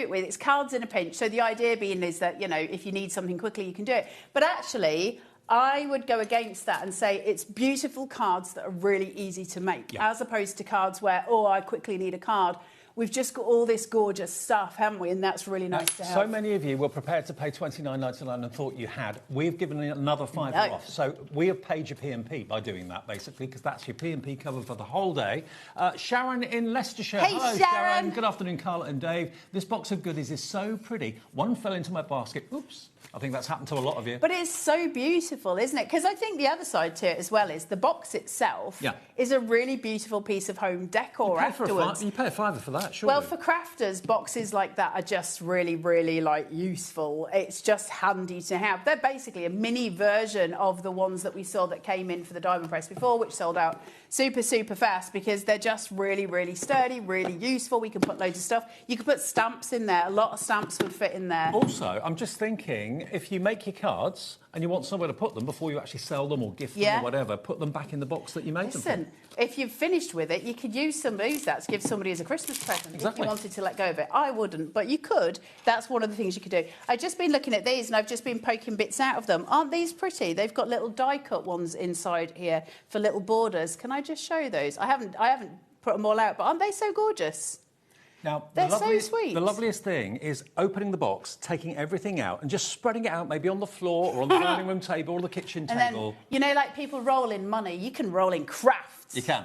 it with. It's cards in a pinch. So the idea being is that, you know, if you need something quickly, you can do it. But actually, I would go against that and say it's beautiful cards that are really easy to make, as opposed to cards where, oh, I quickly need a card. We've just got all this gorgeous stuff, haven't we? And that's really nice to have. So many of you were prepared to pay $29.99 and thought you had. We've given you another £5 off. So we have paid your P&P by doing that, basically, because that's your P&P cover for the whole day. Sharon in Leicestershire. Hey, Hello, Sharon. Good afternoon, Carla and Dave. This box of goodies is so pretty. One fell into my basket. Oops. I think that's happened to a lot of you. But it's so beautiful, isn't it? Because I think the other side to it as well is the box itself is a really beautiful piece of home decor afterwards. You pay a £5 for that, surely. Well, for crafters, boxes like that are just really, really, like, useful. It's just handy to have. They're basically a mini version of the ones that we saw that came in for the Diamond Press before, which sold out super, super fast because they're just really, really sturdy, really useful. We can put loads of stuff. You can put stamps in there. A lot of stamps would fit in there. Also, I'm just thinking, if you make your cards and you want somewhere to put them before you actually sell them or gift them or whatever, put them back in the box that you made them from. If you've finished with it, you could use that to give somebody as a Christmas present if you wanted to let go of it. I wouldn't, but you could. That's one of the things you could do. I've just been looking at these and I've just been poking bits out of them. Aren't these pretty? They've got little die-cut ones inside here for little borders. Can I just show those? I haven't put them all out, but aren't they so gorgeous? Now, they're so sweet. The loveliest thing is opening the box, taking everything out and just spreading it out maybe on the floor or on the dining room table or the kitchen table. Then, you know, like people roll in money, you can roll in crafts. You can.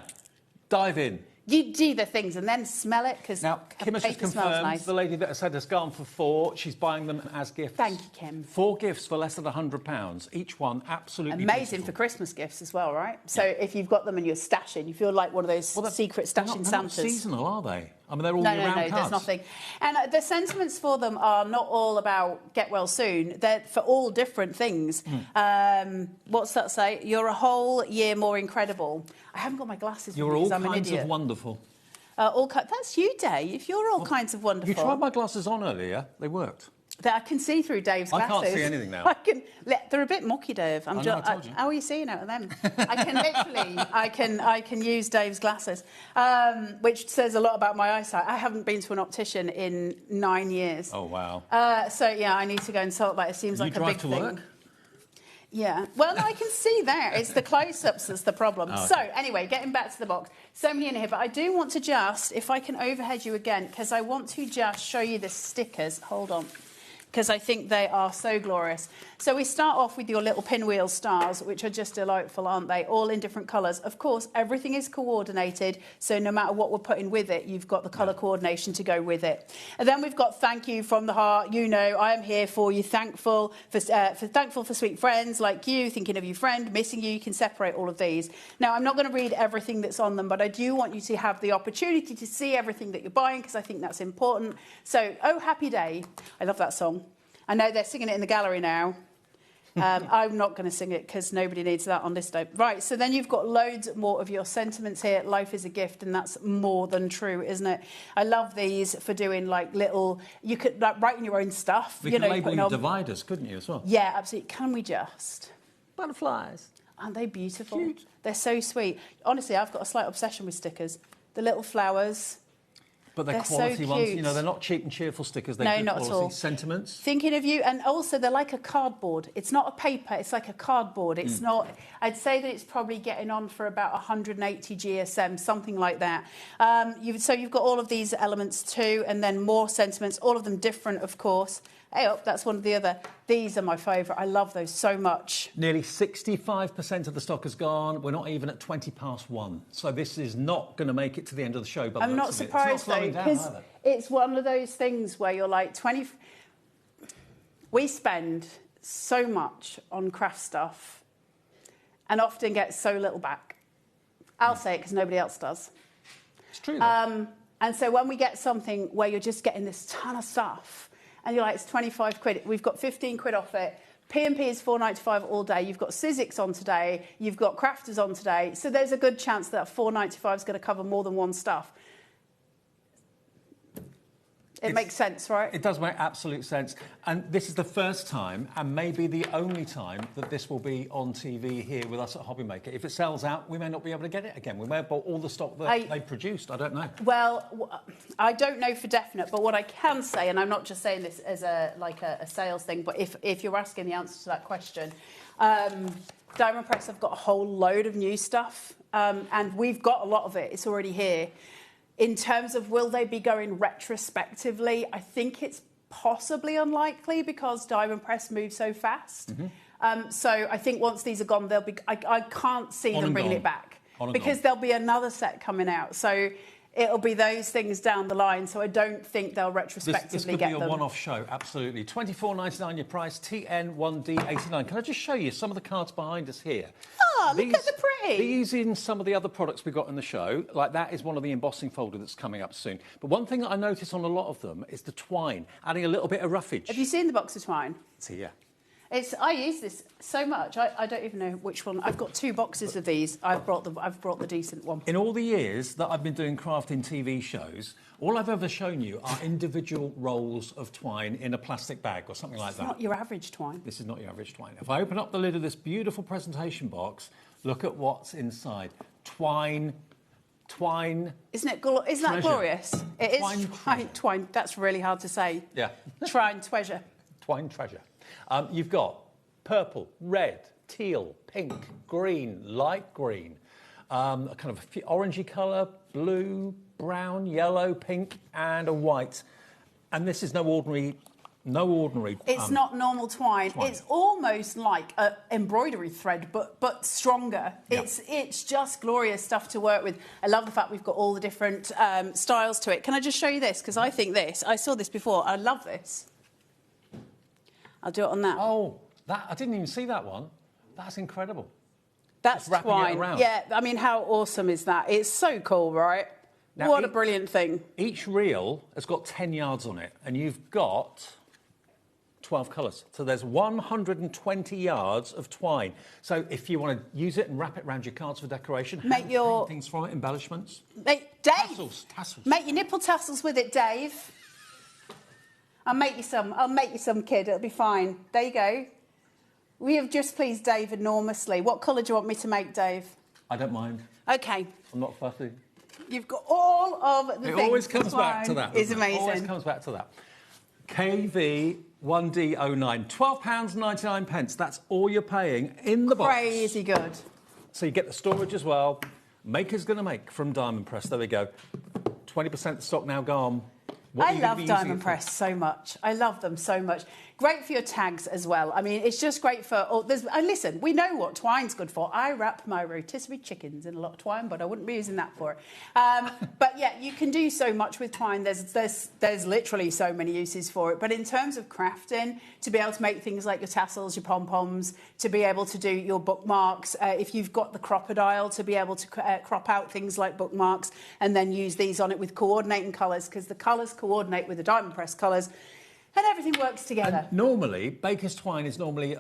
Dive in. You do the things and then smell it because now Kim has just confirmed the lady that said has gone for 4. She's buying them as gifts. Thank you, Kim. 4 gifts for less than £100 each one. Absolutely amazing beautiful. for Christmas gifts as well, right? So if you've got them and you're stashing, you feel like one of those secret stashing Santas. They're not seasonal, are they? I mean, they're all year-round cards. No, there's nothing. And the sentiments for them are not all about get well soon. They're for all different things. What's that say? You're a whole year more incredible. I haven't got my glasses. You're all kinds of wonderful. That's you, Dave. You're all kinds of wonderful. You tried my glasses on earlier. They worked. I can see through Dave's glasses. I can't see anything now. They're a bit mucky, Dave. I told you. How are you seeing out of them? I can literally, I can use Dave's glasses, which says a lot about my eyesight. I haven't been to an optician in 9 years. Oh, wow. So, yeah, I need to go and sort that. It seems like a big thing. You drive to work? Yeah, well, I can see that. It's the close-ups that's the problem. Oh, okay. So, anyway, getting back to the box. So many in here, but I do want to just, if I can overhead you again, because I want to just show you the stickers. Hold on. Because I think they are so glorious. So we start off with your little pinwheel stars, which are just delightful, aren't they? All in different colours. Of course, everything is coordinated, so no matter what we're putting with it, you've got the colour coordination to go with it. And then we've got thank you from the heart. You know, I am here for you. Thankful for sweet friends like you, thinking of your friend, missing you. You can separate all of these. Now, I'm not going to read everything that's on them, but I do want you to have the opportunity to see everything that you're buying, because I think that's important. So, Oh Happy Day. I love that song. I know they're singing it in the gallery now. I'm not going to sing it because nobody needs that on this day. Right, so then you've got loads more of your sentiments here. Life is a gift, and that's more than true, isn't it? I love these for doing like little... You could like writing your own stuff. We could label dividers, couldn't you, as well? Yeah, absolutely. Can we just? Butterflies. Aren't they beautiful? Cute. They're so sweet. Honestly, I've got a slight obsession with stickers. The little flowers... But they're quality ones, you know, they're not cheap and cheerful stickers. They're good not quality. At all. Sentiments. Thinking of you, and also they're like a cardboard. It's not a paper, it's like a cardboard. It's not, I'd say that it's probably getting on for about 180 GSM, something like that. So you've got all of these elements too, and then more sentiments, all of them different, of course. Hey, that's one of the other. These are my favourite. I love those so much. Nearly 65% of the stock has gone. We're not even at 1:20. So this is not going to make it to the end of the show. I'm not surprised, though, because it's one of those things where you're like, we spend so much on craft stuff and often get so little back. I'll say it because nobody else does. It's true, and so when we get something where you're just getting this ton of stuff, and you're like, it's 25 quid. We've got 15 quid off it. P&P is £4.95 all day. You've got Sizzix on today. You've got Crafters on today. So there's a good chance that £4.95 is going to cover more than one stuff. It makes sense, right? It does make absolute sense. And this is the first time, and maybe the only time, that this will be on TV here with us at HobbyMaker. If it sells out, we may not be able to get it again. We may have bought all the stock that they produced. I don't know. Well, I don't know for definite, but what I can say, and I'm not just saying this as a sales thing, but if you're asking the answer to that question, Diamond Press have got a whole load of new stuff, and we've got a lot of it. It's already here. In terms of will they be going retrospectively, I think it's possibly unlikely because Diamond Press moves so fast. So I think once these are gone, they'll be. I can't see them bringing it back because there'll be another set coming out. So it'll be those things down the line. So I don't think they'll retrospectively get them. This could be a one-off show, absolutely. $24.99 your price, TN1D89. Can I just show you some of the cards behind us here? Oh, look at the pretty. These in some of the other products we've got in the show, like that is one of the embossing folder that's coming up soon. But one thing that I notice on a lot of them is the twine, adding a little bit of roughage. Have you seen the box of twine? It's here. I use this so much. I don't even know which one. I've got 2 boxes of these. I've brought the decent one. In all the years that I've been doing crafting TV shows, all I've ever shown you are individual rolls of twine in a plastic bag or something like that. It's not your average twine. This is not your average twine. If I open up the lid of this beautiful presentation box, look at what's inside. Twine. Isn't that glorious? It is twine. That's really hard to say. Yeah. Twine treasure. Twine treasure. You've got purple, red, teal, pink, green, light green, a kind of orangey colour, blue, brown, yellow, pink, and a white. And this is no ordinary. It's not normal twine. It's almost like an embroidery thread, but stronger. Yeah. It's just glorious stuff to work with. I love the fact we've got all the different styles to it. Can I just show you this? Because I think I saw this before. I love this. I'll do it on that. Oh, I didn't even see that one. That's incredible. That's twine. Yeah, I mean, how awesome is that? It's so cool, right? Now, what a brilliant thing. Each reel has got 10 yards on it, and you've got 12 colours. So there's 120 yards of twine. So if you want to use it and wrap it around your cards for decoration, hang things from it, embellishments. Dave, tassels. Make your nipple tassels with it, Dave. I'll make you some, kid. It'll be fine. There you go. We have just pleased Dave enormously. What colour do you want me to make, Dave? I don't mind. OK. I'm not fussy. You've got all of the things. It always comes back to that. It's amazing. It always comes back to that. KV1D09, £12.99. That's all you're paying in the box. Crazy good. So you get the storage as well. Maker's going to make from Diamond Press. There we go. 20% of the stock now gone. I love Diamond Press so much. I love them so much. Great for your tags as well. I mean, it's just great for... and listen, we know what twine's good for. I wrap my rotisserie chickens in a lot of twine, but I wouldn't be using that for it. But yeah, you can do so much with twine. There's literally so many uses for it. But in terms of crafting, to be able to make things like your tassels, your pom-poms, to be able to do your bookmarks, if you've got the crocodile, to be able to crop out things like bookmarks and then use these on it with coordinating colours, because the colours coordinate with the Diamond Press colours. And everything works together. And normally, baker's twine is normally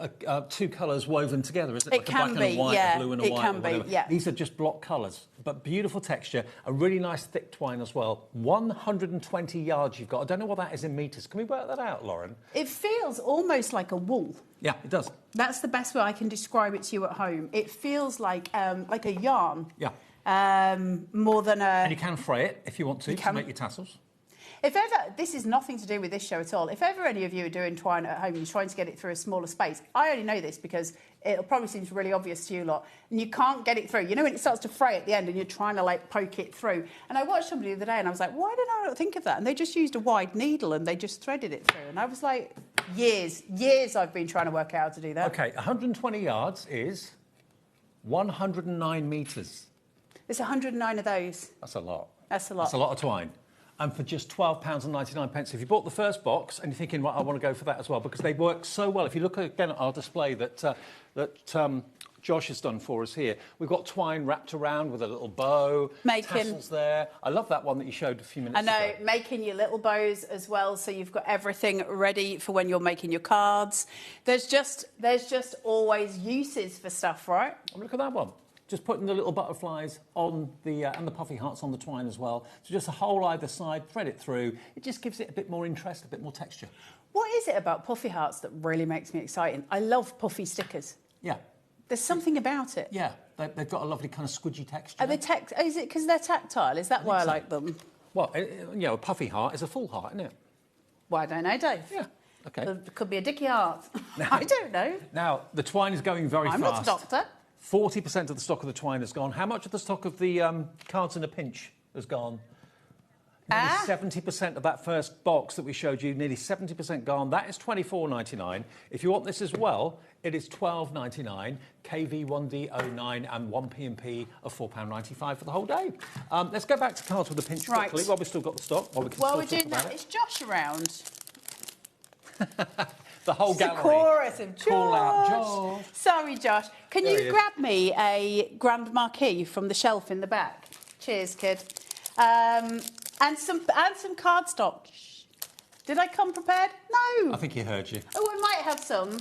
2 colours woven together, isn't it? It can be, yeah. A blue and a white. It can be, yeah. These are just block colours, but beautiful texture. A really nice thick twine as well. 120 yards you've got. I don't know what that is in metres. Can we work that out, Lauren? It feels almost like a wool. Yeah, it does. That's the best way I can describe it to you at home. It feels like a yarn. Yeah. More than a... And you can fray it if you want to make your tassels. If ever, this is nothing to do with this show at all, if ever any of you are doing twine at home, you're trying to get it through a smaller space, I only know this because it probably seems really obvious to you lot, and you can't get it through. You know when it starts to fray at the end and you're trying to, like, poke it through? And I watched somebody the other day and I was like, why did I not think of that? And they just used a wide needle and they just threaded it through. And I was like, years I've been trying to work out how to do that. OK, 120 yards is 109 metres. There's 109 of those. That's a lot. That's a lot. That's a lot of twine. And for just £12.99, if you bought the first box and you're thinking, right, I want to go for that as well, because they work so well. If you look again at our display that Josh has done for us here, we've got twine wrapped around with a little bow, tassels there. I love that one that you showed a few minutes ago. I know, making your little bows as well, so you've got everything ready for when you're making your cards. There's just always uses for stuff, right? Oh, look at that one. just putting the little butterflies on the and the puffy hearts on the twine as well. So just a hole either side, thread it through. It just gives it a bit more interest, a bit more texture. What is it about puffy hearts that really makes me excited? I love puffy stickers. Yeah. There's something about it. Yeah, they've got a lovely kind of squidgy texture. Are they is it because they're tactile? Is that why I like them? Well, you know, a puffy heart is a full heart, isn't it? Well, I don't know, Dave. Yeah. Okay. It could be a dicky heart. I don't know. Now, the twine is going very fast. I'm not a doctor. 40% of the stock of the twine has gone. How much of the stock of the cards in a pinch has gone? Nearly 70% of that first box that we showed you, nearly 70% gone. That is $24.99. If you want this as well, it is $12.99, KV1D09 and 1P&P of £4.95 for the whole day. Let's go back to cards with a pinch quickly while we've still got the stock. While we're doing that, is Josh around? The whole gallery. The chorus of Josh. Call out Josh. Sorry, Josh. Can you grab me a Grand Marquis from the shelf in the back? Cheers, kid. And some cardstock. Did I come prepared? No. I think he heard you. Oh, I might have some.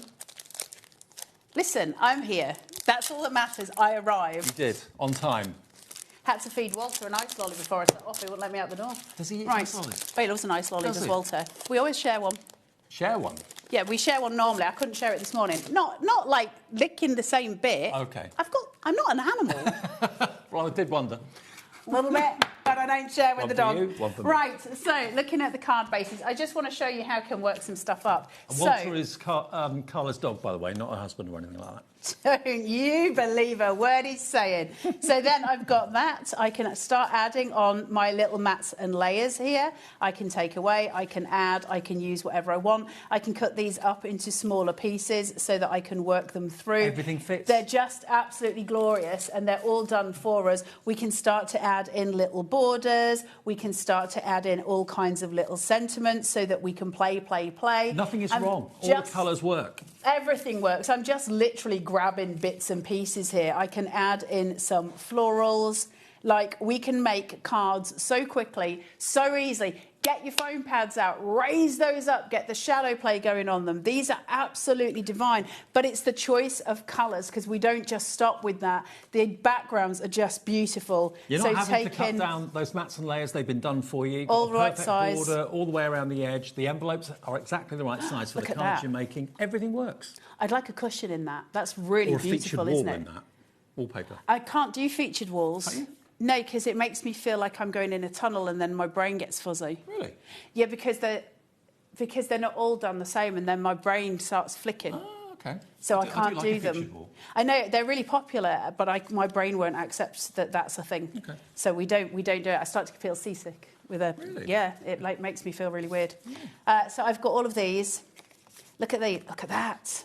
Listen, I'm here. That's all that matters. I arrived. You did, on time. Had to feed Walter an ice lolly before I set off. He wouldn't let me out the door. Does he eat ice lollies? Oh, he loves an ice lolly, does Walter. We always share one. Share one? Yeah, we share one normally. I couldn't share it this morning. Not like licking the same bit. Okay. I'm not an animal. Well, I did wonder. A little bit, but I don't share with the dog. You, one for me. Right, so looking at the card bases, I just want to show you how I can work some stuff up. And Walter is Carla's dog, by the way, not her husband or anything like that. Don't you believe a word he's saying. So then I've got that. I can start adding on my little mats and layers here. I can take away, I can add, I can use whatever I want. I can cut these up into smaller pieces so that I can work them through. Everything fits. They're just absolutely glorious and they're all done for us. We can start to add in little borders. We can start to add in all kinds of little sentiments so that we can play. Nothing is wrong. All the colours work. Everything works. I'm just literally grabbing bits and pieces here. I can add in some florals. Like, we can make cards so quickly, so easily. Get your foam pads out, raise those up, get the shadow play going on them. These are absolutely divine, but it's the choice of colours because we don't just stop with that. The backgrounds are just beautiful. You're not having to cut down those mats and layers. They've been done for you. All the right size. Border, all the way around the edge. The envelopes are exactly the right size for the cards you're making. Everything works. I'd like a cushion in that. That's really beautiful, isn't it? Or a featured wall in that. Wallpaper. I can't do featured walls. Can't you? No, because it makes me feel like I'm going in a tunnel and then my brain gets fuzzy. Really? Yeah, because they're not all done the same and then my brain starts flicking. Oh, okay. So I can't do them. I know they're really popular, but my brain won't accept that that's a thing. Okay. So we don't do it. I start to feel seasick with a. Really? Yeah, it like makes me feel really weird. So I've got all of these. Look at these. Look at that.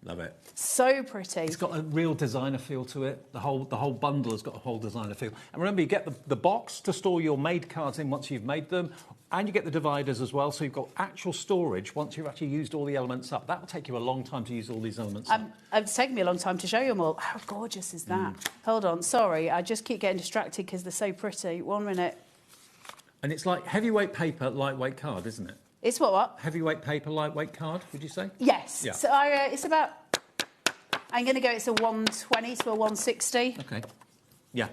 Love it. So pretty. It's got a real designer feel to it. The whole bundle has got a whole designer feel. And remember, you get the box to store your made cards in once you've made them, and you get the dividers as well. So you've got actual storage once you've actually used all the elements up. That will take you a long time to use all these elements up. It's taken me a long time to show you them all. How gorgeous is that? Hold on, sorry. I just keep getting distracted because they're so pretty. 1 minute. And it's like heavyweight paper, lightweight card, isn't it? It's what? Heavyweight paper, lightweight card, would you say? Yes. Yeah. So it's about... I'm going to go, it's a 120 to a 160. Okay. Yeah.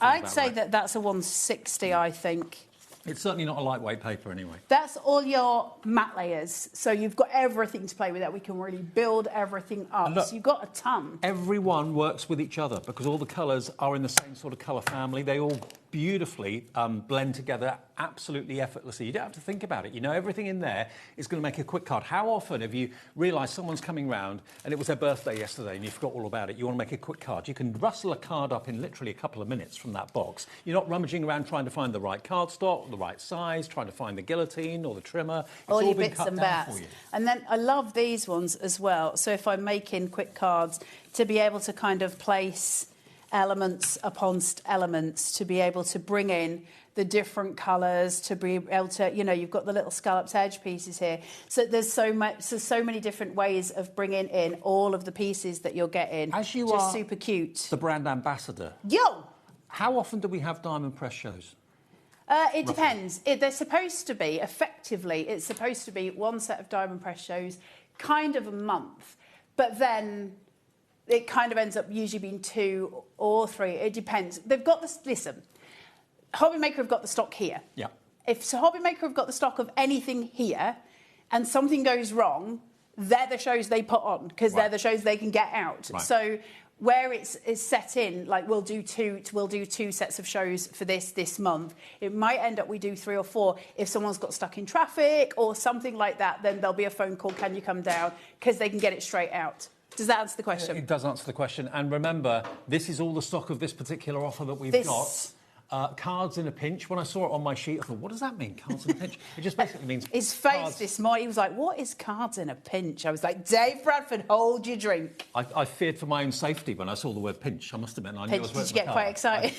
I'd say that's a 160, I think. It's certainly not a lightweight paper anyway. That's all your matte layers. So you've got everything to play with that. We can really build everything up. Look, so you've got a ton. Everyone works with each other because all the colours are in the same sort of colour family. They all beautifully blend together absolutely effortlessly. You don't have to think about it. You know, everything in there is going to make a quick card. How often have you realised someone's coming round and it was their birthday yesterday and you forgot all about it? You want to make a quick card. You can rustle a card up in literally a couple of minutes from that box. You're not rummaging around trying to find the right cardstock, the right size, trying to find the guillotine or the trimmer. It's all your been bits cut and down bats. for you. And then I love these ones as well. So if I'm making quick cards, to be able to kind of place elements upon elements, to be able to bring in the different colours, to be able to, you know, you've got the little scalloped edge pieces here. So there's so many different ways of bringing in all of the pieces that you're getting. As you just are super cute. The brand ambassador. Yo! How often do we have diamond press shows? It depends. They're supposed to be, effectively, it's supposed to be one set of diamond press shows, kind of a month. But then it kind of ends up usually being 2 or 3. It depends. They've got this. Listen, HobbyMaker have got the stock here. Yeah. If HobbyMaker have got the stock of anything here, and something goes wrong, they're the shows they put on because they're the shows they can get out. Right. So where it's set in, like we'll do 2 sets of shows for this month. It might end up we do 3 or 4. If someone's got stuck in traffic or something like that, then there'll be a phone call. Can you come down? Because they can get it straight out. Does that answer the question? It does answer the question. And remember, this is all the stock of this particular offer that we've got. Cards in a pinch. When I saw it on my sheet, I thought, what does that mean, cards in a pinch? It just basically means his face cards. this morning, he was like, what is cards in a pinch? I was like, Dave Bradford, hold your drink. I feared for my own safety when I saw the word pinch. I must admit, I knew I was Did you get quite excited?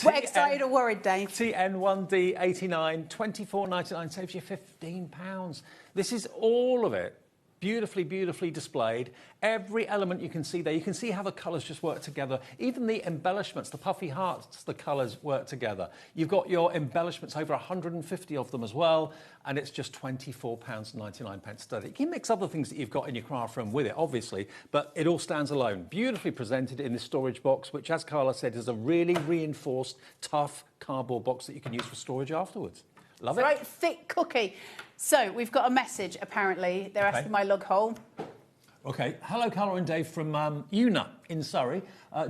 Excited or worried, Dave? TN1D89, £24.99 saves you £15. This is all of it. Beautifully, beautifully displayed. Every element you can see there. You can see how the colours just work together. Even the embellishments, the puffy hearts, the colours work together. You've got your embellishments, over 150 of them as well, and it's just £24.99 sterling. You can mix other things that you've got in your craft room with it, obviously, but it all stands alone. Beautifully presented in this storage box, which, as Carla said, is a really reinforced, tough cardboard box that you can use for storage afterwards. Love it. Right, thick cookie. So we've got a message, apparently. They're asking my lug hole. OK. Hello, Carla and Dave from Una in Surrey.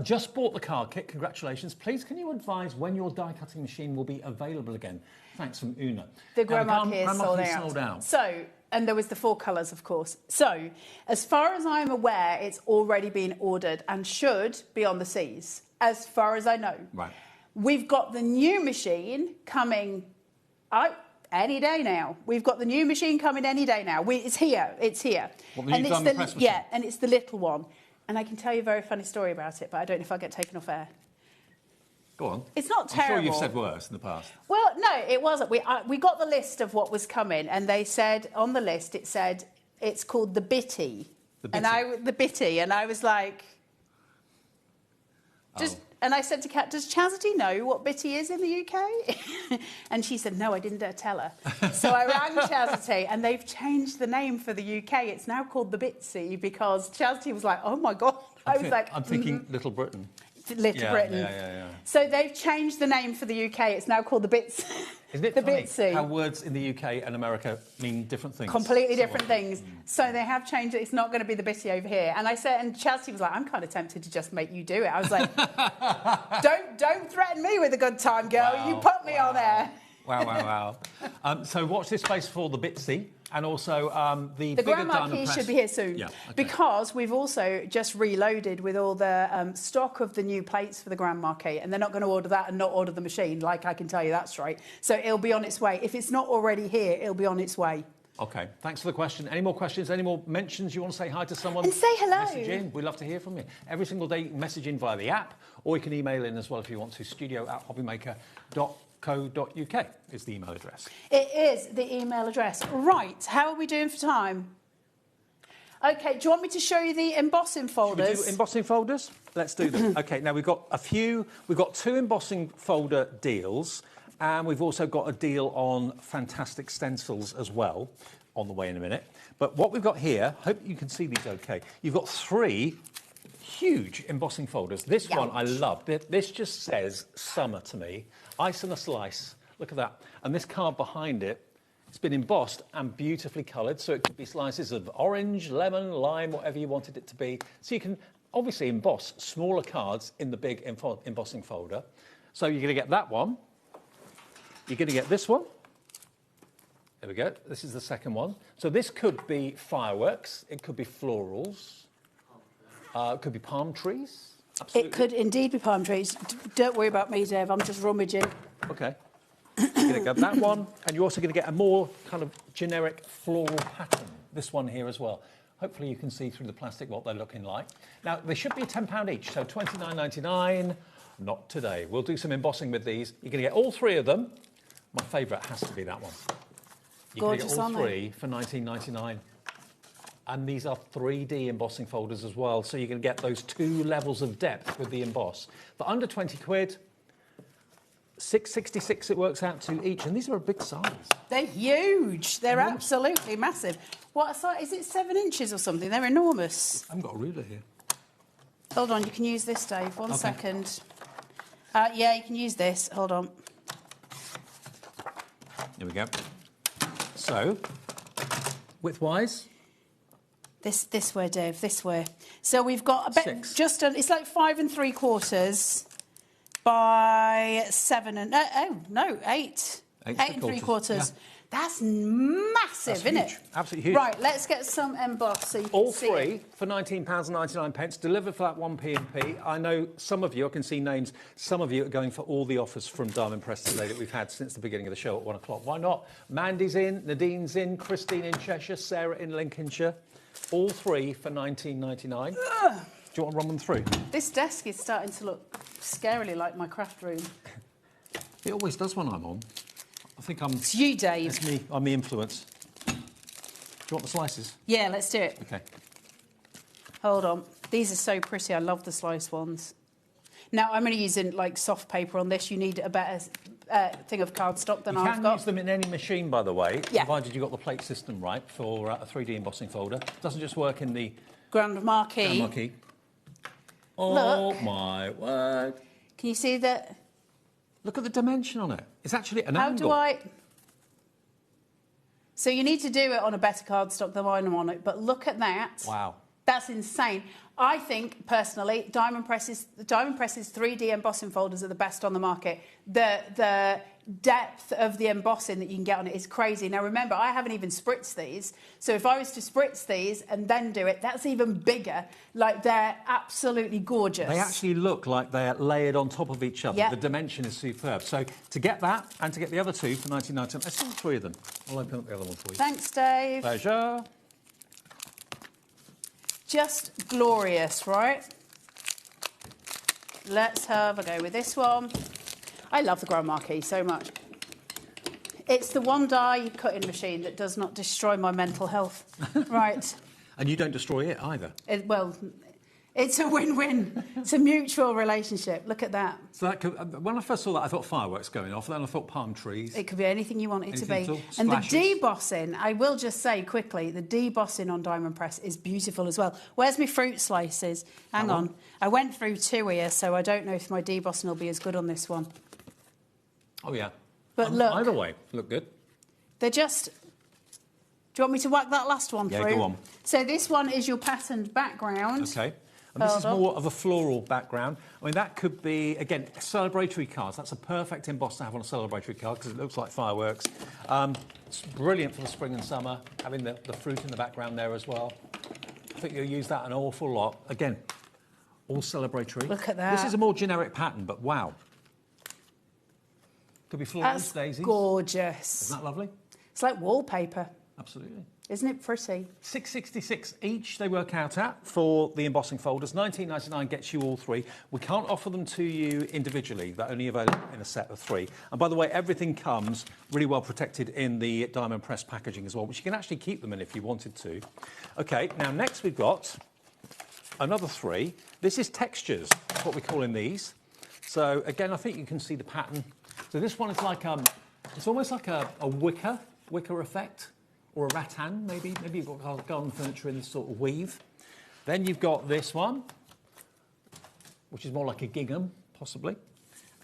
Just bought the card kit. Congratulations. Please, can you advise when your die-cutting machine will be available again? Thanks, from Una. The Grand Marquis is sold out. So, and there was the 4 colours, of course. So, as far as I'm aware, it's already been ordered and should be on the seas, as far as I know. Right. We've got the new machine coming out any day now. We've got the new machine coming any day now. It's here. It's here. What, the new diamond press machine? Yeah, and it's the little one. And I can tell you a very funny story about it, but I don't know if I'll get taken off air. Go on. It's not terrible. I'm sure you've said worse in the past. Well, no, it wasn't. We got the list of what was coming, and they said on the list, it said it's called the Bitty. The Bitty. And I was like, and I said to Kat, does Chastity know what Bitty is in the UK? And she said, no, I didn't dare tell her. So I rang Chastity, and they've changed the name for the UK. It's now called the Bitsy, because Chastity was like, oh, my God. I'm thinking Little Britain. Little Britain. Yeah. So they've changed the name for the UK. It's now called the Bits. Isn't it the funny Bitsy. how words in the UK and America mean different things? Completely different things. So they have changed it. It's not going to be the Bitty over here. And I said, and Chastity was like, I'm kind of tempted to just make you do it. I was like, don't threaten me with a good time, girl. Wow, you put me on air. Wow. So watch this space for the Bitsy. And also the bigger Grand diamond Marquis press should be here soon. Yeah, okay. Because we've also just reloaded with all the stock of the new plates for the Grand Marquis, and they're not going to order that and not order the machine, like I can tell you that straight. So it'll be on its way. If it's not already here, it'll be on its way. OK, thanks for the question. Any more questions, any more mentions? You want to say hi to someone? And say hello. Message in. We'd love to hear from you. Every single day, message in via the app, or you can email in as well if you want to, studio@hobbymaker.co.uk is the email address. It is the email address. Right, how are we doing for time? OK, do you want me to show you the embossing folders? Should we do embossing folders? Let's do them. OK, now we've got 2 embossing folder deals, and we've also got a deal on fantastic stencils as well, on the way in a minute. But what we've got here, hope you can see these OK. You've got 3 huge embossing folders. This one I love. This just says summer to me. Ice and a slice. Look at that. And this card behind it, it's been embossed and beautifully coloured. So it could be slices of orange, lemon, lime, whatever you wanted it to be. So you can obviously emboss smaller cards in the big embossing folder. So you're going to get that one. You're going to get this one. There we go. This is the second one. So this could be fireworks. It could be florals. It could be palm trees. Absolutely. It could indeed be palm trees. Don't worry about me, Dave. I'm just rummaging. OK. You're going to get that one. And you're also going to get a more kind of generic floral pattern. This one here as well. Hopefully you can see through the plastic what they're looking like. Now, they should be £10 each, so £29.99. Not today. We'll do some embossing with these. You're going to get all 3 of them. My favourite has to be that one. You're going to get all 3 for £19.99. And these are 3D embossing folders as well, so you can get those 2 levels of depth with the emboss. For under 20 quid, $6.66 it works out to each, and these are a big size. They're huge. They're absolutely massive. What size? Is it 7 inches or something? They're enormous. I haven't got a ruler here. Hold on, you can use this, Dave. One Okay. second. Yeah, you can use this. Hold on. Here we go. So, width-wise? This way, Dave, this way. So we've got a bit, 6. it's like 5 3/4 by 7 and, 8. 8 8 3/4. Yeah. That's massive, That's isn't huge. it? Absolutely huge. Right, let's get some embossed so you can All see three it. for £19.99, delivered for that one P&P. I know some of you, I can see names, some of you are going for all the offers from Diamond Press today that we've had since the beginning of the show at 1 o'clock. Why not? Mandy's in, Nadine's in, Christine in Cheshire, Sarah in Lincolnshire. All three for £19.99. Do you want to run them through? This desk is starting to look scarily like my craft room. It always does when I'm on. I think I'm... It's you, Dave. It's me. I'm the influence. Do you want the slices? Yeah, let's do it. OK. Hold on. These are so pretty. I love the sliced ones. Now, I'm only using, like, soft paper on this. You need a better thing of cardstock than I've got. You can use them in any machine, by the way, Yeah. provided you've got the plate system right for a 3D embossing folder. It doesn't just work in the Grand Marquis. Grand Marquis. Oh, Look. my word. Can you see that? Look at the dimension on it. It's actually an How angle. do I... So you need to do it on a better cardstock than mine on it, but look at that. Wow. That's insane. I think, personally, Diamond Press's 3D embossing folders are the best on the market. The depth of the embossing that you can get on it is crazy. Now, remember, I haven't even spritzed these. So if I was to spritz these and then do it, that's even bigger. Like, they're absolutely gorgeous. They actually look like they're layered on top of each other. Yeah. The dimension is superb. So to get that and to get the other two for £19.99, let's do 3 of them. I'll open up the other one for you. Thanks, Dave. Pleasure. Just glorious, right? Let's have a go with this one. I love the Grand Marquis so much. It's the one die cutting machine that does not destroy my mental health. Right. And you don't destroy it either. Well, it's a win-win. It's a mutual relationship. Look at that. So that could, when I first saw that, I thought fireworks going off. Then I thought palm trees. It could be anything you want it to be. Anything at all? And the Splashes? debossing, I will just say quickly, the debossing on Diamond Press is beautiful as well. Where's my fruit slices? Hang on. I went through 2 here, so I don't know if my debossing will be as good on this one. Oh, yeah. But look. Either way, look good. They're just... Do you want me to whack that last one through? Yeah, go on. So this one is your patterned background. OK. And this is more of a floral background. I mean, that could be, again, celebratory cards. That's a perfect emboss to have on a celebratory card because it looks like fireworks. It's brilliant for the spring and summer, having the fruit in the background there as well. I think you'll use that an awful lot. Again, all celebratory. Look at that. This is a more generic pattern, but wow. Could be florals, That's daisies. gorgeous. Isn't that lovely? It's like wallpaper. Absolutely. Isn't it pretty? $6.66 each they work out at for the embossing folders. $19.99 gets you all 3. We can't offer them to you individually. They're only available in a set of 3. And by the way, everything comes really well protected in the Diamond Press packaging as well, which you can actually keep them in if you wanted to. OK, now next we've got another 3. This is textures, that's what we're calling these. So again, I think you can see the pattern. So this one is like, it's almost like a wicker effect. Or a rattan, maybe you've got garden furniture in this sort of weave. Then you've got this one, which is more like a gingham, possibly.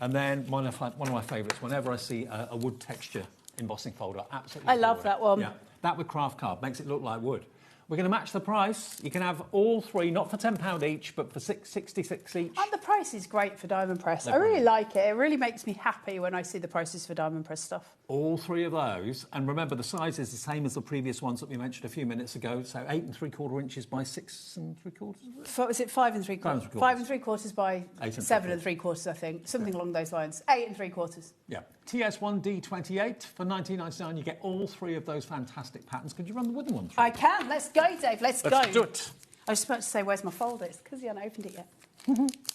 And then one of my favourites, whenever I see a wood texture embossing folder, absolutely I love adore it. that one. Yeah, that with craft card makes it look like wood. We're going to match the price. You can have all 3, not for £10 each, but for $6.66 each. And the price is great for Diamond Press. No I really problem. like it. It really makes me happy when I see the prices for Diamond Press stuff. All 3 of those, and remember the size is the same as the previous ones that we mentioned a few minutes ago. So 8 3/4 inches by 6 3/4. Is it 5 3/4? 5 3/4. 5 3/4 by 8 7 3/4, I think. Something along those lines. 8 3/4. Yeah. TS1D28 for $19.99. You get all 3 of those fantastic patterns. Could you run the wooden one through? I can. Let's go, Dave. Let's go. Let's do it. I was about to say, where's my folder? It's because you haven't opened it yet.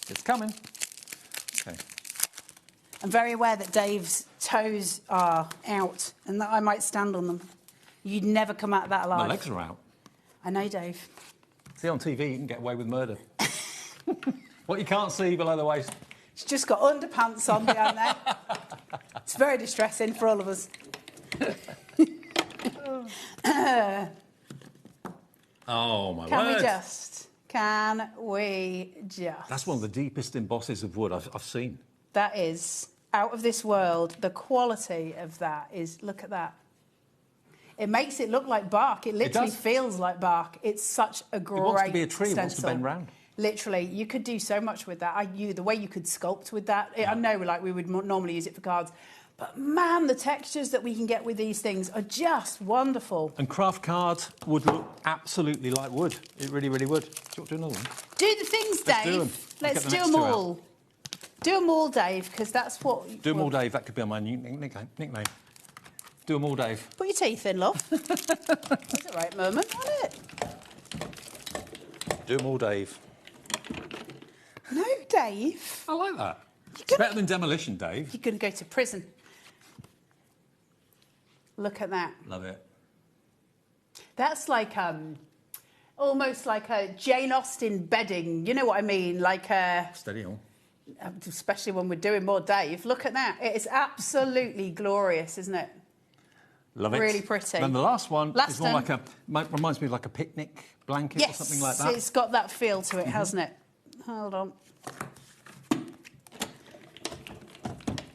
It's coming. Okay. I'm very aware that Dave's toes are out and that I might stand on them. You'd never come out of that alive. My legs are out. I know, Dave. See, on TV, you can get away with murder. What you can't see below the waist. She's just got underpants on behind there. It's very distressing for all of us. Oh, my word. Can we just... Can we just... That's one of the deepest embosses of wood I've seen. That is out of this world. The quality of that is, look at that. It makes it look like bark. It literally feels like bark. It's such a great stencil. It wants to be a tree. It wants to bend round. Literally, you could do so much with that. The way you could sculpt with that. I know, like we would normally use it for cards, but man, the textures that we can get with these things are just wonderful. And craft cards would look absolutely like wood. It really, really would. Do you want to do another one? Do the things, Dave. Let's do them all. Do them all, Dave, because that's what... Do them all, Dave. That could be on my nickname. Do them all, Dave. Put your teeth in, love. That's the right moment, isn't it? Do them all, Dave. No, Dave. I like that. It's better than demolition, Dave. You're going to go to prison. Look at that. Love it. That's like almost like a Jane Austen bedding. You know what I mean? Like a... Steady on. Especially when we're doing more, Dave. Look at that. It is absolutely glorious, isn't it? Love it. Really pretty. And the last one is more like reminds me of like a picnic blanket or something like that. It's got that feel to it, hasn't it? Hold on.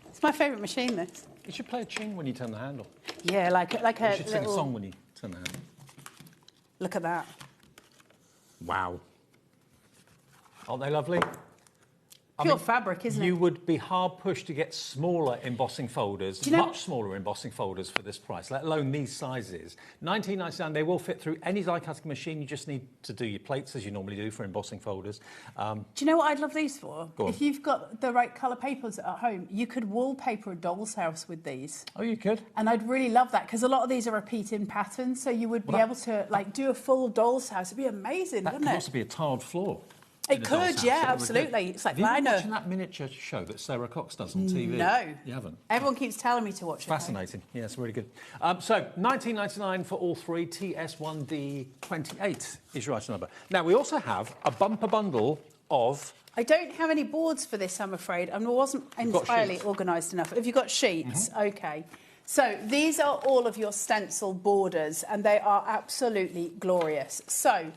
It's my favourite machine, this. You should play a tune when you turn the handle. Yeah, like a You should sing a song when you turn the handle. Look at that. Wow. Aren't they lovely? Pure fabric, isn't it? You would be hard-pushed to get smaller embossing folders, much smaller embossing folders for this price, let alone these sizes. $19.99, they will fit through any die-cutting machine. You just need to do your plates, as you normally do, for embossing folders. Do you know what I'd love these for? If you've got the right colour papers at home, you could wallpaper a doll's house with these. Oh, you could? And I'd really love that, because a lot of these are repeating patterns, so you would be able to do a full doll's house. It'd be amazing, wouldn't it? That could also be a tiled floor. It could, yeah, absolutely. It's like vinyl. Have you been watching that miniature show that Sarah Cox does on TV? No. You haven't? Everyone keeps telling me to watch it. Fascinating. Yeah, it's really good. So, $19.99 for all three. TS1D28 is your item number. Now, we also have a bumper bundle of... I don't have any boards for this, I'm afraid. I wasn't entirely organised enough. Have you got sheets? OK. So, these are all of your stencil borders, and they are absolutely glorious. So...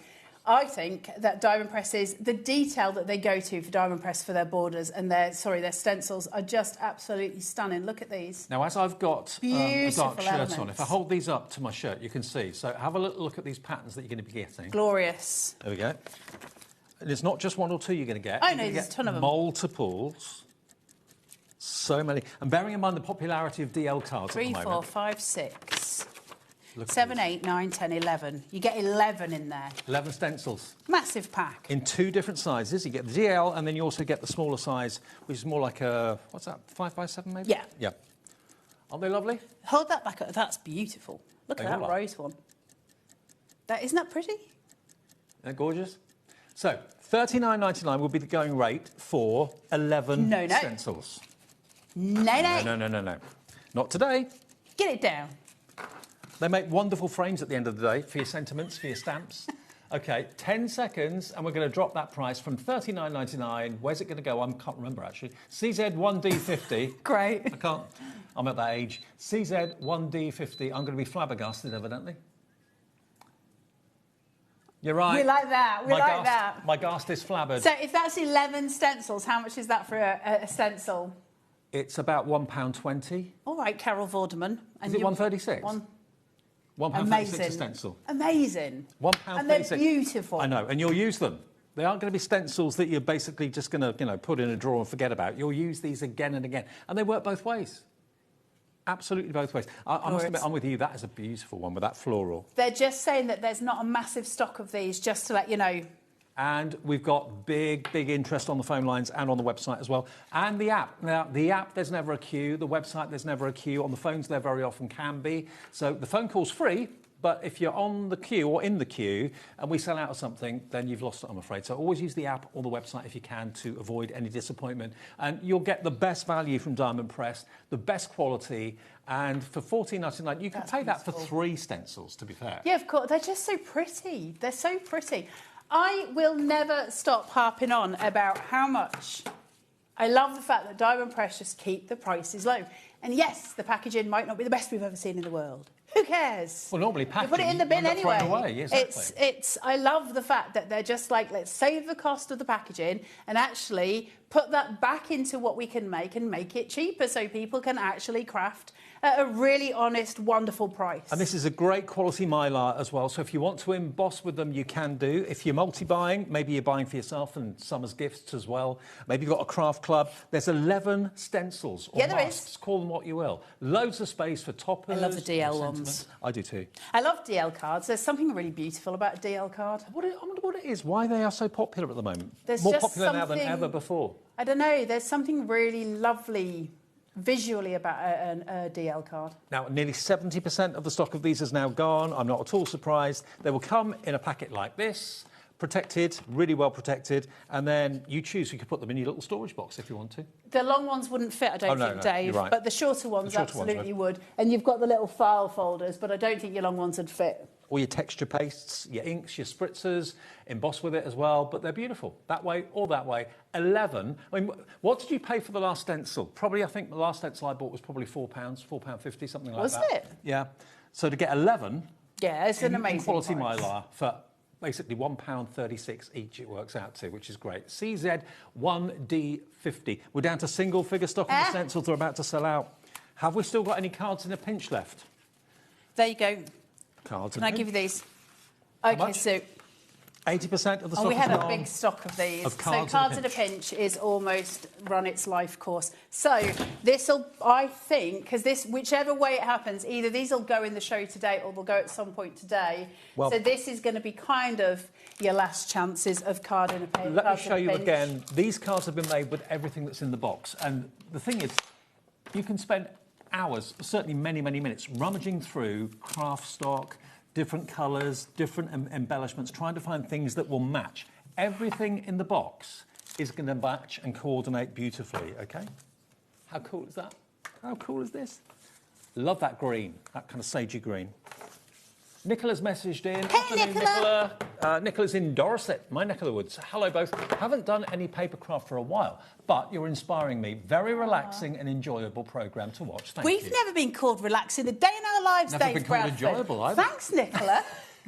I think that Diamond Presses, the detail that they go to for Diamond Press for their borders and their stencils are just absolutely stunning. Look at these. Now, as I've got a dark shirt on, if I hold these up to my shirt, you can see. So have a little look at these patterns that you're going to be getting. Glorious. There we go. And it's not just one or two you're going to get. Oh, no, there's a ton of them. Multiples. So many. And bearing in mind the popularity of DL cards at the moment. 3, 4, 5, 6... 7, 8, 9, 10, 11. You get 11 in there. 11 stencils. Massive pack. In 2 different sizes. You get the DL and then you also get the smaller size, which is more like a, what's that, 5x7 maybe? Yeah. Yeah. Aren't they lovely? Hold that back up. That's beautiful. Look at that rose one. Isn't that pretty? Isn't that gorgeous? So, $39.99 will be the going rate for 11 stencils. No. Not today. Get it down. They make wonderful frames at the end of the day for your sentiments, for your stamps. OK, 10 seconds, and we're going to drop that price from $39.99. Where's it going to go? I can't remember, actually. CZ1D50. Great. I can't. I'm at that age. CZ1D50. I'm going to be flabbergasted, evidently. You're right. We like that. We like that. My ghast is flabbered. So if that's 11 stencils, how much is that for a stencil? It's about £1.20. All right, Carol Vorderman. Is it £1.36? £1.36 a stencil. Amazing. £1.36. And they're beautiful. I know, and you'll use them. They aren't going to be stencils that you're basically just going to, put in a drawer and forget about. You'll use these again and again, and they work both ways. Absolutely both ways. I must admit, I'm with you. That is a beautiful one with that floral. They're just saying that there's not a massive stock of these, just to let you know. And we've got big interest on the phone lines and on the website as well. And the app. Now, the app, there's never a queue. The website, there's never a queue. On the phones, there very often can be. So the phone call's free, but if you're on the queue or in the queue and we sell out of something, then you've lost it, I'm afraid. So always use the app or the website if you can to avoid any disappointment. And you'll get the best value from Diamond Press, the best quality. And for $14.99, you can pay that for 3 stencils, to be fair. Yeah, of course. They're just so pretty. They're so pretty. I will never stop harping on about how much I love the fact that Diamond Press just keep the prices low. And yes, the packaging might not be the best we've ever seen in the world. Who cares? Well, normally You packaging, put it in the bin you end up anyway. throwing away. Exactly. I love the fact that they're just like, let's save the cost of the packaging and actually put that back into what we can make and make it cheaper so people can actually craft at a really honest, wonderful price. And this is a great quality mylar as well. So if you want to emboss with them, you can do. If you're multi-buying, maybe you're buying for yourself and some as gifts as well. Maybe you've got a craft club. There's 11 stencils or masks, call them what you will. Loads of space for toppers. I love the DL ones. I do too. I love DL cards. There's something really beautiful about a DL card. I wonder what it is, why they are so popular at the moment. There's More just popular now than ever before. I don't know. There's something really lovely visually about a DL card. Now, nearly 70% of the stock of these is now gone. I'm not at all surprised. They will come in a packet like this, protected, really well protected, and then you choose. You could put them in your little storage box if you want to. The long ones wouldn't fit, I don't think, Dave, you're right. but the shorter ones absolutely would. And you've got the little file folders, but I don't think your long ones would fit. All your texture pastes, your inks, your spritzers, emboss with it as well, but they're beautiful. That way or that way. 11. I mean, what did you pay for the last stencil? Probably, I think the last stencil I bought was probably £4, £4.50, something like that. Was it? Yeah. So to get 11... Yeah, it's an amazing quality price. mylar for basically £1.36 each it works out to, which is great. CZ1D50. We're down to single figure stock of the stencils. They're about to sell out. Have we still got any cards in a pinch left? There you go. Cards. Can I give you these? Okay, so 80% of the stock. we had is a gone. big stock of these. Of cards so cards in a pinch is almost run its life course. So this'll, I think, because this, whichever way it happens, either these will go in the show today or they'll go at some point today. Well, so this is going to be kind of your last chances of card in a pinch. Let me show you again. These cards have been made with everything that's in the box, and the thing is, you can spend hours, certainly many, many minutes, rummaging through craft stock, different colours, different embellishments, trying to find things that will match. Everything in the box is going to match and coordinate beautifully, OK? How cool is that? How cool is this? Love that green, that kind of sagey green. Nicola's messaged in. Hey, Nicola! Nicola's in Dorset, my neck of the woods. Hello, both. Haven't done any paper craft for a while, but you're inspiring me. Very relaxing and enjoyable programme to watch. Thank you. We've never been called relaxing a day in our lives, Never Dave been called Bradford. enjoyable either. Thanks, Nicola.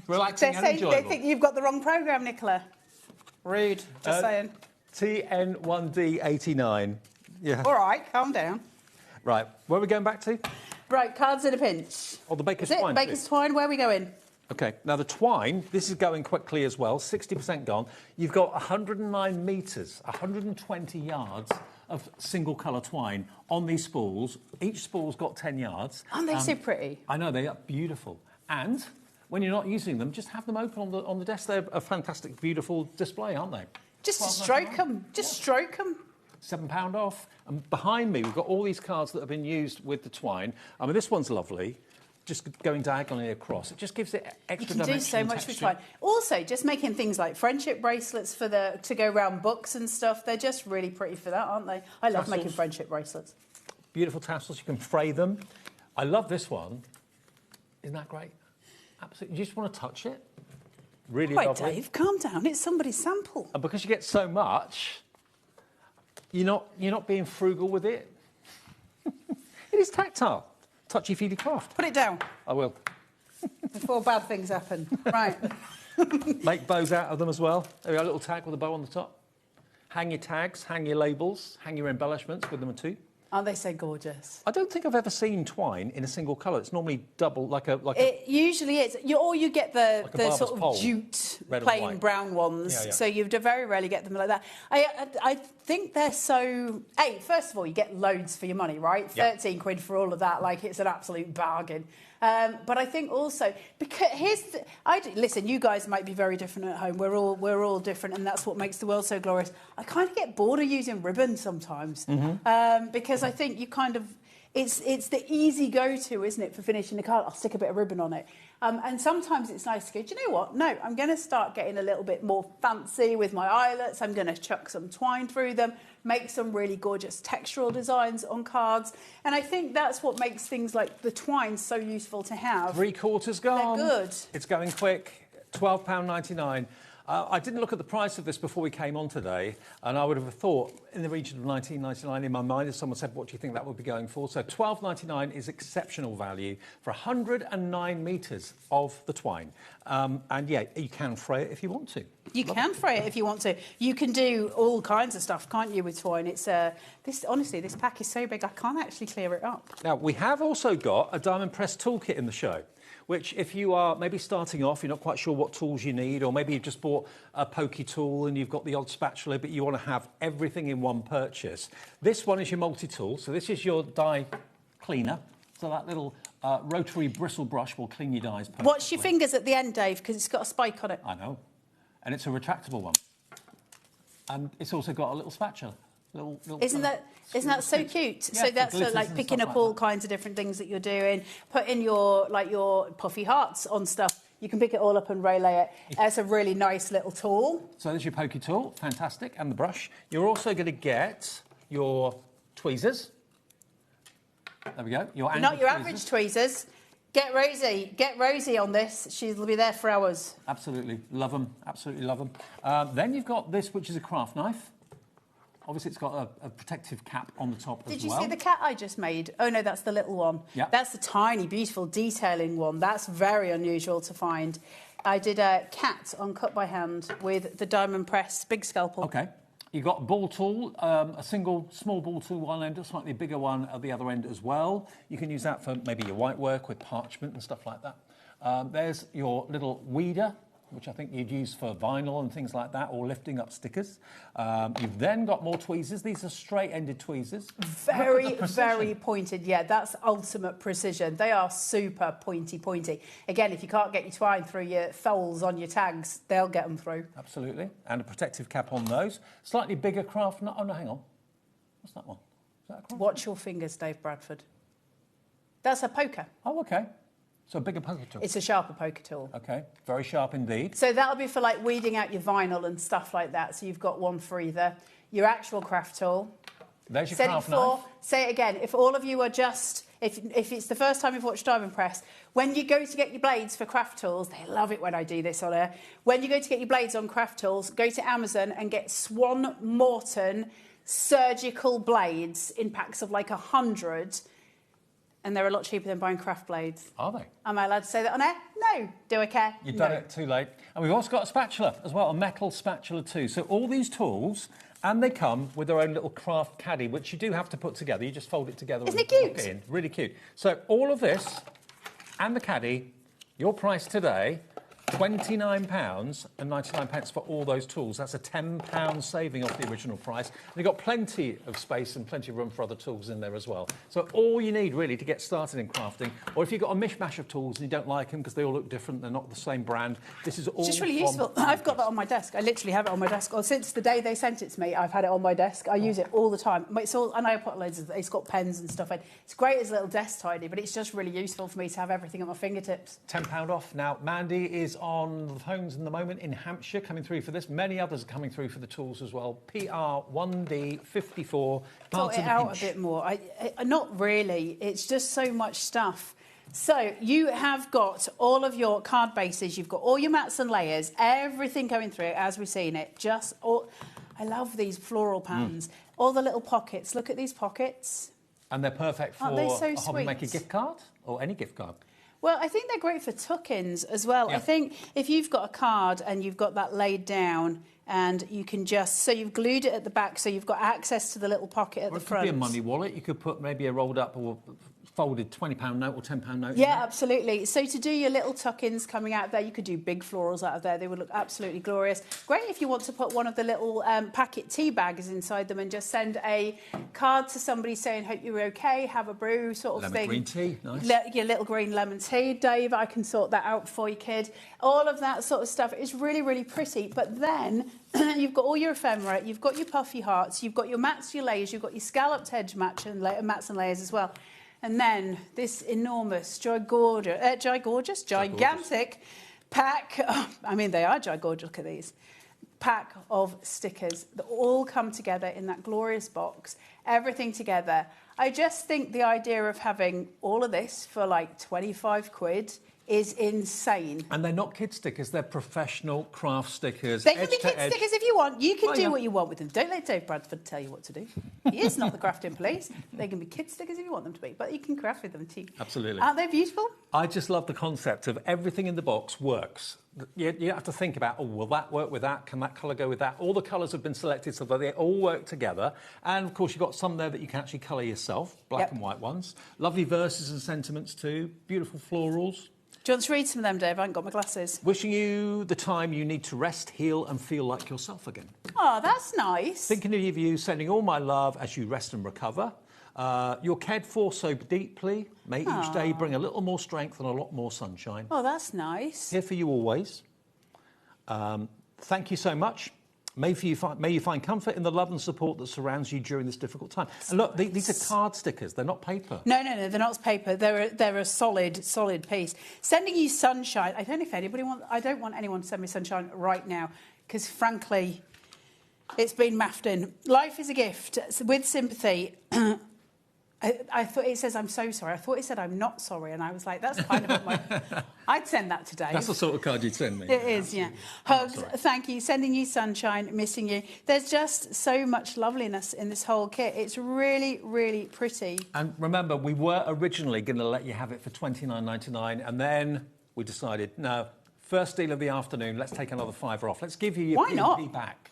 Relaxing and enjoyable. They think you've got the wrong programme, Nicola. Rude, just saying. TN1D89. Yeah. All right, calm down. Right, where are we going back to? Right, cards in a pinch. Oh, the baker's Is it twine. baker's twine? Where are we going? OK, now the twine, this is going quickly as well, 60% gone. You've got 109 metres, 120 yards of single colour twine on these spools. Each spool's got 10 yards. Aren't they so pretty? I know, they are beautiful. And when you're not using them, just have them open on the desk. They're a fantastic, beautiful display, aren't they? Just to stroke them. Just stroke them. £7 off. And behind me, we've got all these cards that have been used with the twine. I mean, this one's lovely. Just going diagonally across. It just gives it extra dimension. You can do so much with twine. Also, just making things like friendship bracelets to go around books and stuff. They're just really pretty for that, aren't they? I love making friendship bracelets. Beautiful tassels. You can fray them. I love this one. Isn't that great? Absolutely. You just want to touch it. Really lovely. Right, Dave, calm down. It's somebody's sample. And because you get so much, you're not being frugal with it. It is tactile. Touchy-feely craft. Put it down. I will. Before bad things happen. Right. Make bows out of them as well. There we go, a little tag with a bow on the top. Hang your tags, hang your labels, hang your embellishments with them too. Aren't they so gorgeous? I don't think I've ever seen twine in a single colour. It's normally double, It usually is. Or you get the sort of pole, jute, red and plain white. brown ones. Yeah, yeah. So you very rarely get them like that. I think they're so... Hey, first of all, you get loads for your money, right? Yeah. 13 quid for all of that. Like, it's an absolute bargain. But I think also... because listen, you guys might be very different at home. We're all different, and that's what makes the world so glorious. I kind of get bored of using ribbon sometimes. Because I think you kind of... It's the easy go-to, isn't it, for finishing the card? I'll stick a bit of ribbon on it. And sometimes it's nice to go, do you know what? No, I'm going to start getting a little bit more fancy with my eyelets. I'm going to chuck some twine through them, make some really gorgeous textural designs on cards. And I think that's what makes things like the twine so useful to have. 3/4 gone. They're good. It's going quick. £12.99. I didn't look at the price of this before we came on today, and I would have thought in the region of $19.99 in my mind if someone said, what do you think that would be going for? So $12.99 is exceptional value for 109 metres of the twine. And yeah, you can fray it if you want to. You can fray it if you want to. You can do all kinds of stuff, can't you, with twine? It's honestly, this pack is so big, I can't actually clear it up. Now, we have also got a diamond press toolkit in the show, which if you are maybe starting off, you're not quite sure what tools you need, or maybe you've just bought a pokey tool and you've got the odd spatula, but you want to have everything in one purchase. This one is your multi-tool, so this is your die cleaner. So that little rotary bristle brush will clean your dies perfectly. Watch your fingers at the end, Dave, because it's got a spike on it. I know. And it's a retractable one. And it's also got a little spatula. Isn't that so cute? Yeah, so that's for, like picking up all kinds of different things that you're doing. Putting your puffy hearts on stuff. You can pick it all up and relay it. It's a really nice little tool. So there's your pokey tool, fantastic, and the brush. You're also going to get your tweezers. There we go. Not your average tweezers. Get Rosie on this. She'll be there for hours. Absolutely, love them. Absolutely love them. Then you've got this, which is a craft knife. Obviously, it's got a protective cap on the top as well. Did you see the cat I just made? Oh, no, that's the little one. Yeah. That's the tiny, beautiful detailing one. That's very unusual to find. I did a cat on cut by hand with the diamond press big scalpel. OK. You've got a ball tool, a single small ball tool one end, a slightly bigger one at the other end as well. You can use that for maybe your white work with parchment and stuff like that. There's your little weeder, which I think you'd use for vinyl and things like that, or lifting up stickers. You've then got more tweezers. These are straight-ended tweezers. Very, very pointed. Yeah, that's ultimate precision. They are super pointy. Again, if you can't get your twine through your tholes on your tags, they'll get them through. Absolutely. And a protective cap on those. Slightly bigger craft... Oh, no, hang on. What's that one? Is that a craft? Watch your fingers, Dave Bradford. That's a poker. Oh, OK. So a bigger poker tool? It's a sharper poker tool. OK, very sharp indeed. So that'll be for like weeding out your vinyl and stuff like that. So you've got one for either. Your actual craft tool. There's your craft knife. Say it again. If all of you are just, if it's the first time you've watched Diamond Press, when you go to get your blades for craft tools, they love it when I do this on air. When you go to get your blades on craft tools, go to Amazon and get Swan Morton surgical blades in packs of like 100. And they're a lot cheaper than buying craft blades. Are they? Am I allowed to say that on air? No. Do I care? You've done it too late. And we've also got a spatula as well, a metal spatula too. So all these tools, and they come with their own little craft caddy, which you do have to put together. You just fold it together. Isn't it cute? Lock it in. Really cute. So all of this and the caddy, your price today, £29.99 for all those tools. That's a £10 saving off the original price. And you've got plenty of space and plenty of room for other tools in there as well. So all you need really to get started in crafting, or if you've got a mishmash of tools and you don't like them because they all look different, they're not the same brand, this is all It's just really useful. I've got that on my desk. I literally have it on my desk. Or since the day they sent it to me, I've had it on my desk. I use it all the time. It's all, and I put loads of, it's got pens and stuff in. It's great as a little desk tidy, but it's just really useful for me to have everything at my fingertips. £10 off. Now, Mandy is on the phone in the moment in Hampshire, coming through for this. Many others are coming through for the tools as well. PR1D54. Sort it out a bit more. I not really. It's just so much stuff. So you have got all of your card bases. You've got all your mats and layers. Everything going through as we've seen it. Just all. I love these floral patterns. All the little pockets. Look at these pockets. And they're perfect for Aren't they so a sweet? HobbyMaker gift card or any gift card. Well, I think they're great for tuck-ins as well. Yeah. I think if you've got a card and you've got that laid down and you can just... So you've glued it at the back so you've got access to the little pocket at the front. It could be a money wallet. You could put maybe a rolled up or folded £20 note or £10 note. Yeah, absolutely. So to do your little tuck-ins coming out there, you could do big florals out of there. They would look absolutely glorious. Great if you want to put one of the little packet tea bags inside them and just send a card to somebody saying, hope you're okay, have a brew sort of thing. Green tea, nice. Your little green lemon tea, Dave, I can sort that out for you, kid. All of that sort of stuff is really, really pretty. But then you've got all your ephemera, you've got your puffy hearts, you've got your mats, your layers, you've got your scalloped edge mats and layers as well. And then this enormous, gigantic pack. I mean, they are gigorgeous. Look at these. Pack of stickers that all come together in that glorious box. Everything together. I just think the idea of having all of this for like 25 quid is insane. And they're not kid stickers, they're professional craft stickers. They can be kid stickers if you want. You can do yeah. what you want with them. Don't let Dave Bradford tell you what to do. He is not the crafting police. They can be kid stickers if you want them to be, but you can craft with them too. Absolutely. Aren't they beautiful? I just love the concept of everything in the box works. You have to think about, oh, will that work with that? Can that colour go with that? All the colours have been selected so that they all work together. And, of course, you've got some there that you can actually colour yourself, black and white ones. Lovely verses and sentiments too. Beautiful florals. Do you want to read some of them, Dave? I haven't got my glasses. Wishing you the time you need to rest, heal and feel like yourself again. Oh, that's nice. Thinking of you, sending all my love as you rest and recover. You're cared for so deeply. May each day bring a little more strength and a lot more sunshine. Oh, that's nice. Here for you always. Thank you so much. May you find comfort in the love and support that surrounds you during this difficult time. And look, these are card stickers. They're not paper. No, they're not paper. They're a solid piece. Sending you sunshine. I don't know if anybody wants... I don't want anyone to send me sunshine right now because, frankly, it's been maffed in. Life is a gift with sympathy. I thought it says, I'm so sorry. I thought it said, I'm not sorry. And I was like, that's kind of what my... I'd send that today. That's the sort of card you'd send me. It is, yeah. Hugs, thank you. Sending you sunshine, missing you. There's just so much loveliness in this whole kit. It's really, really pretty. And remember, we were originally going to let you have it for $29.99. And then we decided, no, first deal of the afternoon, let's take another £5 off. Let's give you your P&P back.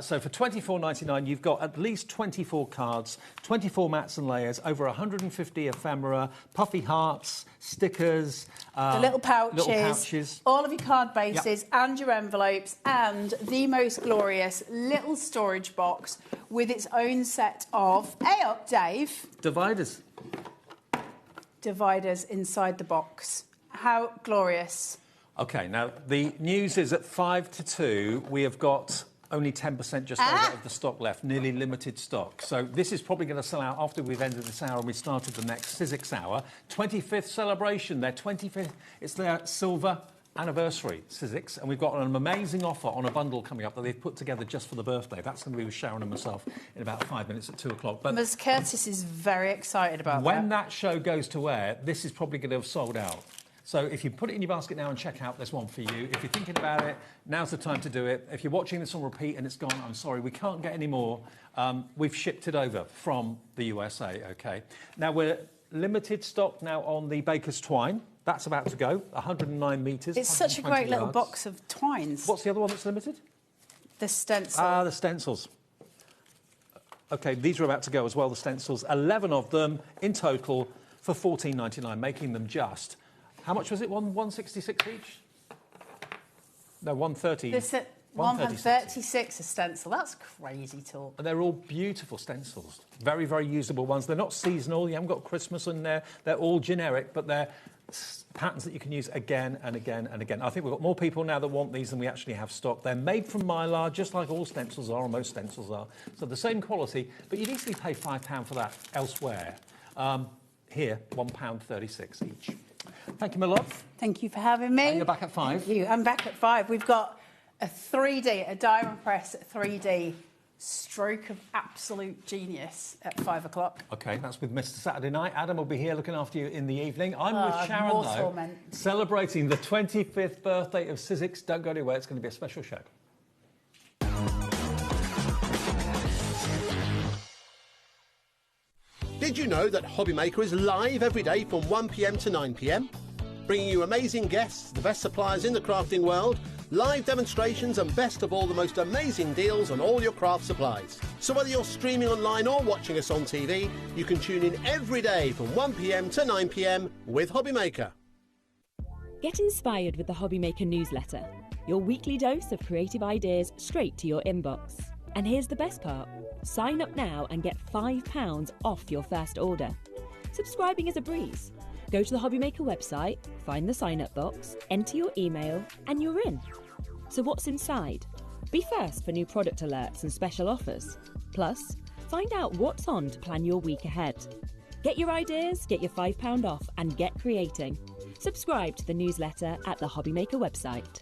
So for $24.99, you've got at least 24 cards, 24 mats and layers, over 150 ephemera, puffy hearts, stickers, the little pouches, all of your card bases and your envelopes, and the most glorious little storage box with its own set of, hey up, Dave. Dividers. Dividers inside the box. How glorious. OK, now the news is at 5 to 2, we have got... only 10% just over of the stock left, nearly limited stock. So this is probably going to sell out after we've ended this hour and we started the next Sizzix hour. 25th celebration, their 25th, it's their silver anniversary, Sizzix, and we've got an amazing offer on a bundle coming up that they've put together just for the birthday. That's going to be with Sharon and myself in about 5 minutes at 2 o'clock. But Ms. Curtis is very excited about when that show goes to air, this is probably going to have sold out. So if you put it in your basket now and check out, there's one for you. If you're thinking about it, now's the time to do it. If you're watching this on repeat and it's gone, I'm sorry, we can't get any more. We've shipped it over from the USA, OK? Now, we're limited stock now on the Baker's Twine. That's about to go, 109 metres. It's such a great little box of twines. What's the other one that's limited? The stencil. Ah, the stencils. OK, these are about to go as well, the stencils. 11 of them in total for $14.99, making them just... How much was it? 166 each? No, 130. This at 136 a stencil. That's crazy talk. And they're all beautiful stencils. Very, very usable ones. They're not seasonal. You haven't got Christmas in there. They're all generic, but they're patterns that you can use again and again and again. I think we've got more people now that want these than we actually have stock. They're made from Mylar, just like all stencils are, or most stencils are. So the same quality, but you'd easily pay £5 for that elsewhere. Here, £1.36 each. Thank you, my love. Thank you for having me. And you're back at 5. Thank you. I'm back at 5. We've got a 3D, a diamond press 3D stroke of absolute genius at 5 o'clock. OK, that's with Mr. Saturday Night. Adam will be here looking after you in the evening. I'm with Sharon, though, torment. Celebrating the 25th birthday of Sizzix. Don't go anywhere. It's going to be a special show. Did you know that HobbyMaker is live every day from 1 p.m. to 9 p.m? Bringing you amazing guests, the best suppliers in the crafting world, live demonstrations and best of all, the most amazing deals on all your craft supplies. So whether you're streaming online or watching us on TV, you can tune in every day from 1 p.m. to 9 p.m. with HobbyMaker. Get inspired with the HobbyMaker newsletter, your weekly dose of creative ideas straight to your inbox. And here's the best part. Sign up now and get £5 off your first order. Subscribing is a breeze. Go to the HobbyMaker website, find the sign-up box, enter your email, and you're in. So what's inside? Be first for new product alerts and special offers. Plus, find out what's on to plan your week ahead. Get your ideas, get your £5 off, and get creating. Subscribe to the newsletter at the HobbyMaker website.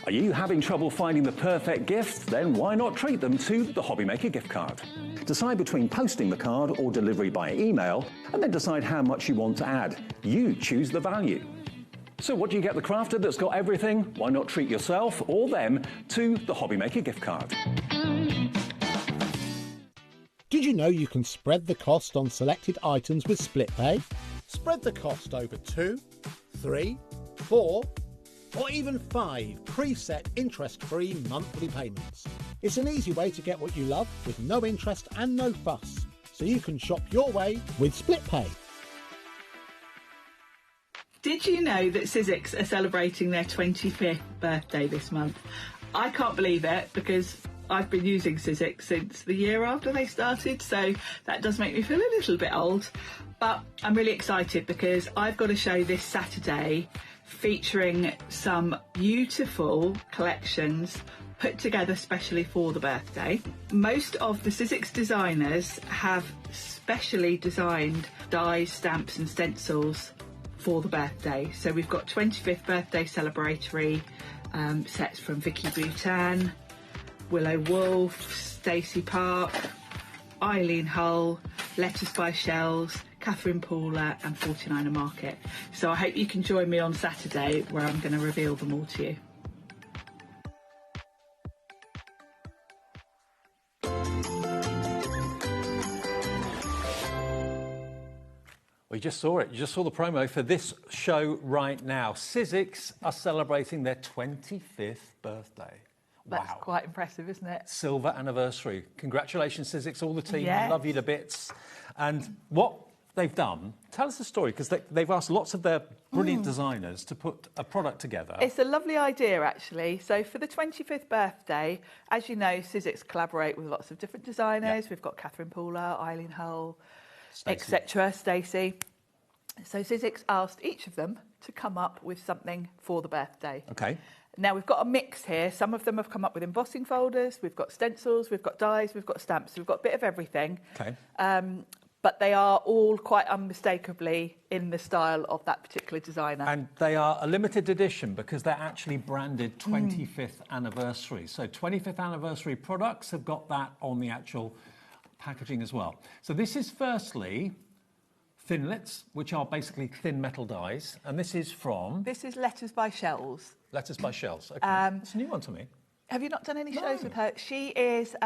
Are you having trouble finding the perfect gift? Then why not treat them to the HobbyMaker gift card? Decide between posting the card or delivery by email, and then decide how much you want to add. You choose the value. So what do you get the crafter that's got everything? Why not treat yourself or them to the HobbyMaker gift card? Did you know you can spread the cost on selected items with split pay? Spread the cost over 2, 3, 4, or even 5 preset interest-free monthly payments. It's an easy way to get what you love with no interest and no fuss, so you can shop your way with split pay. Did you know that Sizzix are celebrating their 25th birthday this month? I can't believe it because I've been using Sizzix since the year after they started, so that does make me feel a little bit old. But I'm really excited because I've got a show this Saturday featuring some beautiful collections put together specially for the birthday. Most of the Sizzix designers have specially designed dies, stamps and stencils for the birthday. So we've got 25th birthday celebratory sets from Vicky Bhutan, Willow Wolf, Stacey Park, Eileen Hull, Letters by Shells, Catherine Paula and 49er Market. So I hope you can join me on Saturday where I'm going to reveal them all to you. Well, you just saw it. You just saw the promo for this show right now. Sizzix are celebrating their 25th birthday. That's wow. Quite impressive, isn't it? Silver anniversary. Congratulations, Sizzix, all the team. Yes. We love you to bits. And what they've done, tell us the story, because they've asked lots of their brilliant designers to put a product together. It's a lovely idea, actually. So for the 25th birthday, as you know, Sizzix collaborate with lots of different designers. Yeah. We've got Catherine Paula, Eileen Hull, Stacey. etc., Stacey. So Sizzix asked each of them to come up with something for the birthday. Okay. Now, we've got a mix here. Some of them have come up with embossing folders, we've got stencils, we've got dies, we've got stamps, we've got a bit of everything. Okay. But they are all quite unmistakably in the style of that particular designer. And they are a limited edition because they're actually branded 25th anniversary. So 25th anniversary products have got that on the actual packaging as well. So this is firstly Thinlits, which are basically thin metal dies. And this is from... This is Letters by Shells. Letters by Shells. Okay. It's a new one to me. Have you not done any shows with her? She is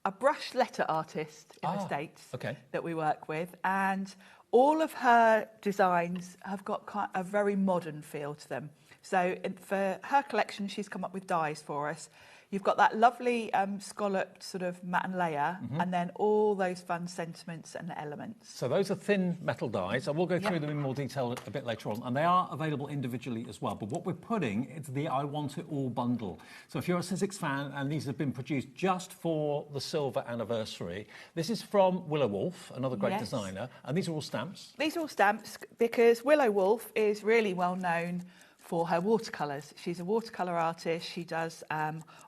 a brush letter artist in the States that we work with. And all of her designs have got quite a very modern feel to them. So for her collection, she's come up with dies for us. You've got that lovely scalloped sort of matte layer, and then all those fun sentiments and elements. So those are thin metal dies. I will go through them in more detail a bit later on, and they are available individually as well. But what we're putting is the I Want It All bundle. So if you're a Sizzix fan, and these have been produced just for the silver anniversary, this is from Willow Wolf, another great designer, and these are all stamps. These are all stamps because Willow Wolf is really well known for her watercolours. She's a watercolour artist. She does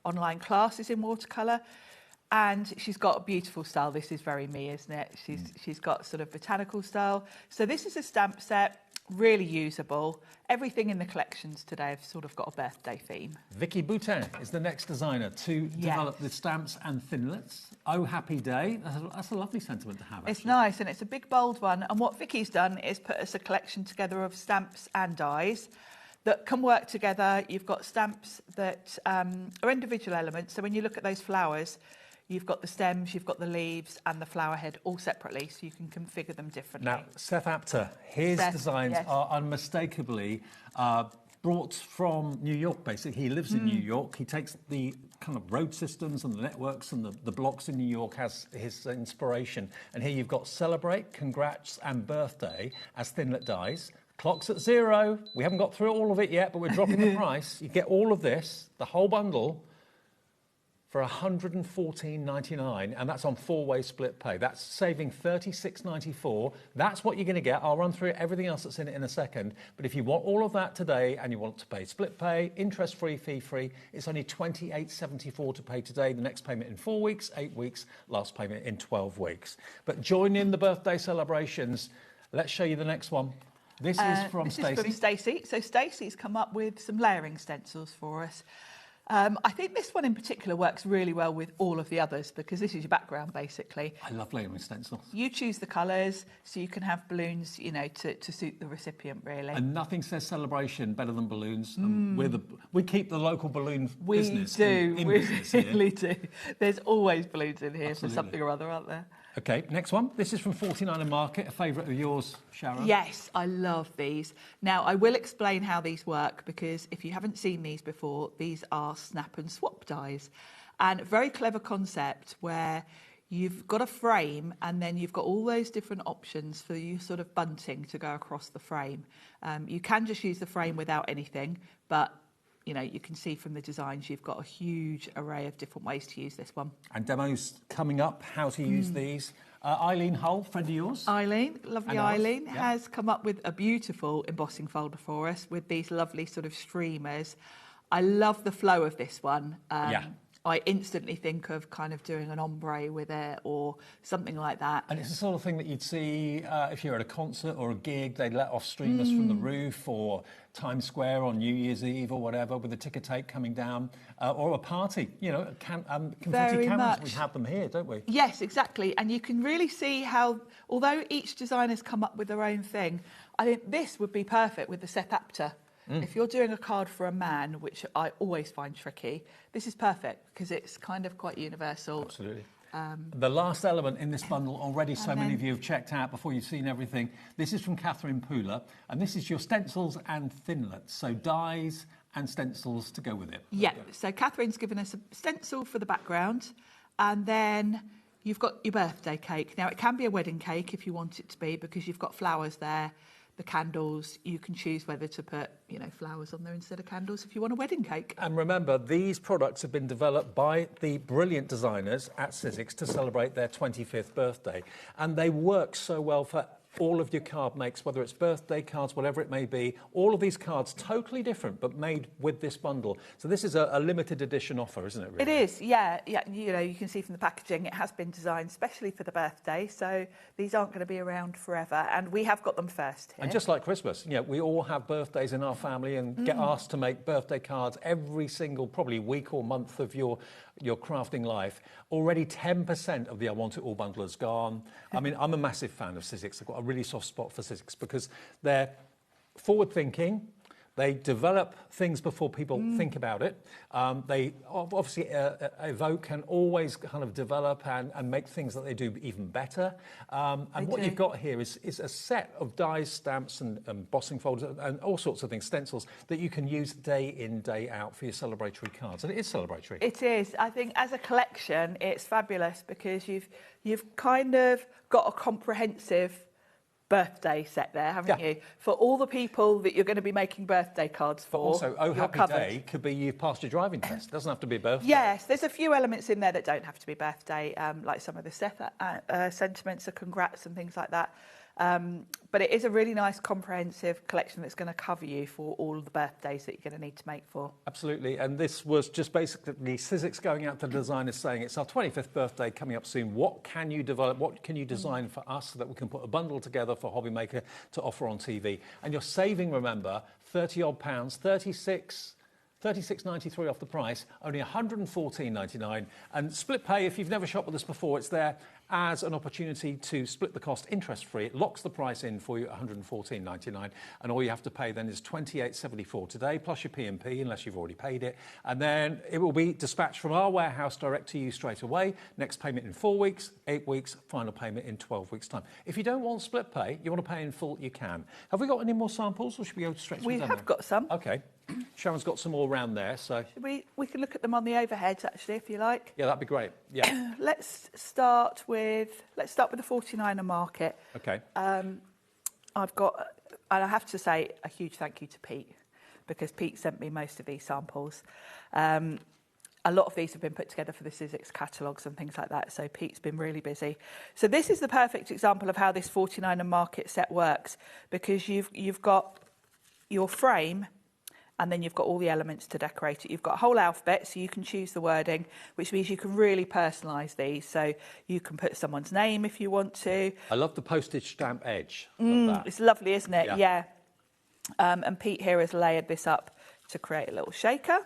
online classes in watercolour, and she's got a beautiful style. This is very me, isn't it? She's got sort of botanical style. So this is a stamp set. really usable. Everything in the collections today have sort of got a birthday theme. Vicky Boutin is the next designer to develop the stamps and thinlets. Oh, happy day. That's a lovely sentiment to have, actually. It's nice, and it's a big, bold one. And what Vicky's done is put us a collection together of stamps and dies that can work together. You've got stamps that are individual elements. So when you look at those flowers, you've got the stems, you've got the leaves and the flower head all separately, so you can configure them differently. Now, Seth Apter, his designs are unmistakably brought from New York, basically. He lives in New York. He takes the kind of road systems and the networks and the blocks in New York as his inspiration. And here you've got Celebrate, Congrats and Birthday as thinlet dies. Clock's at 0. We haven't got through all of it yet, but we're dropping the price. You get all of this, the whole bundle, for $114.99, and that's on 4-way split pay. That's saving $36.94. That's what you're going to get. I'll run through everything else that's in it in a second. But if you want all of that today and you want to pay split pay, interest-free, fee-free, it's only $28.74 to pay today. The next payment in 4 weeks, 8 weeks, last payment in 12 weeks. But join in the birthday celebrations. Let's show you the next one. This is from Stacey. So Stacey's come up with some layering stencils for us. I think this one in particular works really well with all of the others because this is your background, basically. I love layering stencils. You choose the colours, so you can have balloons, you know, to suit the recipient, really. And nothing says celebration better than balloons. We keep the local balloon business. We business really do. There's always balloons in here for something or other, aren't there? OK, next one. This is from 49 Market, a favourite of yours, Sharon. Yes, I love these. Now, I will explain how these work because if you haven't seen these before, these are snap and swap dies. And a very clever concept where you've got a frame and then you've got all those different options for you sort of bunting to go across the frame. You can just use the frame without anything, but you know, you can see from the designs, you've got a huge array of different ways to use this one. And demos coming up, how to use these. Eileen Hull, friend of yours. Eileen, lovely Eileen, has come up with a beautiful embossing folder for us with these lovely sort of streamers. I love the flow of this one. I instantly think of kind of doing an ombre with it or something like that. And it's the sort of thing that you'd see if you're at a concert or a gig, they'd let off streamers from the roof, or Times Square on New Year's Eve or whatever, with the ticker tape coming down, or a party, you know, confetti cannons. We have them here, don't we? Yes, exactly. And you can really see how, although each designer's come up with their own thing, I think this would be perfect with the Seth Apter. If you're doing a card for a man, which I always find tricky, this is perfect because it's kind of quite universal. Absolutely. The last element in this bundle already so many of you have checked out before you've seen everything. This is from Catherine Pooler, and this is your stencils and thinlets, so dies and stencils to go with it. Yeah, so Catherine's given us a stencil for the background, and then you've got your birthday cake. Now, it can be a wedding cake if you want it to be because you've got flowers there. The candles, you can choose whether to put, you know, flowers on there instead of candles if you want a wedding cake. And remember, these products have been developed by the brilliant designers at Sizzix to celebrate their 25th birthday. And they work so well for all of your card makes, whether it's birthday cards, whatever it may be. All of these cards, totally different, but made with this bundle. So this is a limited edition offer, isn't it, really? It is, yeah. You know, you can see from the packaging, it has been designed specially for the birthday, so these aren't going to be around forever, and we have got them first here. And just like Christmas, you know, we all have birthdays in our family and get asked to make birthday cards every single, probably week or month of your crafting life. Already 10% of the I Want It All bundle has gone. I mean, I'm a massive fan of Sizzix. I've got a really soft spot for Sizzix because they're forward-thinking. They develop things before people think about it. They obviously evoke and always kind of develop and make things that they do even better. And what you've got here is a set of dies, stamps and embossing folders and all sorts of things, stencils, that you can use day in, day out for your celebratory cards. And it is celebratory. It is. I think as a collection, it's fabulous because you've kind of got a comprehensive birthday set there, haven't you? For all the people that you're going to be making birthday cards for. But also, Oh Happy Day could be you've passed your driving test. It doesn't have to be a birthday. Yes, there's a few elements in there that don't have to be birthday, like some of the sentiments of congrats and things like that. But it is a really nice comprehensive collection that's going to cover you for all of the birthdays that you're going to need to make for. Absolutely, and this was just basically Sizzix going out to designers saying it's our 25th birthday coming up soon. What can you develop, what can you design for us so that we can put a bundle together for HobbyMaker to offer on TV? And you're saving, remember, 30 odd pounds, 36.93 off the price, only 114.99. And split pay, if you've never shopped with us before, it's there as an opportunity to split the cost interest-free. It locks the price in for you at 114.99, and all you have to pay then is 28.74 today, plus your P&P, unless you've already paid it. And then it will be dispatched from our warehouse direct to you straight away. Next payment in 4 weeks, 8 weeks, final payment in 12 weeks' time. If you don't want split pay, you want to pay in full, you can. Have we got any more samples, or should we go straight to the demo? We have got some. OK. Sharon's got some more around there, so... We can look at them on the overheads, actually, if you like. Yeah, that'd be great. Yeah. Let's start with the 49er market. OK. I've got, and I have to say, a huge thank you to Pete, because Pete sent me most of these samples. A lot of these have been put together for the Sizzix catalogues and things like that, so Pete's been really busy. So this is the perfect example of how this 49er market set works, because you've got your frame, and then you've got all the elements to decorate it. You've got a whole alphabet, so you can choose the wording, which means you can really personalise these. So you can put someone's name if you want to. I love the postage stamp edge. Love that. It's lovely, isn't it? Yeah. And Pete here has layered this up to create a little shaker.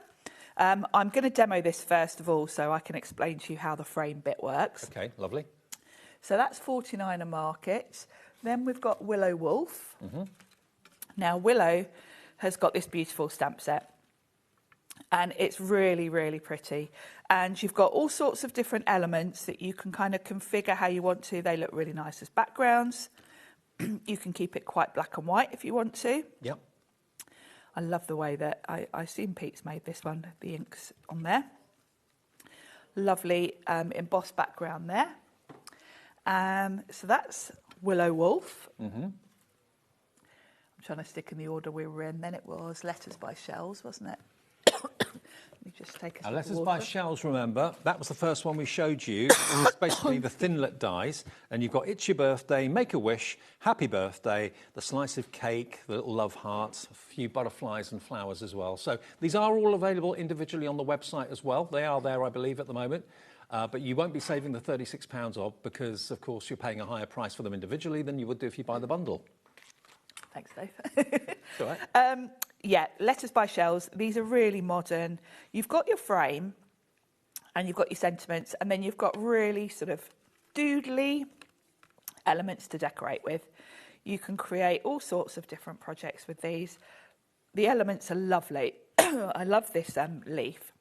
I'm going to demo this first of all, so I can explain to you how the frame bit works. OK, lovely. So that's 49er market. Then we've got Willow Wolf. Now, Willow has got this beautiful stamp set, and it's really, really pretty. And you've got all sorts of different elements that you can kind of configure how you want to. They look really nice as backgrounds. You can keep it quite black and white if you want to. Yep. I love the way that I assume Pete's made this one, the ink's on there. Lovely embossed background there. So that's Willow Wolf. I'm trying to stick in the order we were in. Then it was Letters by Shells, wasn't it? Let me just take a sip Letters of by water. Shells, remember, that was the first one we showed you. It's basically the Thinlet dies, and you've got It's Your Birthday, Make a Wish, Happy Birthday, the slice of cake, the little love hearts, a few butterflies and flowers as well. So these are all available individually on the website as well. They are there, I believe, at the moment. But you won't be saving the £36 off because, of course, you're paying a higher price for them individually than you would do if you buy the bundle. Thanks, Dave. It's all right. Yeah, Letters by Shells. These are really modern. You've got your frame and you've got your sentiments, and then you've got really sort of doodly elements to decorate with. You can create all sorts of different projects with these. The elements are lovely. I love this leaf.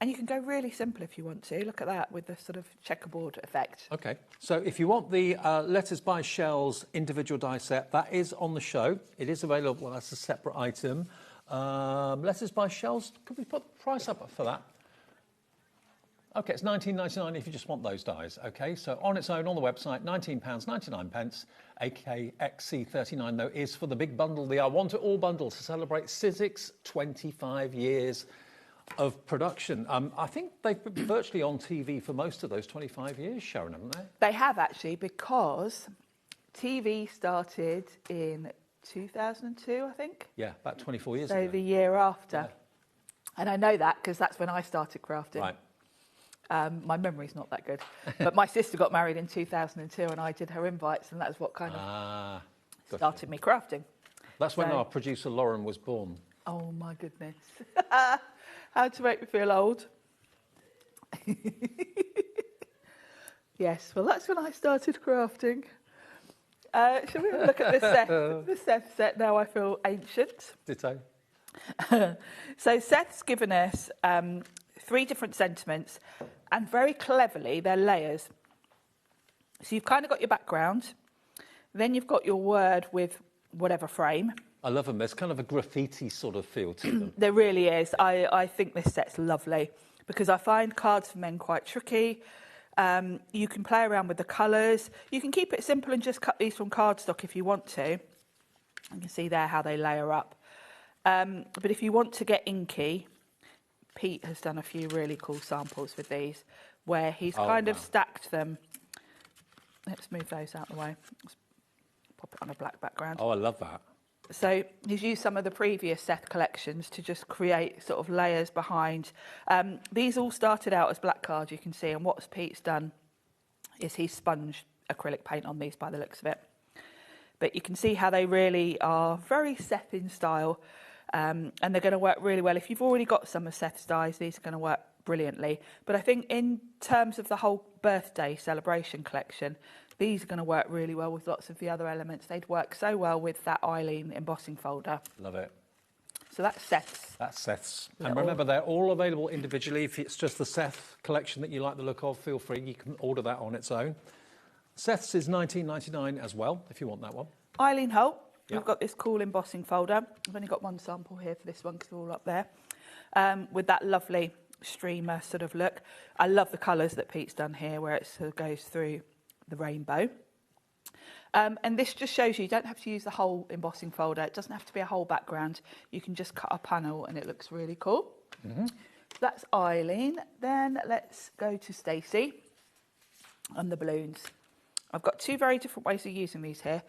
And you can go really simple if you want to. Look at that with the sort of checkerboard effect. OK, so if you want the Letters by Shells individual die set, that is on the show. It is available as a separate item. Letters by Shells, could we put the price up for that? OK, it's £19.99 if you just want those dies. OK, so on its own on the website, £19.99. AKXC39, though, is for the big bundle, the I Want It All bundle, to celebrate Sizzix 25 years of production. I think they've been virtually on TV for most of those 25 years, Sharon, haven't they? They have, actually, because TV started in 2002, I think. Yeah, about 24 years so ago. The year after. Yeah. And I know that because that's when I started crafting. Right. My memory's not that good. But my sister got married in 2002 and I did her invites, and that's what kind of started me crafting. That's when our producer Lauren was born. Oh, my goodness. How to make me feel old. Yes, well, that's when I started crafting. Shall we have a look at the Seth set? Now I feel ancient. Ditto. So Seth's given us 3 different sentiments, and very cleverly, they're layers. So you've kind of got your background, then you've got your word with whatever frame. I love them. There's kind of a graffiti sort of feel to them. There really is. I think this set's lovely because I find cards for men quite tricky. You can play around with the colours. You can keep it simple and just cut these from cardstock if you want to. You can see there how they layer up. But if you want to get inky, Pete has done a few really cool samples with these where he's kind of stacked them. Let's move those out of the way. Let's pop it on a black background. Oh, I love that. So he's used some of the previous Seth collections to just create sort of layers behind. These all started out as black cards, you can see, and what Pete's done is he's sponged acrylic paint on these by the looks of it. But you can see how they really are very Seth in style, and they're going to work really well. If you've already got some of Seth's dies, these are going to work brilliantly. But I think in terms of the whole birthday celebration collection, these are going to work really well with lots of the other elements. They'd work so well with that Eileen embossing folder. Love it. So that's Seth's. That's Seth's. And remember, they're all available individually. If it's just the Seth collection that you like the look of, feel free. You can order that on its own. Seth's is $19.99 as well, if you want that one. Eileen Holt. Yep. We've got this cool embossing folder. I've only got one sample here for this one because they're all up there. With that lovely streamer sort of look. I love the colours that Pete's done here where it sort of goes through the rainbow. And this just shows you don't have to use the whole embossing folder. It doesn't have to be a whole background. You can just cut a panel and it looks really cool. So that's Eileen. Then let's go to Stacey and the balloons. I've got two very different ways of using these here.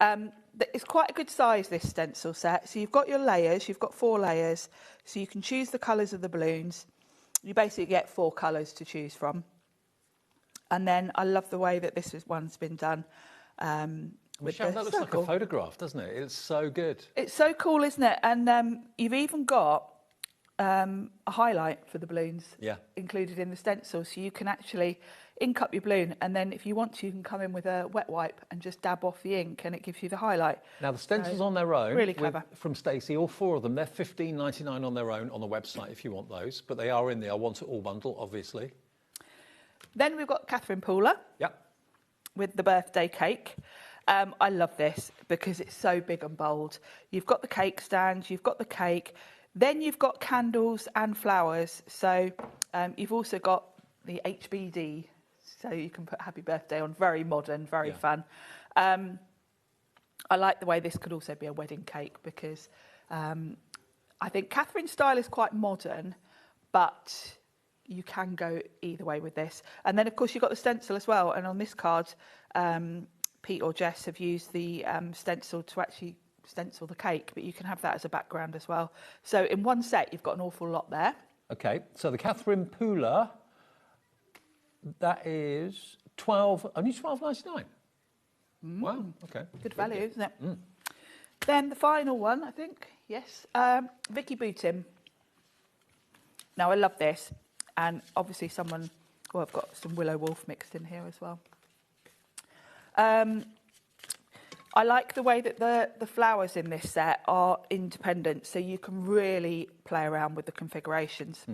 It's quite a good size, this stencil set. So you've got your layers. You've got 4 layers. So you can choose the colours of the balloons. You basically get 4 colours to choose from. And then I love the way that this one's been done. Michelle, that looks like a photograph, doesn't it? It's so good. It's so cool, isn't it? And you've even got a highlight for the balloons included in the stencil. So you can actually ink up your balloon. And then if you want to, you can come in with a wet wipe and just dab off the ink and it gives you the highlight. Now, the stencils on their own, really clever. From Stacey, all 4 of them, they're $15.99 on their own on the website if you want those. But they are in the I Want It All bundle, obviously. Then we've got Catherine Pooler with the birthday cake. I love this because it's so big and bold. You've got the cake stand, you've got the cake, then you've got candles and flowers. So you've also got the HBD, so you can put happy birthday on. Very modern, very fun. I like the way this could also be a wedding cake because I think Catherine's style is quite modern, but you can go either way with this. And then, of course, you've got the stencil as well. And on this card, Pete or Jess have used the stencil to actually stencil the cake, but you can have that as a background as well. So in one set, you've got an awful lot there. OK, so the Catherine Pooler, that is only $12.99. Wow, OK. Good value, isn't it? Then the final one, I think, yes, Vicky Bootin. Now, I love this. And obviously I've got some Willow Wolf mixed in here as well. I like the way that the flowers in this set are independent, so you can really play around with the configurations.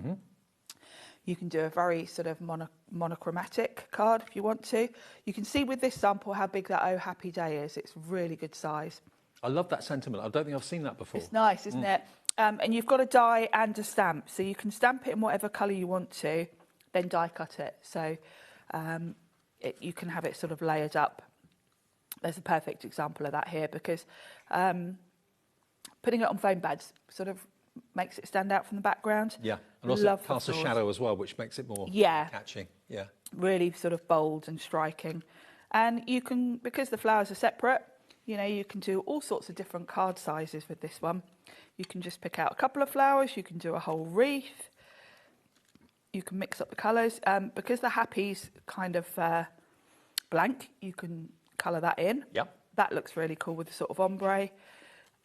You can do a very sort of monochromatic card if you want to. You can see with this sample how big that Oh Happy Day is. It's really good size. I love that sentiment. I don't think I've seen that before. It's nice, isn't it? And you've got a die and a stamp, so you can stamp it in whatever colour you want to, then die cut it. So you can have it sort of layered up. There's a perfect example of that here because putting it on foam pads sort of makes it stand out from the background. Yeah, and also casts a shadow as well, which makes it more catchy. Yeah, really sort of bold and striking. And you can, because the flowers are separate, you can do all sorts of different card sizes with this one. You can just pick out a couple of flowers. You can do a whole wreath. You can mix up the colours. Because the happy's kind of blank, you can colour that in. Yep. That looks really cool with the sort of ombre.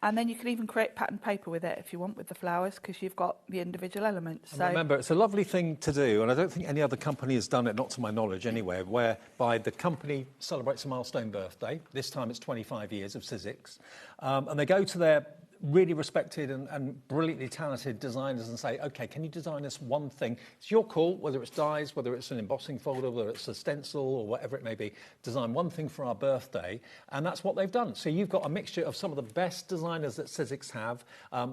And then you can even create pattern paper with it if you want with the flowers because you've got the individual elements. So remember, it's a lovely thing to do, and I don't think any other company has done it, not to my knowledge anyway, whereby the company celebrates a milestone birthday. This time it's 25 years of Sizzix. And they go to their really respected and brilliantly talented designers and say, OK, can you design us one thing? It's your call, whether it's dies, whether it's an embossing folder, whether it's a stencil or whatever it may be, design one thing for our birthday. And that's what they've done. So you've got a mixture of some of the best designers that Sizzix have.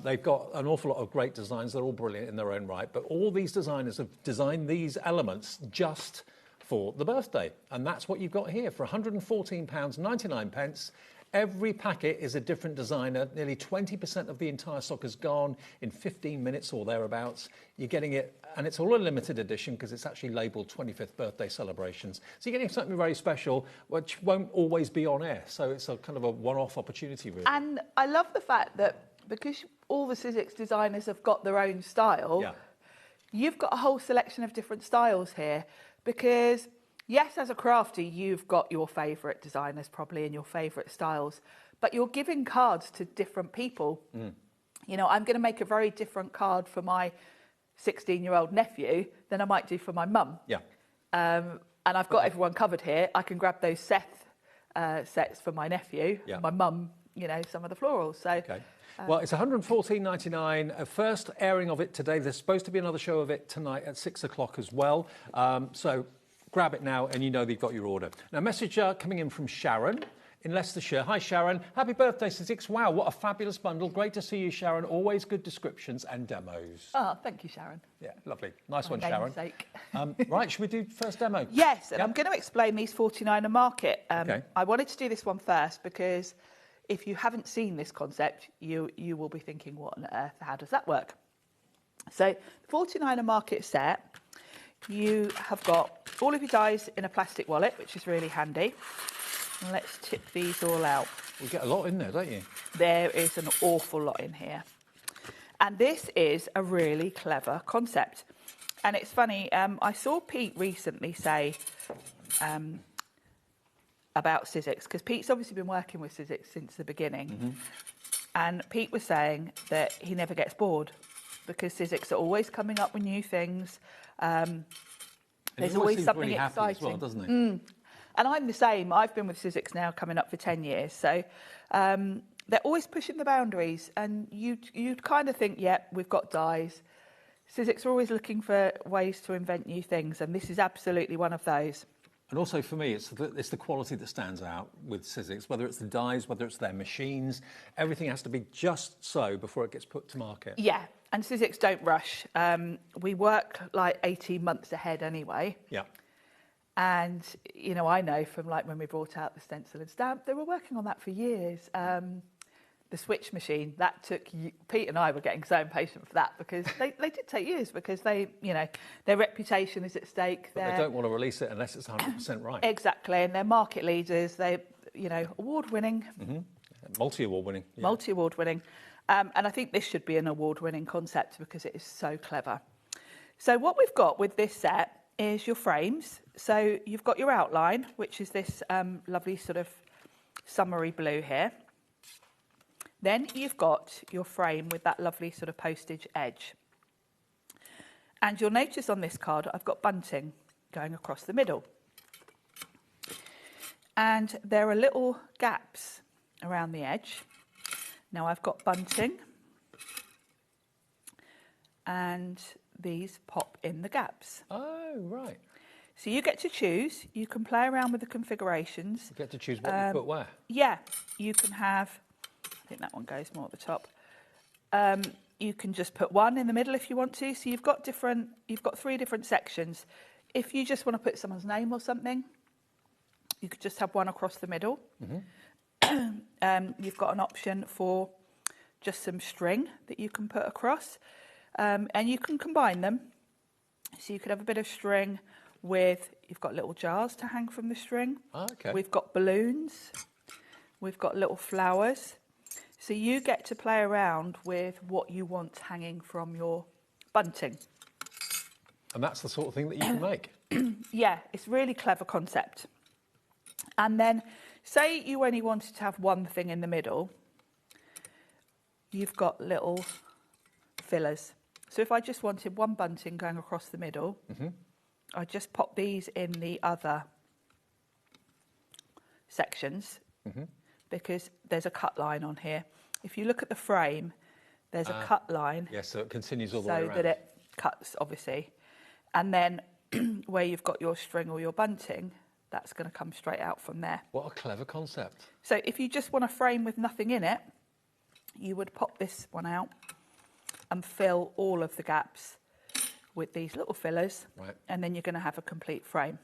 They've got an awful lot of great designs. They're all brilliant in their own right. But all these designers have designed these elements just for the birthday. And that's what you've got here for £114.99. Every packet is a different designer. Nearly 20% of the entire stock is gone in 15 minutes or thereabouts. You're getting it, and it's all a limited edition because it's actually labelled 25th birthday celebrations. So you're getting something very special, which won't always be on air. So it's a kind of a one-off opportunity, really. And I love the fact that because all the Sizzix designers have got their own style, you've got a whole selection of different styles here. Because yes, as a crafty, you've got your favourite designers probably and your favourite styles, but you're giving cards to different people. You know, I'm going to make a very different card for my 16-year-old nephew than I might do for my mum. And I've got everyone covered here. I can grab those sets for my nephew, my mum, you know, some of the florals. So. Well, it's $114.99. First airing of it today. There's supposed to be another show of it tonight at 6 o'clock as well. So grab it now and you know they've got your order. Now, message coming in from Sharon in Leicestershire. Hi, Sharon. Happy birthday, Sizzix. Wow, what a fabulous bundle. Great to see you, Sharon. Always good descriptions and demos. Oh, thank you, Sharon. Yeah, lovely. Nice one, Sharon. Namesake. Right, should we do first demo? Yes, and I'm going to explain these 49er market. I wanted to do this one first because if you haven't seen this concept, you will be thinking, what on earth, how does that work? So, the 49er market set, you have got all of your dies in a plastic wallet, which is really handy. And let's tip these all out. You get a lot in there, don't you? There is an awful lot in here. And this is a really clever concept. And it's funny, I saw Pete recently say about Sizzix, because Pete's obviously been working with Sizzix since the beginning. And Pete was saying that he never gets bored because Sizzix are always coming up with new things. There's always something really exciting. Happy as well, doesn't he? And I'm the same. I've been with Sizzix now coming up for 10 years. So they're always pushing the boundaries. And you'd kind of think, we've got dies. Sizzix are always looking for ways to invent new things. And this is absolutely one of those. And also for me, it's the quality that stands out with Sizzix, whether it's the dies, whether it's their machines. Everything has to be just so before it gets put to market. Yeah, and Sizzix don't rush. We work like 18 months ahead anyway. Yeah. And, you know, I know from like when we brought out the stencil and stamp, they were working on that for years. The switch machine, that took, Pete and I were getting so impatient for that because they did take years because they, you know, their reputation is at stake. But they don't want to release it unless it's 100% right. Exactly, and they're market leaders. They, you know, award-winning. Multi-award winning. Yeah. Multi-award winning. And I think this should be an award-winning concept because it is so clever. So what we've got with this set is your frames. So you've got your outline, which is this lovely sort of summery blue here. Then you've got your frame with that lovely sort of postage edge. And you'll notice on this card, I've got bunting going across the middle. And there are little gaps around the edge. Now I've got bunting. And these pop in the gaps. Oh, right. So you get to choose. You can play around with the configurations. You get to choose what you put where. Yeah, you can have... I think that one goes more at the top. You can just put one in the middle if you want to. So you've got 3 different sections. If you just want to put someone's name or something, you could just have one across the middle. You've got an option for just some string that you can put across. And you can combine them. So you could have a bit of string with, you've got little jars to hang from the string. Okay. We've got balloons. We've got little flowers. So you get to play around with what you want hanging from your bunting. And that's the sort of thing that you can make. Yeah, it's a really clever concept. And then, say you only wanted to have one thing in the middle, you've got little fillers. So if I just wanted one bunting going across the middle, I just pop these in the other sections. Because there's a cut line on here. If you look at the frame, there's a cut line. Yes, so it continues all the way around. So that it cuts, obviously. And then where you've got your string or your bunting, that's going to come straight out from there. What a clever concept. So if you just want a frame with nothing in it, you would pop this one out and fill all of the gaps with these little fillers. Right. And then you're going to have a complete frame.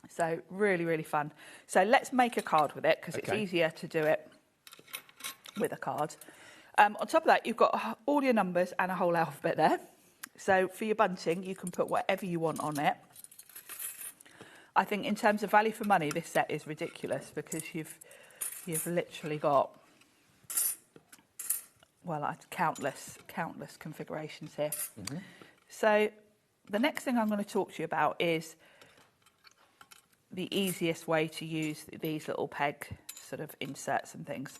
So really, really fun. So let's make a card with it because it's Okay. easier to do it with a card. On top of that, you've got all your numbers and a whole alphabet there. So for your bunting, you can put whatever you want on it. I think in terms of value for money, this set is ridiculous because you've literally got, well, countless configurations here. Mm-hmm. So the next thing I'm going to talk to you about is the easiest way to use these little peg sort of inserts and things.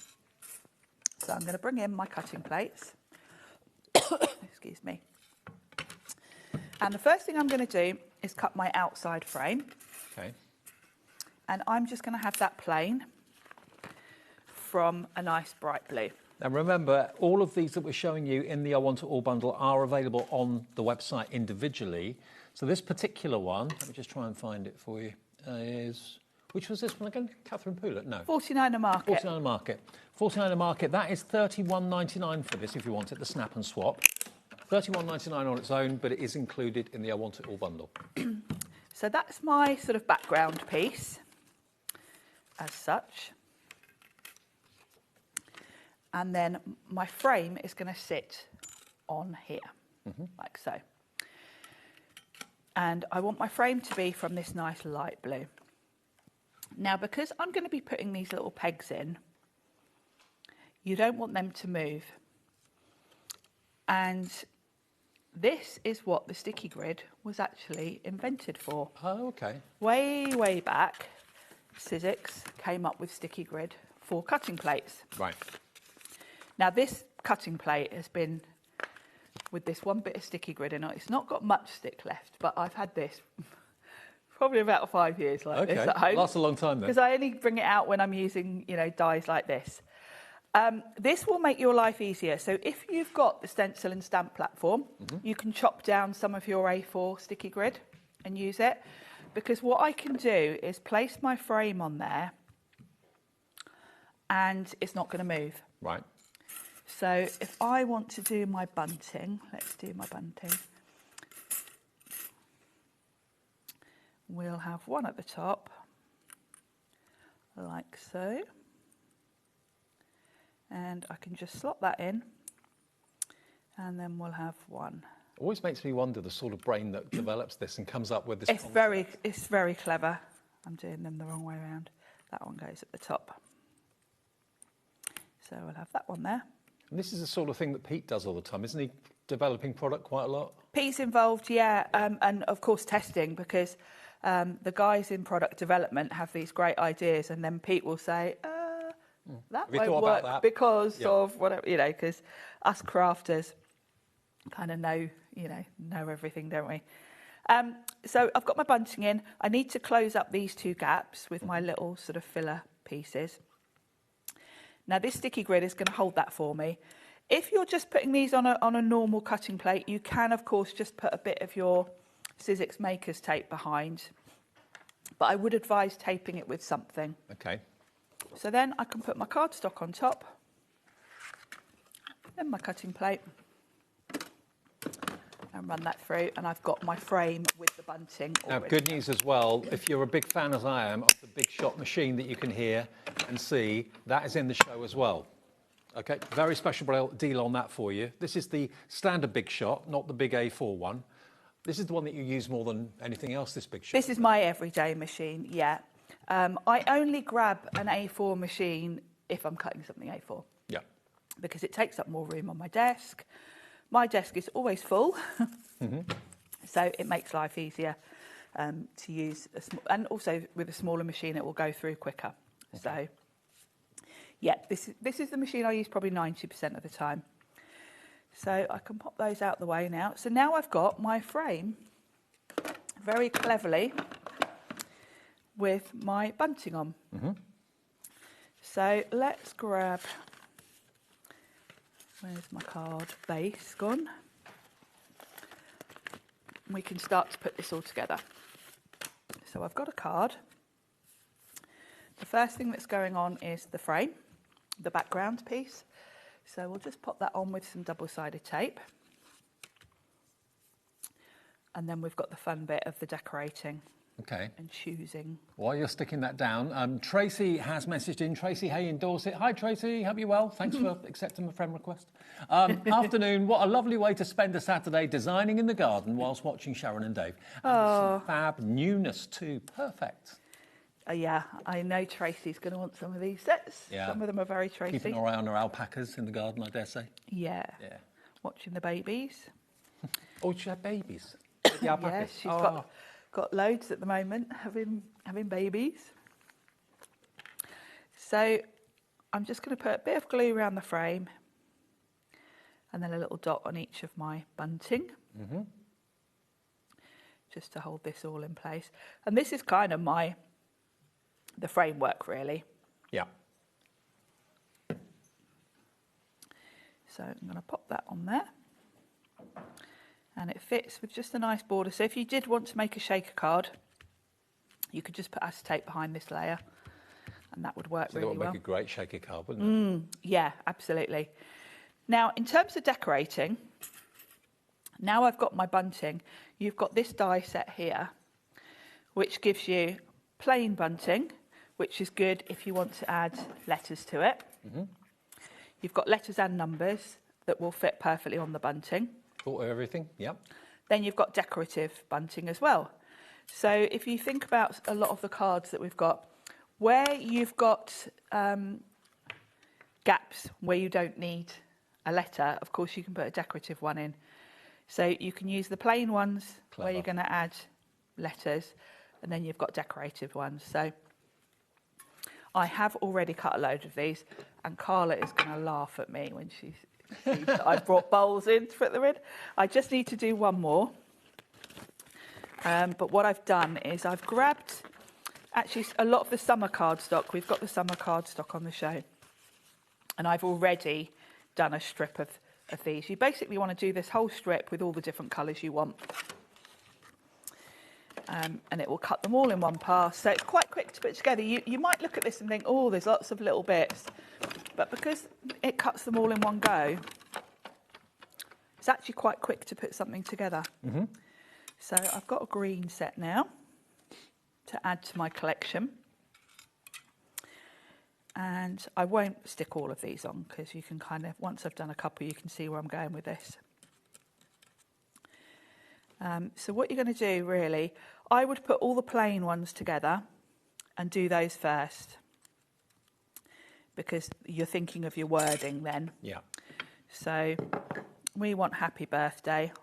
So I'm going to bring in my cutting plates. Excuse me. And the first thing I'm going to do is cut my outside frame. Okay. And I'm just going to have that plain from a nice bright blue. Now remember, all of these that we're showing you in the I Want It All bundle are available on the website individually. So this particular one, let me just try and find it for you, which was this one again? Catherine Poulett? No. 49er Market. 49er Market. 49er Market, that is $31.99 for this if you want it, the snap and swap. $31.99 on its own, but it is included in the I Want It All bundle. So that's my sort of background piece as such. And then my frame is going to sit on here, like so. And I want my frame to be from this nice light blue. Now, because I'm going to be putting these little pegs in, you don't want them to move. And this is what the sticky grid was actually invented for. Oh, okay. Way, way back, Sizzix came up with sticky grid for cutting plates. Right. Now, this cutting plate has been with this one bit of sticky grid in it. It's not got much stick left, but I've had this probably about 5 years like this at home. Lasts a long time then. Because I only bring it out when I'm using, dies like this. This will make your life easier. So if you've got the stencil and stamp platform, you can chop down some of your A4 sticky grid and use it. Because what I can do is place my frame on there and it's not going to move. Right. So if I want to do my bunting, let's do my bunting. We'll have one at the top, like so. And I can just slot that in, and then we'll have one. It always makes me wonder the sort of brain that develops this and comes up with this. It's very clever. I'm doing them the wrong way around. That one goes at the top. So we'll have that one there. And this is the sort of thing that Pete does all the time, isn't he? Developing product quite a lot. Pete's involved, yeah, and of course testing, because the guys in product development have these great ideas, and then Pete will say, that won't work because of whatever, because us crafters kind of know everything, don't we? So I've got my bunting in. I need to close up these two gaps with my little sort of filler pieces. Now this sticky grid is going to hold that for me. If you're just putting these on a normal cutting plate, you can of course just put a bit of your Sizzix Maker's tape behind, but I would advise taping it with something. Okay. So then I can put my cardstock on top, then my cutting plate, and run that through, and I've got my frame with the bunting already. Now, good news as well, if you're a big fan, as I am, of the Big Shot machine that you can hear and see, that is in the show as well. Okay, very special deal on that for you. This is the standard Big Shot, not the big A4 one. This is the one that you use more than anything else, this Big Shot. This is my everyday machine, yeah. I only grab an A4 machine if I'm cutting something A4. Yeah. Because it takes up more room on my desk. My desk is always full, so it makes life easier to use. And also with a smaller machine, it will go through quicker. Okay. So, yeah, this is the machine I use probably 90% of the time. So I can pop those out the way now. So now I've got my frame very cleverly with my bunting on. So let's grab, where's my card base gone? We can start to put this all together. So I've got a card. The first thing that's going on is the frame, the background piece. So we'll just pop that on with some double-sided tape. And then we've got the fun bit of the decorating. Okay. and choosing. While you're sticking that down, Tracy has messaged in. Tracy Hay in Dorset. Hi, Tracy. Hope you're well. Thanks for accepting my friend request. Afternoon. What a lovely way to spend a Saturday designing in the garden whilst watching Sharon and Dave. And some fab newness too. Perfect. Yeah, I know Tracy's going to want some of these sets. Yeah. Some of them are very Tracy. Keeping an eye on her alpacas in the garden, I dare say. Yeah. Yeah. Watching the babies. Oh, she had babies. The alpacas. Yeah, she's got loads at the moment, having babies. So I'm just going to put a bit of glue around the frame and then a little dot on each of my bunting, just to hold this all in place. And this is kind of the framework, really. Yeah. So I'm going to pop that on there. And it fits with just a nice border. So if you did want to make a shaker card, you could just put acetate behind this layer and that would work really well. That would make a great shaker card, wouldn't it? Yeah, absolutely. Now, in terms of decorating, now I've got my bunting, you've got this die set here, which gives you plain bunting, which is good if you want to add letters to it. You've got letters and numbers that will fit perfectly on the bunting. Oh, everything, yep. Then you've got decorative bunting as well. So if you think about a lot of the cards that we've got, where you've got gaps where you don't need a letter, of course you can put a decorative one in. So you can use the plain ones where you're going to add letters, and then you've got decorative ones. So I have already cut a load of these, and Carla is going to laugh at me when she sees that I've brought bowls in to put them in. I just need to do one more. But what I've done is I've grabbed actually a lot of the summer cardstock. We've got the summer cardstock on the show. And I've already done a strip of these. You basically want to do this whole strip with all the different colours you want. And it will cut them all in one pass. So it's quite quick to put together. You might look at this and think, oh, there's lots of little bits. But because it cuts them all in one go, it's actually quite quick to put something together. So I've got a green set now to add to my collection. And I won't stick all of these on because you can kind of, once I've done a couple, you can see where I'm going with this. So what you're going to do, really, I would put all the plain ones together and do those first because you're thinking of your wording then. Yeah. So we want happy birthday.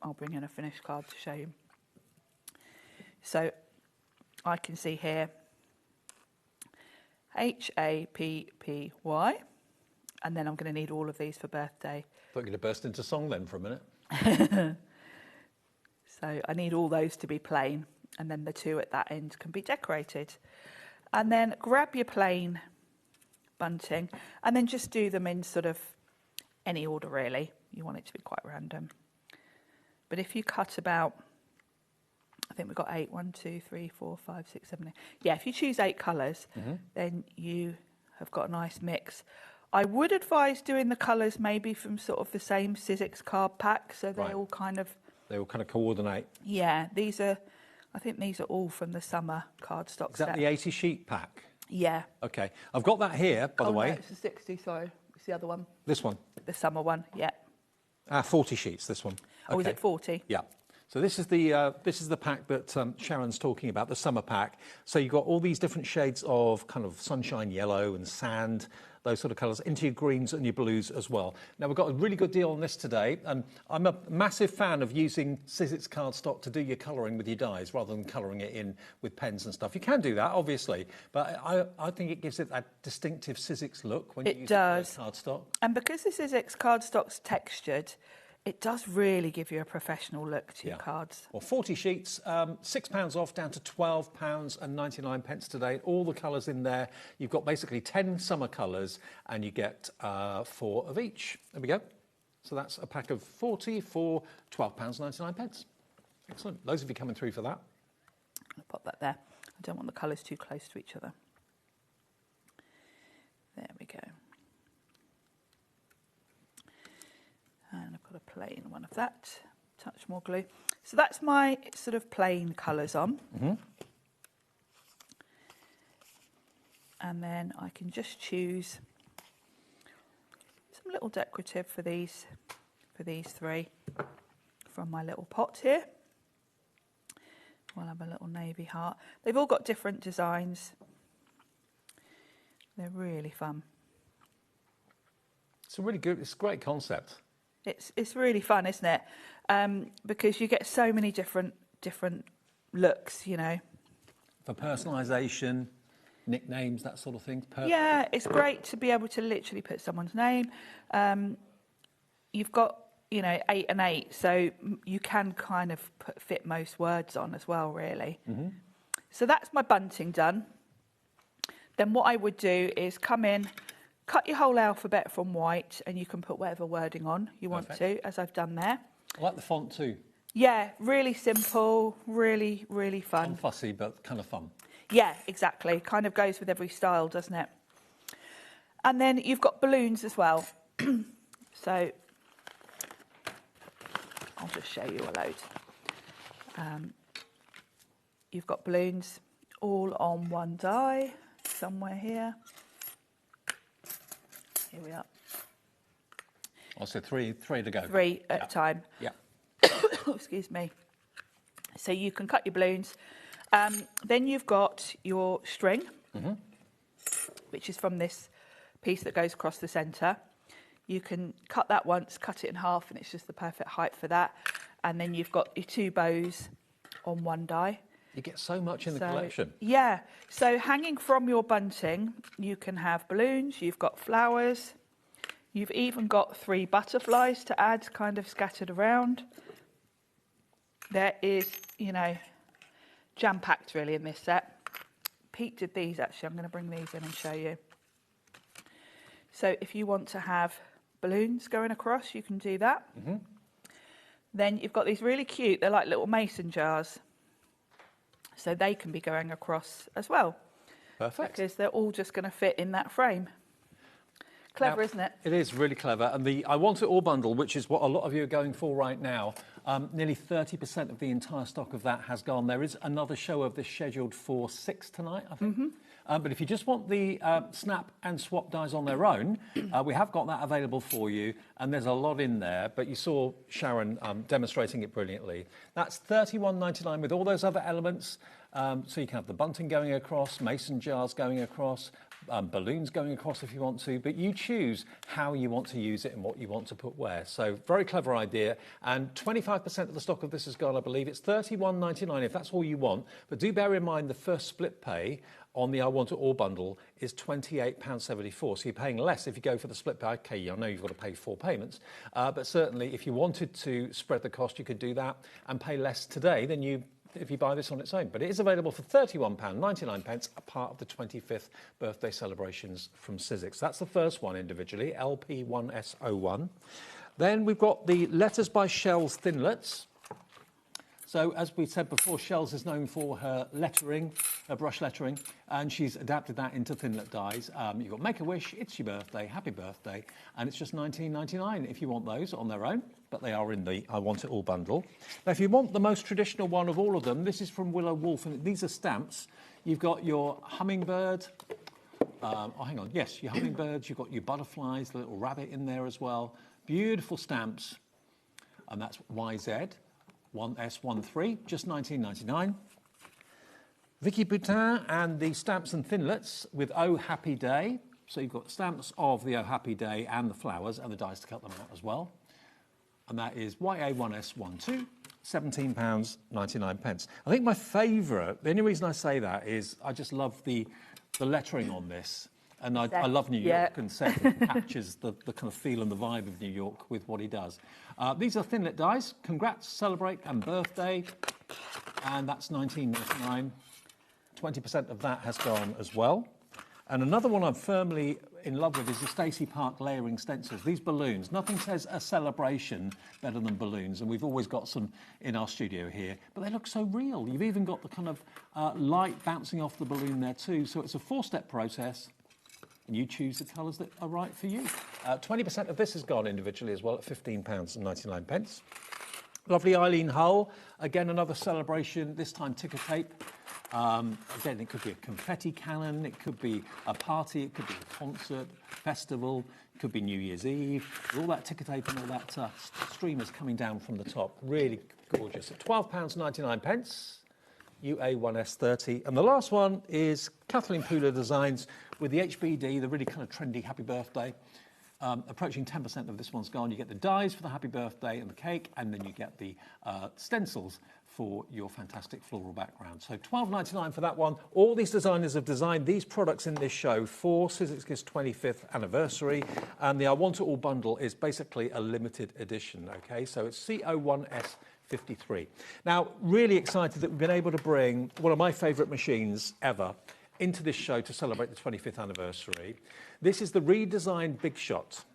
I'll bring in a finished card to show you. So I can see here HAPPY, and then I'm going to need all of these for birthday. Thought you were going to burst into song then for a minute. So I need all those to be plain, and then the two at that end can be decorated. And then grab your plain bunting, and then just do them in sort of any order, really. You want it to be quite random. But if you cut about, I think we've got 8, 1, 2, 3, 4, 5, 6, 7, 8. Yeah, if you choose 8 colours, then you have got a nice mix. I would advise doing the colours maybe from sort of the same Sizzix card pack, so they all kind of... They all kind of coordinate. Yeah, I think these are all from the summer cardstock Is that set. the 80 sheet pack? Yeah. Okay. I've got that here, by the way. No, it's the 60, sorry. It's the other one. This one? The summer one, yeah. 40 sheets, this one. Oh, is it 40? Yeah. So this is the pack that Sharon's talking about, the summer pack. So you've got all these different shades of kind of sunshine yellow and sand, those sort of colours, into your greens and your blues as well. Now, we've got a really good deal on this today, and I'm a massive fan of using Sizzix cardstock to do your colouring with your dies rather than colouring it in with pens and stuff. You can do that, obviously, but I think it gives it that distinctive Sizzix look when you use cardstock. And because the Sizzix cardstock's textured, it does really give you a professional look to your cards. Well, 40 sheets, £6 off, down to £12.99 today. All the colours in there. You've got basically 10 summer colours, and you get 4 of each. There we go. So that's a pack of 40 for £12.99. Excellent. Those of you coming through for that. I'll pop that there. I don't want the colours too close to each other. There we go. And I've got a plain one of that. Touch much more glue. So that's my sort of plain colours on. And then I can just choose some little decorative for these three from my little pot here. We'll have a little navy heart. They've all got different designs. They're really fun. It's a really good, it's a great concept. It's really fun, isn't it? Because you get so many different looks, you know. For personalisation, nicknames, that sort of thing. Yeah, it's great to be able to literally put someone's name. You've got, you know, 8 and 8, so you can kind of fit most words on as well, really. So that's my bunting done. Then what I would do is come in, cut your whole alphabet from white, and you can put whatever wording on you want to, as I've done there. I like the font too. Yeah, really simple, really, really fun. Unfussy, but kind of fun. Yeah, exactly. Kind of goes with every style, doesn't it? And then you've got balloons as well. So I'll just show you a load. You've got balloons all on one die, somewhere here. Here we are. Also three to go. 3 at a time. Yeah. Excuse me. So you can cut your balloons. Then you've got your string, which is from this piece that goes across the centre. You can cut that once, cut it in half, and it's just the perfect height for that. And then you've got your 2 bows on one die. You get so much in the collection. Yeah. So hanging from your bunting, you can have balloons, you've got flowers, you've even got 3 butterflies to add, kind of scattered around. There is, you know, jam-packed really in this set. Pete did these actually. I'm going to bring these in and show you. So if you want to have balloons going across, you can do that. Then you've got these really cute, they're like little mason jars. So they can be going across as well. Perfect. Because they're all just going to fit in that frame. Clever, isn't it? It is really clever. And the I Want It All bundle, which is what a lot of you are going for right now, nearly 30% of the entire stock of that has gone. There is another show of this scheduled for 6 tonight, I think. But if you just want the snap and swap dies on their own, we have got that available for you, and there's a lot in there. But you saw Sharon demonstrating it brilliantly. That's $31.99 with all those other elements. So you can have the bunting going across, mason jars going across, balloons going across if you want to, but you choose how you want to use it and what you want to put where. So very clever idea, and 25% of the stock of this is gone, I believe. It's $31.99 if that's all you want, but do bear in mind the first split pay on the I Want It All bundle is £28.74, so you're paying less if you go for the split pay. Okay, I know you've got to pay 4 payments, but certainly if you wanted to spread the cost, you could do that and pay less today than you if you buy this on its own. But it is available for £31.99, a part of the 25th birthday celebrations from Sizzix. That's the first one individually, LP1S01. Then we've got the Letters by Shells Thinlets. So, as we said before, Shells is known for her lettering, her brush lettering, and she's adapted that into Thinlet dies. You've got Make a Wish, It's Your Birthday, Happy Birthday, and it's just $19.99 if you want those on their own, but they are in the I Want It All bundle. Now, if you want the most traditional one of all of them, this is from Willow Wolf, and these are stamps. You've got your hummingbird. Hang on. Yes, your hummingbirds. You've got your butterflies, the little rabbit in there as well. Beautiful stamps, and that's YZ. 1S13, just $19.99. Vicky Boutin and the Stamps and Thinlets with Oh Happy Day. So you've got stamps of the Oh Happy Day and the flowers and the dies to cut them out as well. And that is YA1S12, £17.99. I think my favourite, the only reason I say that is I just love the lettering on this. And I love New York, and Seth captures the kind of feel and the vibe of New York with what he does. These are Thinlet dies. Congrats, celebrate, and birthday. And that's $19.99. 20% of that has gone as well. And another one I'm firmly in love with is the Stacey Park layering stencils. These balloons, nothing says a celebration better than balloons, and we've always got some in our studio here, but they look so real. You've even got the kind of light bouncing off the balloon there too, so it's a 4-step process. And you choose the colours that are right for you. 20% of this has gone individually as well at £15.99. Lovely Eileen Hull. Again, another celebration, this time ticker tape. Again, it could be a confetti cannon, it could be a party, it could be a concert, festival, it could be New Year's Eve. All that ticker tape and all that streamers coming down from the top. Really gorgeous. At £12.99, UA1S30. And the last one is Kathleen Pooler Designs with the HBD, the really kind of trendy happy birthday. Approaching 10% of this one's gone. You get the dies for the happy birthday and the cake, and then you get the stencils for your fantastic floral background. So £12.99 for that one. All these designers have designed these products in this show for Sizzix's 25th anniversary, and the I Want It All bundle is basically a limited edition, okay? So it's CO1S53. Now, really excited that we've been able to bring one of my favourite machines ever into this show to celebrate the 25th anniversary. This is the redesigned Big Shot.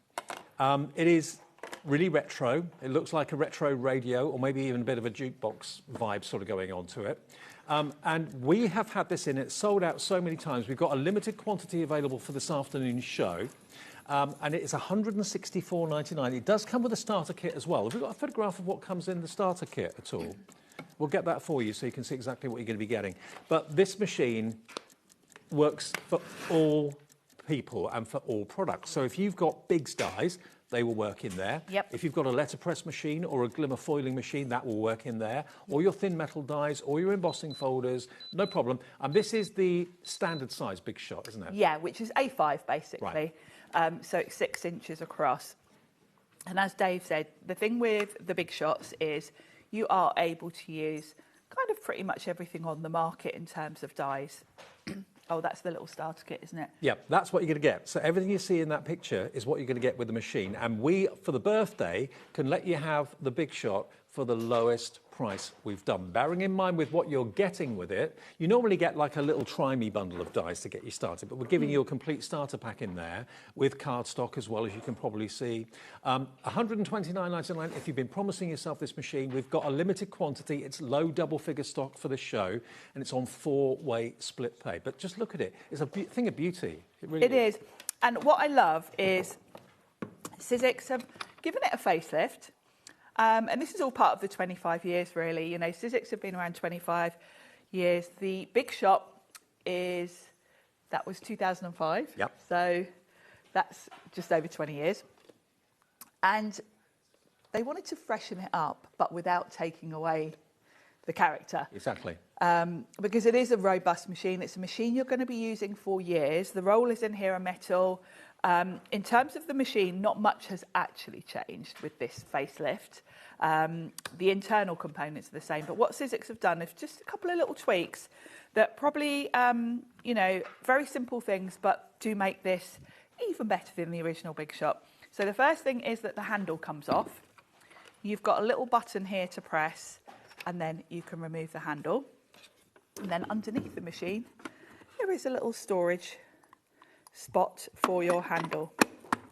It is really retro. It looks like a retro radio, or maybe even a bit of a jukebox vibe sort of going on to it. And we have had this in. It's sold out so many times. We've got a limited quantity available for this afternoon's show. And it is £164.99. It does come with a starter kit as well. Have we got a photograph of what comes in the starter kit at all? We'll get that for you so you can see exactly what you're going to be getting. But this machine works for all people and for all products. So if you've got Biggs dies, they will work in there. Yep. If you've got a letterpress machine or a glimmer foiling machine, that will work in there. Or your thin metal dies, or your embossing folders, no problem. And this is the standard size Big Shot, isn't it? Yeah, which is A5 basically. Right. So it's 6 inches across. And as Dave said, the thing with the Big Shots is you are able to use kind of pretty much everything on the market in terms of dies. Oh, that's the little starter kit, isn't it? Yeah, that's what you're going to get. So everything you see in that picture is what you're going to get with the machine. And we, for the birthday, can let you have the Big Shot for the lowest price we've done. Bearing in mind with what you're getting with it, you normally get like a little try-me bundle of dies to get you started, but we're giving you a complete starter pack in there with cardstock as well, as you can probably see. £129.99 if you've been promising yourself this machine. We've got a limited quantity. It's low double-figure stock for the show, and it's on 4-way split pay. But just look at it. It's a thing of beauty. It really is. And what I love is Sizzix have given it a facelift. And this is all part of the 25 years, really. You know, Sizzix have been around 25 years. The Big Shot that was 2005. Yep. So that's just over 20 years. And they wanted to freshen it up, but without taking away the character. Exactly. Because it is a robust machine. It's a machine you're going to be using for years. The rollers in here are metal. In terms of the machine, not much has actually changed with this facelift. The internal components are the same, but what Sizzix have done is just a couple of little tweaks that probably, you know, very simple things, but do make this even better than the original Big Shot. So the first thing is that the handle comes off. You've got a little button here to press, and then you can remove the handle. And then underneath the machine, there is a little storage spot for your handle.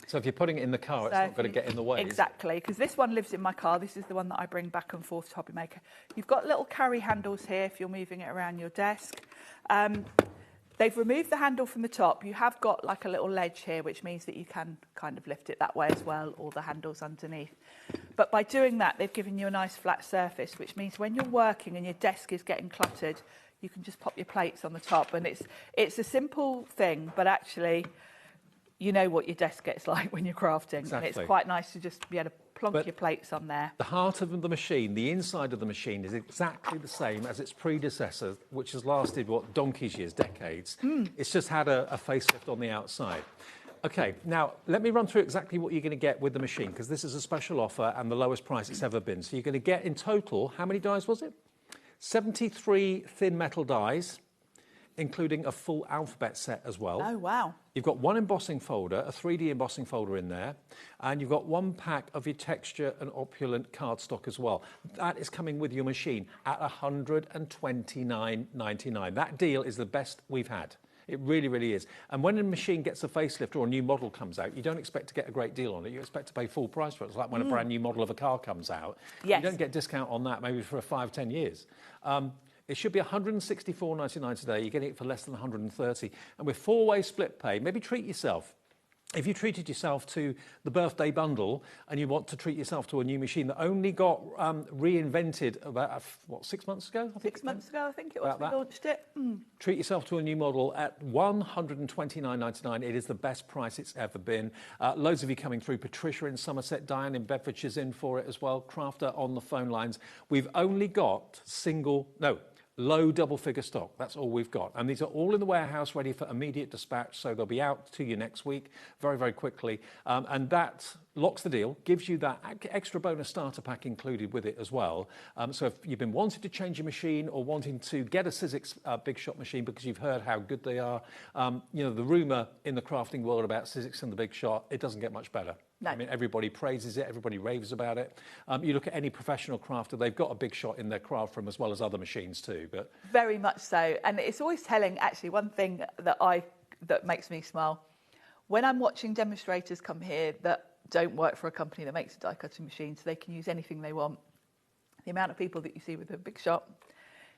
So if you're putting it in the car, it's not going to get in the way. Exactly, because this one lives in my car. This is the one that I bring back and forth to HobbyMaker. You've got little carry handles here if you're moving it around your desk. They've removed the handle from the top. You have got like a little ledge here, which means that you can kind of lift it that way as well, or the handle's underneath. But by doing that, they've given you a nice flat surface, which means when you're working and your desk is getting cluttered, you can just pop your plates on the top. And it's a simple thing, but actually, you know what your desk gets like when you're crafting. Exactly. And it's quite nice to just be able to plonk your plates on there. The heart of the machine, the inside of the machine, is exactly the same as its predecessor, which has lasted, what, donkey's years, decades. It's just had a facelift on the outside. OK, now, let me run through exactly what you're going to get with the machine, because this is a special offer and the lowest price it's ever been. So you're going to get, in total, how many dies was it? 73 thin metal dies, including a full alphabet set as well. Oh, wow. You've got one embossing folder, a 3D embossing folder in there, and you've got one pack of your texture and opulent cardstock as well. That is coming with your machine at $129.99. That deal is the best we've had. It really, really is. And when a machine gets a facelift or a new model comes out, you don't expect to get a great deal on it. You expect to pay full price for it. It's like when a brand new model of a car comes out. Yes. You don't get discount on that maybe for 5-10 years. It should be $164.99 today. You're getting it for less than $130. And with 4-way split pay, maybe treat yourself. if you treated yourself to the birthday bundle and you want to treat yourself to a new machine that only got reinvented about, 6 months ago? I think 6 months ago, I think it was, we launched it. Treat yourself to a new model at £129.99. It is the best price it's ever been. Loads of you coming through. Patricia in Somerset, Diane in Bedfordshire's in for it as well. Crafter on the phone lines. We've only got low double-figure stock. That's all we've got. And these are all in the warehouse ready for immediate dispatch, so they'll be out to you next week very, very quickly. And that locks the deal, gives you that extra bonus starter pack included with it as well. So if you've been wanting to change your machine or wanting to get a Sizzix Big Shot machine because you've heard how good they are, you know, the rumour in the crafting world about Sizzix and the Big Shot, it doesn't get much better. No. I mean, everybody praises it, everybody raves about it. You look at any professional crafter, they've got a Big Shot in their craft room as well as other machines too. But very much so. And it's always telling, actually, one thing that makes me smile, when I'm watching demonstrators come here that don't work for a company that makes a die cutting machine, so they can use anything they want, the amount of people that you see with a Big Shot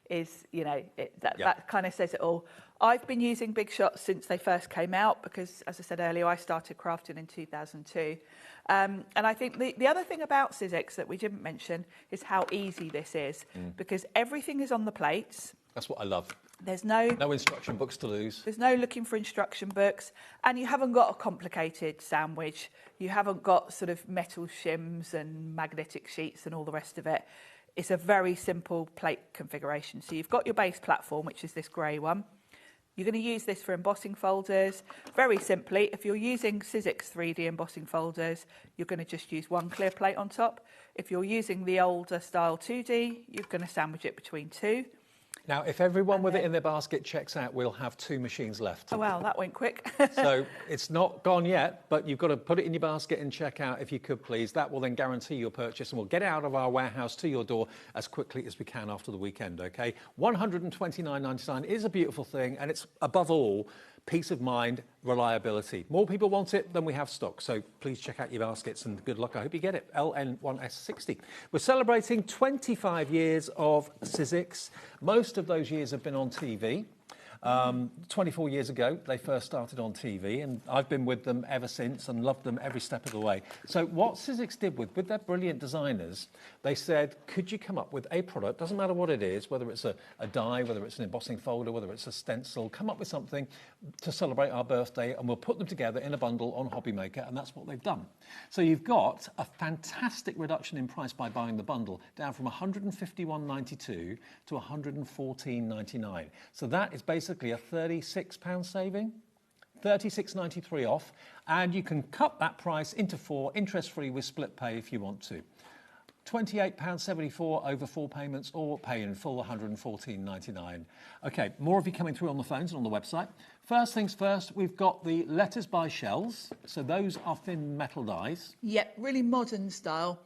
is, you know, that kind of says it all. I've been using Big Shots since they first came out because, as I said earlier, I started crafting in 2002. And I think the other thing about Sizzix that we didn't mention is how easy this is, because everything is on the plates. that's what I love. There's no instruction books to lose. There's no looking for instruction books, and you haven't got a complicated sandwich. You haven't got sort of metal shims and magnetic sheets and all the rest of it. It's a very simple plate configuration. So you've got your base platform, which is this grey one. You're going to use this for embossing folders. Very simply, if you're using Sizzix 3D embossing folders, you're going to just use one clear plate on top. If you're using the older style 2D, you're going to sandwich it between two. Now, if everyone with it in their basket checks out, we'll have 2 machines left. Oh, wow, that went quick. So it's not gone yet, but you've got to put it in your basket and check out if you could, please. That will then guarantee your purchase, and we'll get it out of our warehouse to your door as quickly as we can after the weekend, OK? £129.99 is a beautiful thing, and it's, above all, peace of mind, reliability. More people want it than we have stock, so please check out your baskets and good luck. I hope you get it. LN1S60. We're celebrating 25 years of Sizzix. Most of those years have been on TV. 24 years ago, they first started on TV, and I've been with them ever since and loved them every step of the way. So what Sizzix did with their brilliant designers, they said, could you come up with a product, doesn't matter what it is, whether it's a die, whether it's an embossing folder, whether it's a stencil, come up with something to celebrate our birthday, and we'll put them together in a bundle on HobbyMaker, and that's what they've done. So you've got a fantastic reduction in price by buying the bundle, down from £151.92 to £114.99. So that is basically a £36 saving, £36.93 off, and you can cut that price into 4, interest-free with split pay if you want to. £28.74 over 4 payments, or pay in full £114.99. OK, more of you coming through on the phones and on the website. First things first, we've got the Letters by Shells. So those are thin metal dies. Yep, really modern style.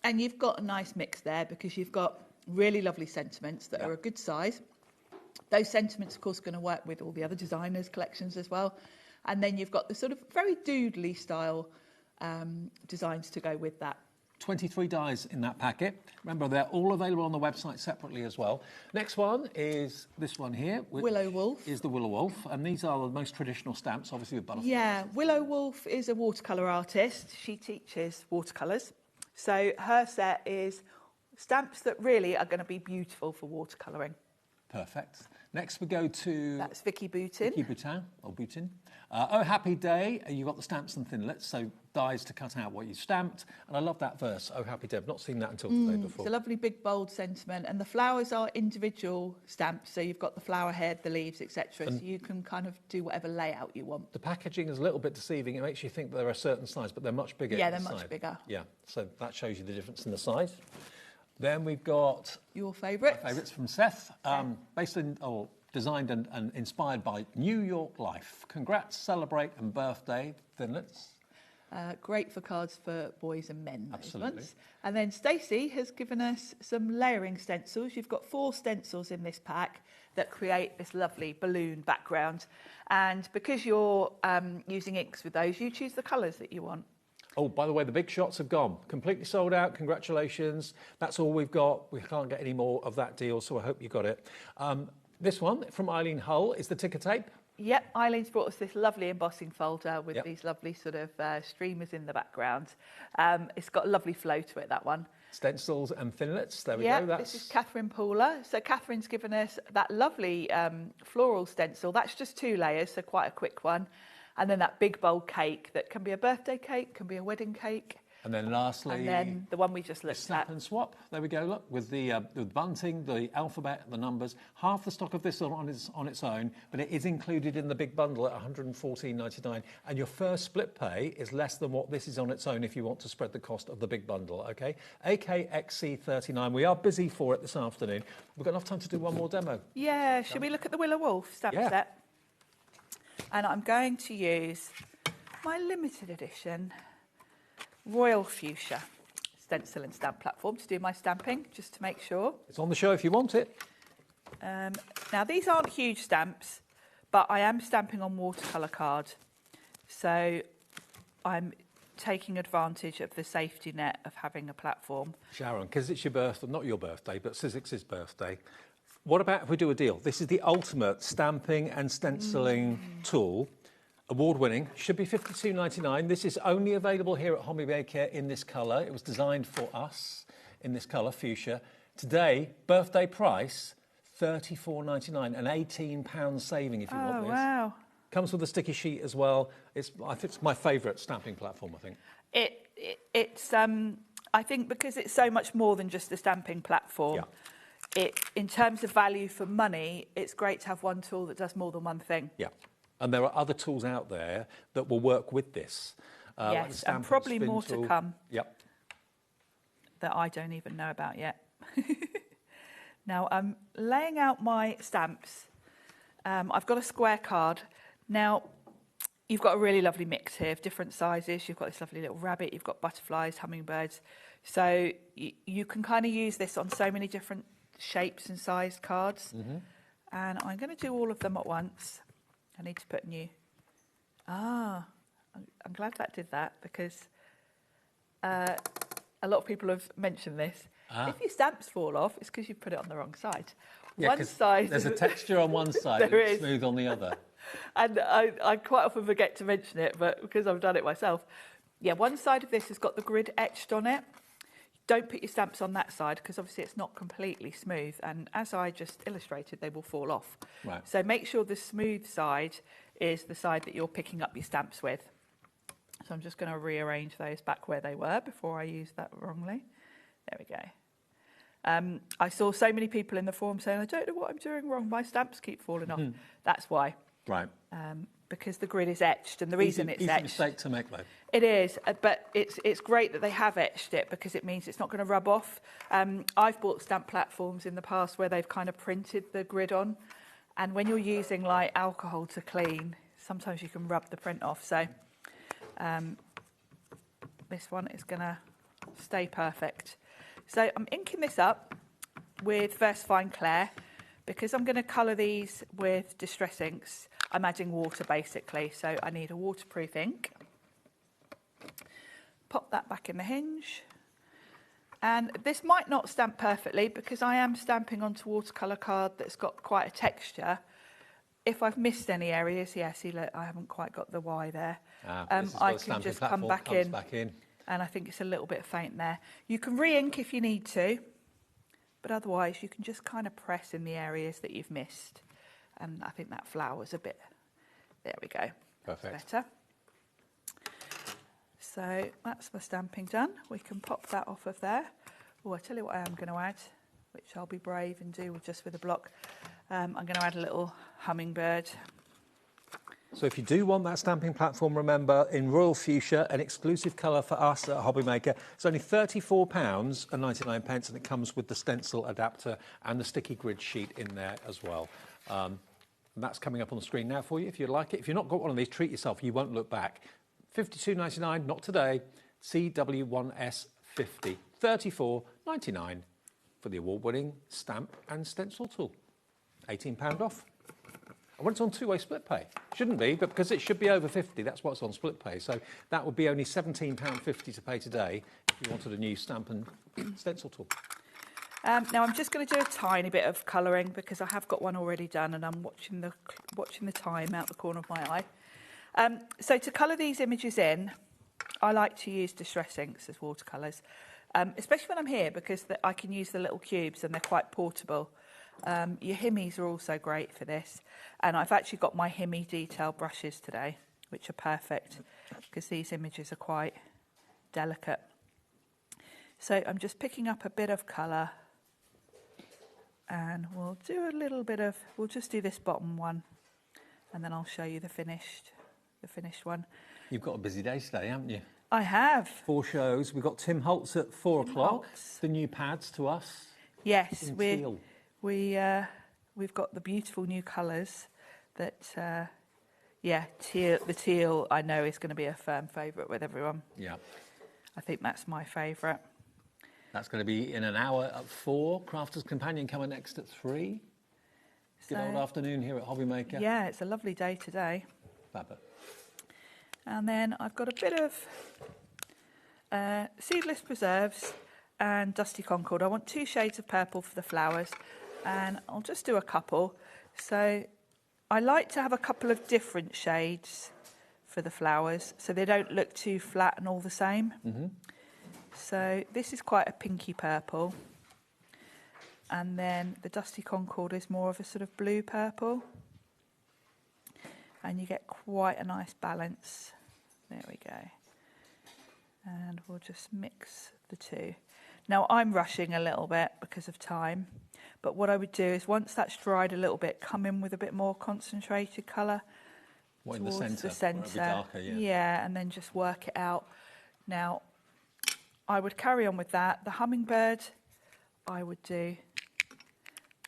And you've got a nice mix there because you've got really lovely sentiments that are a good size. Those sentiments, of course, are going to work with all the other designers' collections as well. And then you've got the sort of very doodly style designs to go with that. 23 dies in that packet. Remember, they're all available on the website separately as well. Next one is this one here. Willow Wolf. Is the Willow Wolf. And these are the most traditional stamps, obviously with butterflies. Yeah, Willow Wolf is a watercolour artist. She teaches watercolours. So her set is stamps that really are going to be beautiful for watercolouring. Perfect. Next we go to... That's Vicky Boutin. Vicky Boutin, or Boutin. Oh, Happy Day. You've got the stamps and thinlits, so dies to cut out what you stamped. And I love that verse, Oh, Happy Day. I've not seen that until today before. It's a lovely big, bold sentiment. And the flowers are individual stamps, so you've got the flower head, the leaves, etc. So you can kind of do whatever layout you want. The packaging is a little bit deceiving. It makes you think that they're a certain size, but they're much bigger. Yeah, they're much bigger. Yeah, so that shows you the difference in the size. Then we've got... Your favourites. Favourites from Seth, based in... designed and inspired by New York life. Congrats, celebrate and birthday thinlits. Great for cards for boys and men. Absolutely. And then Stacey has given us some layering stencils. You've got 4 stencils in this pack that create this lovely balloon background. And because you're using inks with those, you choose the colours that you want. Oh, by the way, the big shots have gone. Completely sold out. Congratulations. That's all we've got. We can't get any more of that deal, so I hope you got it. This one from Eileen Hull is the ticker tape. Yep, Eileen's brought us this lovely embossing folder with Yep. these lovely sort of streamers in the background. It's got a lovely flow to it, that one. Stencils and finlets. There we Yeah, go. this is Catherine Pooler. So Catherine's given us that lovely floral stencil. That's just 2 layers, so quite a quick one. And then that big bold cake that can be a birthday cake, can be a wedding cake. And then lastly, And then the one we just looked snap at. and swap. There we go. Look, with the bunting, the alphabet, the numbers. Half the stock of this on its own, but it is included in the big bundle at $114.99. And your first split pay is less than what this is on its own if you want to spread the cost of the big bundle. Okay, AKXC39. We are busy for it this afternoon. We've got enough time to do one more demo. Yeah, should we look at the Willow Wolf stamp Yeah. set? And I'm going to use my limited edition Royal Fuchsia stencil and stamp platform to do my stamping, just to make sure. It's on the show if you want it. Now, these aren't huge stamps, but I am stamping on watercolour card. So I'm taking advantage of the safety net of having a platform. Sharon, because it's your birthday, not your birthday, but Sizzix's birthday, what about if we do a deal? This is the ultimate stamping and stenciling tool. Award-winning, should be $52.99. This is only available here at HobbyMaker in this colour. It was designed for us in this colour, fuchsia. Today, birthday price, $34.99, an £18 saving if you want Oh, this. wow. Comes with a sticky sheet as well. I think it's my favourite stamping platform, I think. It's I think because it's so much more than just a stamping platform. Yeah. In terms of value for money, it's great to have one tool that does more than one thing. Yeah. And there are other tools out there that will work with this. Like the Yes, stamp and probably spin more tool. to come Yep. that I don't even know about yet. Now, I'm laying out my stamps. I've got a square card. Now, you've got a really lovely mix here of different sizes. You've got this lovely little rabbit. You've got butterflies, hummingbirds. So you can kind of use this on so many different shapes and sized cards. And I'm going to do all of them at once. I need to put new. I'm glad that did that because a lot of people have mentioned this. If your stamps fall off, it's because you've put it on the wrong side. Yeah, One side. there's a texture on one side There and is. smooth on the other. And I quite often forget to mention it, but because I've done it myself. Yeah, one side of this has got the grid etched on it. Don't put your stamps on that side because obviously it's not completely smooth. And as I just illustrated, they will fall off. Right. So make sure the smooth side is the side that you're picking up your stamps with. So I'm just going to rearrange those back where they were before I used that wrongly. There we go. I saw so many people in the forum saying, I don't know what I'm doing wrong. My stamps keep falling off. That's why. Right. Because the grid is etched, and the reason it's easy etched... mistake to make, though. It is, but it's great that they have etched it because it means it's not going to rub off. I've bought stamp platforms in the past where they've kind of printed the grid on, and when you're using like alcohol to clean, sometimes you can rub the print off. So this one is going to stay perfect. So I'm inking this up with VersaFine Clair because I'm going to colour these with Distress inks. I'm adding water basically, so I need a waterproof ink. Pop that back in the hinge. And this might not stamp perfectly because I am stamping onto watercolour card that's got quite a texture. If I've missed any areas, yeah, see, look, I haven't quite got the Y there. I can just come back in. And I think it's a little bit faint there. You can re-ink if you need to, but otherwise you can just kind of press in the areas that you've missed. And I think that flower's a bit, there we go. Perfect. That's better. So that's my stamping done. We can pop that off of there. Oh, I tell you what I am going to add, which I'll be brave and do just with a block. I'm going to add a little hummingbird. So if you do want that stamping platform, remember, in Royal Fuchsia, an exclusive colour for us at HobbyMaker, it's only £34.99, and it comes with the stencil adapter and the sticky grid sheet in there as well. And that's coming up on the screen now for you if you'd like it. If you've not got one of these, treat yourself. You won't look back. $52.99, not today. CW1S50, $34.99 for the award-winning stamp and stencil tool. £18 off. And when it's on two-way split pay, shouldn't be, but because it should be over 50, that's what's on split pay. So that would be only £17.50 to pay today if you wanted a new stamp and stencil tool. Now I'm just going to do a tiny bit of colouring because I have got one already done, and I'm watching the time out the corner of my eye. So to colour these images in, I like to use distress inks as watercolours, especially when I'm here because I can use the little cubes and they're quite portable. Your Himmies are also great for this, and I've actually got my Himmy detail brushes today, which are perfect because these images are quite delicate. So I'm just picking up a bit of colour. And we'll do a little bit of, we'll just do this bottom one, and then I'll show you the finished one. You've got a busy day today, haven't you? I have. 4 shows. We've got Tim Holtz at 4 o'clock. Holtz. The new pads to us. Yes, Teal. we've got the beautiful new colours that, the teal I know is going to be a firm favourite with everyone. Yeah. I think that's my favourite. That's going to be in an hour at 4. Crafter's Companion coming next at 3. Good old afternoon here at HobbyMaker. Yeah, it's a lovely day today. Fabba. And then I've got a bit of Seedless Preserves and Dusty Concord. I want 2 shades of purple for the flowers, and I'll just do a couple. So I like to have a couple of different shades for the flowers so they don't look too flat and all the same. Mm-hmm. So this is quite a pinky purple, and then the Dusty Concord is more of a sort of blue purple, and you get quite a nice balance. There we go. And we'll just mix the two. Now I'm rushing a little bit because of time, but what I would do is once that's dried a little bit, come in with a bit more concentrated colour towards the centre. Darker, yeah. Yeah, and then just work it out. Now I would carry on with that. The hummingbird, I would do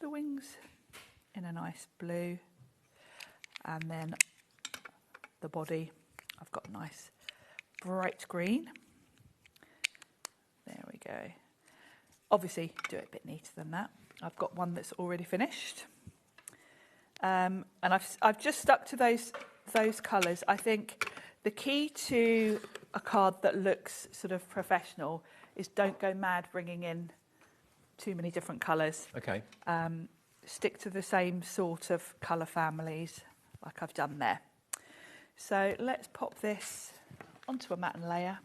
the wings in a nice blue, and then the body, I've got a nice bright green. There we go. Obviously, do it a bit neater than that. I've got one that's already finished, and I've just stuck to those colours. I think the key to a card that looks sort of professional is don't go mad bringing in too many different colours. Okay. Stick to the same sort of colour families like I've done there. So let's pop this onto a matten layer.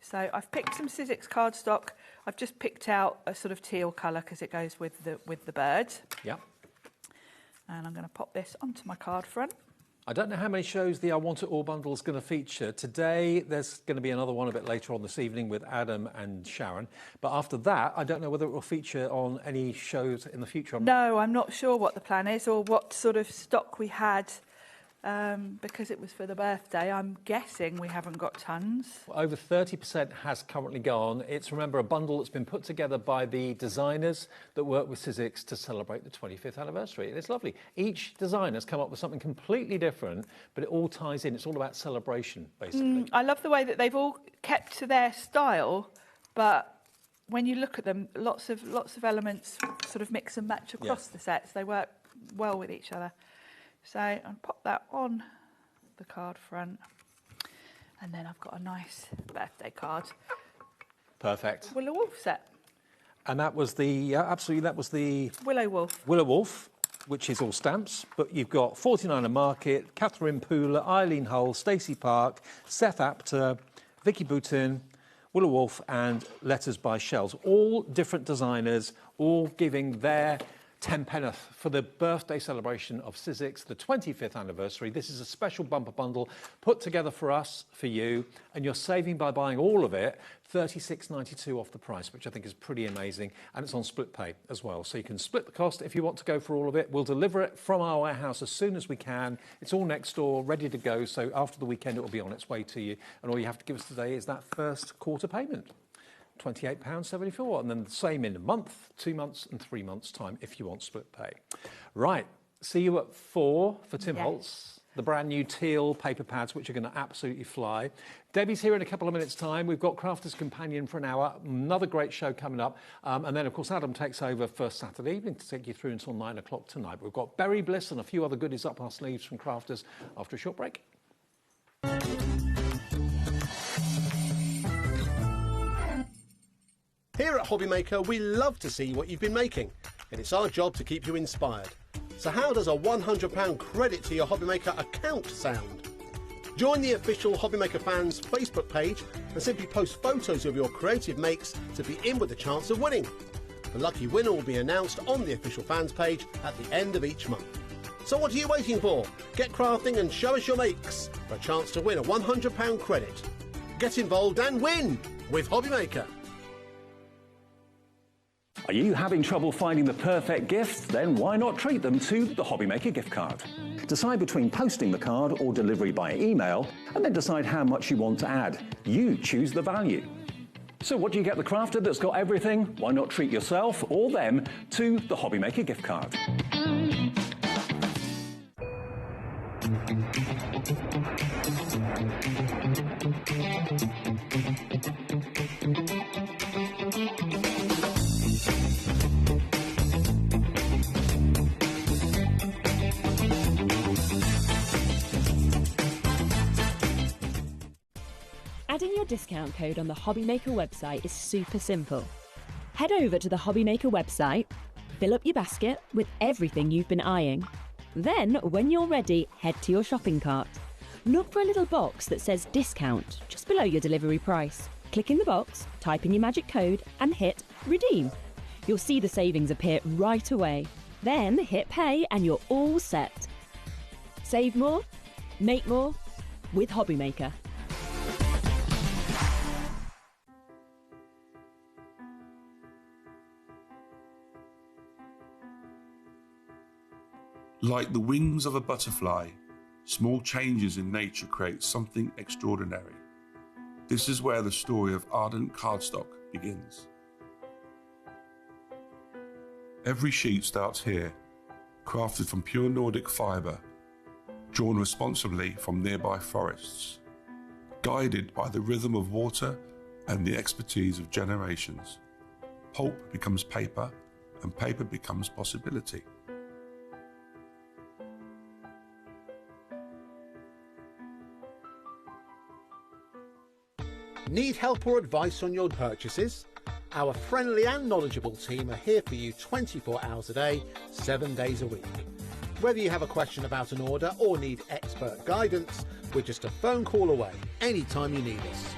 So I've picked some Sizzix cardstock. I've just picked out a sort of teal colour because it goes with the bird. Yeah. And I'm going to pop this onto my card front. I don't know how many shows the I Want It All bundle is going to feature. Today, there's going to be another one a bit later on this evening with Adam and Sharon. But after that, I don't know whether it will feature on any shows in the future. No, I'm not sure what the plan is or what sort of stock we had because it was for the birthday. I'm guessing we haven't got tons. Over 30% has currently gone. It's, remember, a bundle that's been put together by the designers that work with Sizzix to celebrate the 25th anniversary. It's lovely. Each designer's come up with something completely different, but it all ties in. It's all about celebration, basically. I love the way that they've all kept to their style, but when you look at them, lots of elements sort of mix and match across the sets. They work well with each other. So I'll pop that on the card front, and then I've got a nice birthday card. Perfect. Willow Wolf set. And that was the, absolutely, that was the... Willow Wolf. Willow Wolf, which is all stamps, but you've got 49er Market, Catherine Pooler, Eileen Hull, Stacey Park, Seth Apter, Vicky Boutin, Willow Wolf, and Letters by Shells. All different designers, all giving their 10 penneth for the birthday celebration of Sizzix, the 25th anniversary. This is a special bumper bundle put together for us, for you, and you're saving by buying all of it $36.92 off the price, which I think is pretty amazing, and it's on split pay as well. So you can split the cost if you want to go for all of it. We'll deliver it from our warehouse as soon as we can. It's all next door, ready to go, so after the weekend it will be on its way to you, and all you have to give us today is that first quarter payment. £28.74, and then the same in a month, 2 months and 3 months' time if you want split pay. Right, see you at 4 for Tim Holtz, the brand new teal paper pads, which are going to absolutely fly. Debbie's here in a couple of minutes' time. We've got Crafter's Companion for an hour, another great show coming up. And then, of course, Adam takes over first Saturday evening to take you through until 9 o'clock tonight. We've got Berry Bliss and a few other goodies up our sleeves from Crafters after a short break. Here at HobbyMaker, we love to see what you've been making, and it's our job to keep you inspired. So how does a £100 credit to your HobbyMaker account sound? Join the official HobbyMaker fans Facebook page and simply post photos of your creative makes to be in with a chance of winning. The lucky winner will be announced on the official fans page at the end of each month. So what are you waiting for? Get crafting and show us your makes for a chance to win a £100 credit. Get involved and win with HobbyMaker. Are you having trouble finding the perfect gift? Then why not treat them to the HobbyMaker gift card? Decide between posting the card or delivery by email, and then decide how much you want to add. You choose the value. So what do you get the crafter that's got everything? Why not treat yourself or them to the HobbyMaker gift card? Adding your discount code on the HobbyMaker website is super simple. Head over to the HobbyMaker website, fill up your basket with everything you've been eyeing. Then, when you're ready, head to your shopping cart. Look for a little box that says discount just below your delivery price. Click in the box, type in your magic code and hit redeem. You'll see the savings appear right away. Then hit pay and you're all set. Save more, make more with HobbyMaker. Like the wings of a butterfly, small changes in nature create something extraordinary. This is where the story of Ardent Cardstock begins. Every sheet starts here, crafted from pure Nordic fibre, drawn responsibly from nearby forests, guided by the rhythm of water and the expertise of generations. Pulp becomes paper, and paper becomes possibility. Need help or advice on your purchases? Our friendly and knowledgeable team are here for you 24 hours a day, 7 days a week. Whether you have a question about an order or need expert guidance, we're just a phone call away anytime you need us.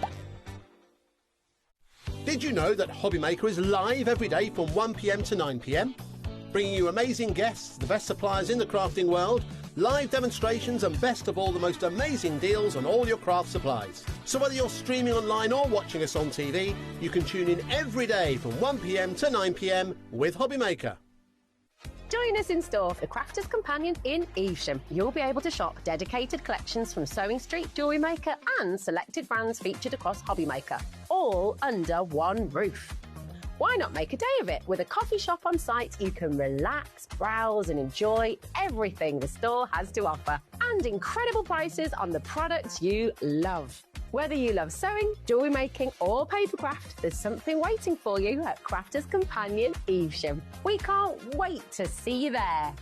Did you know that HobbyMaker is live every day from 1 PM to 9 PM? Bringing you amazing guests, the best suppliers in the crafting world, live demonstrations and best of all, the most amazing deals on all your craft supplies. So whether you're streaming online or watching us on TV, you can tune in every day from 1 PM to 9 PM with HobbyMaker. Join us in store for the Crafter's Companion in Evesham. You'll be able to shop dedicated collections from Sewing Street, Jewellery Maker and selected brands featured across HobbyMaker, all under one roof. Why not make a day of it? With a coffee shop on site, you can relax, browse and enjoy everything the store has to offer. And incredible prices on the products you love. Whether you love sewing, jewellery making or papercraft, there's something waiting for you at Crafter's Companion Evesham. We can't wait to see you there.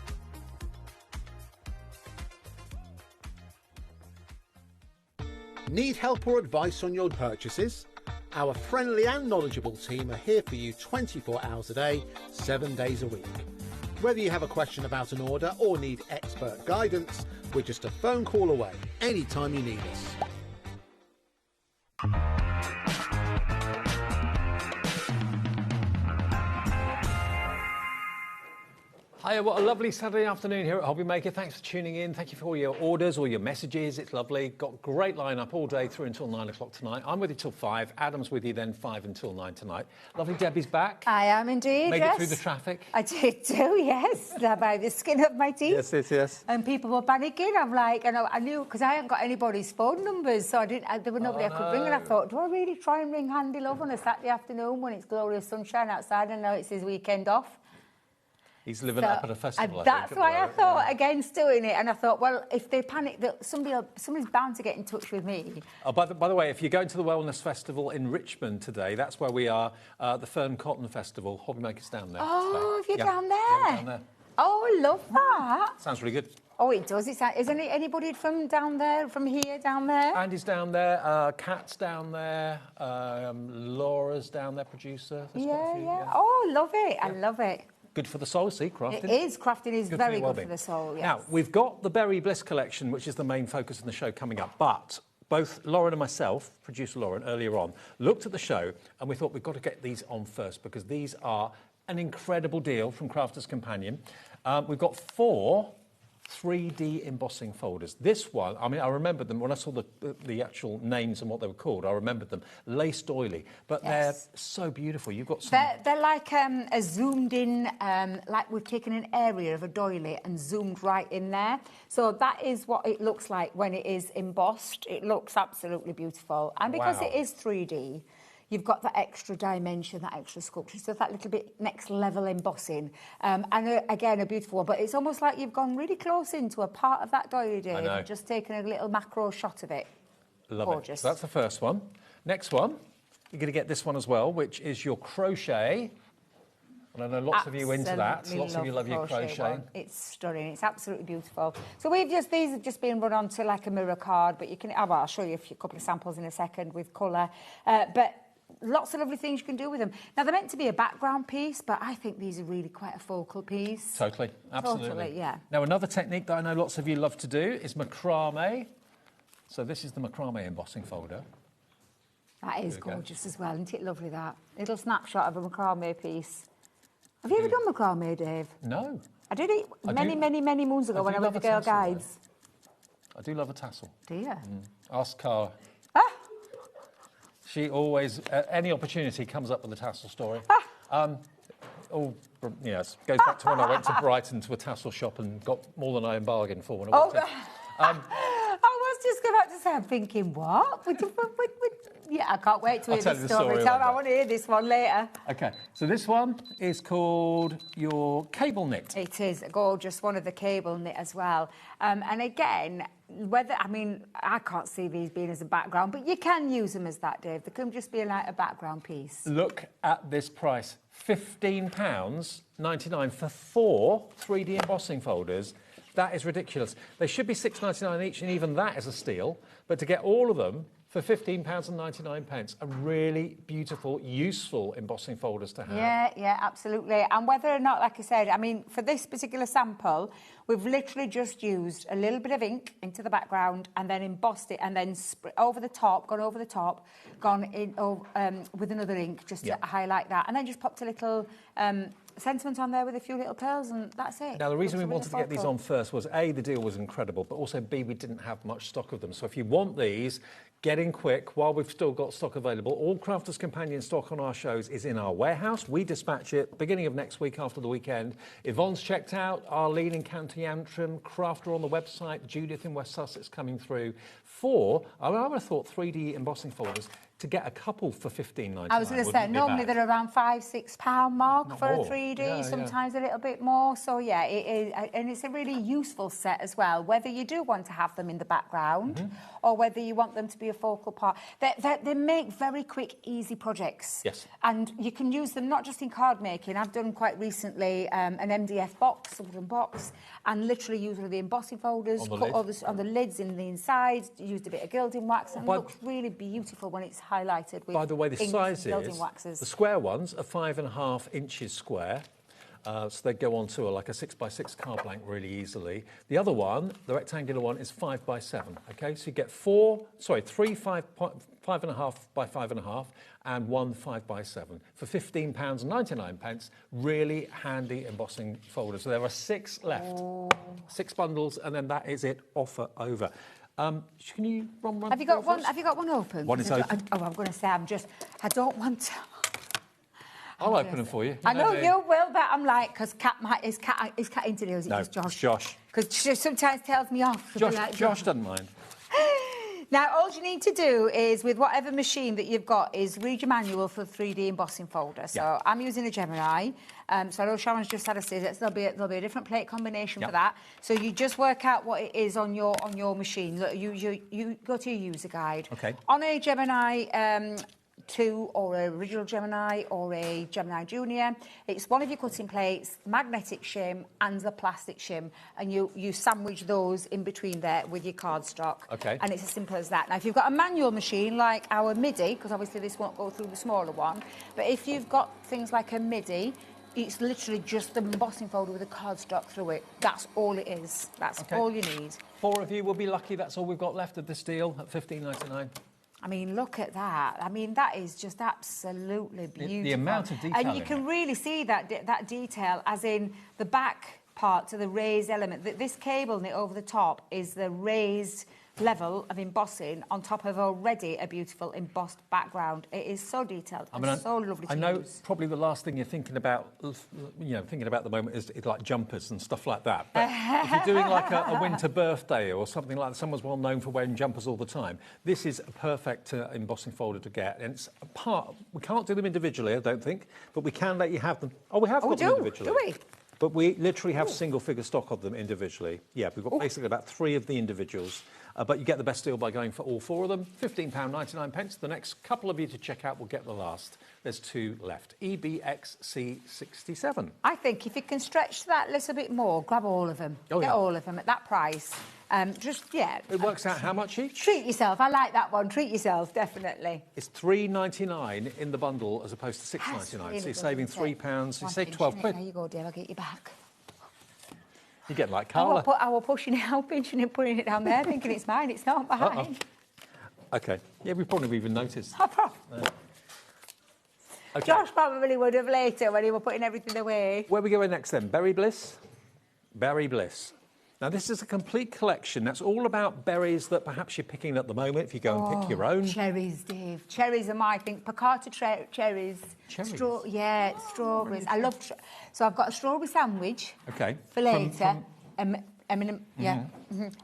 Need help or advice on your purchases? Our friendly and knowledgeable team are here for you 24 hours a day, 7 days a week. Whether you have a question about an order or need expert guidance, we're just a phone call away anytime you need us. Hiya, what a lovely Saturday afternoon here at HobbyMaker. Thanks for tuning in. Thank you for all your orders, all your messages. It's lovely. Got great lineup all day through until 9 o'clock tonight. I'm with you till 5. Adam's with you then 5 until 9 tonight. Lovely Debbie's back. I am indeed, Made yes. it through the traffic. I did too, yes. By the skin of my teeth. Yes. And people were panicking. I'm like, and I knew, because I hadn't got anybody's phone numbers, so there was nobody I could ring. And I thought, do I really try and ring Handy Love on a Saturday afternoon when it's glorious sunshine outside and now it's his weekend off? He's living up at a festival. That's why I thought against doing it, and I thought, well, if they panic, that somebody's bound to get in touch with me. Oh, by the way, if you're going to the Wellness Festival in Richmond today, that's where we are. The Fern Cotton Festival. HobbyMaker's down there. Oh, so, you're down there? Yeah, down there. Oh, I love that. Sounds really good. Oh, it does. Isn't it anybody from down there, from here, down there? Andy's down there, Kat's down there, Laura's down there, producer. There's quite a few, Yeah. Oh, love it. I love it. Good for the soul, see, crafting. It is. Crafting is Good very for good for the soul, yes. Now, we've got the Berry Bliss collection, which is the main focus of the show coming up, but both Lauren and myself, producer Lauren, earlier on, looked at the show and we thought we've got to get these on first because these are an incredible deal from Crafter's Companion. We've got 4 3D embossing folders. This one, I mean, I remembered them when I saw the actual names and what they were called. I remembered them, lace doily, but they're so beautiful. You've got some. They're like a zoomed in, like we've taken an area of a doily and zoomed right in there. So that is what it looks like when it is embossed. It looks absolutely beautiful, and because it is 3D. You've got that extra dimension, that extra sculpture, so that little bit next level embossing. And again, a beautiful one, but it's almost like you've gone really close into a part of that doily, Dave, and just taken a little macro shot of it. Love Gorgeous. it. So that's the first one. Next one, you're going to get this one as well, which is your crochet. And I know lots of you into that. Lots of you love your crochet. It's stunning. It's absolutely beautiful. So these have just been run onto like a mirror card, but you can, I'll show you a couple of samples in a second with colour. But lots of lovely things you can do with them. Now, they're meant to be a background piece, but I think these are really quite a focal piece. Totally, absolutely. Totally, yeah. Now, another technique that I know lots of you love to do is macrame. So this is the macrame embossing folder. That is gorgeous as well. Isn't it lovely, that? Little snapshot of a macrame piece. Have you ever done macrame, Dave? No. I did it many moons ago when I was the Girl Guides. I do love a tassel. Do you? Ask Cara. She always, any opportunity, comes up with a tassel story. Yes, goes back to when I went to Brighton to a tassel shop and got more than I bargained for when I walked in. I was just about to say, I'm thinking, what? Yeah, I can't wait to hear this story. I want to hear this one later. OK, so this one is called your cable knit. It is a gorgeous one of the cable knit as well. And again, I can't see these being as a background, but you can use them as that, Dave. They can just be like a background piece. Look at this price, £15.99 for 4 3D embossing folders. That is ridiculous. They should be £6.99 each, and even that is a steal. But to get all of them for £15.99, a really beautiful, useful embossing folders to have. Yeah, absolutely. And whether or not, like I said, for this particular sample, we've literally just used a little bit of ink into the background and then embossed it and then gone over the top, gone in with another ink just to highlight that, and then just popped a little sentiment on there with a few little pearls, and that's it. Now, the reason we wanted to get these on first was, A, the deal was incredible, but also, B, we didn't have much stock of them. So if you want these, get in quick while we've still got stock available. All Crafter's Companion stock on our shows is in our warehouse. We dispatch it beginning of next week after the weekend. Yvonne's checked out, Arlene in County Antrim, Crafter on the website, Judith in West Sussex coming through. I would have thought 3D embossing folders, to get a couple for £15.99. I was going to say, normally they're around £5-6 mark Not for more. a 3D, sometimes a little bit more. So, yeah, it is, and it's a really useful set as well, whether you do want to have them in the background or whether you want them to be a focal part. They make very quick, easy projects. Yes. And you can use them not just in card making. I've done quite recently an MDF box, a wooden box, and literally used one of the embossing folders, cut all on the lids in the inside, used a bit of gilding wax, and it looks really beautiful when it's highlighted with, by the way, the sizes, waxes. The square ones are 5.5 inches square. So they go onto like a 6x6 card blank really easily. The other one, the rectangular one, is 5x7. Okay, so you get 3 5.5 by 5.5 and 1 5x7 for £15.99. Really handy embossing folders. So there are 6 left, 6 bundles, and then that is it. Offer over. Can you run? Have you got one? Have you got one open? One is open. I'm going to say I don't want to. I'll open them for you. I know you will, but I'm like, because is Cat in today, or is it just Josh? It's Josh. Because she sometimes tells me off. Josh doesn't mind. Now, all you need to do is, with whatever machine that you've got, is read your manual for the 3D embossing folder. So I'm using a Gemini. So I know Sharon's just had a say that there'll be a different plate combination for that. So you just work out what it is on your machine. Look, you go to your user guide. Okay. On a Gemini 2 or a original Gemini or a Gemini Junior. It's one of your cutting plates, magnetic shim and the plastic shim, and you sandwich those in between there with your cardstock. Okay. And it's as simple as that. Now, if you've got a manual machine like our MIDI, because obviously this won't go through the smaller one, but if you've got things like a MIDI, it's literally just the embossing folder with a cardstock through it. That's all it is. That's all you need. 4 of you will be lucky. That's all we've got left of this deal at $15.99. I mean, look at that. I mean, that is just absolutely beautiful. The amount of detail. And you can really see that detail, as in the back part to the raised element. This cable knit over the top is the raised level of embossing on top of already a beautiful embossed background. It is so detailed and so lovely to use. I know probably the last thing you're thinking about, thinking about at the moment is like jumpers and stuff like that. But if you're doing like a winter birthday or something like that, someone's well known for wearing jumpers all the time, this is a perfect embossing folder to get. And it's a part, we can't do them individually, I don't think, but we can let you have them. Oh, we have got them individually. Do we? But we literally have single figure stock of them individually. Yeah, we've got basically about 3 of the individuals. But you get the best deal by going for all 4 of them. £15.99. The next couple of you to check out will get the last. There's 2 left. EBXC67. I think if you can stretch that a little bit more, grab all of them. Get all of them at that price. It works out how much each? Treat yourself. I like that one. Treat yourself, definitely. It's £3.99 in the bundle as opposed to £6.99. Really so you're saving £3. You save 12 quid. There you go, Dave. I'll get you back. You get like Carla. I was pushing it out, pinching it, putting it down there, thinking it's mine. It's not mine. OK. Yeah, we probably even noticed. Okay. Josh probably would have later when he was putting everything away. Where are we going next then? Berry Bliss? Berry Bliss. Now, this is a complete collection. That's all about berries that perhaps you're picking at the moment if you go and pick your own. Cherries, Dave. Cherries are my thing. Piccata cherries. Cherries? Strawberries. I love... So I've got a strawberry sandwich. OK. For later.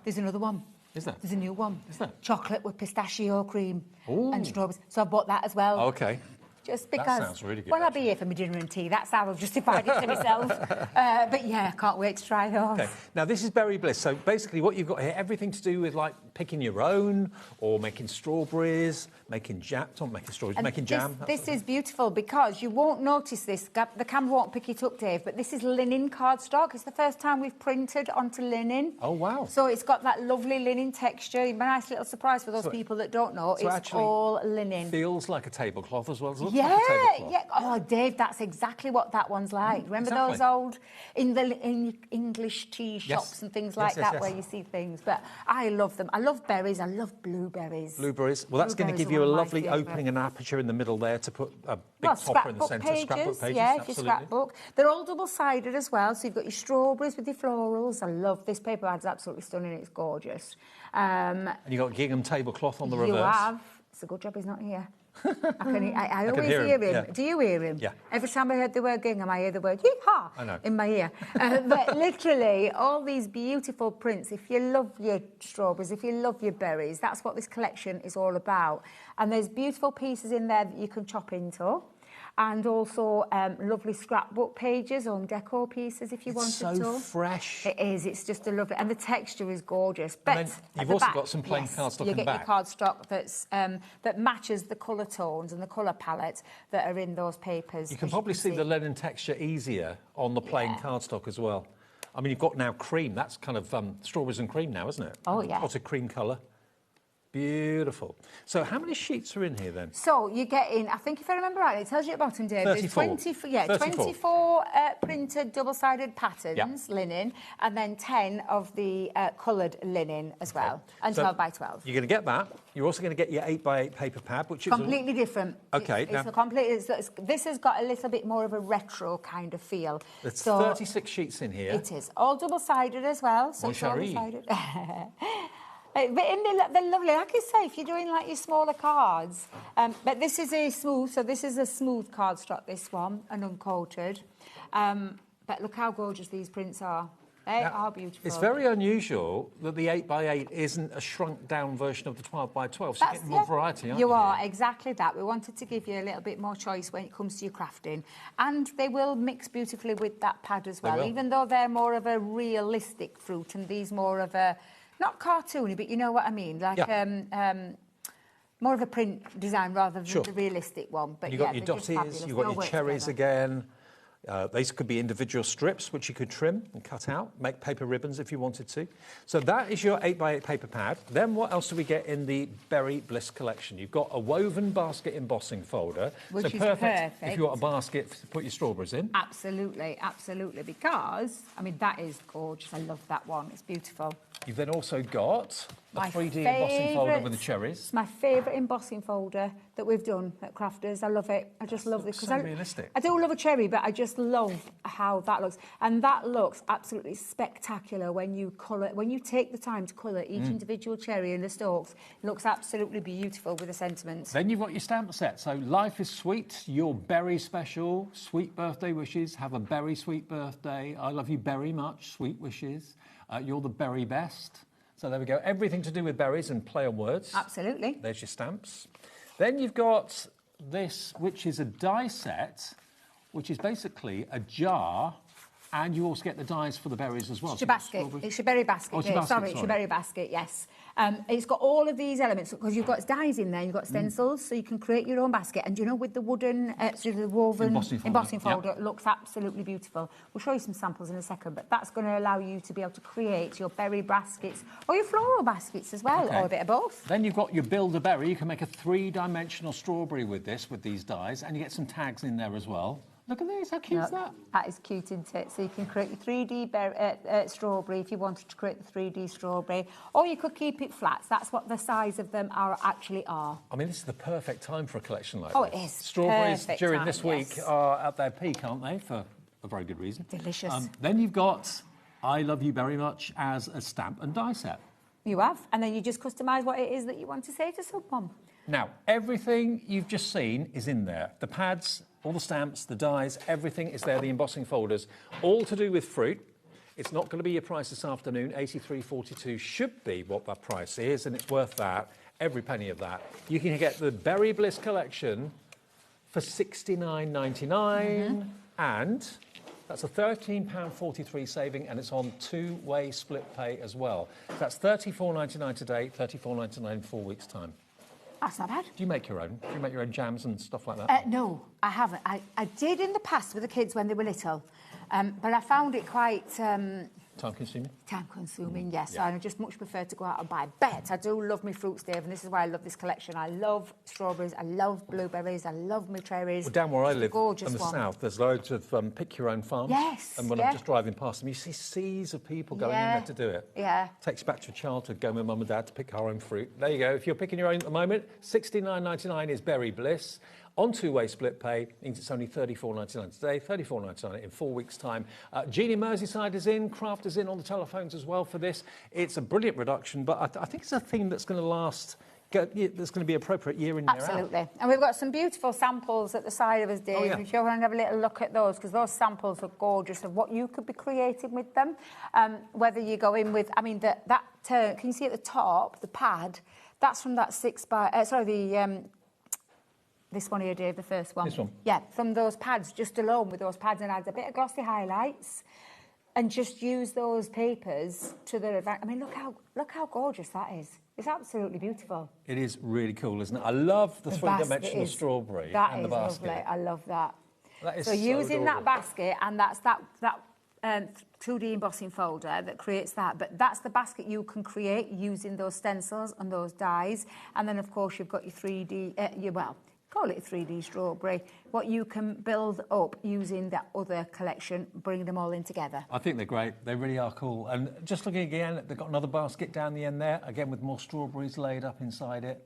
There's another one. Is there? There's a new one. Is there? Chocolate with pistachio cream. Ooh. And strawberries. So I bought that as well. Oh, OK. Just because... That sounds really good. Well, I'll be here for my dinner and tea. That's how I've justified it to myself. But yeah, I can't wait to try those. Okay. Now, this is Berry Bliss. So basically what you've got here, everything to do with like picking your own or making strawberries, making jam, not making strawberries, And making jam. This is beautiful because you won't notice this. The camera won't pick it up, Dave, but this is linen cardstock. It's the first time we've printed onto linen. Oh, wow. So it's got that lovely linen texture. A nice little surprise for those people that don't know. So it's all linen. Feels like a tablecloth as well. Looks Yeah, like a tablecloth. yeah. Oh, Dave, that's exactly what that one's like. Remember those old in English tea shops and things like that where you see things? But I love them. I love berries. I love blueberries. Blueberries. Well, that's going to give you a lovely opening and aperture in the middle there to put a big topper in the centre. Scrapbook pages. Yeah, if you scrapbook. They're all double-sided as well, so you've got your strawberries with your florals. I love this paper. It's absolutely stunning. It's gorgeous. And you've got gingham tablecloth on the reverse. You have. It's a good job he's not here. I always hear him. Yeah. Do you hear him? Yeah. Every time I heard the word gingham, I hear the word yee-haw in my ear. But literally, all these beautiful prints, if you love your strawberries, if you love your berries, that's what this collection is all about. And there's beautiful pieces in there that you can chop into. And also lovely scrapbook pages on decor pieces if you wanted to. It's so fresh. It is. It's just a lovely... And the texture is gorgeous. But and then you've also got some plain cardstock in the back. You get your cardstock that matches the colour tones and the colour palette that are in those papers. You can probably see the linen texture easier on the plain cardstock as well. I mean, you've got now cream. That's kind of strawberries and cream now, isn't it? Oh, yeah. Lots of cream colour. Beautiful. So how many sheets are in here then? So you get in, I think if I remember right, it tells you at the bottom, Dave. 34. There's 24 printed double-sided patterns, linen, and then 10 of the coloured linen as well, and 12 by 12. You're going to get that. You're also going to get your 8x8 paper pad, which is... Completely different. OK. This has got a little bit more of a retro kind of feel. There's 36 sheets in here. It is. All double-sided as well. So it's all double-sided. But they're lovely. Like I say, if you're doing like your smaller cards, but this is a smooth cardstock, this one, and uncoated. But look how gorgeous these prints are. They are beautiful. It's very unusual that the 8x8 isn't a shrunk-down version of the 12x12, so you get more variety, aren't you? You are, exactly that. We wanted to give you a little bit more choice when it comes to your crafting. And they will mix beautifully with that pad as well, even though they're more of a realistic fruit and these more of a... Not cartoony, but you know what I mean. Like more of a print design rather than the realistic one. But you've got your dotties, you've got your cherries again. These could be individual strips, which you could trim and cut out, make paper ribbons if you wanted to. So that is your 8x8 paper pad. Then what else do we get in the Berry Bliss collection? You've got a woven basket embossing folder. Which so is perfect if you want a basket to put your strawberries in. Absolutely, absolutely, because, I mean, that is gorgeous. I love that one. It's beautiful. You've then also got a My 3D embossing folder with the cherries. It's my favourite embossing folder that we've done at Crafters. I love it. I just love it. So realistic. I do love a cherry, but I just love how that looks. And that looks absolutely spectacular when you colour, when you take the time to colour each individual cherry in the stalks. It looks absolutely beautiful with the sentiments. Then you've got your stamp set. So Life is Sweet, your berry special, sweet birthday wishes, have a berry sweet birthday, I love you very much, sweet wishes, you're the berry best. So there we go. Everything to do with berries and play on words. Absolutely. There's your stamps. Then you've got this, which is a die set, which is basically a jar, and you also get the dies for the berries as well. It's your basket. It's your berry basket. Oh, it's your basket, sorry, it's your berry basket, yes. It's got all of these elements because you've got dies in there, you've got stencils, so you can create your own basket. And you know, with the wooden, the woven embossing folder, it looks absolutely beautiful. We'll show you some samples in a second, but that's going to allow you to be able to create your berry baskets or your floral baskets as well, or a bit of both. Then you've got your Build-A-Berry. You can make a 3-dimensional strawberry with this, with these dies, and you get some tags in there as well. Look at these, how cute is that? That is cute, isn't it? So you can create your 3D strawberry if you wanted to create the 3D strawberry, or you could keep it flat. That's what the size of them actually are. I mean, this is the perfect time for a collection like this. It is. Strawberries during this week are at their peak, aren't they? For a very good reason. Delicious. Then you've got I Love You Very Much as a stamp and die set. You have, and then you just customise what it is that you want to say to someone. Now, everything you've just seen is in there. The pads, all the stamps, the dies, everything is there, the embossing folders, all to do with fruit. It's not going to be your price this afternoon. $83.42 should be what that price is, and it's worth that, every penny of that. You can get the Berry Bliss collection for $69.99, and that's a £13.43 saving, and it's on two-way split pay as well. That's $34.99 today, $34.99 in 4 weeks' time. That's not bad. Do you make your own? Do you make your own jams and stuff like that? No, I haven't. I did in the past with the kids when they were little, but I found it quite... Time-consuming? Time-consuming, yes. Yeah. I just much prefer to go out and buy. But I do love my fruits, Dave, and this is why I love this collection. I love strawberries, I love blueberries, I love my cherries. Well, down where I live, in the south, there's loads of pick-your-own farms. Yes, and when I'm just driving past them, you see seas of people going in there to do it. Yeah. Takes you back to a childhood, going with mum and dad to pick our own fruit. There you go. If you're picking your own at the moment, $69.99 is Berry Bliss. On two-way split pay means it's only $34.99 today, $34.99 in 4 weeks' time. Jean in Merseyside is in, Craft is in on the telephones as well for this. It's a brilliant reduction, but I think it's a theme that's going to last, that's going to be appropriate year in, year out. Absolutely. And we've got some beautiful samples at the side of us, Dave. Oh, yeah. If you want to have a little look at those, because those samples are gorgeous of what you could be creating with them. Whether you go in with, I mean, can you see at the top, the pad, that's from that this one here, Dave, the first one. This one? Yeah, from those pads, just alone with those pads, and adds a bit of glossy highlights, and just use those papers to their advantage. I mean, look how gorgeous that is. It's absolutely beautiful. It is really cool, isn't it? I love the three-dimensional strawberry and the basket. Lovely. I love that. That is so using adorable. that basket, and that's that 2D embossing folder that creates that, but that's the basket you can create using those stencils and those dies, and then of course you've got your 3D, call it a 3D strawberry, what you can build up using that other collection, bring them all in together. I think they're great. They really are cool. And just looking again, they've got another basket down the end there, again with more strawberries laid up inside it.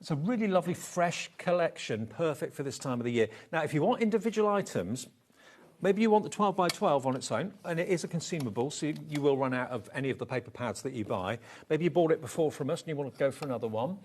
It's a really lovely, fresh collection, perfect for this time of the year. Now, if you want individual items, maybe you want the 12 by 12 on its own, and it is a consumable, so you will run out of any of the paper pads that you buy. Maybe you bought it before from us and you want to go for another one.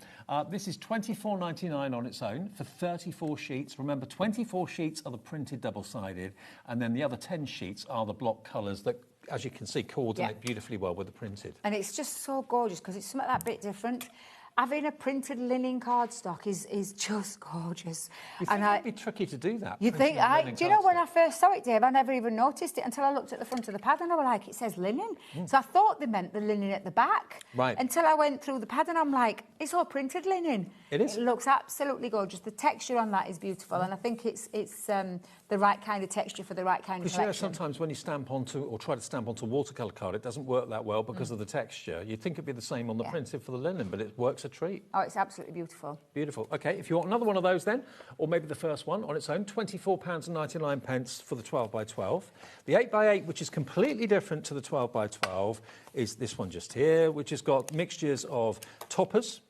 This is $24.99 on its own for 34 sheets. Remember, 24 sheets are the printed double-sided, and then the other 10 sheets are the block colours that, as you can see, coordinate beautifully well with the printed. And it's just so gorgeous because it's something that bit different. having a printed linen cardstock is just gorgeous. You think it'd be tricky to do that? You think, do you know, when I first saw it, Dave, I never even noticed it until I looked at the front of the pad and I was like, it says linen. So I thought they meant the linen at the back. Right. Until I went through the pad and I'm like, it's all printed linen. It is. It looks absolutely gorgeous. The texture on that is beautiful, and I think it's the right kind of texture for the right kind of Because collection. sometimes when you stamp onto or try to stamp onto a watercolour card, it doesn't work that well because of the texture. You'd think it'd be the same on the printed for the linen, but it works a treat. Oh, it's absolutely beautiful. Beautiful. OK, if you want another one of those then, or maybe the first one on its own, £24.99 for the 12 by 12. The 8 by 8, which is completely different to the 12 by 12, is this one just here, which has got mixtures of toppers.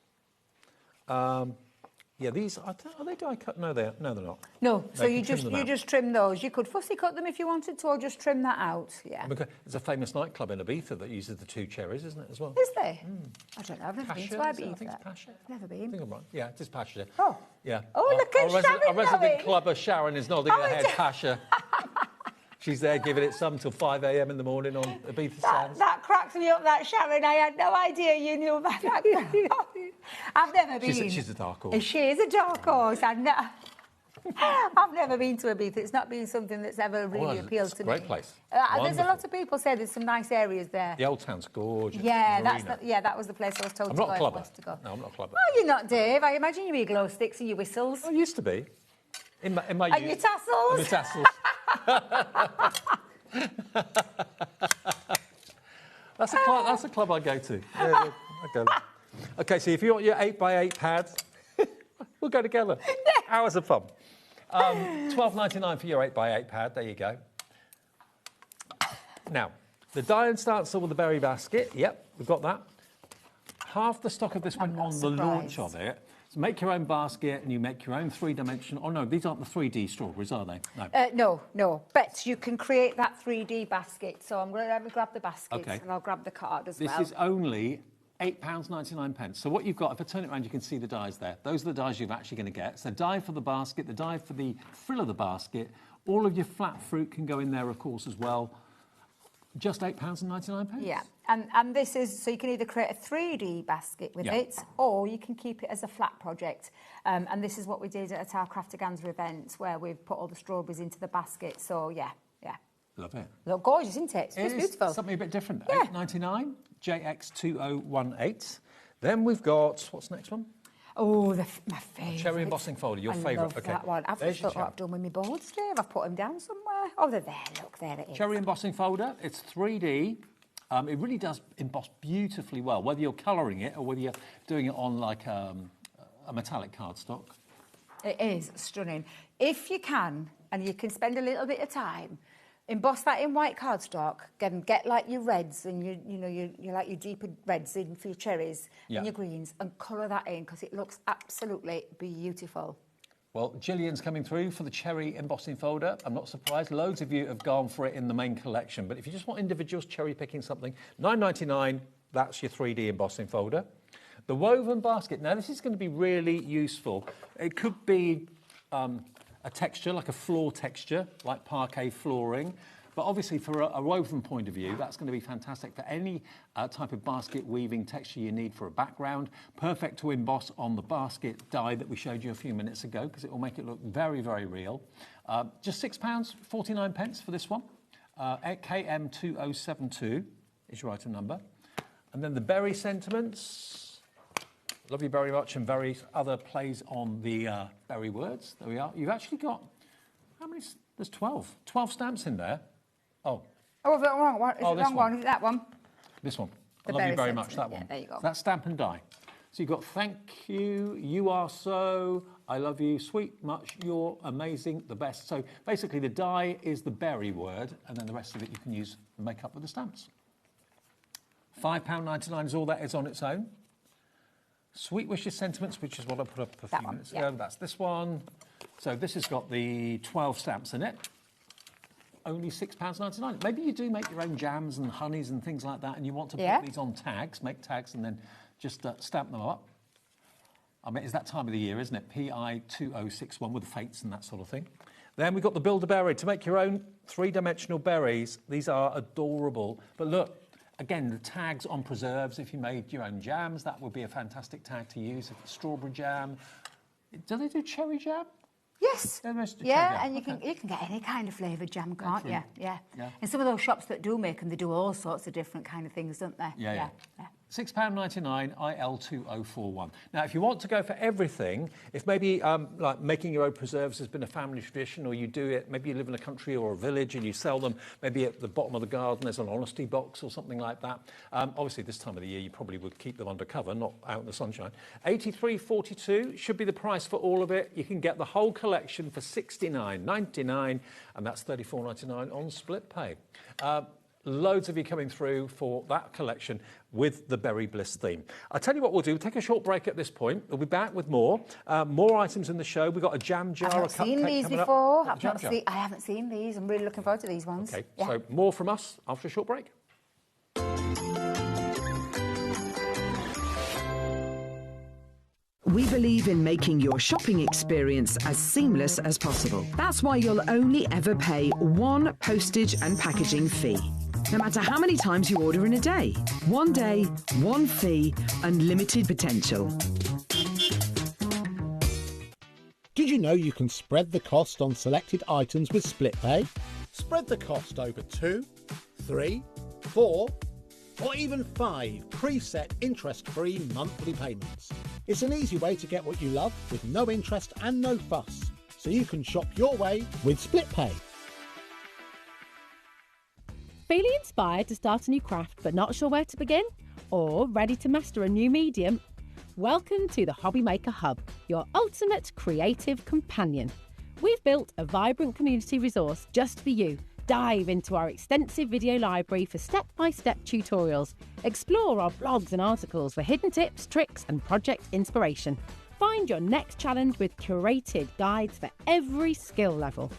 Yeah, these are they die cut? No, they're not. No, so They you can trim them out. just trim those. You could fussy cut them if you wanted to, or just trim that out. Yeah. There's a famous nightclub in Ibiza that uses the 2 cherries, isn't it, as well? Is there? I don't know. I've never been to Pasha, is it? Ibiza. I think it's Pasha. Never I been. think I'm right. Yeah, it is Pasha. Oh. Yeah. Oh, look at Sharon Our resident knowing. clubber Sharon is nodding her head, it's- Pasha. She's there giving it some till 5 a.m. in the morning on Ibiza sands. That cracks me up, that Sharon. I had no idea you knew about that. I've never been. She's a dark horse. She is a dark horse. I've never been to Ibiza. It's not been something that's ever really appealed it's to a me. great place. There's a Wonderful. lot of people say there's some nice areas there. The old town's gorgeous. Yeah, Marina. that was the place I was told I'm to not go. a if I clubber. was to go. No, I'm not a clubber. Oh, you're not, Dave. I imagine you glow sticks and your whistles. I used to be. In my And youth. your tassels. And my tassels. That's a club I go to. Yeah, I go there. OK, so if you want your 8 by 8 pad, we'll go together. Hours of fun. £12.99 for your 8 by 8 pad. There you go. Now, the die and stencil with the berry basket. Yep, we've got that. Half the stock of this went on the launch of it. So make your own basket and you make your own 3-dimensional... Oh, no, these aren't the 3D strawberries, are they? No. No. But you can create that 3D basket. So I'm going to grab the basket and I'll grab the card as well. This is only £8.99. So what you've got, if I turn it around, you can see the dies there. Those are the dies you're actually going to get. So die for the basket, the die for the frill of the basket. All of your flat fruit can go in there, of course, as well. Just £8.99. Yeah, and this is, so you can either create a 3D basket with it, or you can keep it as a flat project. And this is what we did at our Craftaganza event, where we've put all the strawberries into the basket. So, yeah. Love it. Look gorgeous, isn't it? It's beautiful. Something a bit different. Yeah. £8.99, JX2018. Then we've got, what's the next one? Oh, my favourite. Cherry embossing folder, your favourite. I love that one. I've just thought what I've done with my boards, Dave. I've put them down somewhere. Oh, they're there. Look, there it is. Cherry embossing folder. It's 3D. It really does emboss beautifully well, whether you're colouring it or whether you're doing it on like a metallic cardstock. It is stunning. If you can, and you can spend a little bit of time, emboss that in white cardstock, get like your reds and your like your deeper reds in for your cherries and your greens, and colour that in because it looks absolutely beautiful. Well, Gillian's coming through for the cherry embossing folder. I'm not surprised. Loads of you have gone for it in the main collection. But if you just want individuals cherry picking something, £9.99, that's your 3D embossing folder. The woven basket. Now, this is going to be really useful. It could be a texture, like a floor texture, like parquet flooring. But obviously, for a woven point of view, that's going to be fantastic for any type of basket weaving texture you need for a background. Perfect to emboss on the basket die that we showed you a few minutes ago, because it will make it look very, very real. Just £6.49 for this one. KM2072 is your item number. And then the berry sentiments. Love you very much, and various other plays on the berry words. There we are. You've actually got, how many? There's 12. 12 stamps in there. Oh, I've got the wrong one. Is it the wrong one? Is it that one? This one. The I love you berry very much, that one. Yeah, there you go. That's stamp and die. So you've got thank you, you are so, I love you, sweet, much, you're amazing, the best. So basically the die is the berry word, and then the rest of it you can use and make up with the stamps. £5.99 is all that is on its own. Sweet wishes sentiments, which is what I put up a few minutes ago. That's this one. So this has got the 12 stamps in it. Only £6.99. Maybe you do make your own jams and honeys and things like that, and you want to put these on tags, make tags, and then just stamp them up. I mean, it's that time of the year, isn't it? PI2061 with the fates and that sort of thing. Then we've got the Build-A-Berry to make your own 3-dimensional berries. These are adorable. But look, Again, the tags on preserves, if you made your own jams, that would be a fantastic tag to use. If it's strawberry jam. Do they do cherry jam? Yes. Yeah, and you can get any kind of flavoured jam, can't you? Yeah. Yeah. And some of those shops that do make them, they do all sorts of different kind of things, don't they? Yeah. £6.99 IL2041. Now, if you want to go for everything, if maybe like making your own preserves has been a family tradition, or you do it, maybe you live in a country or a village and you sell them, maybe at the bottom of the garden there's an honesty box or something like that. Obviously, this time of the year you probably would keep them under cover, not out in the sunshine. $83.42 should be the price for all of it. You can get the whole collection for $69.99, and that's $34.99 on split pay. Loads of you coming through for that collection with the Berry Bliss theme. I'll tell you what we'll do. We'll take a short break at this point. We'll be back with more items in the show. We've got a jam jar, I've not seen these before. I haven't seen these. I'm really looking forward to these ones. Okay, so more from us after a short break. We believe in making your shopping experience as seamless as possible. That's why you'll only ever pay one postage and packaging fee, no matter how many times you order in a day. One day, one fee, unlimited potential. Did you know you can spread the cost on selected items with split pay? Spread the cost over 2, 3, 4, or even 5 preset interest-free monthly payments. It's an easy way to get what you love with no interest and no fuss, so you can shop your way with split pay. Feeling inspired to start a new craft but not sure where to begin? Or ready to master a new medium? Welcome to the HobbyMaker Hub, your ultimate creative companion. We've built a vibrant community resource just for you. Dive into our extensive video library for step-by-step tutorials. Explore our blogs and articles for hidden tips, tricks and project inspiration. Find your next challenge with curated guides for every skill level.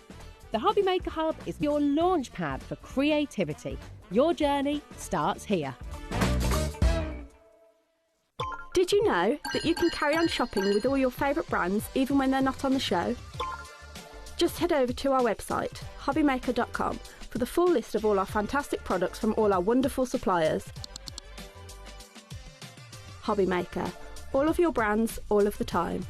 The HobbyMaker Hub is your launch pad for creativity. Your journey starts here. Did you know that you can carry on shopping with all your favourite brands even when they're not on the show? Just head over to our website, hobbymaker.com, for the full list of all our fantastic products from all our wonderful suppliers. HobbyMaker. All of your brands, all of the time.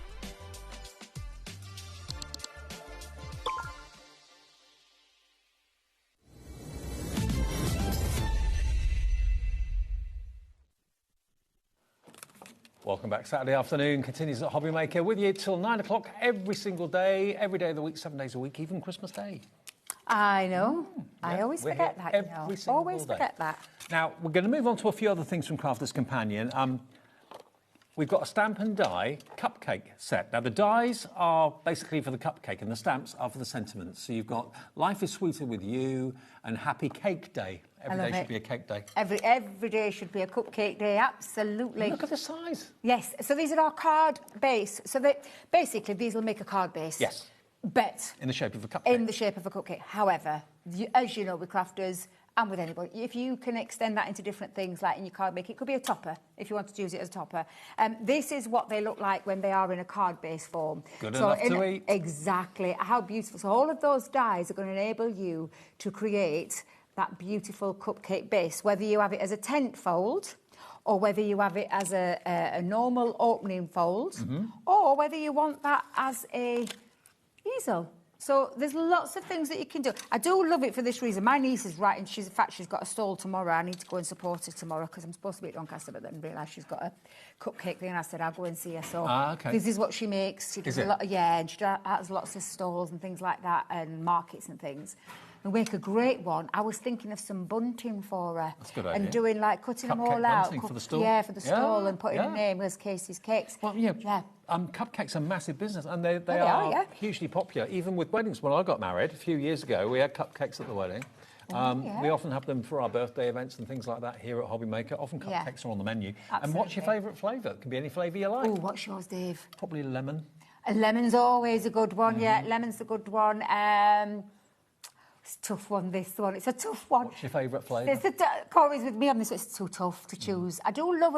Welcome back. Saturday afternoon continues at HobbyMaker with you till 9 o'clock every single day, every day of the week, 7 days a week, even Christmas Day. I know. I always forget that, you know. Always forget that. Now, we're going to move on to a few other things from Crafters Companion. We've got a stamp and die cupcake set. Now, the dies are basically for the cupcake and the stamps are for the sentiments. So you've got Life is Sweeter with You and Happy Cake Day. Every day should be a cake day. Every day should be a cupcake day, absolutely. Look at the size. Yes, so these are our card base. So basically, these will make a card base. Yes. But in the shape of a cupcake. In the shape of a cupcake. However, as you know, with crafters and with anybody, if you can extend that into different things, like in your card making, it could be a topper, if you wanted to use it as a topper. This is what they look like when they are in a card-based form. Good enough to eat. Exactly. How beautiful. So all of those dies are going to enable you to create that beautiful cupcake base, whether you have it as a tent fold, or whether you have it as a normal opening fold, or whether you want that as a easel. So there's lots of things that you can do. I do love it for this reason. My niece is writing. She's got a stall tomorrow. I need to go and support her tomorrow because I'm supposed to be at Doncaster, but then realised she's got a cupcake thing. And I said I'll go and see her. So this is what she makes. She does a lot. And she has lots of stalls and things like that, and markets and things. And make a great one. I was thinking of some bunting for her. That's a good idea. And doing cutting them all out. For the stall. Yeah, for the stall and putting a name as Casey's Cakes. Well, cupcakes are massive business and they are hugely popular. Even with weddings, when I got married a few years ago, we had cupcakes at the wedding. We often have them for our birthday events and things like that here at HobbyMaker. Often cupcakes are on the menu. Absolutely. And what's your favourite flavour? It can be any flavour you like. Oh, what's yours, Dave? Probably lemon. A lemon's always a good one, lemon's a good one. It's a tough one, this one. It's a tough one. What's your favourite flavour? Corey's with me on this, so it's too tough to choose. I do love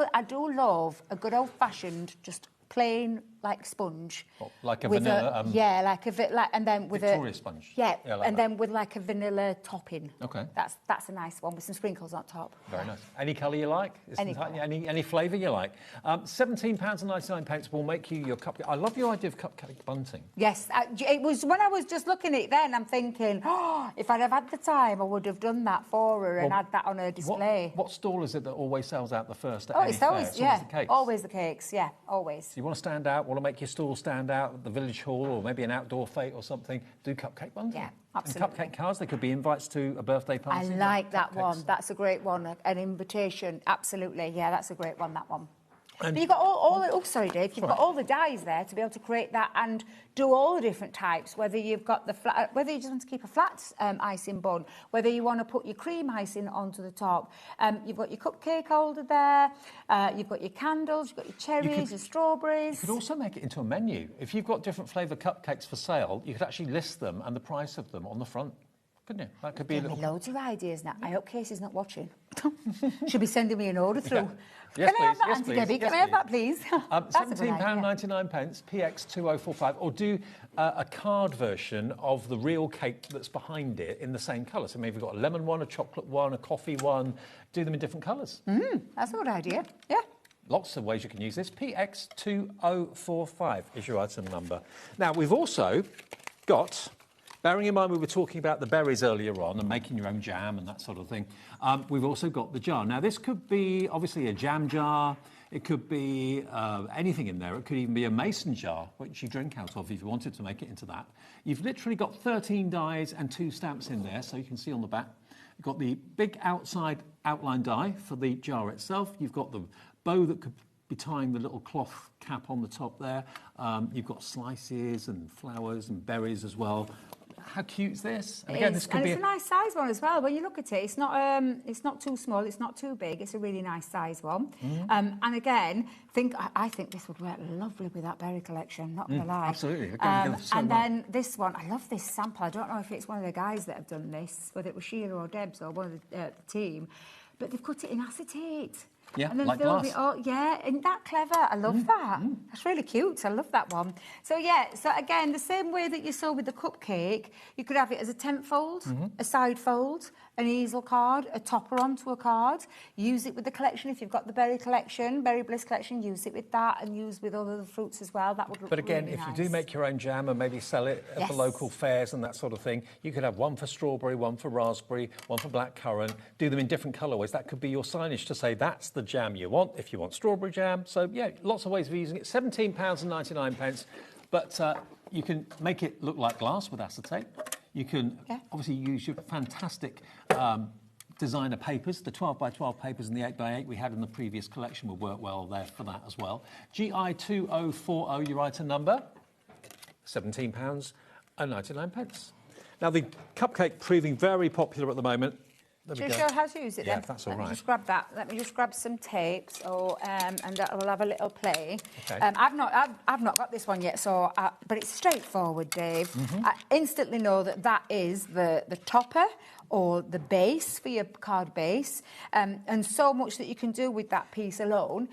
a good old-fashioned, just plain like sponge. What, like a with vanilla? Yeah, like and then with Victoria sponge. Yeah, like and then with like a vanilla topping. Okay. That's a nice one with some sprinkles on top. Very nice. Any colour you like? Any flavour you like? £17.99 will make you your cupcake. I love your idea of cupcake bunting. Yes, it was when I was just looking at it then, I'm thinking, oh, if I'd have had the time, I would have done that for her and had that on her display. What stall is it that always sells out the first at Oh, any it's fair? always, It's yeah, always the cakes. always the cakes, yeah, always. So you want to stand out, want to make your stall stand out at the village hall or maybe an outdoor fete or something, do cupcake bunting. Yeah, absolutely. And cupcake cards, they could be invites to a birthday party. I like that one. That's a great one. An invitation, absolutely. Yeah, that's a great one, that one. And but you've got oh, sorry, Dave. You've got all the dies there to be able to create that and do all the different types. Whether you've got the flat, whether you just want to keep a flat icing bun, whether you want to put your cream icing onto the top. You've got your cupcake holder there. You've got your candles. You've got your cherries, your strawberries. You could also make it into a menu. If you've got different flavour cupcakes for sale, you could actually list them and the price of them on the front. Couldn't you? That could be a little... loads of ideas now. I hope Casey's not watching. She'll be sending me an order through. Yeah. Yes, Can I have that, please. Auntie Debbie? Can I have that, please? £17.99, PX2045, or do a card version of the real cake that's behind it in the same colour. So maybe you've got a lemon one, a chocolate one, a coffee one. Do them in different colours. That's a good idea. Yeah. Lots of ways you can use this. PX2045 is your item number. Now, we've also got... Bearing in mind we were talking about the berries earlier on and making your own jam and that sort of thing, we've also got the jar. Now, this could be, obviously, a jam jar. It could be anything in there. It could even be a mason jar, which you drink out of if you wanted to make it into that. You've literally got 13 dies and 2 stamps in there, so you can see on the back. You've got the big outside outline die for the jar itself. You've got the bow that could be tying the little cloth cap on the top there. You've got slices and flowers and berries as well. How cute is this? And again, this could be it's a nice size one as well. When you look at it, it's not too small, it's not too big. It's a really nice size one. And again, I think this would work lovely with that berry collection. Not gonna lie. Absolutely. Then this one, I love this sample. I don't know if it's one of the guys that have done this, whether it was Sheila or Debs or one of the team, but they've cut it in acetate. Yeah, and then like filled glass. it all. Yeah, isn't that clever? I love that. That's really cute. I love that one. So yeah, so again, the same way that you saw with the cupcake, you could have it as a tent fold, a side fold, an easel card, a topper onto a card. Use it with the collection. If you've got the berry collection, Berry Bliss collection, use it with that and use with other fruits as well. That would look But again, really if nice. you do make your own jam and maybe sell it at the local fairs and that sort of thing, you could have one for strawberry, one for raspberry, one for blackcurrant. Do them in different colourways. That could be your signage to say that's the jam you want. If you want strawberry jam. So, yeah, lots of ways of using it. £17.99. But you can make it look like glass with acetate. You can obviously use your fantastic designer papers. The 12x12 papers and the 8x8 we had in the previous collection will work well there for that as well. GI2040, your item number, £17.99. Now, the cupcake proving very popular at the moment. Should we show how to use it then? Yeah, that's all Let me right. just grab that. Let me just grab some tapes, and we'll have a little play. Okay. I've not got this one yet, but it's straightforward, Dave. I instantly know that is the topper or the base for your card base, and so much that you can do with that piece alone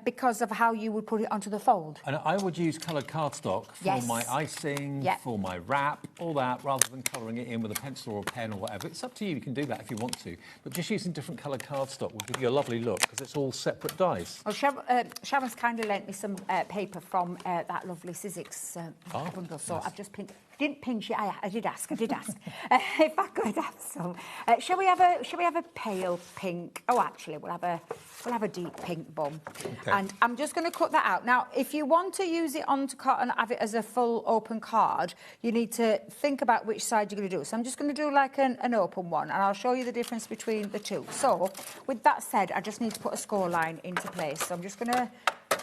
because of how you would put it onto the fold. And I would use coloured cardstock for my icing, for my wrap, all that, rather than colouring it in with a pencil or a pen or whatever. It's up to you. You can do that if you want to. But just using different coloured cardstock will give you a lovely look because it's all separate dies. Well, Sharon's kindly lent me some paper from that lovely Sizzix bundle, so I've just pinned. Didn't pinch it. I did ask. If I could have some, shall we have a pale pink? Oh, actually, we'll have a deep pink bun. Okay. And I'm just going to cut that out. Now, if you want to use it onto card and have it as a full open card, you need to think about which side you're going to do. So I'm just going to do like an open one, and I'll show you the difference between the two. So, with that said, I just need to put a score line into place. So I'm just going to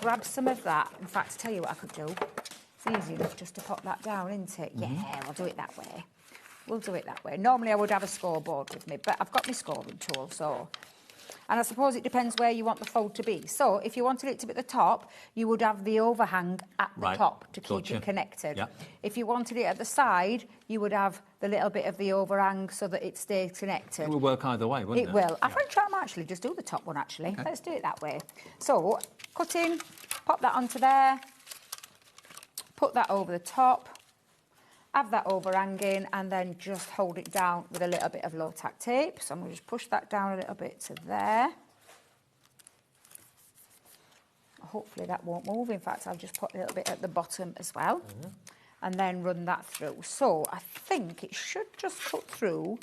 grab some of that. In fact, to tell you what I could do. It's easy enough just to pop that down, isn't it? Yeah, we'll do it that way. We'll do it that way. Normally I would have a scoreboard with me, but I've got my scoring tool, so... And I suppose it depends where you want the fold to be. So if you wanted it to be at the top, you would have the overhang at the top to keep it connected. Yeah. If you wanted it at the side, you would have the little bit of the overhang so that it stays connected. It will work either way, wouldn't it? It will. I think I might actually just do the top one, actually. Okay. Let's do it that way. So, cut in, pop that onto there. Put that over the top, have that overhanging, and then just hold it down with a little bit of low-tack tape. So I'm going to just push that down a little bit to there. Hopefully that won't move. In fact, I'll just put a little bit at the bottom as well. And then run that through. So I think it should just cut through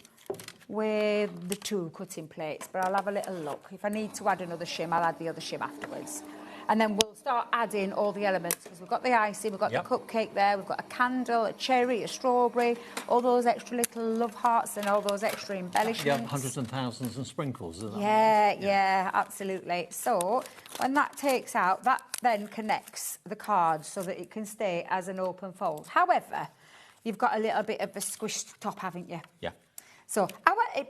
with the 2 cutting plates, but I'll have a little look. If I need to add another shim, I'll add the other shim afterwards. And then we'll start adding all the elements, because we've got the icing, we've got the cupcake there, we've got a candle, a cherry, a strawberry, all those extra little love hearts and all those extra embellishments. Yeah, hundreds and thousands and sprinkles, isn't it? Yeah, absolutely. So when that takes out, that then connects the card so that it can stay as an open fold. However, you've got a little bit of a squished top, haven't you? Yeah. So,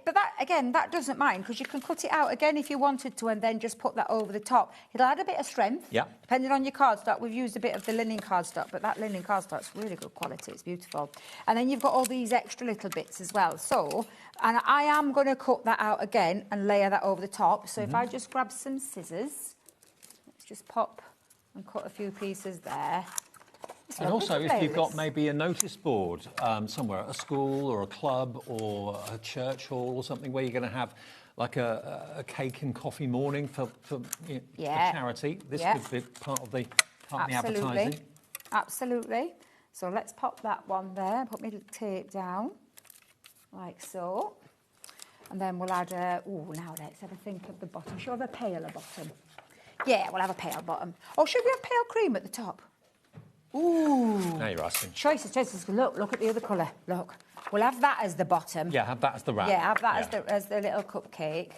but that, again, that doesn't mind, because you can cut it out again if you wanted to and then just put that over the top. It'll add a bit of strength. Yeah. Depending on your cardstock. We've used a bit of the linen cardstock, but that linen cardstock's really good quality. It's beautiful. And then you've got all these extra little bits as well. So, and I am going to cut that out again and layer that over the top. So if I just grab some scissors, let's just pop and cut a few pieces there. And also, if you've got maybe a notice board somewhere, a school or a club or a church hall or something, where you're going to have like a cake and coffee morning for charity, this could be part of the advertising. Absolutely. So let's pop that one there, put my tape down, like so. And then we'll add now let's have a think of the bottom. Should we have a paler bottom? Yeah, we'll have a pale bottom. Or should we have pale cream at the top? Ooh. Now you're asking. Choices. Look at the other colour. Look. We'll have that as the bottom. Yeah, have that as the wrap. Yeah, have that as the little cupcake.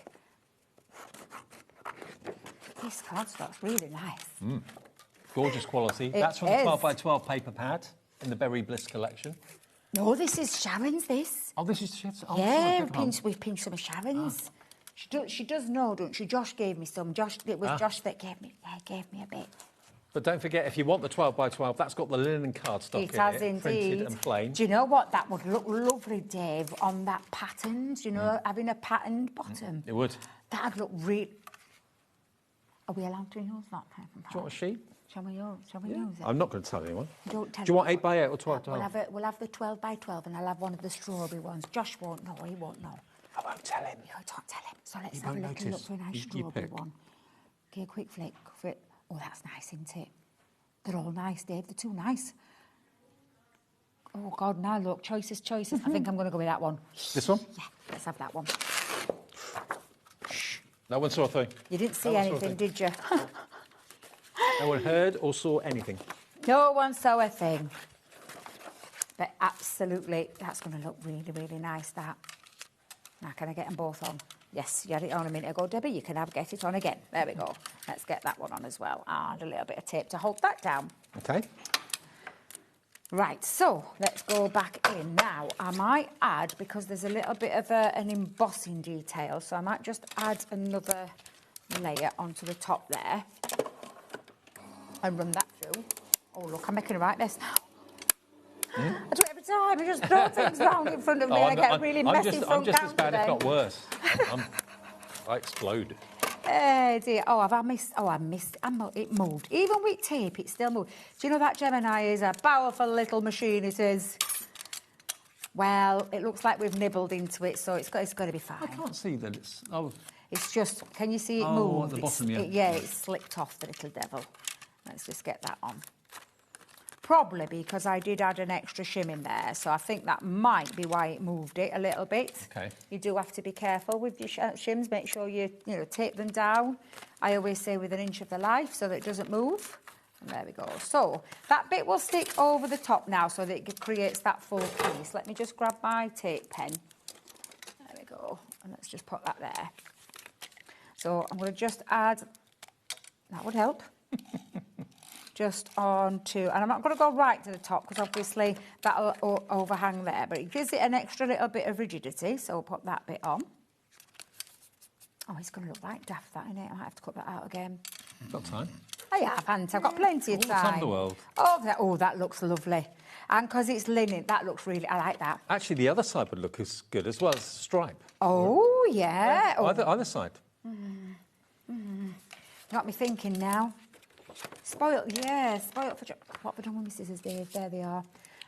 This cardstock's really nice. Gorgeous quality. That's from the 12 by 12 paper pad in the Berry Bliss collection. No, this is Sharon's, this. Oh, this is Sharon's? Oh, yeah, we've pinched some of Sharon's. She does know, don't she? Josh gave me some. It was Josh that gave me a bit. But don't forget, if you want the 12 by 12, that's got the linen cardstock it has indeed. Printed and plain. Do you know what? That would look lovely, Dave, on that pattern. Do you know, having a patterned bottom? It would. That'd look really... Are we allowed to use that paper? Do you want a sheet? Shall we use it? I'm not going to tell anyone. Don't tell Do you want 8 by 8 or 12 by 12? We'll have the 12 by 12 and I'll have one of the strawberry ones. Josh won't know, he won't know. I won't tell him. No, don't tell him. So let's have a little look for a nice strawberry one. Okay, quick flick. Oh, that's nice, isn't it? They're all nice, Dave. They're too nice. Oh, God, now look. Choices. I think I'm going to go with that one. This one? Yeah, let's have that one. No one saw a thing. You didn't see anything, did you? No one heard or saw anything. No one saw a thing. But absolutely, that's going to look really, really nice, that. Now, can I get them both on? Yes, you had it on a minute ago, Debbie. You can get it on again. There we go. Let's get that one on as well. And a little bit of tape to hold that down. OK. Right, so let's go back in. Now, I might add, because there's a little bit of an embossing detail, so I might just add another layer onto the top there and run that through. Oh, look, I'm making a right mess now. I do it every time. I just throw things round in front of me. I get really messy I'm just as bad, if not worse. I explode. Dear. Oh, I missed. It moved. Even with tape, it still moved. Do you know that Gemini is a powerful little machine? It is. Well, it looks like we've nibbled into it, so it's got to be fine. I can't see that it's... Oh. It's just... Can you see it move? Oh, at the bottom, yeah. It slipped off, the little devil. Let's just get that on. Probably because I did add an extra shim in there, so I think that might be why it moved it a little bit. Okay. You do have to be careful with your shims. Make sure you tape them down. I always say with 1 inch of the life so that it doesn't move. And there we go. So that bit will stick over the top now so that it creates that full piece. Let me just grab my tape pen. There we go. And let's just put that there. So I'm going to just add... That would help. Just onto, and I'm not going to go right to the top because obviously that'll overhang there, but it gives it an extra little bit of rigidity, so we'll put that bit on. Oh, it's going to look like daft, that, innit? I might have to cut that out again. Got time? I haven't. I've got plenty of time. All the time in the world. Oh, that looks lovely. And because it's linen, that looks really... I like that. Actually, the other side would look as good as well. It's a stripe. Oh, yeah. Either side. Got me thinking now. Spoiled, yeah, spoiled for what have I done with my scissors, Dave? There they are.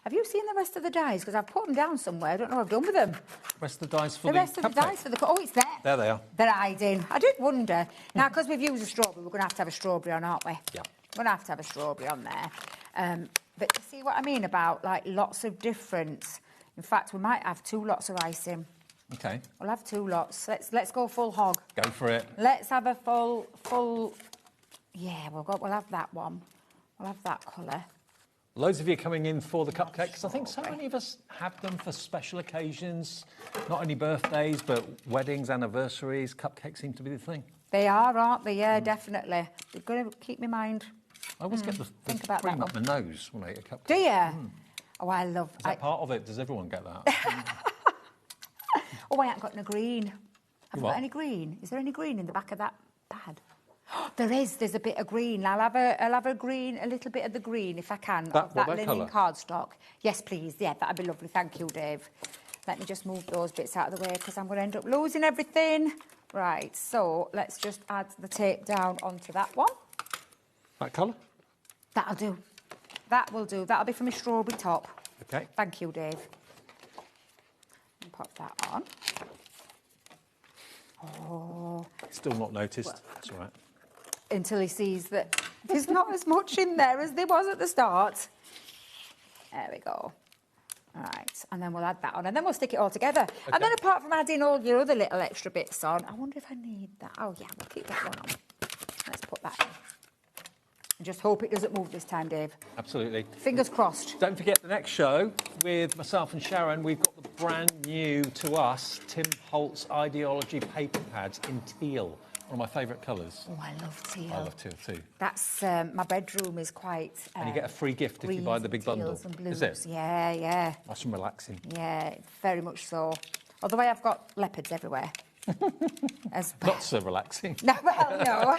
Have you seen the rest of the dies? Because I've put them down somewhere. I don't know what I've done with them. Rest of the dice for the the rest of the dice for the... Oh, it's there. There they are. They're hiding. I did wonder. Now, because we've used a strawberry, we're going to have a strawberry on, aren't we? Yeah. We're going to have a strawberry on there. But you see what I mean about, like, lots of different... In fact, we might have 2 lots of icing. Okay. We'll have 2 lots. Let's go full hog. Go for it. Let's have a full... Yeah, we'll have that one. We'll have that colour. Loads of you coming in for the cupcakes. I think so many of us have them for special occasions. Not only birthdays, but weddings, anniversaries. Cupcakes seem to be the thing. They are, aren't they? Yeah, definitely. You've got to keep my mind. I always get the about cream that up my nose when I eat a cupcake. Do you? Oh, I love... Is that part of it? Does everyone get that? Oh, I haven't got no green. Have I What? got any green? Is there any green in the back of that pad? There is. There's a bit of green. I'll have a green, a little bit of the green if I can. Of that linen colour? cardstock. Yes, please. Yeah, that'd be lovely. Thank you, Dave. Let me just move those bits out of the way because I'm going to end up losing everything. Right, so let's just add the tape down onto that one. That colour? That'll do. That will do. That'll be for my strawberry top. Okay. Thank you, Dave. And pop that on. Oh. Still not noticed. That's all right. Until he sees that there's not as much in there as there was at the start. There we go. All right, and then we'll add that on, and then we'll stick it all together. Okay. And then apart from adding all your other little extra bits on, I wonder if I need that. Oh, yeah, we'll keep that one on. Let's put that in. And just hope it doesn't move this time, Dave. Absolutely. Fingers crossed. Don't forget the next show with myself and Sharon. We've got the brand new to us Tim Holtz Ideology paper pads in teal. One of my favourite colours. Oh, I love teal. I love teal too. That's my bedroom is quite. And you get a free gift if you buy the big bundle. And blues. Is it? Yeah, yeah. Nice and relaxing. Yeah, very much so. Although I have got leopards everywhere. Not so relaxing. No, well, no.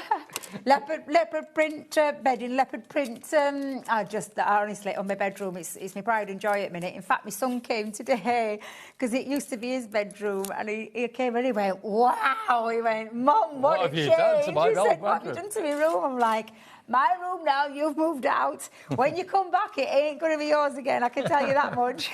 leopard print bedding, leopard print. Honestly, on my bedroom, it's my pride and joy at the minute. In fact, my son came today because it used to be his bedroom, and he came and he went, "Wow!" He went, "Mum, what have a you change!" done to my He old said, "What have you done to my room?" I'm like, "My room now. You've moved out. When you come back, it ain't going to be yours again. I can tell you that much."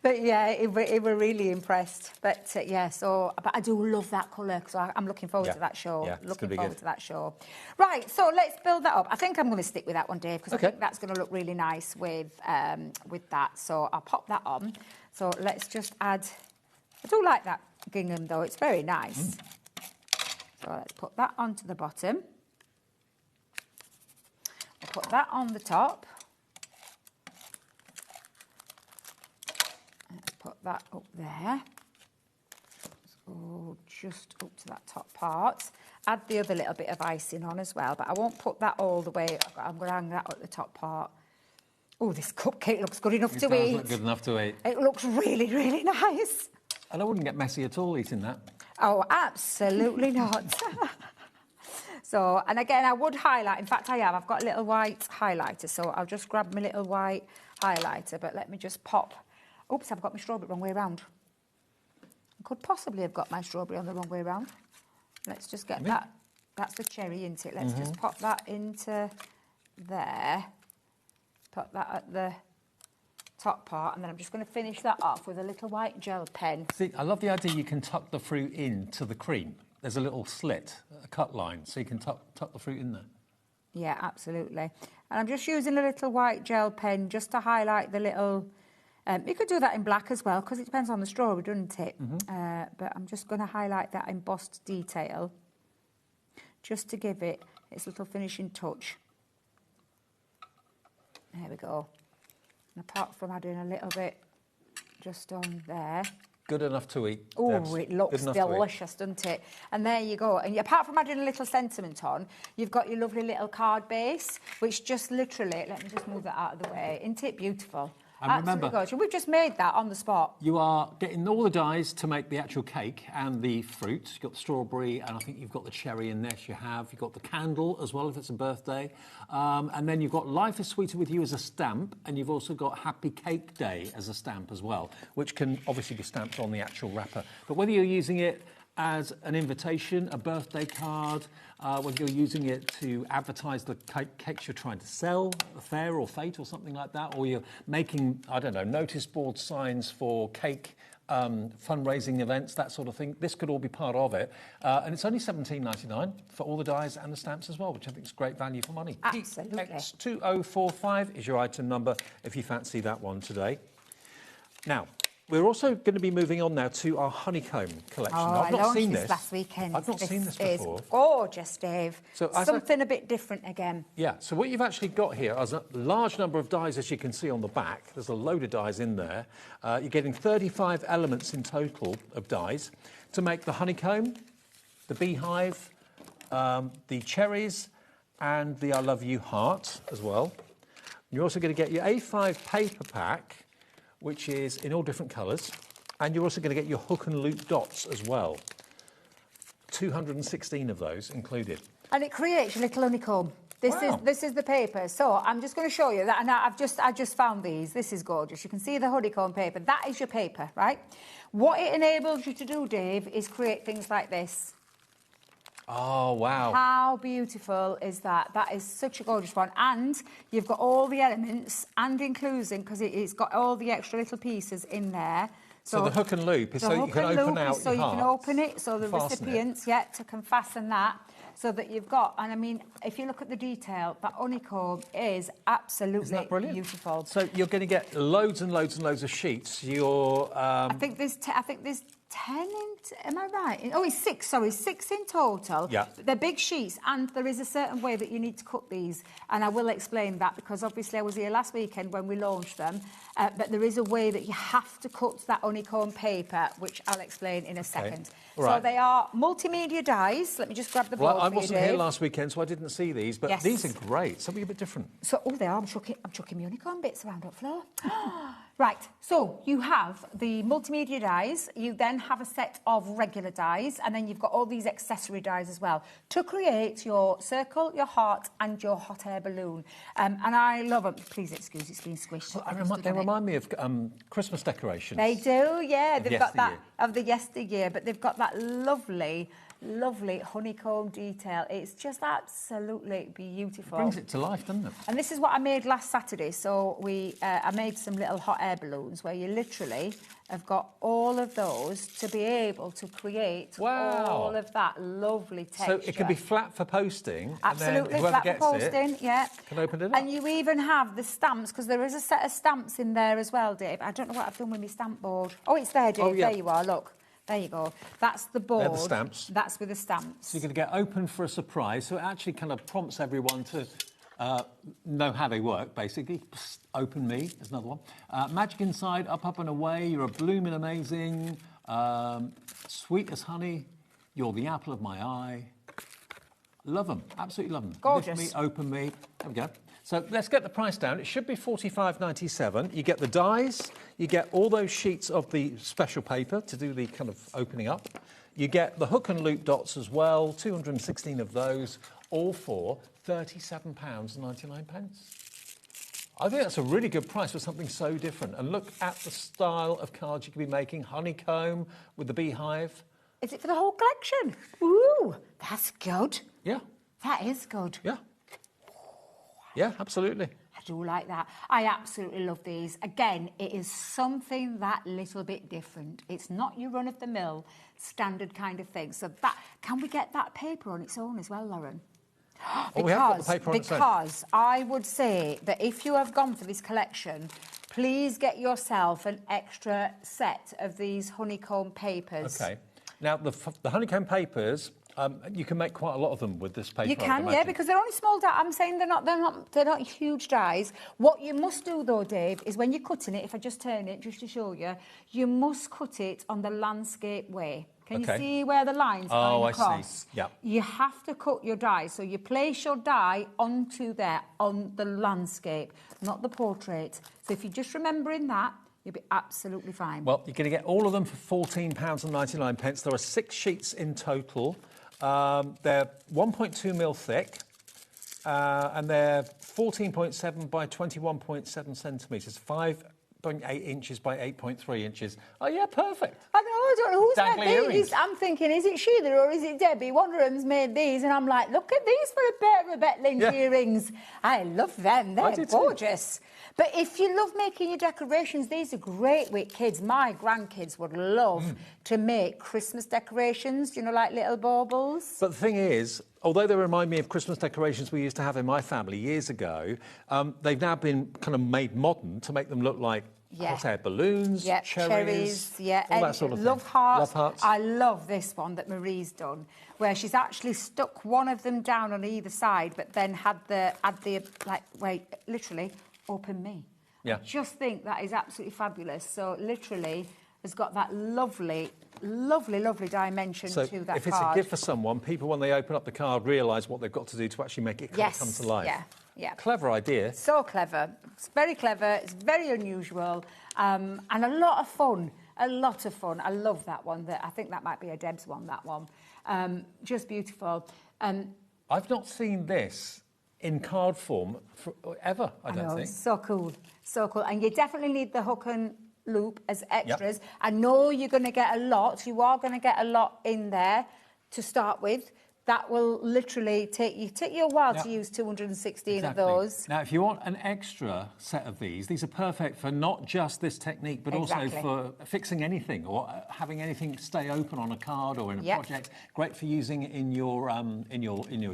But yeah, he were really impressed. But yeah, but I do love that colour, so I'm looking forward to that show. Yeah, looking forward to that show. Right, so let's build that up. I think I'm going to stick with that one, Dave, because I think that's going to look really nice with that. So I'll pop that on. So let's just add. I do like that gingham though; it's very nice. So let's put that onto the bottom. I'll put that on the top. Put that up there. So just up to that top part. Add the other little bit of icing on as well, but I won't put that all the way. I'm going to hang that at the top part. Oh, this cupcake looks good enough to eat. It does look good enough to eat. It looks really, really nice. And I wouldn't get messy at all eating that. Oh, absolutely not. So, and again, I would highlight. In fact, I have. I've got a little white highlighter, so I'll just grab my little white highlighter, but let me just pop. Oops, I've got my strawberry wrong way around. I could possibly have got my strawberry on the wrong way around. Let's just get that. That's the cherry, isn't it? Let's just pop that into there. Put that at the top part, and then I'm just going to finish that off with a little white gel pen. See, I love the idea you can tuck the fruit into the cream. There's a little slit, a cut line, so you can tuck the fruit in there. Yeah, absolutely. And I'm just using a little white gel pen just to highlight the little... you could do that in black as well, because it depends on the strawberry, doesn't it? But I'm just going to highlight that embossed detail, just to give it its little finishing touch. There we go. And apart from adding a little bit just on there. Good enough to eat. Oh, it looks delicious, doesn't it? And there you go. And apart from adding a little sentiment on, you've got your lovely little card base, which just literally, let me just move that out of the way. Isn't it beautiful? And absolutely remember, gorgeous. We've just made that on the spot. You are getting all the dyes to make the actual cake and the fruit. You've got the strawberry, and I think you've got the cherry in there. You have. You've got the candle as well, if it's a birthday. And then you've got Life is Sweeter with You as a stamp, and you've also got Happy Cake Day as a stamp as well, which can obviously be stamped on the actual wrapper. But whether you're using it as an invitation, a birthday card, when you're using it to advertise the cakes you're trying to sell, a fair or fete or something like that, or you're making, I don't know, notice board signs for cake fundraising events, that sort of thing. This could all be part of it. And it's only $17.99 for all the dies and the stamps as well, which I think is great value for money. Absolutely. X2045 is your item number if you fancy that one today. Now, we're also going to be moving on now to our honeycomb collection. Oh, I've not seen this last weekend. I've not seen this before. It's gorgeous, Dave. So something a bit different again. Yeah, so what you've actually got here is a large number of dies, as you can see on the back. There's a load of dies in there. You're getting 35 elements in total of dies to make the honeycomb, the beehive, the cherries, and the I Love You heart as well. You're also going to get your A5 paper pack, which is in all different colours, and you're also going to get your hook and loop dots as well. 216 of those included. And it creates your little honeycomb. This is the paper. So I'm just going to show you that, and I just found these. This is gorgeous. You can see the honeycomb paper. That is your paper, right? What it enables you to do, Dave, is create things like this. Oh, wow. How beautiful is that? That is such a gorgeous one. And you've got all the elements and inclusion, because it's got all the extra little pieces in there. So the hook and loop is so you can open out so you can open it, so the recipients, can fasten that, so that you've got, and I mean, if you look at the detail, that honeycomb is absolutely beautiful. So you're going to get loads and loads and loads of sheets. I think there's 10 in, am I right? Oh, it's 6, sorry, 6 in total. Yeah. They're big sheets, and there is a certain way that you need to cut these, and I will explain that, because obviously I was here last weekend when we launched them, but there is a way that you have to cut that honeycomb paper, which I'll explain in a second. Right. So they are multimedia dies. Let me just grab the board. Well, I wasn't here last weekend, so I didn't see these, but Yes. these are great. Something a bit different. So, they are. I'm chucking my honeycomb bits around up floor. Right, so you have the multimedia dies, you then have a set of regular dies, and then you've got all these accessory dies as well to create your circle, your heart, and your hot air balloon. And I love them. Please excuse, it's being squished. Well, they remind me of Christmas decorations. They do, yeah. They've got that yesteryear. of the yesteryear, but they've got that lovely honeycomb detail. It's just absolutely beautiful. It brings it to life, doesn't it? And this is what I made last Saturday. So I made some little hot air balloons where you literally have got all of those to be able to create all of that lovely texture. So it can be flat for posting. Absolutely, and then flat gets for posting, yeah. Can open it up. And you even have the stamps, because there is a set of stamps in there as well, Dave. I don't know what I've done with my stamp board. Oh, it's there, Dave. Oh, yeah. There you are, look. There you go. That's the board. They're the stamps. That's with the stamps. So you're going to get open for a surprise. So it actually kind of prompts everyone to know how they work, basically. Psst, open me, there's another one. Magic inside, up and away. You're a blooming amazing. Sweet as honey. You're the apple of my eye. Love them. Absolutely love them. Gorgeous. Lift me, open me. There we go. So let's get the price down. It should be $45.97. You get the dies, you get all those sheets of the special paper to do the kind of opening up. You get the hook and loop dots as well, 216 of those, all for £37.99. I think that's a really good price for something so different. And look at the style of cards you could be making. Honeycomb with the beehive. Is it for the whole collection? Ooh, that's good. Yeah. That is good. Yeah. Yeah, absolutely. I do like that. I absolutely love these. Again, it is something that little bit different. It's not your run-of-the-mill standard kind of thing. So that, can we get that paper on its own as well, Lauren? We have got the paper on its own. Because I would say that if you have gone for this collection, please get yourself an extra set of these honeycomb papers. Okay. Now, the honeycomb papers, you can make quite a lot of them with this paper. You can, yeah, because they're only small dies. I'm saying they're not huge dies. What you must do, though, Dave, is when you're cutting it, if I just turn it, just to show you, you must cut it on the landscape way. Can you see where the line's going across? I see. Yeah. You have to cut your die. So you place your die onto there, on the landscape, not the portrait. So if you're just remembering that, you'll be absolutely fine. Well, you're going to get all of them for £14.99. There are 6 sheets in total. They're 1.2 mil thick, and they're 14.7 by 21.7 centimetres, 5 5.8 inches by 8.3 inches. Oh, yeah, perfect. I know, I don't know who's Dangly made these. earrings. I'm thinking, is it Sheila or is it Debbie? One of them's made these, and I'm like, look at these for a pair of Betlinge earrings. I love them. They're gorgeous. But if you love making your decorations, these are great with kids. My grandkids would love to make Christmas decorations, you know, like little baubles. But the thing is, although they remind me of Christmas decorations we used to have in my family years ago, they've now been kind of made modern to make them look like hot air balloons, cherries, all that sort of thing. Love hearts. Love hearts. I love this one that Marie's done, where she's actually stuck one of them down on either side, but then had the literally open me. Yeah. I just think that is absolutely fabulous. So literally has got that lovely, lovely, lovely dimension to that card. So if it's a gift for someone, people, when they open up the card, realise what they've got to do to actually make it come to life. Yeah. Clever idea. So clever. It's very clever. It's very unusual. And a lot of fun. A lot of fun. I love that one. I think that might be a Deb's one, that one. Just beautiful. I've not seen this in card form ever, I don't think. So cool. So cool. And you definitely need the hook and loop as extras. Yep. I know you're going to get a lot. You are going to get a lot in there to start with. That will literally take you a while to use 216 of those. Now, if you want an extra set of these are perfect for not just this technique, but also for fixing anything or having anything stay open on a card or in a project. Great for using in your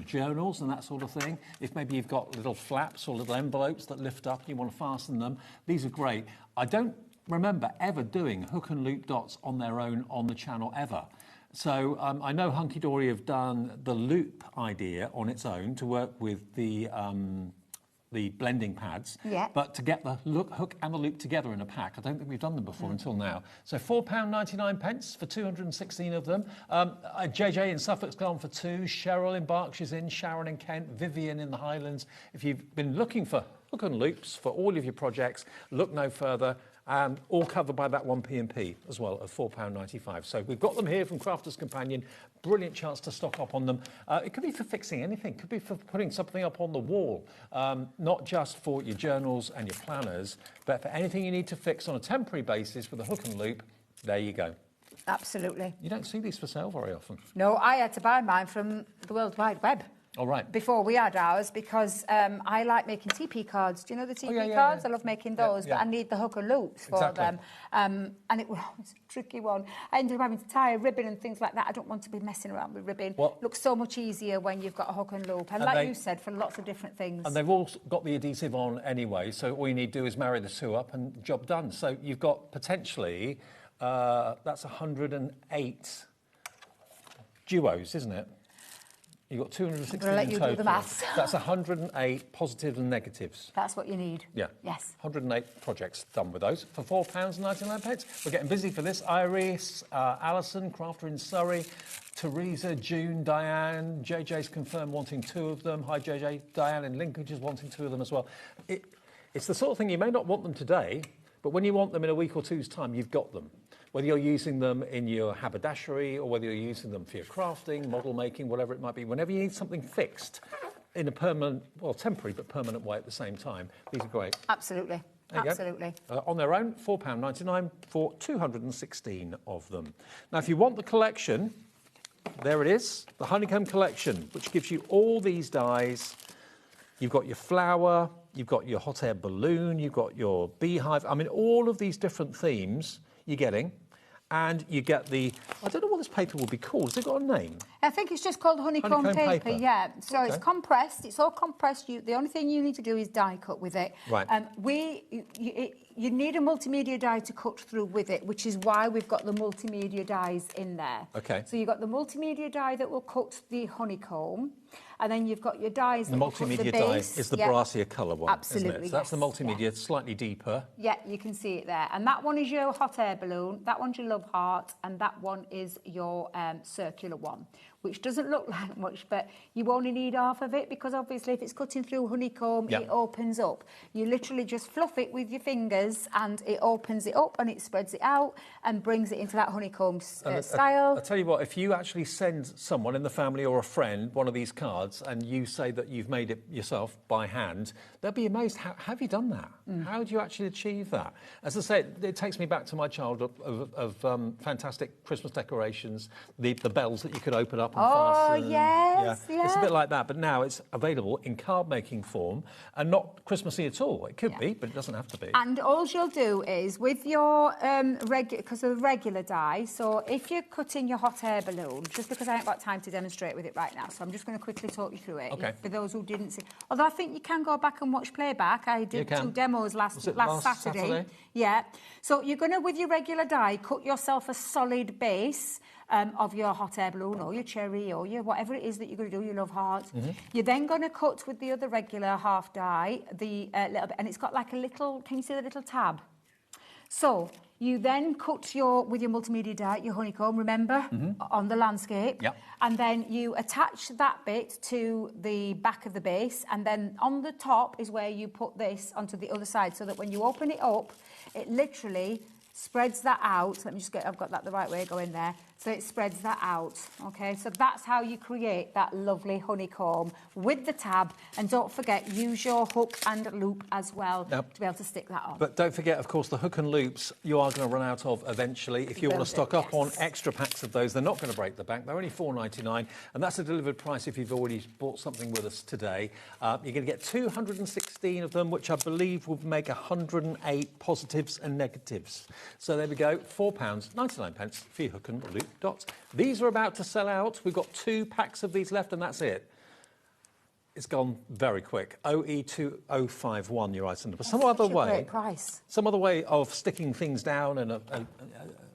journals and that sort of thing. If maybe you've got little flaps or little envelopes that lift up and you want to fasten them, these are great. I don't remember ever doing hook and loop dots on their own on the channel ever. So I know Hunky Dory have done the loop idea on its own to work with the blending pads. Yeah. But to get the hook and the loop together in a pack, I don't think we've done them before until now. So £4.99 for 216 of them. JJ in Suffolk's gone for 2. Cheryl in Berkshire's in. Sharon in Kent. Vivian in the Highlands. If you've been looking for hook and loops for all of your projects, look no further. All covered by that one P&P as well at £4.95. So we've got them here from Crafter's Companion. Brilliant chance to stock up on them. It could be for fixing anything. It could be for putting something up on the wall. Not just for your journals and your planners, but for anything you need to fix on a temporary basis with a hook and loop. There you go. Absolutely. You don't see these for sale very often. No, I had to buy mine from the World Wide Web. All right. Before we had ours, because I like making TP cards. Do you know the TP cards? I love making those, but I need the hook and loops for them. And it was a tricky one. I ended up having to tie a ribbon and things like that. I don't want to be messing around with ribbon. It looks so much easier when you've got a hook and loop. And like you said, for lots of different things. And they've all got the adhesive on anyway, so all you need to do is marry the two up and job done. So you've got potentially, that's 108 duos, isn't it? You've got 216 I'm let you in total. do the maths. That's 108 positives and negatives. That's what you need. Yeah. Yes. 108 projects done with those for £4.99. We're getting busy for this. Iris, Alison, Crafter in Surrey, Teresa, June, Diane, JJ's confirmed wanting 2 of them. Hi, JJ. Diane in Lincoln is wanting 2 of them as well. It's the sort of thing you may not want them today, but when you want them in a week or two's time, you've got them. Whether you're using them in your haberdashery or whether you're using them for your crafting, model making, whatever it might be, whenever you need something fixed in a permanent, well, temporary but permanent way at the same time, these are great. Absolutely. Absolutely. On their own, £4.99 for 216 of them. Now, if you want the collection, there it is, the Honeycomb Collection, which gives you all these dies. You've got your flower, you've got your hot air balloon, you've got your beehive. I mean, all of these different themes you're getting. And you get I don't know what this paper will be called. Has it got a name? I think it's just called honeycomb paper, yeah. So it's compressed. It's all compressed. The only thing you need to do is die cut with it. Right. You need a multimedia die to cut through with it, which is why we've got the multimedia dies in there. Okay. So you've got the multimedia die that will cut the honeycomb, and then you've got your dies that will cut the base. The multimedia die is the brassier colour one, absolutely, isn't it? So that's the multimedia, slightly deeper. Yeah, you can see it there. And that one is your hot air balloon, that one's your love heart, and that one is your circular one. which doesn't look like much, but you only need half of it because obviously if it's cutting through honeycomb, it opens up. You literally just fluff it with your fingers and it opens it up and it spreads it out and brings it into that honeycomb style. I'll tell you what, if you actually send someone in the family or a friend one of these cards and you say that you've made it yourself by hand, they'll be amazed. How have you done that? How do you actually achieve that? As I say, it takes me back to my childhood of fantastic Christmas decorations, the bells that you could open up and fasten. Yes. It's a bit like that, but now it's available in card-making form and not Christmassy at all. It could be, but it doesn't have to be. And all you'll do is, with your because of the regular die, so if you're cutting your hot air balloon, just because I haven't got time to demonstrate with it right now, so I'm just going to quickly talk you through it. Okay. For those who didn't see. Although I think you can go back and watch playback. I did 2 demos last Saturday. Yeah. So you're going to, with your regular die, cut yourself a solid base of your hot air balloon or your cherry or your whatever it is that you're going to do, you love hearts. You're then going to cut with the other regular half die, the little bit, and it's got like a little, can you see the little tab? So you then cut with your multimedia die, your honeycomb, remember, on the landscape. And then you attach that bit to the back of the base, and then on the top is where you put this onto the other side, so that when you open it up, it literally spreads that out. Let me just get, I've got that the right way going there. So it spreads that out, okay? So that's how you create that lovely honeycomb with the tab. And don't forget, use your hook and loop as well to be able to stick that on. But don't forget, of course, the hook and loops you are going to run out of eventually. If you want to stock up on extra packs of those, they're not going to break the bank. They're only $4.99, and that's a delivered price if you've already bought something with us today. You're going to get 216 of them, which I believe will make 108 positives and negatives. So there we go, £4.99 for your hook and loop dots. These are about to sell out. We've got 2 packs of these left, and that's it. It's gone very quick. OE2051, your item number. Some other way of sticking things down and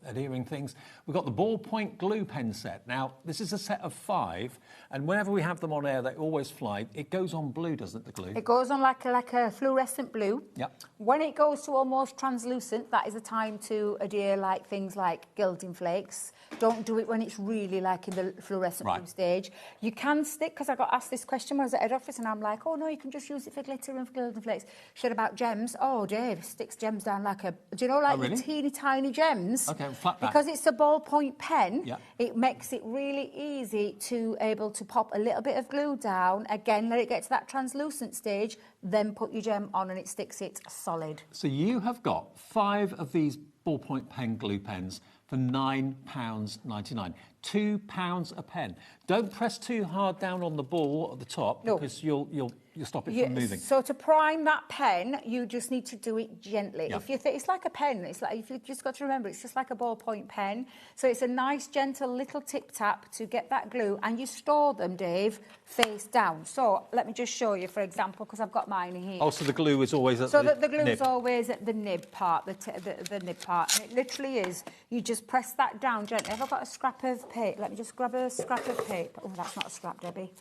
adhering things. We've got the ballpoint glue pen set. Now, this is a set of 5, and whenever we have them on air, they always fly. It goes on blue, doesn't it, the glue? It goes on like a fluorescent blue. Yep. When it goes to almost translucent, that is a time to adhere like things like gilding flakes. Don't do it when it's really like in the fluorescent blue stage. You can stick, because I got asked this question when I was at head office, and I'm like, oh no, you can just use it for glitter and for gilding flakes. She said about gems. Oh, Dave, sticks gems down like a, do you know, like the teeny tiny gems? Okay, flat back. Because it's a ballpoint pen, it makes it really easy to able to pop a little bit of glue down, again, let it get to that translucent stage, then put your gem on and it sticks it solid. So you have got 5 of these ballpoint pen glue pens for £9.99. £2 a pen. Don't press too hard down on the ball at the top because you'll stop it from moving. So to prime that pen, you just need to do it gently. If you think it's like a pen, it's like, if you've just got to remember, it's just like a ballpoint pen. So it's a nice, gentle little tip tap to get that glue, and you store them, Dave, face down. So let me just show you, for example, because I've got mine here. Oh, so the glue is always at the nib. So the glue is always at the nib part, the nib part. And it literally is. You just press that down gently. Have I got a scrap of paper? Let me just grab a scrap of paper. Oh, that's not a scrap, Debbie.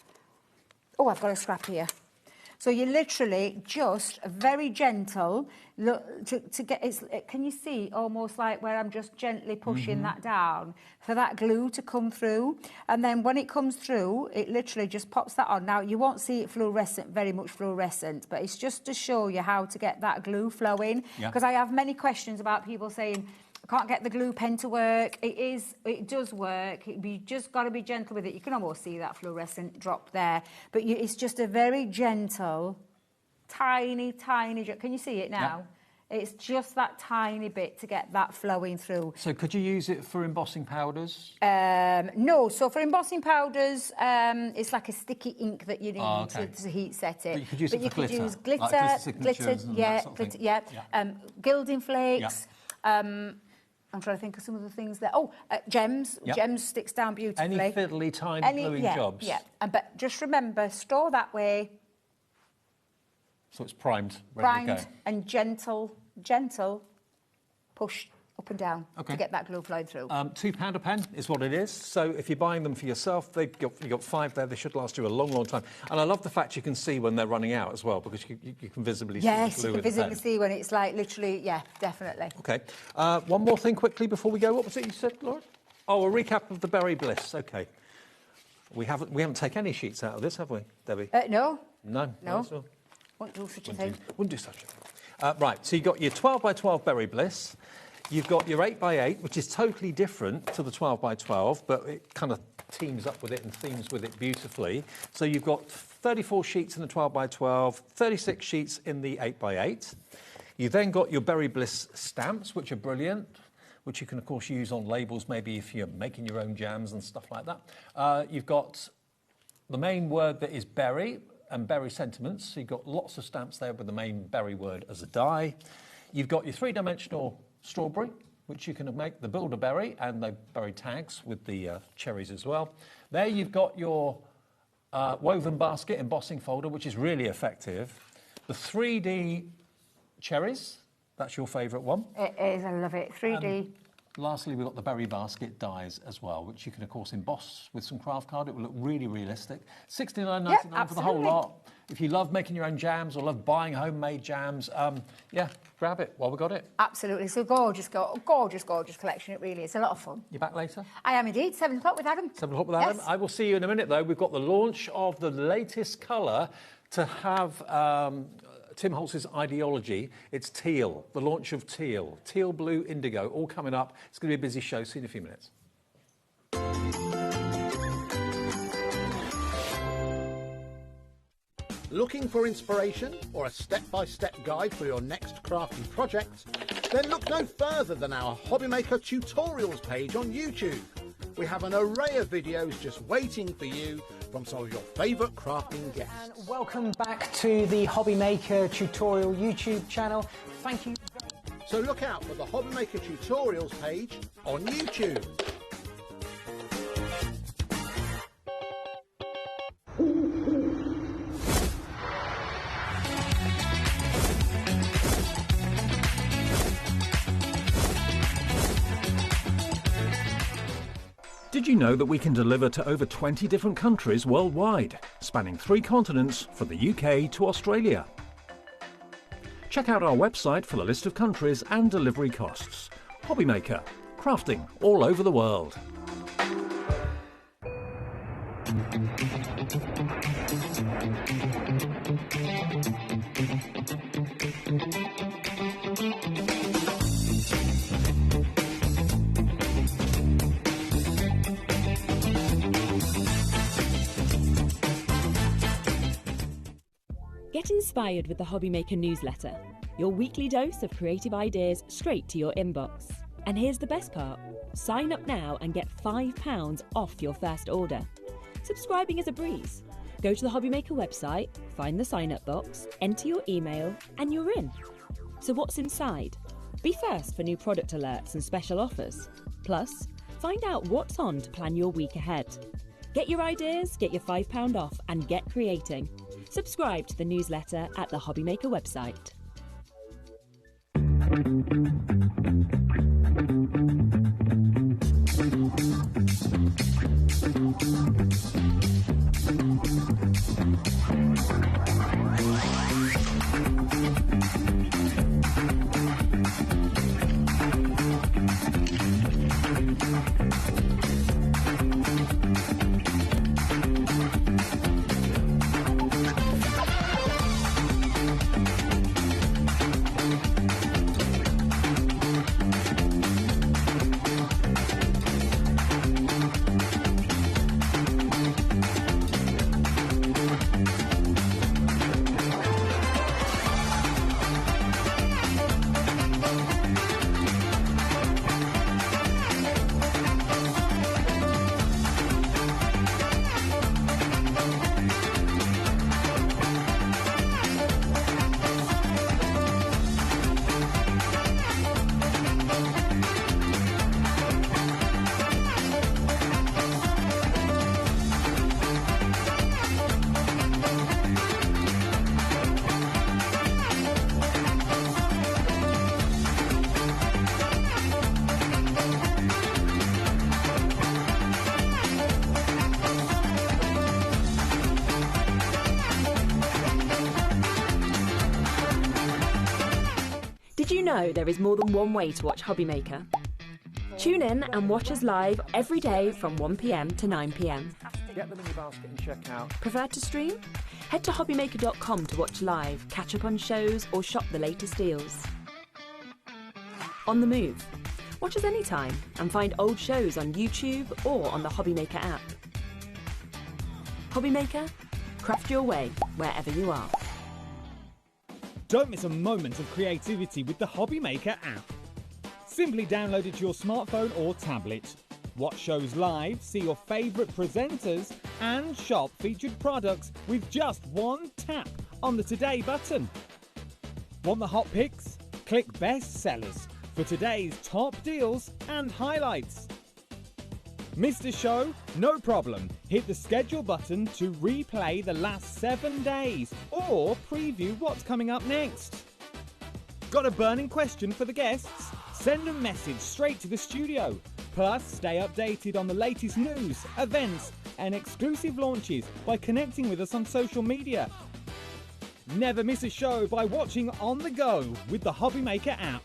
Oh, I've got a scrap here. So you literally just very gentle look to get it. Can you see almost like where I'm just gently pushing that down for that glue to come through? And then when it comes through, it literally just pops that on. Now you won't see it fluorescent, very much fluorescent, but it's just to show you how to get that glue flowing. Because I have many questions about people saying, I can't get the glue pen to work. It does work. You just got to be gentle with it. You can almost see that fluorescent drop there. But it's just a very gentle, tiny, tiny drop. Can you see it now? It's just that tiny bit to get that flowing through. So could you use it for embossing powders? No. So for embossing powders, it's like a sticky ink that you need to heat set it. But you could use it for glitter. Use glitter, like glitter, gilding flakes. I'm trying to think of some of the things there. Oh, gems. Gems sticks down beautifully. Any fiddly, tiny gluing jobs. But just remember, store that way. So it's primed, ready to go. And gentle push up and down to get that glue flowing through. £2 a pen is what it is. So if you're buying them for yourself, you've got 5 there. They should last you a long, long time. And I love the fact you can see when they're running out as well, because you can visibly see the glue. Yes, you can visibly see when it's like literally, definitely. OK. One more thing quickly before we go. What was it you said, Laura? Oh, a recap of the Berry Bliss. OK. We haven't taken any sheets out of this, have we, Debbie? No. No. No. Won't do such a thing. Wouldn't do such a thing. Right, so you've got your 12 by 12 Berry Bliss. You've got your 8 by 8, which is totally different to the 12 by 12, but it kind of teams up with it and themes with it beautifully. So you've got 34 sheets in the 12 by 12, 36 sheets in the 8 by 8. You then got your Berry Bliss stamps, which are brilliant, which you can, of course, use on labels, maybe if you're making your own jams and stuff like that. You've got the main word that is berry and berry sentiments. So you've got lots of stamps there with the main berry word as a die. You've got your three-dimensional strawberry, which you can make the builder berry and the berry tags with the cherries as well. There you've got your woven basket embossing folder, which is really effective. The 3D cherries, that's your favourite one. It is, I love it. 3D. Lastly, we've got the berry basket dies as well, which you can, of course, emboss with some craft card. It will look really realistic. $69.99 for the whole lot. If you love making your own jams or love buying homemade jams, yeah, grab it while we got it. Absolutely. It's a gorgeous collection. It really is. A lot of fun. You back later? I am indeed. 7 o'clock with Adam. 7 o'clock with Adam. Yes. I will see you in a minute, though. We've got the launch of the latest colour to have... Tim Holtz's ideology, it's teal, the launch of teal, blue, indigo, all coming up. It's going to be a busy show. See you in a few minutes. Looking for inspiration or a step-by-step guide for your next crafting project? Then look no further than our HobbyMaker tutorials page on YouTube. We have an array of videos just waiting for you from some of your favourite crafting guests. And welcome back to the HobbyMaker tutorial YouTube channel. Thank you. So look out for the HobbyMaker tutorials page on YouTube. Did you know that we can deliver to over 20 different countries worldwide, spanning 3 continents from the UK to Australia? Check out our website for the list of countries and delivery costs. HobbyMaker, crafting all over the world. Get inspired with the HobbyMaker newsletter, your weekly dose of creative ideas straight to your inbox. And here's the best part. Sign up now and get £5 off your first order. Subscribing is a breeze. Go to the HobbyMaker website, find the sign-up box, enter your email, and you're in. So what's inside? Be first for new product alerts and special offers. Plus, find out what's on to plan your week ahead. Get your ideas, get your £5 off, and get creating. Subscribe to the newsletter at the HobbyMaker website. Did you know there is more than one way to watch HobbyMaker? Tune in and watch us live every day from 1 PM to 9 PM. Get them in your basket and check out. Prefer to stream? Head to hobbymaker.com to watch live, catch up on shows, or shop the latest deals. On the move. Watch us anytime and find old shows on YouTube or on the HobbyMaker app. HobbyMaker, craft your way wherever you are. Don't miss a moment of creativity with the HobbyMaker app. Simply download it to your smartphone or tablet. Watch shows live, see your favourite presenters, and shop featured products with just one tap on the Today button. Want the hot picks? Click Best Sellers for today's top deals and highlights. Missed a show? No problem. Hit the schedule button to replay the last 7 days or preview what's coming up next. Got a burning question for the guests? Send a message straight to the studio. Plus, stay updated on the latest news, events, and exclusive launches by connecting with us on social media. Never miss a show by watching on the go with the HobbyMaker app.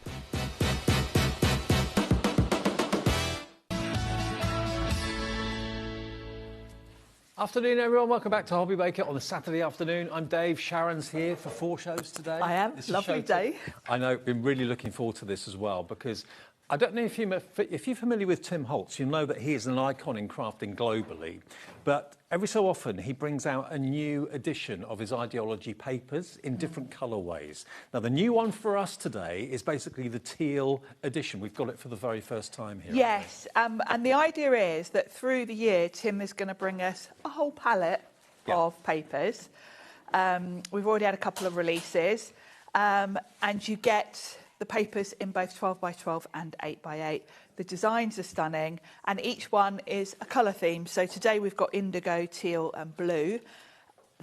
Afternoon, everyone. Welcome back to HobbyMaker on a Saturday afternoon. I'm Dave. Sharon's here for 4 shows today. I am. Lovely day. I know. Been really looking forward to this as well because I don't know if you're familiar with Tim Holtz. You know that he is an icon in crafting globally, but every so often he brings out a new edition of his ideology papers in different colourways. Now, the new one for us today is basically the teal edition. We've got it for the very first time here. Yes, and the idea is that through the year, Tim is going to bring us a whole palette of papers. We've already had a couple of releases, and you get the papers in both 12x12 and 8x8. The designs are stunning, and each one is a colour theme. So today we've got indigo, teal and blue.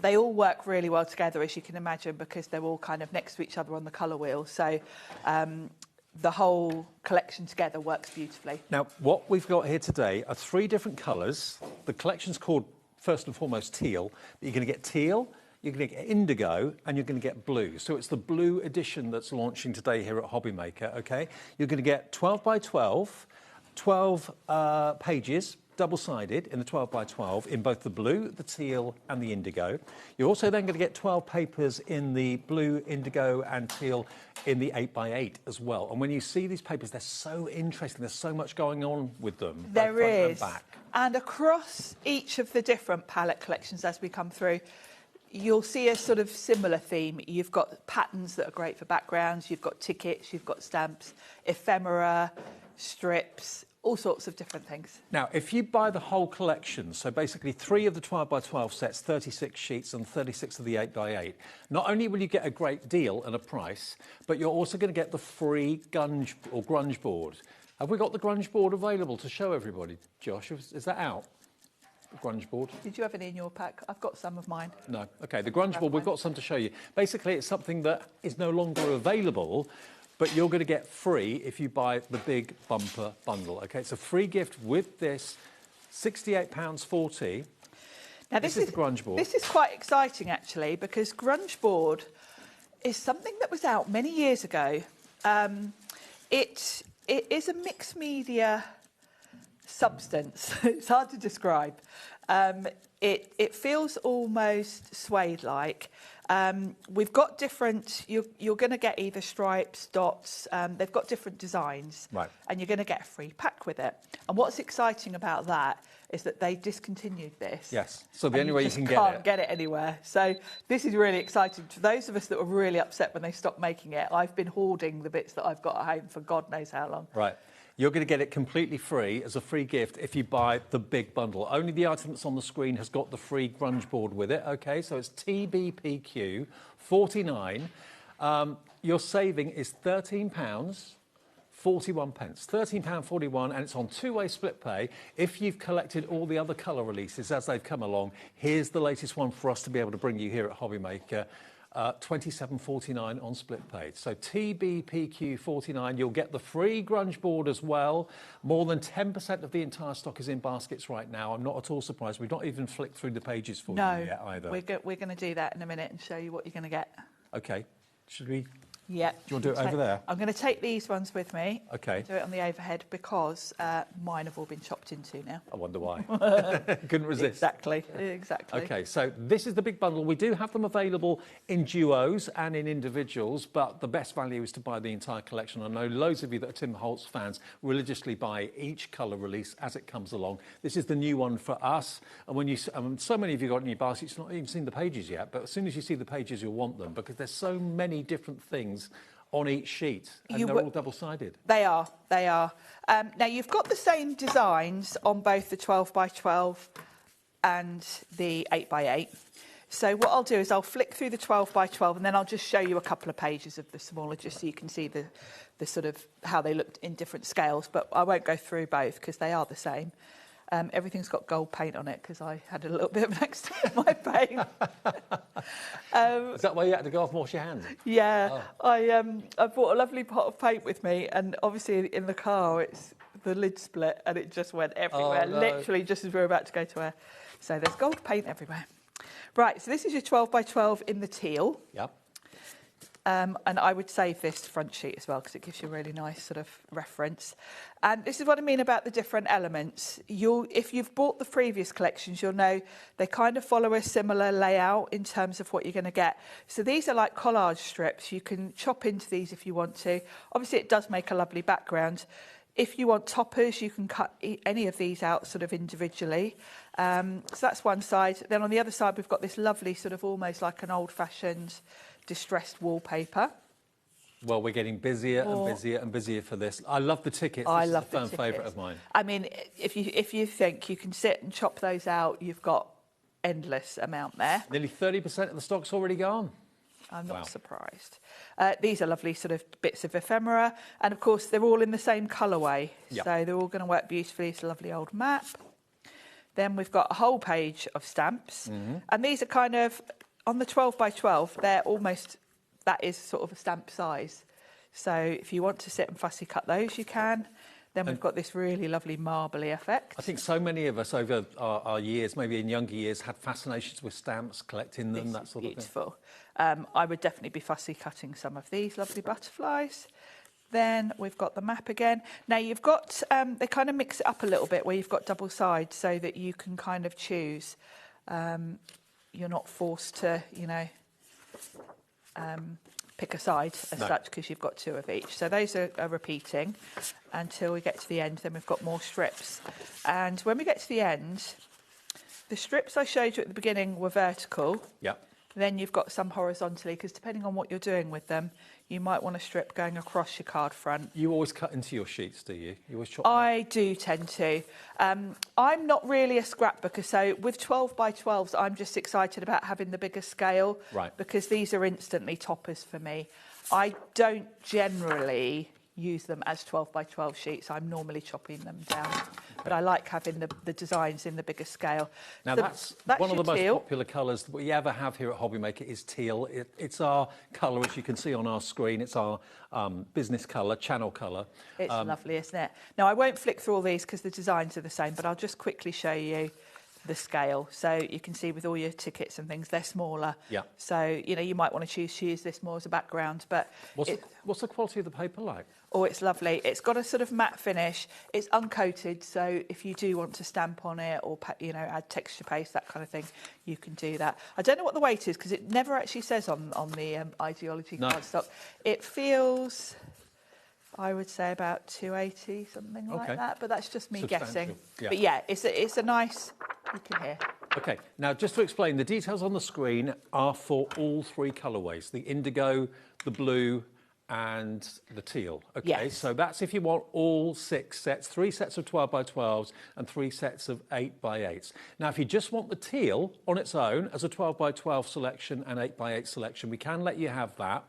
They all work really well together, as you can imagine, because they're all kind of next to each other on the colour wheel. So the whole collection together works beautifully. Now, what we've got here today are 3 different colours. The collection's called, first and foremost, teal. But you're going to get teal, you're going to get indigo, and you're going to get blue. So it's the blue edition that's launching today here at HobbyMaker, OK? You're going to get 12x12, 12 pages, double-sided in the 12x12 in both the blue, the teal and the indigo. You're also then going to get 12 papers in the blue, indigo and teal in the 8x8 as well. And when you see these papers, they're so interesting. There's so much going on with them. There is. And back. And across each of the different palette collections as we come through, you'll see a sort of similar theme. You've got patterns that are great for backgrounds, you've got tickets, you've got stamps, ephemera, strips, all sorts of different things. Now, if you buy the whole collection, so basically 3 of the 12x12 sets, 36 sheets and 36 of the 8x8, not only will you get a great deal and a price, but you're also going to get the free grunge board. Have we got the grunge board available to show everybody, Josh? Is that out? Grunge board. Did you have any in your pack? I've got some of mine. No. OK, the grunge board, we've got some to show you. Basically, it's something that is no longer available, but you're going to get free if you buy the big bumper bundle. OK, it's a free gift with this, £68.40. Now, this is the grunge board. This is quite exciting, actually, because grunge board is something that was out many years ago. It is a mixed media substance. It's hard to describe. It feels almost suede-like. We've got different. You're going to get either stripes, dots. They've got different designs, right? And you're going to get a free pack with it. And what's exciting about that is that they discontinued this. Yes. So the only way you can can't get it anywhere. So this is really exciting. For those of us that were really upset when they stopped making it, I've been hoarding the bits that I've got at home for God knows how long. Right. You're going to get it completely free as a free gift if you buy the big bundle. Only the item that's on the screen has got the free grunge board with it, OK? So it's TBPQ 49. Your saving is £13.41. £13.41, and it's on 2-way split pay. If you've collected all the other colour releases as they've come along, here's the latest one for us to be able to bring you here at HobbyMaker. £27.49 on split pay. So TBPQ 49, you'll get the free grunge board as well. More than 10% of the entire stock is in baskets right now. I'm not at all surprised. We've not even flicked through the pages for you yet either. We're going to do that in a minute and show you what you're going to get. OK. Should we Yeah. Do you want to do it over there? I'm going to take these ones with me. Okay. Do it on the overhead because mine have all been chopped into now. I wonder why. Couldn't resist. Exactly. Okay, so this is the big bundle. We do have them available in duos and in individuals, but the best value is to buy the entire collection. I know loads of you that are Tim Holtz fans religiously buy each colour release as it comes along. This is the new one for us. And when you, so many of you got in your baskets, not even seen the pages yet, but as soon as you see the pages, you'll want them because there's so many different things on each sheet, and they're all double-sided. They are. Now, you've got the same designs on both the 12 by 12 and the 8 by 8. So what I'll do is I'll flick through the 12 by 12 and then I'll just show you a couple of pages of the smaller, just so you can see the sort of how they looked in different scales. But I won't go through both because they are the same. Everything's got gold paint on it because I had a little bit of an accident with my paint. Is that why you had to go off and wash your hands? Yeah, I brought a lovely pot of paint with me, and obviously in the car the lid split and it just went everywhere, literally just as we were about to go to air. So there's gold paint everywhere. Right, so this is your 12 by 12 in the teal. Yep. And I would save this front sheet as well because it gives you a really nice sort of reference. And this is what I mean about the different elements. If you've bought the previous collections, you'll know they kind of follow a similar layout in terms of what you're going to get. So these are like collage strips. You can chop into these if you want to. Obviously, it does make a lovely background. If you want toppers, you can cut any of these out sort of individually. So that's one side. Then on the other side, we've got this lovely sort of almost like an old-fashioned distressed wallpaper. Well, we're getting busier and busier and busier for this. I love the tickets. I this love is a firm favourite of mine. I mean, if you think you can sit and chop those out, you've got endless amount there. Nearly 30% of the stock's already gone. I'm not surprised. These are lovely sort of bits of ephemera. And, of course, they're all in the same colourway. Yep. So they're all going to work beautifully. It's a lovely old map. Then we've got a whole page of stamps. Mm-hmm. And these are kind of, on the 12 by 12, they're almost, that is sort of a stamp size. So if you want to sit and fussy cut those, you can. Then we've got this really lovely marbly effect. I think so many of us over our years, maybe in younger years, had fascinations with stamps, collecting them, that sort of thing. Beautiful. I would definitely be fussy cutting some of these lovely butterflies. Then we've got the map again. Now you've got, they kind of mix it up a little bit where you've got double sides so that you can kind of choose. You're not forced to, pick a side as such because you've got two of each. So those are repeating until we get to the end. Then we've got more strips. And when we get to the end, the strips I showed you at the beginning were vertical. Yep. Then you've got some horizontally because depending on what you're doing with them, you might want a strip going across your card front. You always cut into your sheets, do you? You always chop I do tend to. I'm not really a scrapbooker, so with 12 by 12s, I'm just excited about having the bigger scale. Right. Because these are instantly toppers for me. I don't generally use them as 12 by 12 sheets. I'm normally chopping them down. But I like having the designs in the bigger scale. Now, that's one of the most popular colours that we ever have here at HobbyMaker is teal. It's our colour, as you can see on our screen. It's our business colour, channel colour. It's lovely, isn't it? Now, I won't flick through all these because the designs are the same, but I'll just quickly show you the scale. So you can see with all your tickets and things, they're smaller. Yeah. So, you might want to use this more as a background. But what's the quality of the paper like? Oh, it's lovely. It's got a sort of matte finish. It's uncoated, so if you do want to stamp on it or, add texture paste, that kind of thing, you can do that. I don't know what the weight is because it never actually says on the Ideology cardstock. It feels, I would say, about 280, something like that. But that's just me guessing. Yeah. But yeah, it's a nice, you can hear. OK, now just to explain, the details on the screen are for all three colourways, the indigo, the blue, and the teal. OK, yes. So that's if you want all 6 sets, 3 sets of 12 by 12s and 3 sets of 8 by 8s. Now, if you just want the teal on its own as a 12 by 12 selection and 8 by 8 selection, we can let you have that.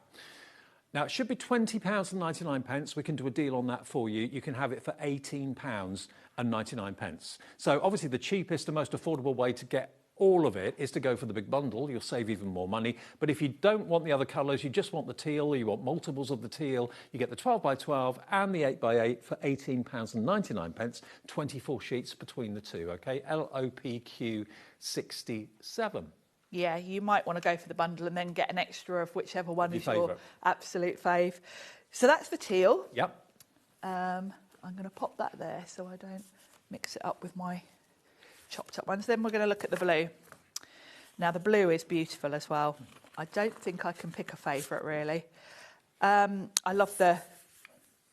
Now, it should be £20.99. We can do a deal on that for you. You can have it for £18.99. So obviously the cheapest and most affordable way to get all of it is to go for the big bundle. You'll save even more money. But if you don't want the other colours, you just want the teal, or you want multiples of the teal, you get the 12 by 12 and the 8 by 8 for £18.99, 24 sheets between the two, OK? LOPQ 67. Yeah, you might want to go for the bundle and then get an extra of whichever one is your favourite. absolute fave. So that's the teal. Yep. I'm going to pop that there so I don't mix it up with my chopped up ones. Then we're going to look at the blue. Now, the blue is beautiful as well. I don't think I can pick a favourite, really. I love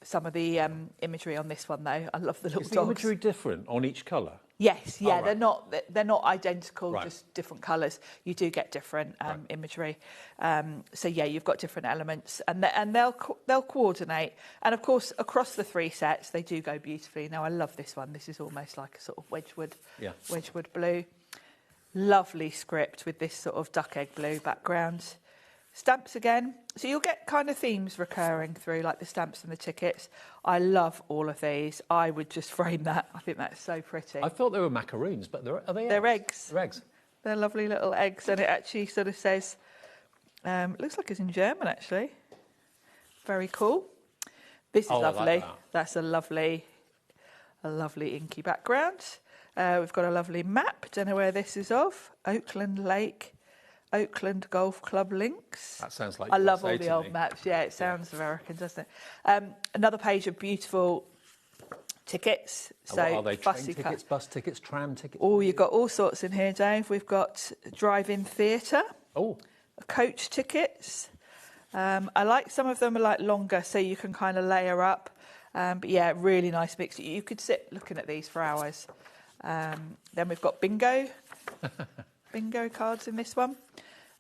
some of the imagery on this one, though. I love the little Is dogs. the imagery different on each colour? Yes, yeah, Oh, right. they're not identical, Right. just different colours. You do get different imagery. So yeah, you've got different elements, and they'll coordinate. And of course, across the 3 sets, they do go beautifully. Now, I love this one. This is almost like a sort of Wedgwood blue. Lovely script with this sort of duck egg blue background. Stamps again. So you'll get kind of themes recurring through, like the stamps and the tickets. I love all of these. I would just frame that. I think that's so pretty. I thought they were macaroons, but are they eggs? They're eggs. They're eggs. They're lovely little eggs, and it actually sort of says, looks like it's in German, actually. Very cool. This is lovely. I like that. That's a lovely inky background. We've got a lovely map. Don't know where this is of. Oakland Lake, Oakland Golf Club links. That sounds like I love USA all the to old me. maps. Yeah, it sounds American, doesn't it? Another page of beautiful tickets. And what are they? Train tickets, bus tickets, tram tickets? Oh, you've got all sorts in here, Dave. We've got drive-in theatre. Oh. Coach tickets. I like some of them are like longer, so you can kind of layer up. But yeah, really nice mix. You could sit looking at these for hours. Then we've got bingo. Bingo cards in this one.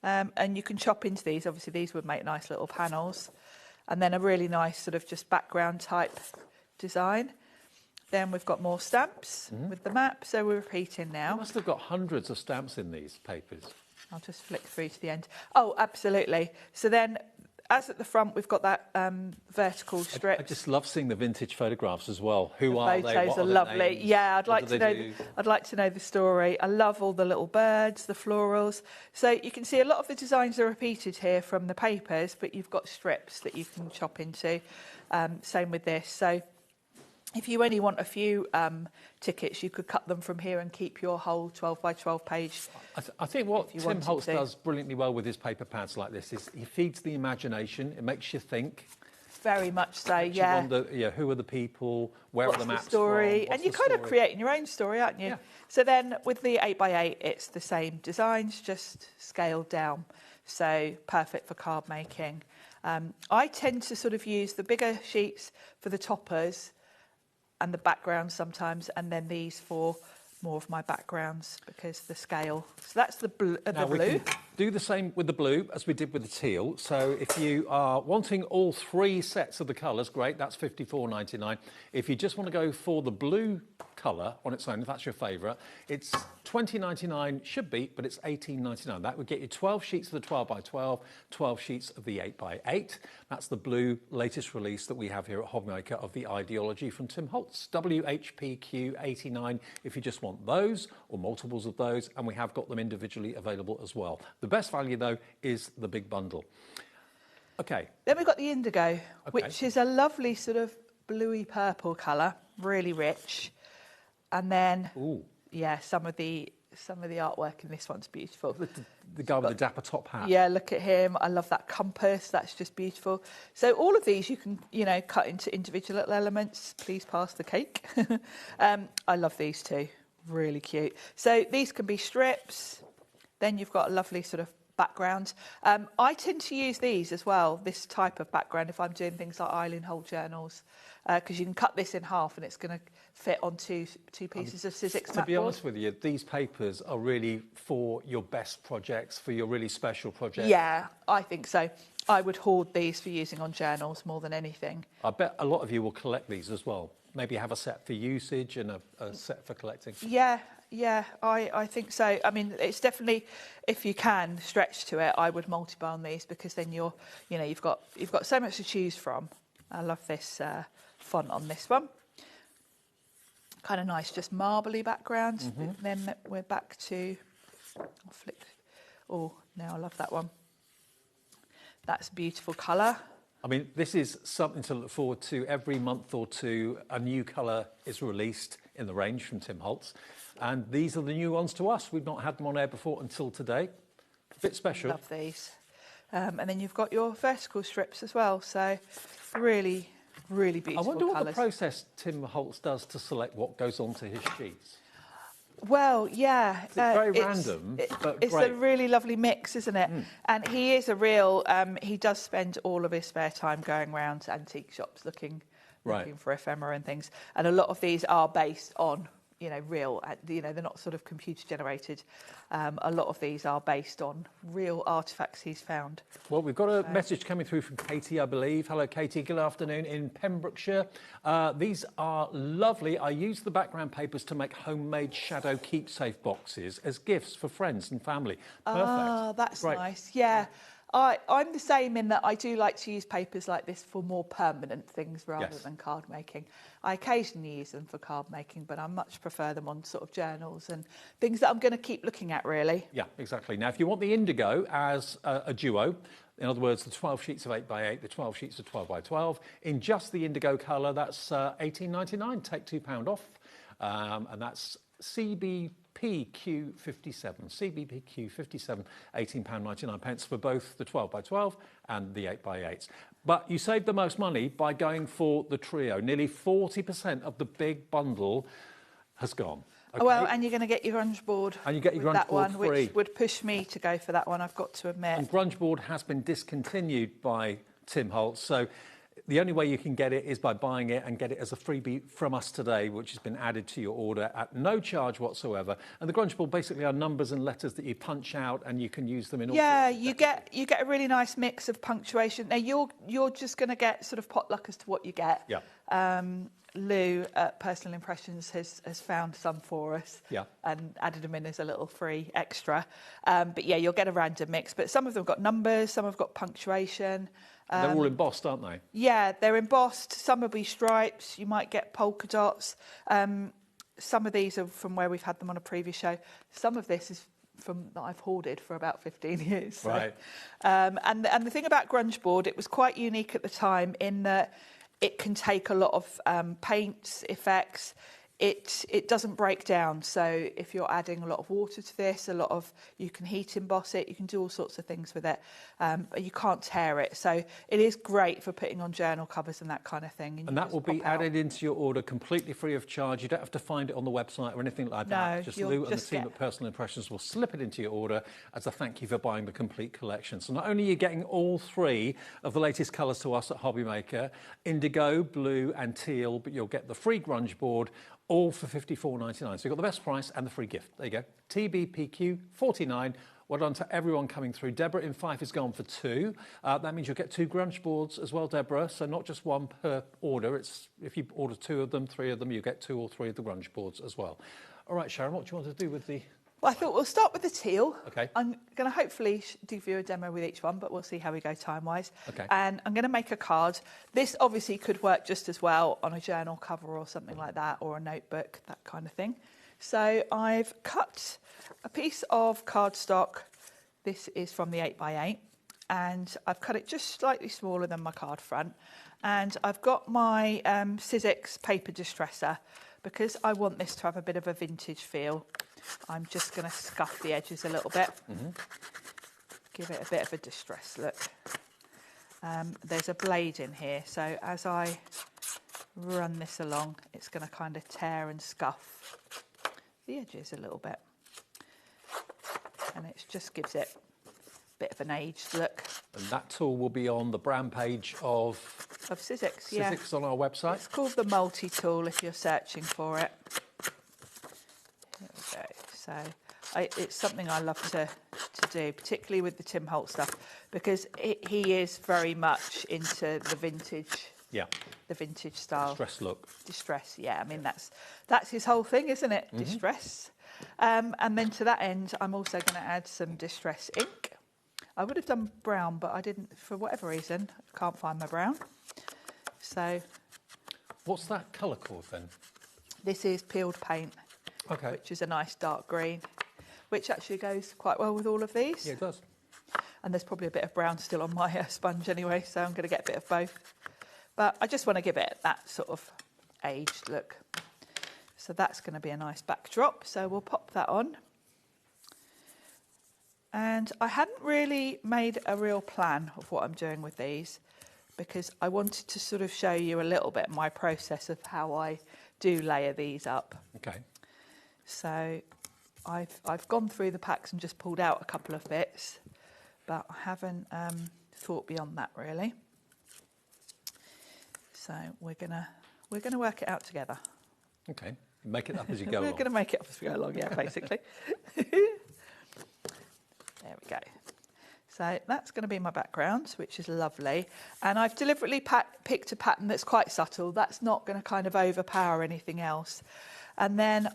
And you can chop into these. Obviously, these would make nice little panels. And then a really nice sort of just background type design. Then we've got more stamps with the map. So we're repeating now. You must have got hundreds of stamps in these papers. I'll just flick through to the end. Oh, absolutely. So then, as at the front, we've got that vertical strip. I just love seeing the vintage photographs as well. Who are they? Photos What are their lovely. names? Yeah, I'd What like do to know. they do? I'd like to know the story. I love all the little birds, the florals. So you can see a lot of the designs are repeated here from the papers, but you've got strips that you can chop into. Same with this. So if you only want a few tickets, you could cut them from here and keep your whole 12 by 12 page. I think what you Tim wanted Holtz to. does brilliantly well with his paper pads like this is he feeds the imagination. It makes you think. Very much so, Makes you yeah. wonder, who are the people? Where What's are the maps story? from? And you're kind of creating your own story, aren't you? Yeah. So then with the 8x8, it's the same designs, just scaled down. So perfect for card making. I tend to sort of use the bigger sheets for the toppers and the background sometimes, and then these for more of my backgrounds because the scale. So that's the blue. Now we can do the same with the blue as we did with the teal. So if you are wanting all 3 sets of the colours, great, that's $54.99. If you just want to go for the blue colour on its own, if that's your favourite, it's $20.99 should be, but it's $18.99. That would get you 12 sheets of the 12 by 12, 12 sheets of the 8 by 8. That's the blue latest release that we have here at HobbyMaker of the Ideology from Tim Holtz. WHPQ 89 if you just want those or multiples of those, and we have got them individually available as well. The best value though is the big bundle. Okay. Then we've got the indigo, which is a lovely sort of bluey purple colour, really rich. And then, yeah, some of the artwork in this one's beautiful. The guy with the dapper top hat. Yeah, look at him. I love that compass. That's just beautiful. So all of these you can, cut into individual little elements. Please pass the cake. I love these too. Really cute. So these can be strips. Then you've got a lovely sort of background. I tend to use these as well, this type of background, if I'm doing things like Eileen Hole journals, because you can cut this in half and it's going to fit on two pieces of Sizzix To be honest with you, these papers are really for your best projects, for your really special projects. Yeah, I think so. I would hoard these for using on journals more than anything. I bet a lot of you will collect these as well. Maybe have a set for usage and a set for collecting. Yeah, I think so. I mean, it's definitely, if you can stretch to it, I would multi-bound these because then you've got so much to choose from. I love this font on this one. Kind of nice, just marbly background. Mm-hmm. Then we're back to, I'll flick. Oh, now I love that one. That's a beautiful colour. I mean, this is something to look forward to. Every month or two, a new colour is released in the range from Tim Holtz. And these are the new ones to us. We've not had them on air before until today. bit special. Love these. And then you've got your vertical strips as well. So really, really beautiful I wonder what colours. the process Tim Holtz does to select what goes onto his sheets. Well, yeah. It's very random, but it's great. a really lovely mix, isn't it? And he is a real... he does spend all of his spare time going around to antique shops looking for ephemera and things. And a lot of these are based on, real... they're not sort of computer-generated. A lot of these are based on real artefacts he's found. Well, we've got a message coming through from Katie, I believe. Hello, Katie. Good afternoon in Pembrokeshire. These are lovely. I use the background papers to make homemade shadow keepsafe boxes as gifts for friends and family. Perfect. Oh, that's Great. nice. Yeah. I'm the same in that I do like to use papers like this for more permanent things rather than card making. I occasionally use them for card making, but I much prefer them on sort of journals and things that I'm going to keep looking at, really. Yeah, exactly. Now, if you want the indigo as a duo, in other words, the 12 sheets of 8x8, the 12 sheets of 12x12, in just the indigo colour, that's $18.99. Take £2 off, and that's CBPQ57, CBPQ57, £18.99 for both the 12x12 and the 8x8s. But you save the most money by going for the trio. Nearly 40% of the big bundle has gone. Okay? Well, and you're going to get your grunge board. And you get your grunge that board one, free. which would push me to go for that one, I've got to admit. And grunge board has been discontinued by Tim Holtz, so the only way you can get it is by buying it and get it as a freebie from us today, which has been added to your order at no charge whatsoever. And the grunge board basically are numbers and letters that you punch out, and you can use them in all sorts of you get a really nice mix of punctuation. Now you're just going to get sort of potluck as to what you get. Yeah. Lou at Personal Impressions has found some for us. Yeah. And added them in as a little free extra. But yeah, you'll get a random mix. But some of them have got numbers, some have got punctuation. They're all embossed, aren't they? Yeah, they're embossed. Some will be stripes. You might get polka dots. Some of these are from where we've had them on a previous show. Some of this is from that I've hoarded for about 15 years. So. Right. And the thing about grunge board, it was quite unique at the time in that it can take a lot of paints, effects. It doesn't break down. So if you're adding a lot of water to this, you can heat emboss it, you can do all sorts of things with it, but you can't tear it. So it is great for putting on journal covers and that kind of thing. And that will be added into your order completely free of charge. You don't have to find it on the website or anything like that. Just Lou and the team at Personal Impressions will slip it into your order as a thank you for buying the complete collection. So not only are you getting all three of the latest colours to us at HobbyMaker, indigo, blue and teal, but you'll get the free grunge board, all for $54.99. So you've got the best price and the free gift. There you go. TBPQ 49. Well done to everyone coming through. Deborah in Fife has gone for two. That means you'll get two grunge boards as well, Deborah. So not just one per order. It's if you order two of them, three of them, you get two or three of the grunge boards as well. All right, Sharon, what do you want to do with the... Well, I thought we'll start with the teal. Okay. I'm going to hopefully give you a demo with each one, but we'll see how we go time-wise. Okay. And I'm going to make a card. This obviously could work just as well on a journal cover or something like that, or a notebook, that kind of thing. So I've cut a piece of cardstock. This is from the 8x8, and I've cut it just slightly smaller than my card front. And I've got my Sizzix paper distresser, because I want this to have a bit of a vintage feel. I'm just going to scuff the edges a little bit, give it a bit of a distress look. There's a blade in here, so as I run this along, it's going to kind of tear and scuff the edges a little bit. And it just gives it a bit of an aged look. And that tool will be on the brand page of Sizzix, Sizzix on our website. It's called the multi-tool if you're searching for it. Here we go. So it's something I love to do, particularly with the Tim Holtz stuff, because he is very much into the vintage. Yeah. The vintage style. Distress look. Distress, yeah. I mean, that's his whole thing, isn't it? Distress. And then to that end, I'm also going to add some distress ink. I would have done brown, but I didn't, for whatever reason. I can't find my brown. So... What's that colour called then? This is peeled paint. Okay. Which is a nice dark green, which actually goes quite well with all of these. Yeah, it does. And there's probably a bit of brown still on my sponge anyway, so I'm going to get a bit of both. But I just want to give it that sort of aged look. So that's going to be a nice backdrop. So we'll pop that on. And I hadn't really made a real plan of what I'm doing with these because I wanted to sort of show you a little bit my process of how I do layer these up. Okay. So I've gone through the packs and just pulled out a couple of bits, but I haven't thought beyond that really. So we're gonna work it out together. Okay. Make it up as you go along. We're going to make it up as we go along, yeah, basically. There we go. So that's going to be my background, which is lovely. And I've deliberately picked a pattern that's quite subtle. That's not going to kind of overpower anything else. And then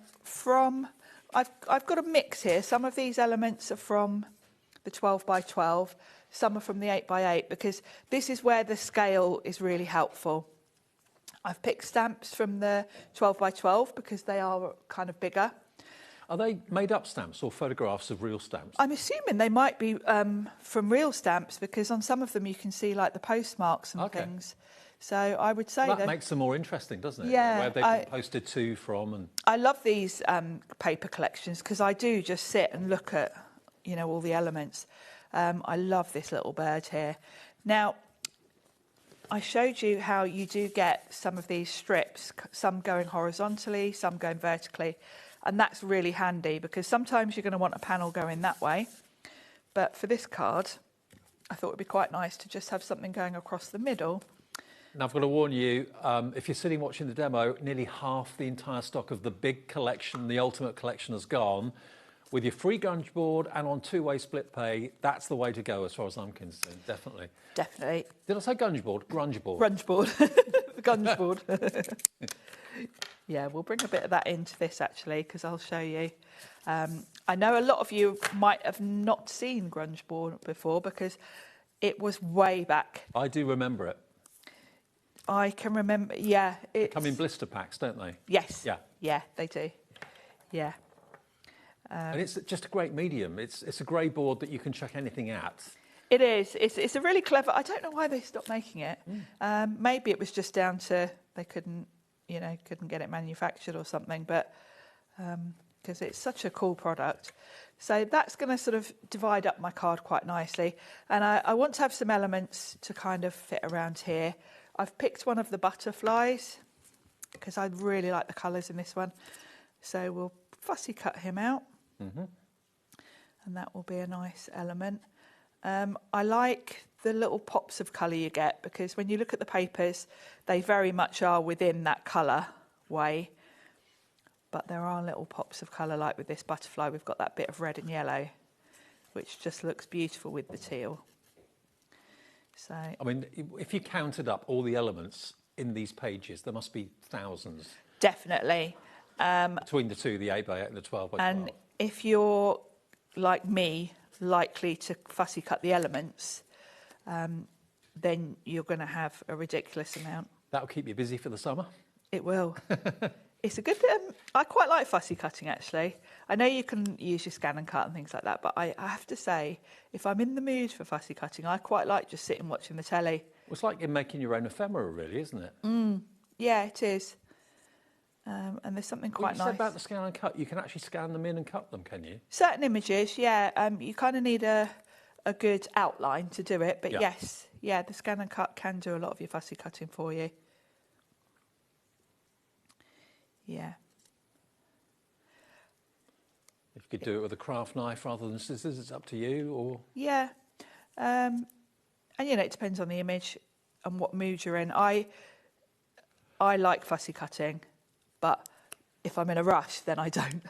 I've got a mix here. Some of these elements are from the 12 by 12. Some are from the 8 by 8, because this is where the scale is really helpful. I've picked stamps from the 12 by 12 because they are kind of bigger. Are they made-up stamps or photographs of real stamps? I'm assuming they might be from real stamps, because on some of them you can see like the postmarks and things. So I would say that makes them more interesting, doesn't it? Yeah, where they've been posted to from. And I love these paper collections because I do just sit and look at, you know, all the elements. I love this little bird here. Now, I showed you how you do get some of these strips, some going horizontally, some going vertically, and that's really handy because sometimes you're going to want a panel going that way, but for this card I thought it would be quite nice to just have something going across the middle. Now I've got to warn you, if you're sitting watching the demo, nearly half the entire stock of the big collection, the Ultimate Collection, has gone. With your free grunge board and on two-way split pay, that's the way to go as far as I'm concerned, definitely. Definitely. Did I say grunge board? Grunge board. Grunge board. Grunge board. Yeah, we'll bring a bit of that into this actually, because I'll show you. I know a lot of you might have not seen grunge board before because it was way back. I do remember it. I can remember, yeah. They come in blister packs, don't they? Yes. Yeah. Yeah, they do. Yeah. And it's just a great medium. It's a grey board that you can chuck anything at. It is. It's a really clever. I don't know why they stopped making it. Maybe it was just down to they couldn't get it manufactured or something. But because it's such a cool product, so that's going to sort of divide up my card quite nicely. And I want to have some elements to kind of fit around here. I've picked one of the butterflies because I really like the colours in this one. So we'll fussy cut him out. Mm-hmm. And that will be a nice element. I like the little pops of colour you get because when you look at the papers, they very much are within that colour way. But there are little pops of colour, like with this butterfly, we've got that bit of red and yellow, which just looks beautiful with the teal. So, I mean, if you counted up all the elements in these pages, there must be thousands. Definitely. Between the two, the 8 by 8 and the 12 by 12. And if you're, like me, likely to fussy cut the elements, then you're going to have a ridiculous amount. That'll keep you busy for the summer. It will. It's a good... I quite like fussy cutting, actually. I know you can use your scan and cut and things like that, but I have to say, if I'm in the mood for fussy cutting, I quite like just sitting watching the telly. Well, it's like you're making your own ephemera, really, isn't it? Yeah, it is. And there's something quite nice. You said about the scan and cut. You can actually scan them in and cut them, can you? Certain images, yeah. You kind of need a good outline to do it. But yes, yeah, the scan and cut can do a lot of your fussy cutting for you. Yeah. If you could do it with a craft knife rather than scissors, it's up to you. Or yeah. And, you know, it depends on the image and what mood you're in. I like fussy cutting. But if I'm in a rush, then I don't.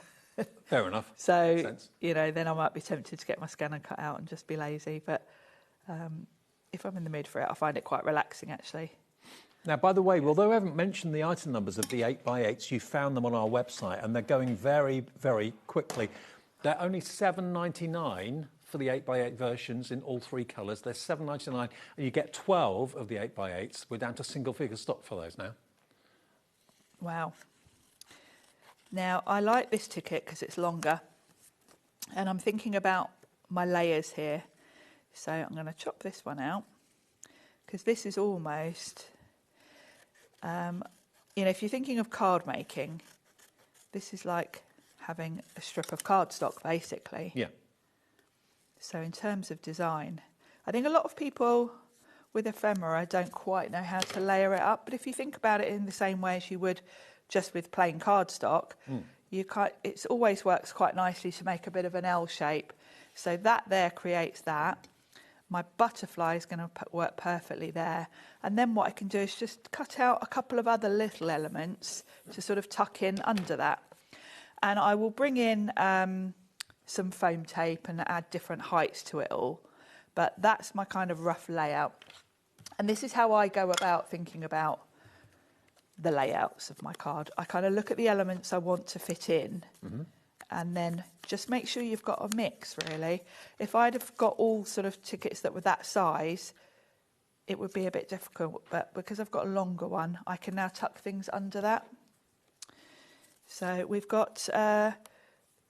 Fair enough. So, you know, then I might be tempted to get my scan and cut out and just be lazy. But if I'm in the mood for it, I find it quite relaxing, actually. Now, by the way, although I haven't mentioned the item numbers of the 8 by 8s, you found them on our website, and they're going very, very quickly. They're only $7.99 for the 8 by 8 versions in all three colours. They're $7.99, and you get 12 of the 8 by 8s. We're down to single-figure stock for those now. Wow. Now, I like this ticket because it's longer, and I'm thinking about my layers here. So I'm going to chop this one out because this is almost, you know, if you're thinking of card making, this is like having a strip of cardstock, basically. Yeah. So in terms of design, I think a lot of people with ephemera don't quite know how to layer it up, but if you think about it in the same way as you would just with plain cardstock, it always works quite nicely to make a bit of an L shape. So that there creates that. My butterfly is going to work perfectly there. And then what I can do is just cut out a couple of other little elements to sort of tuck in under that. And I will bring in some foam tape and add different heights to it all. But that's my kind of rough layout. And this is how I go about thinking about the layouts of my card. I kind of look at the elements I want to fit in. And then just make sure you've got a mix, really. If I'd have got all sort of tickets that were that size, it would be a bit difficult. But because I've got a longer one, I can now tuck things under that. So we've got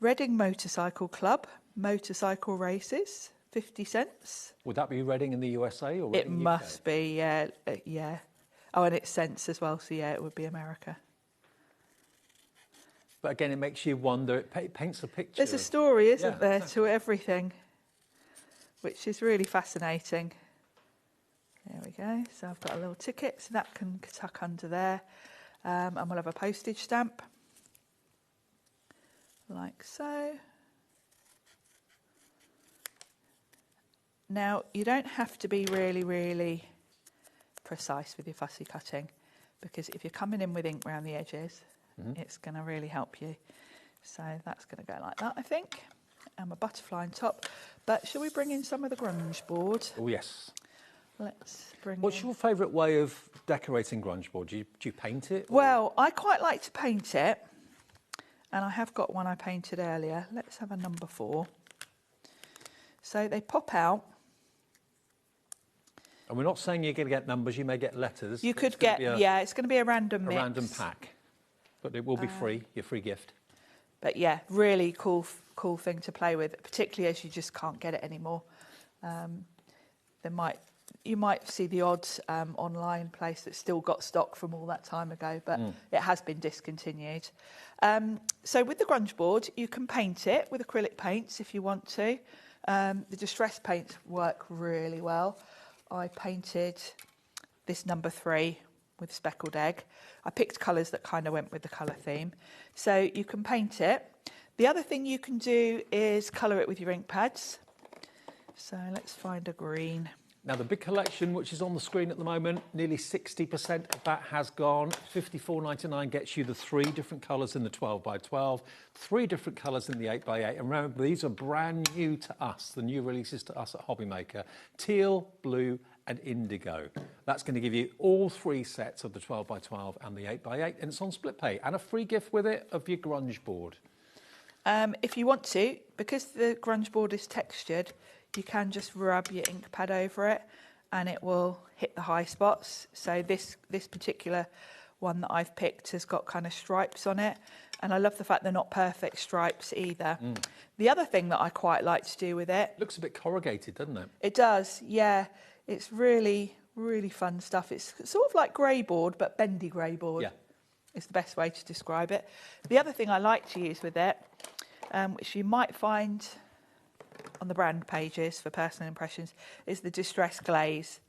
Reading Motorcycle Club, motorcycle races, 50 cents. Would that be Reading in the USA or Reading It must UK? be, yeah. Oh, and it's cents as well, so yeah, it would be America. But again, it makes you wonder, it paints a picture. There's a story, isn't there, exactly. to everything, which is really fascinating. There we go. So I've got a little ticket, so that can tuck under there. And we'll have a postage stamp, like so. Now, you don't have to be really, really precise with your fussy cutting, because if you're coming in with ink around the edges, it's going to really help you. So that's going to go like that, I think. And my butterfly on top. But shall we bring in some of the grunge board? Oh, yes. Let's bring What's in... your favourite way of decorating grunge board? Do you paint it? Or? Well, I quite like to paint it. And I have got one I painted earlier. Let's have a number 4. So they pop out. And we're not saying you're going to get numbers, you may get letters. You could get, it's going to be a random mix. A random pack. But it will be free, your free gift. But yeah, really cool thing to play with, particularly as you just can't get it anymore. You might see the odd online place that's still got stock from all that time ago, but it has been discontinued. So with the grunge board, you can paint it with acrylic paints if you want to. The distress paints work really well. I painted this number 3 with speckled egg. I picked colours that kind of went with the colour theme. So you can paint it. The other thing you can do is colour it with your ink pads. So let's find a green. Now, the big collection, which is on the screen at the moment, nearly 60% of that has gone. $54.99 gets you the 3 different colours in the 12x12, 3 different colours in the 8x8. And remember, these are brand new to us, the new releases to us at HobbyMaker. Teal, blue and indigo. That's going to give you all 3 sets of the 12x12 and the 8x8, and it's on split pay. And a free gift with it of your grunge board. If you want to, because the grunge board is textured, you can just rub your ink pad over it and it will hit the high spots. So this particular one that I've picked has got kind of stripes on it, and I love the fact they're not perfect stripes either. The other thing that I quite like to do with it... Looks a bit corrugated, doesn't it? It does, yeah. It's really, really fun stuff. It's sort of like grey board, but bendy grey board. Yeah. Is the best way to describe it. The other thing I like to use with it, which you might find on the brand pages for personal impressions, is the distress glaze,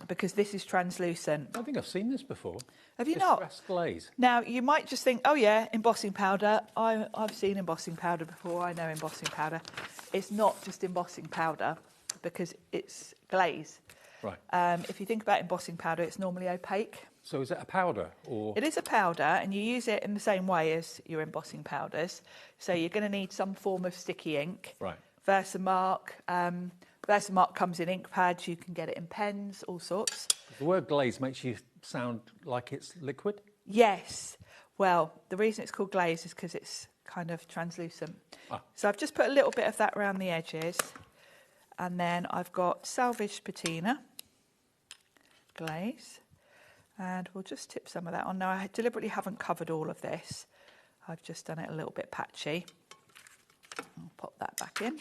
because this is translucent. I think I've seen this before. Have you not? Distress glaze. Now, you might just think, oh yeah, embossing powder. I've seen embossing powder before. I know embossing powder. It's not just embossing powder, because it's glaze. Right. If you think about embossing powder, it's normally opaque. So is it a powder or...? It is a powder, and you use it in the same way as your embossing powders. So you're going to need some form of sticky ink. Right. Versamark. Versamark comes in ink pads. You can get it in pens, all sorts. The word glaze makes you sound like it's liquid? Yes. Well, the reason it's called glaze is because it's kind of translucent. So I've just put a little bit of that around the edges. And then I've got salvaged patina glaze. And we'll just tip some of that on. Now, I deliberately haven't covered all of this. I've just done it a little bit patchy. I'll pop that back in.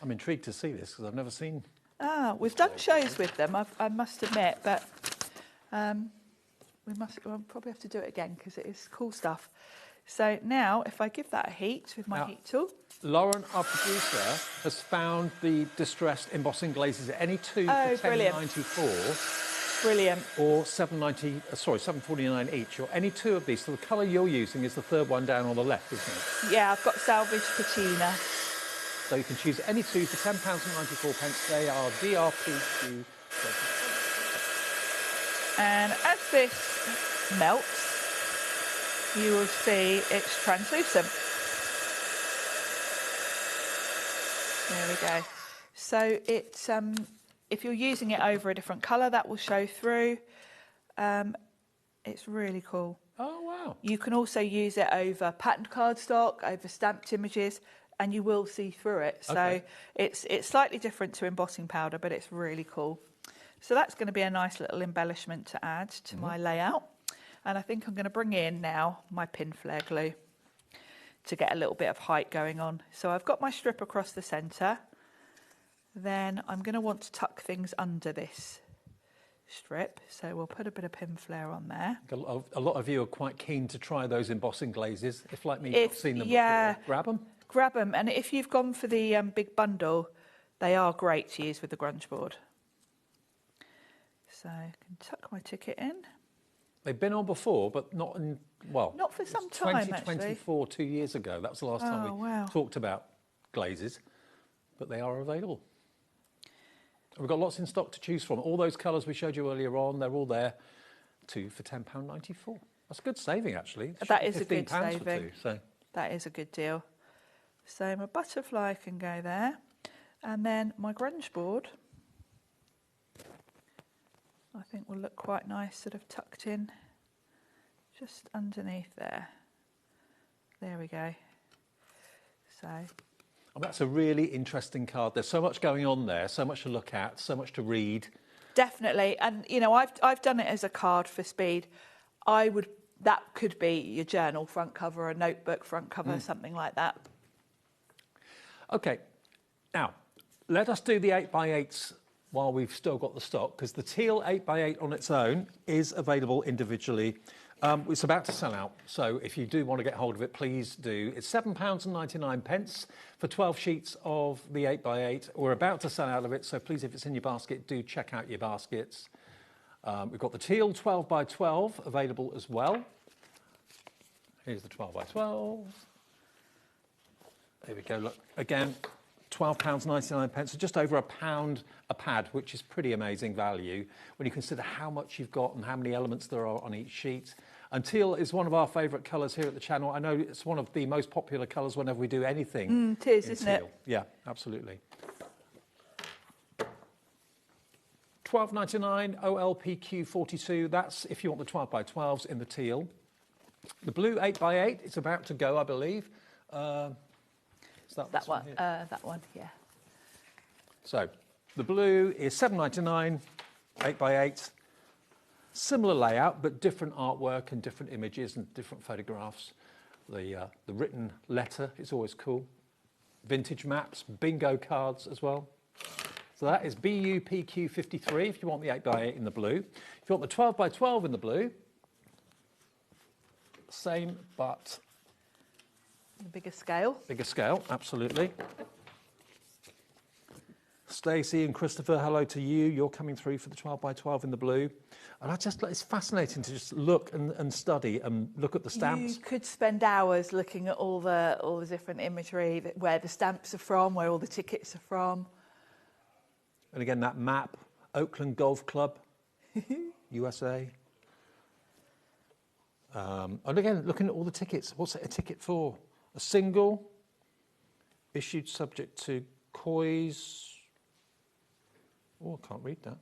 I'm intrigued to see this because I've never seen... We've done shows with them, I must admit, but we'll probably have to do it again because it is cool stuff. So now, if I give that a heat with my heat tool. Lauren, our producer, has found the distressed embossing glazes. Any two for $10.94. Brilliant. Or $7.49 each, or any two of these. So the colour you're using is the third one down on the left, isn't it? Yeah, I've got salvage patina. So you can choose any two for £10.94. They are DRPQ. And as this melts, you will see it's translucent. There we go. So it's if you're using it over a different colour, that will show through. It's really cool. Oh, wow. You can also use it over patterned cardstock, over stamped images, and you will see through it. So it's slightly different to embossing powder, but it's really cool. So that's going to be a nice little embellishment to add to my layout. And I think I'm going to bring in now my pin flare glue to get a little bit of height going on. So I've got my strip across the centre. Then I'm going to want to tuck things under this strip. So we'll put a bit of pin flare on there. A lot of you are quite keen to try those embossing glazes. If, like me, you've seen them before, grab them. Grab them. And if you've gone for the big bundle, they are great to use with the grunge board. So I can tuck my ticket in. They've been on before, but not in, well... Not for some time, 2024, 2 years ago. That was the last time we talked about glazes. But they are available. We've got lots in stock to choose from. All those colours we showed you earlier on, they're all there. Two for £10.94. That's a good saving, actually. That is a good saving. saving. Two, so. That is a good deal. So my butterfly can go there. And then my grunge board, I think will look quite nice, sort of tucked in just underneath there. There we go. So... Oh, that's a really interesting card. There's so much going on there, so much to look at, so much to read. Definitely. And, you know, I've done it as a card for speed. That could be your journal front cover, a notebook front cover, something like that. OK. Now, let us do the 8x8s while we've still got the stock, because the teal 8x8 on its own is available individually. It's about to sell out, so if you do want to get hold of it, please do. It's £7.99 for 12 sheets of the 8x8. We're about to sell out of it, so please, if it's in your basket, do check out your baskets. We've got the teal 12x12 available as well. Here's the 12x12. There we go, look, again, £12.99, so just over £1 a pad, which is pretty amazing value when you consider how much you've got and how many elements there are on each sheet. And teal is one of our favourite colours here at the channel. I know it's one of the most popular colours whenever we do anything. It is, isn't it? Yeah, absolutely. $12.99 OLPQ 42. That's if you want the 12x12s in the teal. The blue 8x8 is about to go, I believe. That one, yeah. So the blue is $7.99, 8x8. Similar layout, but different artwork and different images and different photographs. The written letter is always cool. Vintage maps, bingo cards as well. So that is BUPQ 53 if you want the 8x8 in the blue. If you want the 12x12 in the blue, same, but... The bigger scale. Bigger scale, absolutely. Stacey and Christopher, hello to you. You're coming through for the 12x12 in the blue. And it's fascinating to just look and study and look at the stamps. You could spend hours looking at all the different imagery, where the stamps are from, where all the tickets are from. And again, that map, Oakland Golf Club, USA. And again, looking at all the tickets. What's it a ticket for? A single, issued subject to COIS. Oh, I can't read that.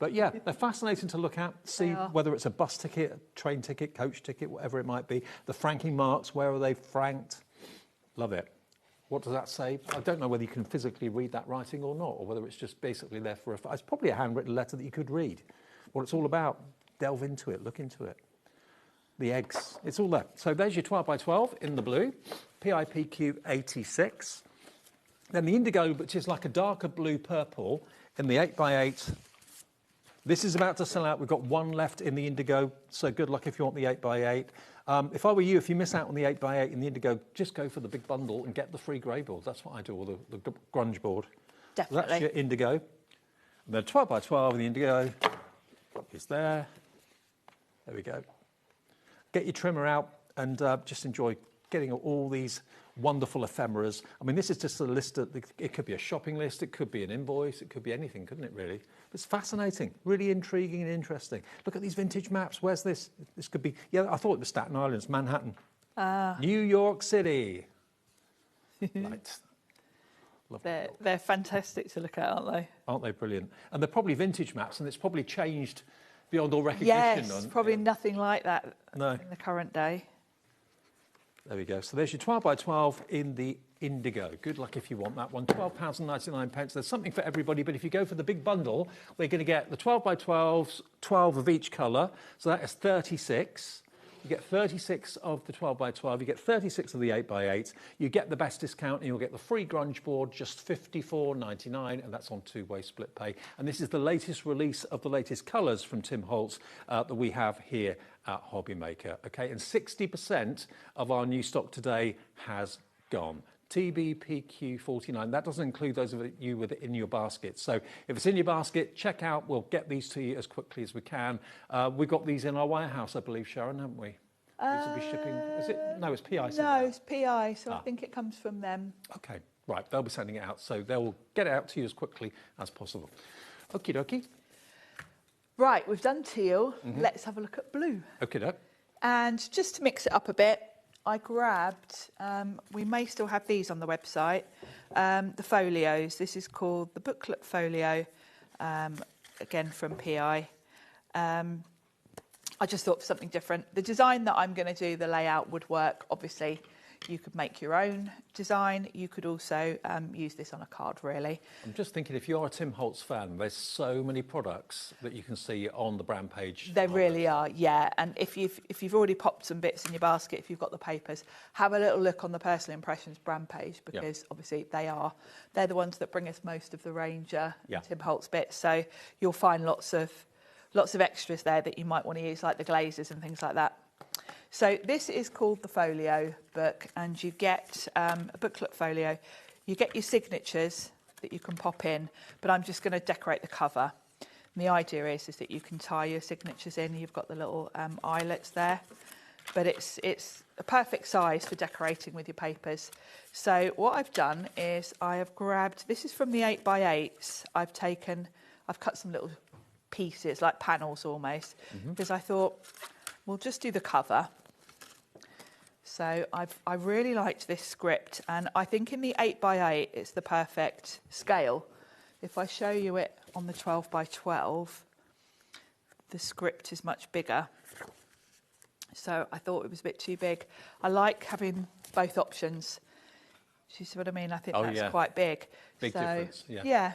But yeah, they're fascinating to look at, see whether it's a bus ticket, a train ticket, coach ticket, whatever it might be. The franking marks, where are they franked? Love it. What does that say? I don't know whether you can physically read that writing or not, or whether it's just basically there for it's probably a handwritten letter that you could read. What it's all about, delve into it, look into it. The eggs, it's all there. So there's your 12x12 in the blue, PIPQ 86. Then the indigo, which is like a darker blue purple, in the 8x8 This is about to sell out. We've got one left in the indigo, so good luck if you want the 8x8. If I were you, if you miss out on the 8x8 in the indigo, just go for the big bundle and get the free grey board. That's what I do, or the grunge board. Definitely. So that's your indigo. And then 12x12 in the indigo is there. There we go. Get your trimmer out and just enjoy getting all these wonderful ephemeras. I mean, this is just a list. It could be a shopping list, it could be an invoice, it could be anything, couldn't it, really? It's fascinating, really intriguing and interesting. Look at these vintage maps. Where's this? This could be, yeah, I thought it was Staten Island. It's Manhattan. New York City. Right. They're fantastic to look at, aren't they? Aren't they brilliant? And they're probably vintage maps, and it's probably changed beyond all recognition. Yes, probably nothing like that in the current day. There we go. So there's your 12x12 in the indigo. Good luck if you want that one. £12.99. There's something for everybody, but if you go for the big bundle, we're going to get the 12x12s, 12 of each colour. So that is 36. You get 36 of the 12x12, you get 36 of the 8x8, you get the best discount and you'll get the free grunge board, just £54.99, and that's on two-way split pay. And this is the latest release of the latest colours from Tim Holtz that we have here at HobbyMaker. Okay, and 60% of our new stock today has gone. TBPQ49. That doesn't include those of you with it in your basket. So if it's in your basket, check out. We'll get these to you as quickly as we can. We've got these in our warehouse, I believe, Sharon, haven't we? These will be shipping. Is it? No, it's PI. No, it's PI. So I think it comes from them. Okay, right. They'll be sending it out, so they'll get it out to you as quickly as possible. Okie dokie. Right, we've done teal. Let's have a look at blue. Okay, doke. And just to mix it up a bit, I grabbed, we may still have these on the website, the folios. This is called the booklet folio, again from PI. I just thought for something different. The design that I'm going to do, the layout would work. Obviously, you could make your own design. You could also use this on a card, really. I'm just thinking, if you're a Tim Holtz fan, there's so many products that you can see on the brand page. There really are, yeah. And if you've already popped some bits in your basket, if you've got the papers, have a little look on the Personal Impressions brand page, because obviously they're the ones that bring us most of the range, Tim Holtz bits. So you'll find lots of extras there that you might want to use, like the glazes and things like that. So this is called the folio book, and you get a booklet folio. You get your signatures that you can pop in, but I'm just going to decorate the cover. And the idea is that you can tie your signatures in. You've got the little eyelets there, but it's a perfect size for decorating with your papers. So what I've done is I have grabbed, this is from the 8x8s. I've cut some little pieces, like panels almost, because I thought we'll just do the cover. So I really liked this script, and I think in the 8x8 it's the perfect scale. If I show you it on the 12x12, the script is much bigger. So I thought it was a bit too big. I like having both options. Do you see what I mean? I think that's quite big. Big difference, yeah.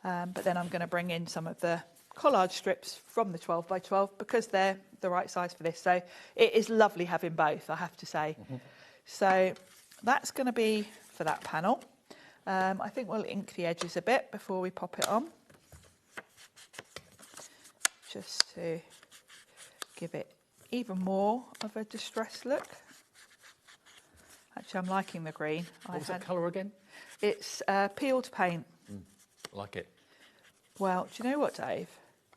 But then I'm going to bring in some of the collage strips from the 12x12 because they're the right size for this. So it is lovely having both, I have to say. So that's going to be for that panel. I think we'll ink the edges a bit before we pop it on, just to give it even more of a distressed look. Actually, I'm liking the green. What was that colour again? It's peeled paint. I like it. Well, do you know what, Dave?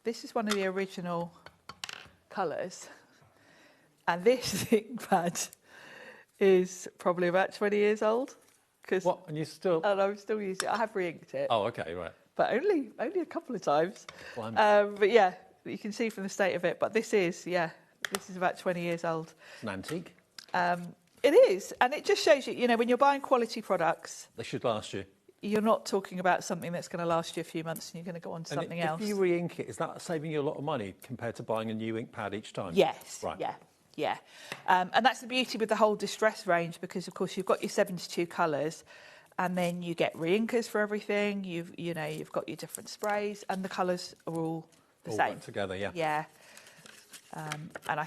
This is one of the original colours, and this ink pad is probably about 20 years old. What? And you still? And I'm still using it. I have re-inked it. Oh, okay, right. But only a couple of times. But yeah, you can see from the state of it. But this is about 20 years old. It's an antique. It is, and it just shows you, you know, when you're buying quality products, they should last you. You're not talking about something that's going to last you a few months and you're going to go on to something else. If you re-ink it, is that saving you a lot of money compared to buying a new ink pad each time? Yes. Right. Yeah. And that's the beauty with the whole Distress range, because of course you've got your 72 colours, and then you get re-inkers for everything. You've got your different sprays, and the colours are all the same. All together, yeah. Yeah. And I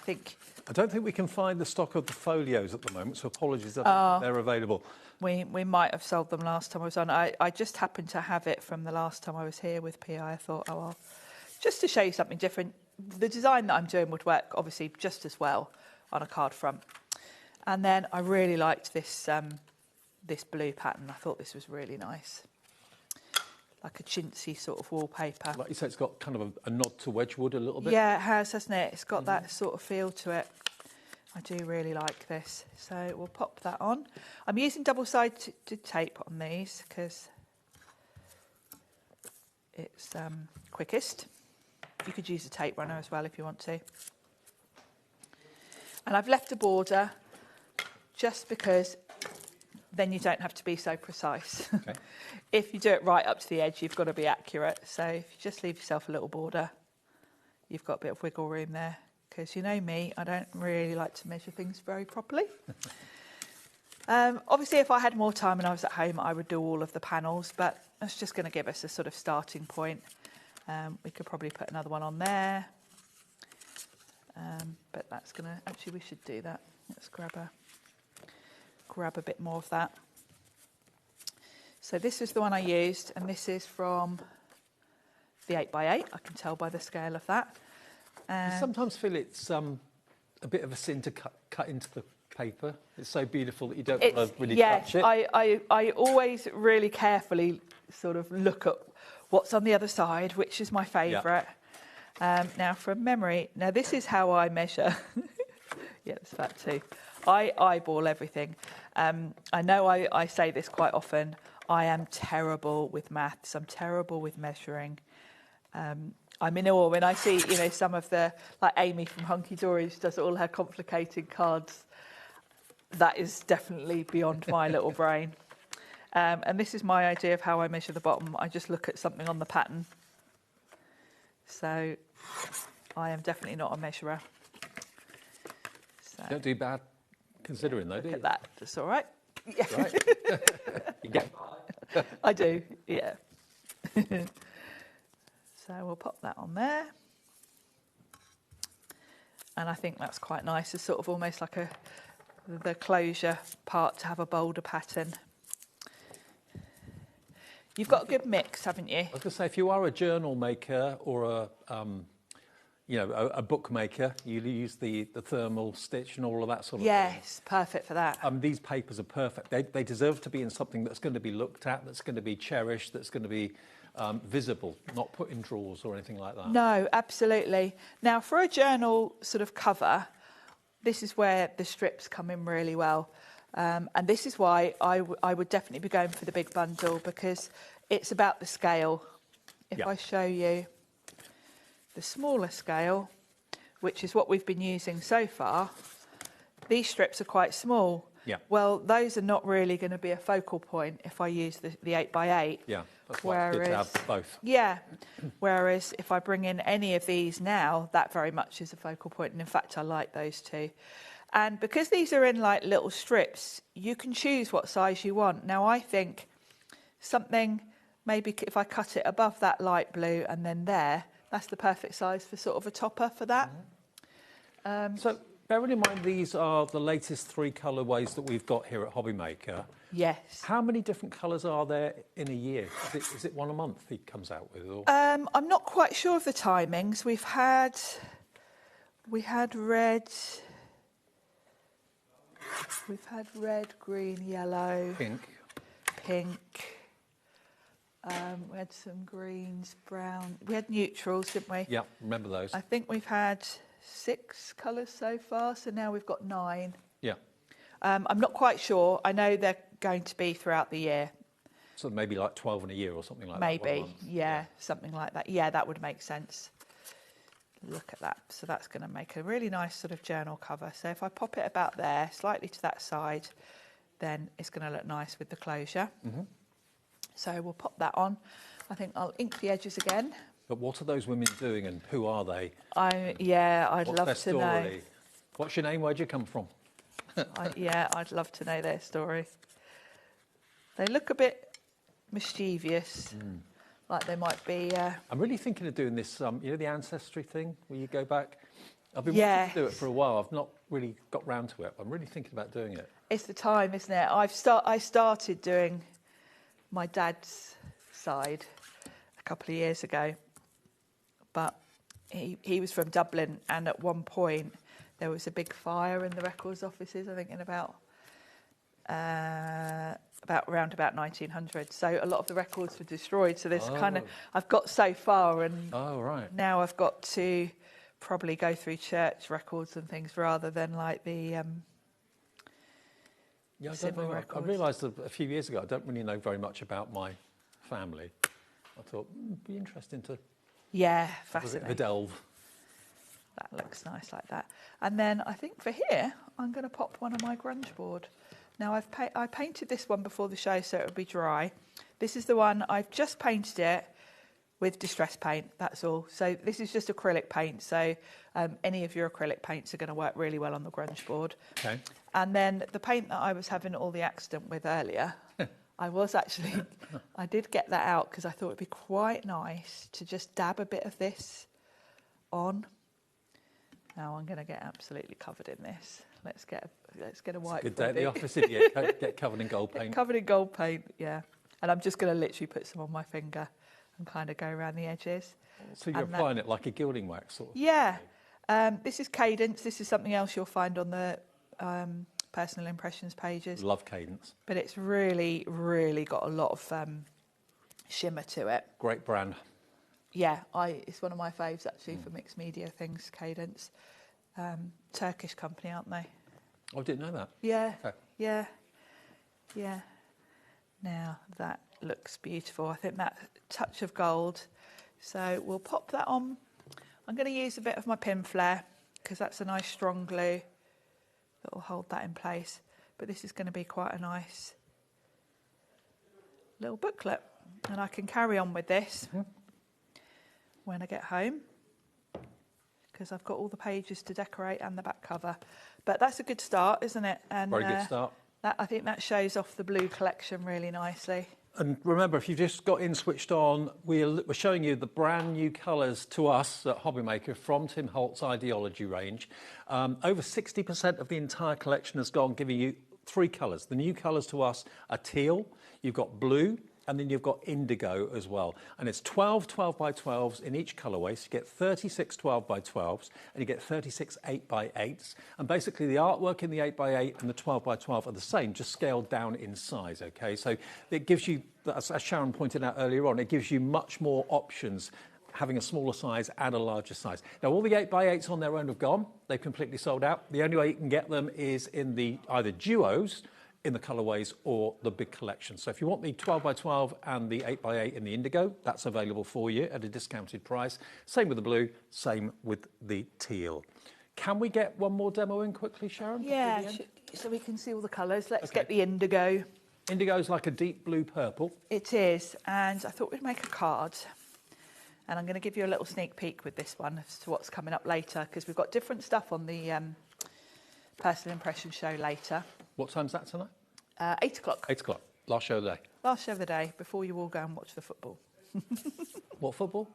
don't think we can find the stock of the folios at the moment, so apologies that they're available. We might have sold them last time I was on. I just happened to have it from the last time I was here with PI. I thought, I'll just to show you something different. The design that I'm doing would work obviously just as well on a card front. And then I really liked this this blue pattern. I thought this was really nice. Like a chintzy sort of wallpaper. Like you said, it's got kind of a nod to Wedgwood a little bit. Yeah, it has, hasn't it? It's got that sort of feel to it. I do really like this. So we'll pop that on. I'm using double-sided tape on these because it's quickest. You could use a tape runner as well if you want to. And I've left a border just because then you don't have to be so precise. Okay. If you do it right up to the edge, you've got to be accurate. So if you just leave yourself a little border, you've got a bit of wiggle room there. Because you know me, I don't really like to measure things very properly. Obviously, if I had more time and I was at home, I would do all of the panels, but that's just going to give us a sort of starting point. We could probably put another one on there. But that's going to... Actually, we should do that. Let's grab a bit more of that. So this is the one I used, and this is from the 8x8. I can tell by the scale of that. I sometimes feel it's a bit of a sin to cut into the paper. It's so beautiful that you don't want to really touch it. I always really carefully sort of look at what's on the other side, which is my favourite. Yeah. Now, from memory, now this is how I measure. Yeah, there's that too. I eyeball everything. I know I say this quite often. I am terrible with maths. I'm terrible with measuring. I'm in awe when I see, you know, some of the, like Amy from Hunky Dory's does all her complicated cards. That is definitely beyond my little brain. And this is my idea of how I measure the bottom. I just look at something on the pattern. So I am definitely not a measurer. So, don't do bad considering though, do you? Look at that, that's all right. Yeah. Right. You get I do, yeah. So we'll pop that on there. And I think that's quite nice. It's sort of almost like the closure part to have a bolder pattern. You've got a good mix, haven't you? I was going to say, if you are a journal maker or a bookmaker, you use the thermal stitch and all of that sort of thing. Yes, perfect for that. These papers are perfect. They deserve to be in something that's going to be looked at, that's going to be cherished, that's going to be visible, not put in drawers or anything like that. No, absolutely. Now, for a journal sort of cover, this is where the strips come in really well. And this is why I would definitely be going for the big bundle, because it's about the scale. If I show you the smaller scale, which is what we've been using so far, these strips are quite small. Yeah. Well, those are not really going to be a focal point if I use the 8x8. Yeah, that's why it's good to have both. Yeah, whereas if I bring in any of these now, that very much is a focal point. And in fact, I like those two. And because these are in like little strips, you can choose what size you want. Now, I think something, maybe if I cut it above that light blue and then there, that's the perfect size for sort of a topper for that. So bearing in mind these are the latest 3 colourways that we've got here at HobbyMaker. Yes. How many different colours are there in a year? Is it one a month he comes out with? Or? I'm not quite sure of the timings. We had red. We've had red, green, yellow, pink. We had some greens, brown. We had neutrals, didn't we? Yeah, remember those. I think we've had 6 colours so far, so now we've got 9. Yeah. I'm not quite sure. I know they're going to be throughout the year. So maybe like 12 in a year or something like maybe, that. Maybe, yeah, something like that. Yeah, that would make sense. Look at that. So that's going to make a really nice sort of journal cover. So if I pop it about there, slightly to that side, then it's going to look nice with the closure. Mm-hmm. So we'll pop that on. I think I'll ink the edges again. But what are those women doing and who are they? I'd What's love their to story? know. What's your name? Where'd you come from? I'd love to know their story. They look a bit mischievous, like they might be... I'm really thinking of doing this, the ancestry thing, where you go back. I've been wanting to do it for a while. I've not really got round to it. I'm really thinking about doing it. It's the time, isn't it? I started doing my dad's side a couple of years ago, but he was from Dublin, and at one point there was a big fire in the records offices, I think in about around about 1900. So a lot of the records were destroyed. So there's kind of, I've got so far, and now I've got to probably go through church records and things rather than like the civil records. I realised a few years ago I don't really know very much about my family. I thought it'd be interesting to fascinating. have a delve. That looks nice like that. And then I think for here, I'm going to pop one on my grunge board. Now I painted this one before the show so it would be dry. This is the one, I've just painted it with distress paint, that's all. So this is just acrylic paint, so any of your acrylic paints are going to work really well on the grunge board. Okay. And then the paint that I was having all the accident with earlier, I did get that out because I thought it'd be quite nice to just dab a bit of this on. Now I'm going to get absolutely covered in this. Let's get a wipe. Good day at the office if you get covered in gold paint. Covered in gold paint, yeah. And I'm just going to literally put some on my finger and kind of go around the edges. So you're applying it like a gilding wax sort of? Yeah. This is Cadence. This is something else you'll find on the personal impressions pages. Love Cadence. But it's really, really got a lot of shimmer to it. Great brand. Yeah, it's one of my faves actually for mixed media things, Cadence. Turkish company, aren't they? I didn't know that. Yeah, okay. yeah. Now that looks beautiful. I think that touch of gold. So we'll pop that on. I'm going to use a bit of my pin flare because that's a nice strong glue that will hold that in place. But this is going to be quite a nice little booklet. And I can carry on with this when I get home because I've got all the pages to decorate and the back cover. But that's a good start, isn't it? And very good start. I think that shows off the blue collection really nicely. And remember, if you've just got in switched on, we're showing you the brand new colours to us at HobbyMaker from Tim Holt's Ideology range. Over 60% of the entire collection has gone, giving you 3 colours. The new colours to us are teal, you've got blue, and then you've got indigo as well. And it's 12 12x12s in each colourway, so you get 36 12x12s, and you get 36 8x8s. And basically the artwork in the 8x8 and the 12x12 are the same, just scaled down in size, okay? So it gives you, as Sharon pointed out earlier on, it gives you much more options having a smaller size and a larger size. Now, all the 8x8s on their own have gone. They've completely sold out. The only way you can get them is in the either duos, in the colourways, or the big collection. So if you want the 12x12 and the 8x8 in the indigo, that's available for you at a discounted price. Same with the blue, same with the teal. Can we get one more demo in quickly, Sharon? Yeah, so we can see all the colours. Let's get the indigo. Indigo's like a deep blue purple. It is, and I thought we'd make a card. And I'm going to give you a little sneak peek with this one as to what's coming up later, because we've got different stuff on the personal impression show later. What time's that tonight? 8 o'clock. 8 o'clock. Last show of the day. Last show of the day, before you all go and watch the football. What football?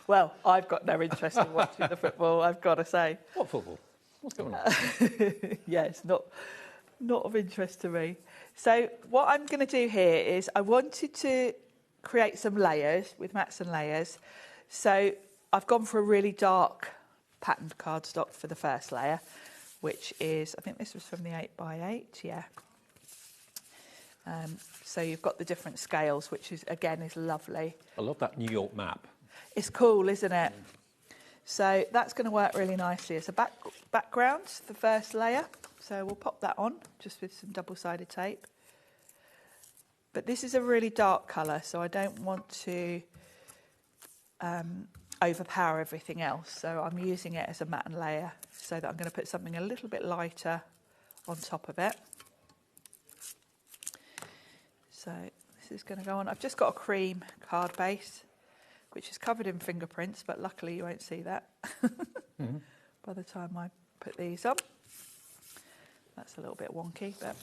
Well, I've got no interest in watching the football, I've got to say. What football? What's going on? Yeah, it's not of interest to me. So what I'm going to do here is I wanted to create some layers with mats and layers. So I've gone for a really dark patterned cardstock for the first layer, which is, I think this was from the 8x8, yeah. So you've got the different scales, which is, again, is lovely. I love that New York map. It's cool, isn't it? So that's going to work really nicely. It's a background, the first layer. So we'll pop that on, just with some double-sided tape. But this is a really dark colour, so I don't want to overpower everything else. So I'm using it as a matte layer, so that I'm going to put something a little bit lighter on top of it. So this is going to go on. I've just got a cream card base, which is covered in fingerprints, but luckily you won't see that by the time I put these on. That's a little bit wonky, but...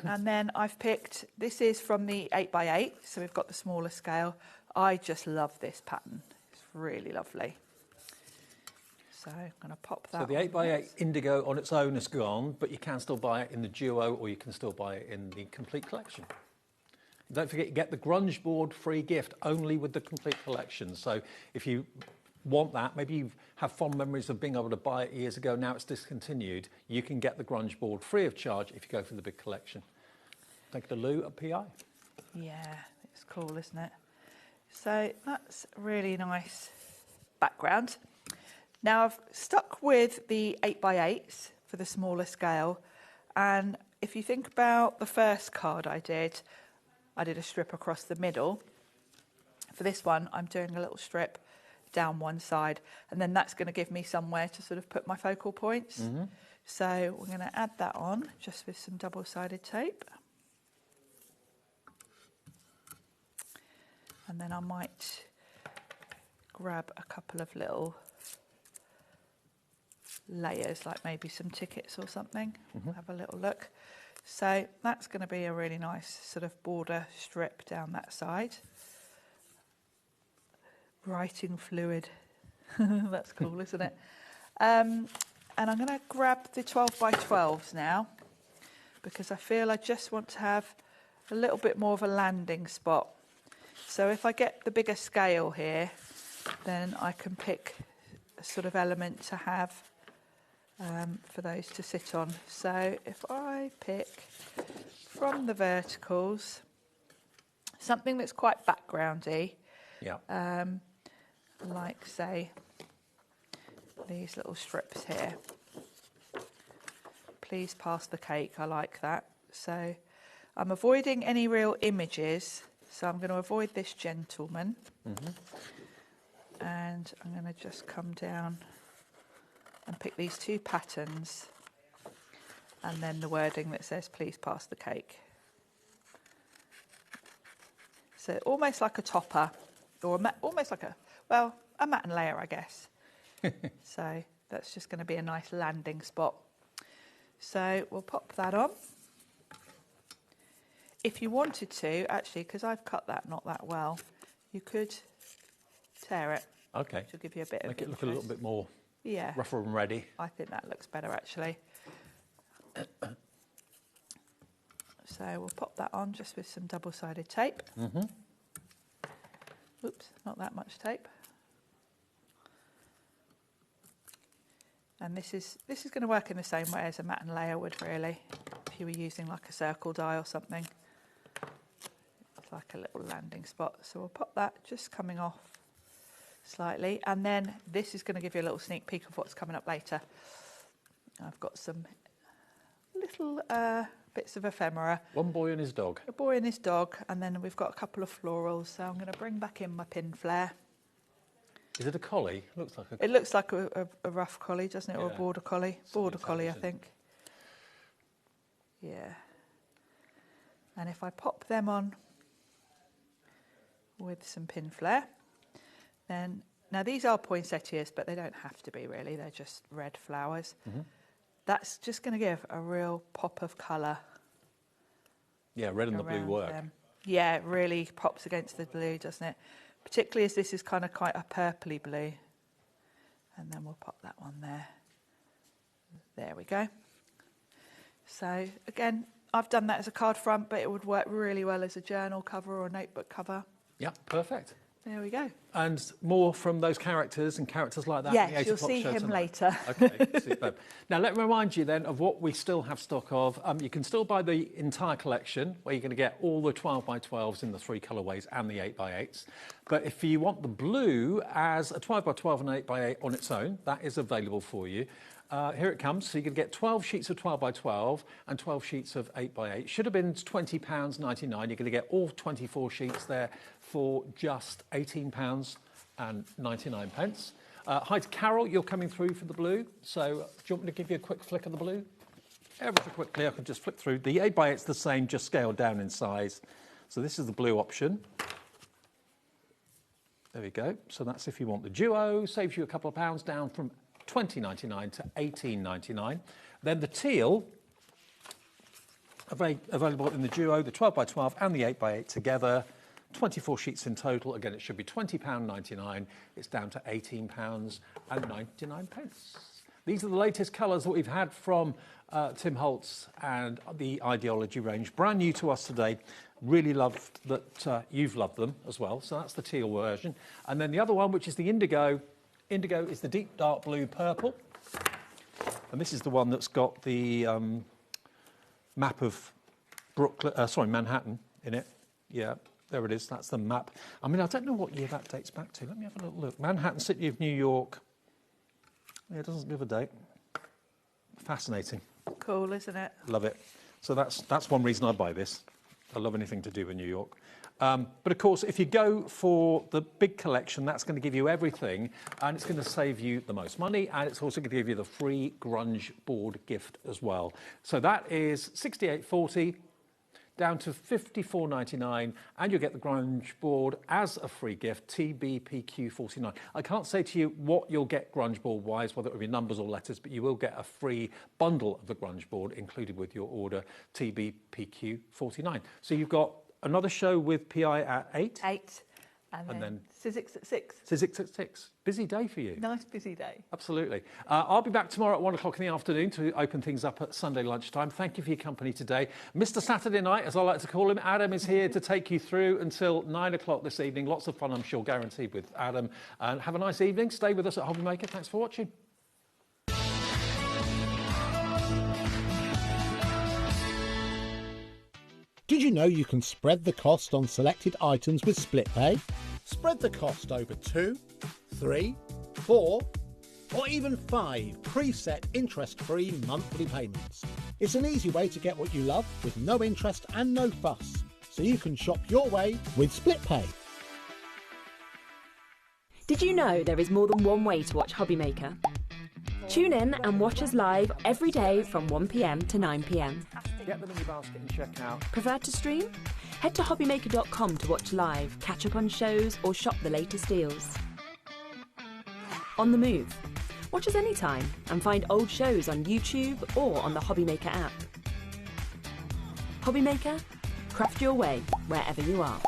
And then I've picked, this is from the 8x8, so we've got the smaller scale. I just love this pattern. It's really lovely. So I'm going to pop that on. So the 8x8 indigo on its own is gone, but you can still buy it in the duo, or you can still buy it in the complete collection. Don't forget, you get the Grunge board free gift only with the complete collection. So if you want that, maybe you have fond memories of being able to buy it years ago, now it's discontinued, you can get the Grunge board free of charge if you go for the big collection. Thank you to Lou at PI. Yeah, it's cool, isn't it? So that's a really nice background. Now I've stuck with the 8x8s for the smaller scale, and if you think about the first card I did a strip across the middle. For this one, I'm doing a little strip down one side, and then that's going to give me somewhere to sort of put my focal points. So we're going to add that on just with some double-sided tape. And then I might grab a couple of little layers, like maybe some tickets or something. Have a little look. So that's going to be a really nice sort of border strip down that side. Writing fluid. That's cool, isn't it? And I'm going to grab the 12x12s now, because I feel I just want to have a little bit more of a landing spot. So if I get the bigger scale here, then I can pick a sort of element to have for those to sit on. So if I pick from the verticals something that's quite backgroundy, like say these little strips here. Please pass the cake, I like that. So I'm avoiding any real images, so I'm going to avoid this gentleman. And I'm going to just come down and pick these two patterns, and then the wording that says please pass the cake. So almost like a topper, or almost like a mat and layer, I guess. So that's just going to be a nice landing spot. So we'll pop that on. If you wanted to, actually, because I've cut that not that well, you could tear it. Okay. To give you a bit of Make it look a little bit more rougher and ready. I think that looks better, actually. So we'll pop that on just with some double-sided tape. Oops, not that much tape. And this is going to work in the same way as a mat and layer would, really, if you were using like a circle die or something. It's like a little landing spot. So we'll pop that just coming off slightly, and then this is going to give you a little sneak peek of what's coming up later. I've got some little bits of ephemera. One boy and his dog. A boy and his dog, and then we've got a couple of florals, so I'm going to bring back in my pin flare. Is it a collie? Looks like a It looks like a rough collie, doesn't it, or a border collie? Border collie, I think. Yeah. And if I pop them on with some pin flare, then, now these are poinsettias, but they don't have to be really, they're just red flowers. That's just going to give a real pop of colour. Yeah, red and the blue work. Yeah, it really pops against the blue, doesn't it? Particularly as this is kind of quite a purpley blue. And then we'll pop that one there. There we go. So again, I've done that as a card front, but it would work really well as a journal cover or a notebook cover. Yeah, perfect. There we go. And more from those characters and characters like that. Yes, you'll see him later. Okay, superb. Now, let me remind you then of what we still have stock of. You can still buy the entire collection, where you're going to get all the 12x12s in the 3 colourways and the 8x8s. But if you want the blue as a 12x12 and 8x8 on its own, that is available for you. Here it comes. So you can get 12 sheets of 12x12 and 12 sheets of 8x8. Should have been £20.99. You're going to get all 24 sheets there for just £18.99. Hi to Carol. You're coming through for the blue. So do you want me to give you a quick flick of the blue? Ever so quickly, I can just flick through. The 8x8's the same, just scaled down in size. So this is the blue option. There we go. So that's if you want the duo. Saves you a couple of pounds, down from $20.99 to $18.99. Then the teal, available in the duo, the 12x12 and the 8x8 together. 24 sheets in total. Again, it should be £20.99. It's down to £18.99. These are the latest colours that we've had from Tim Holtz and the Ideology range. Brand new to us today. Really loved that you've loved them as well. So that's the teal version. And then the other one, which is the indigo. Indigo is the deep dark blue purple. And this is the one that's got the map of Manhattan in it. Yeah, there it is. That's the map. I mean, I don't know what year that dates back to. Let me have a little look. Manhattan, City of New York. Yeah, it doesn't give a date. Fascinating. Cool, isn't it? Love it. So that's one reason I buy this. I love anything to do with New York. But of course, if you go for the big collection, that's going to give you everything, and it's going to save you the most money, and it's also going to give you the free grunge board gift as well. So that is $68.40 down to $54.99, and you'll get the grunge board as a free gift, TBPQ49. I can't say to you what you'll get grunge board wise, whether it will be numbers or letters, but you will get a free bundle of the grunge board included with your order, TBPQ49. So you've got another show with PI at 8. 8. And then Sizzix at 6. Sizzix at 6. Busy day for you. Nice busy day. Absolutely. I'll be back tomorrow at 1 o'clock in the afternoon to open things up at Sunday lunchtime. Thank you for your company today. Mr. Saturday Night, as I like to call him, Adam is here to take you through until 9 o'clock this evening. Lots of fun, I'm sure, guaranteed with Adam. And have a nice evening. Stay with us at HobbyMaker. Thanks for watching. Did you know you can spread the cost on selected items with split pay? Spread the cost over 2, 3, 4, or even 5 preset interest-free monthly payments. It's an easy way to get what you love with no interest and no fuss, so you can shop your way with split pay. Did you know there is more than one way to watch HobbyMaker? Tune in and watch us live every day from 1 p.m. to 9 p.m. Get them in your basket and check out. Prefer to stream? Head to hobbymaker.com to watch live, catch up on shows, or shop the latest deals. On the move? Watch us anytime and find old shows on YouTube or on the HobbyMaker app. HobbyMaker? Craft your way wherever you are.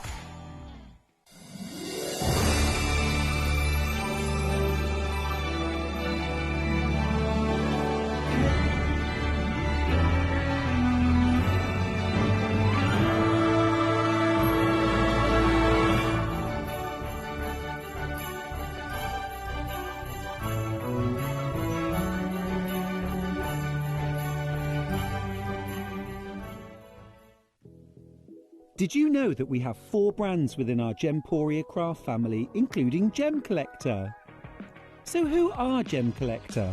Did you know that we have 4 brands within our Gemporia craft family, including Gem Collector? So who are Gem Collector?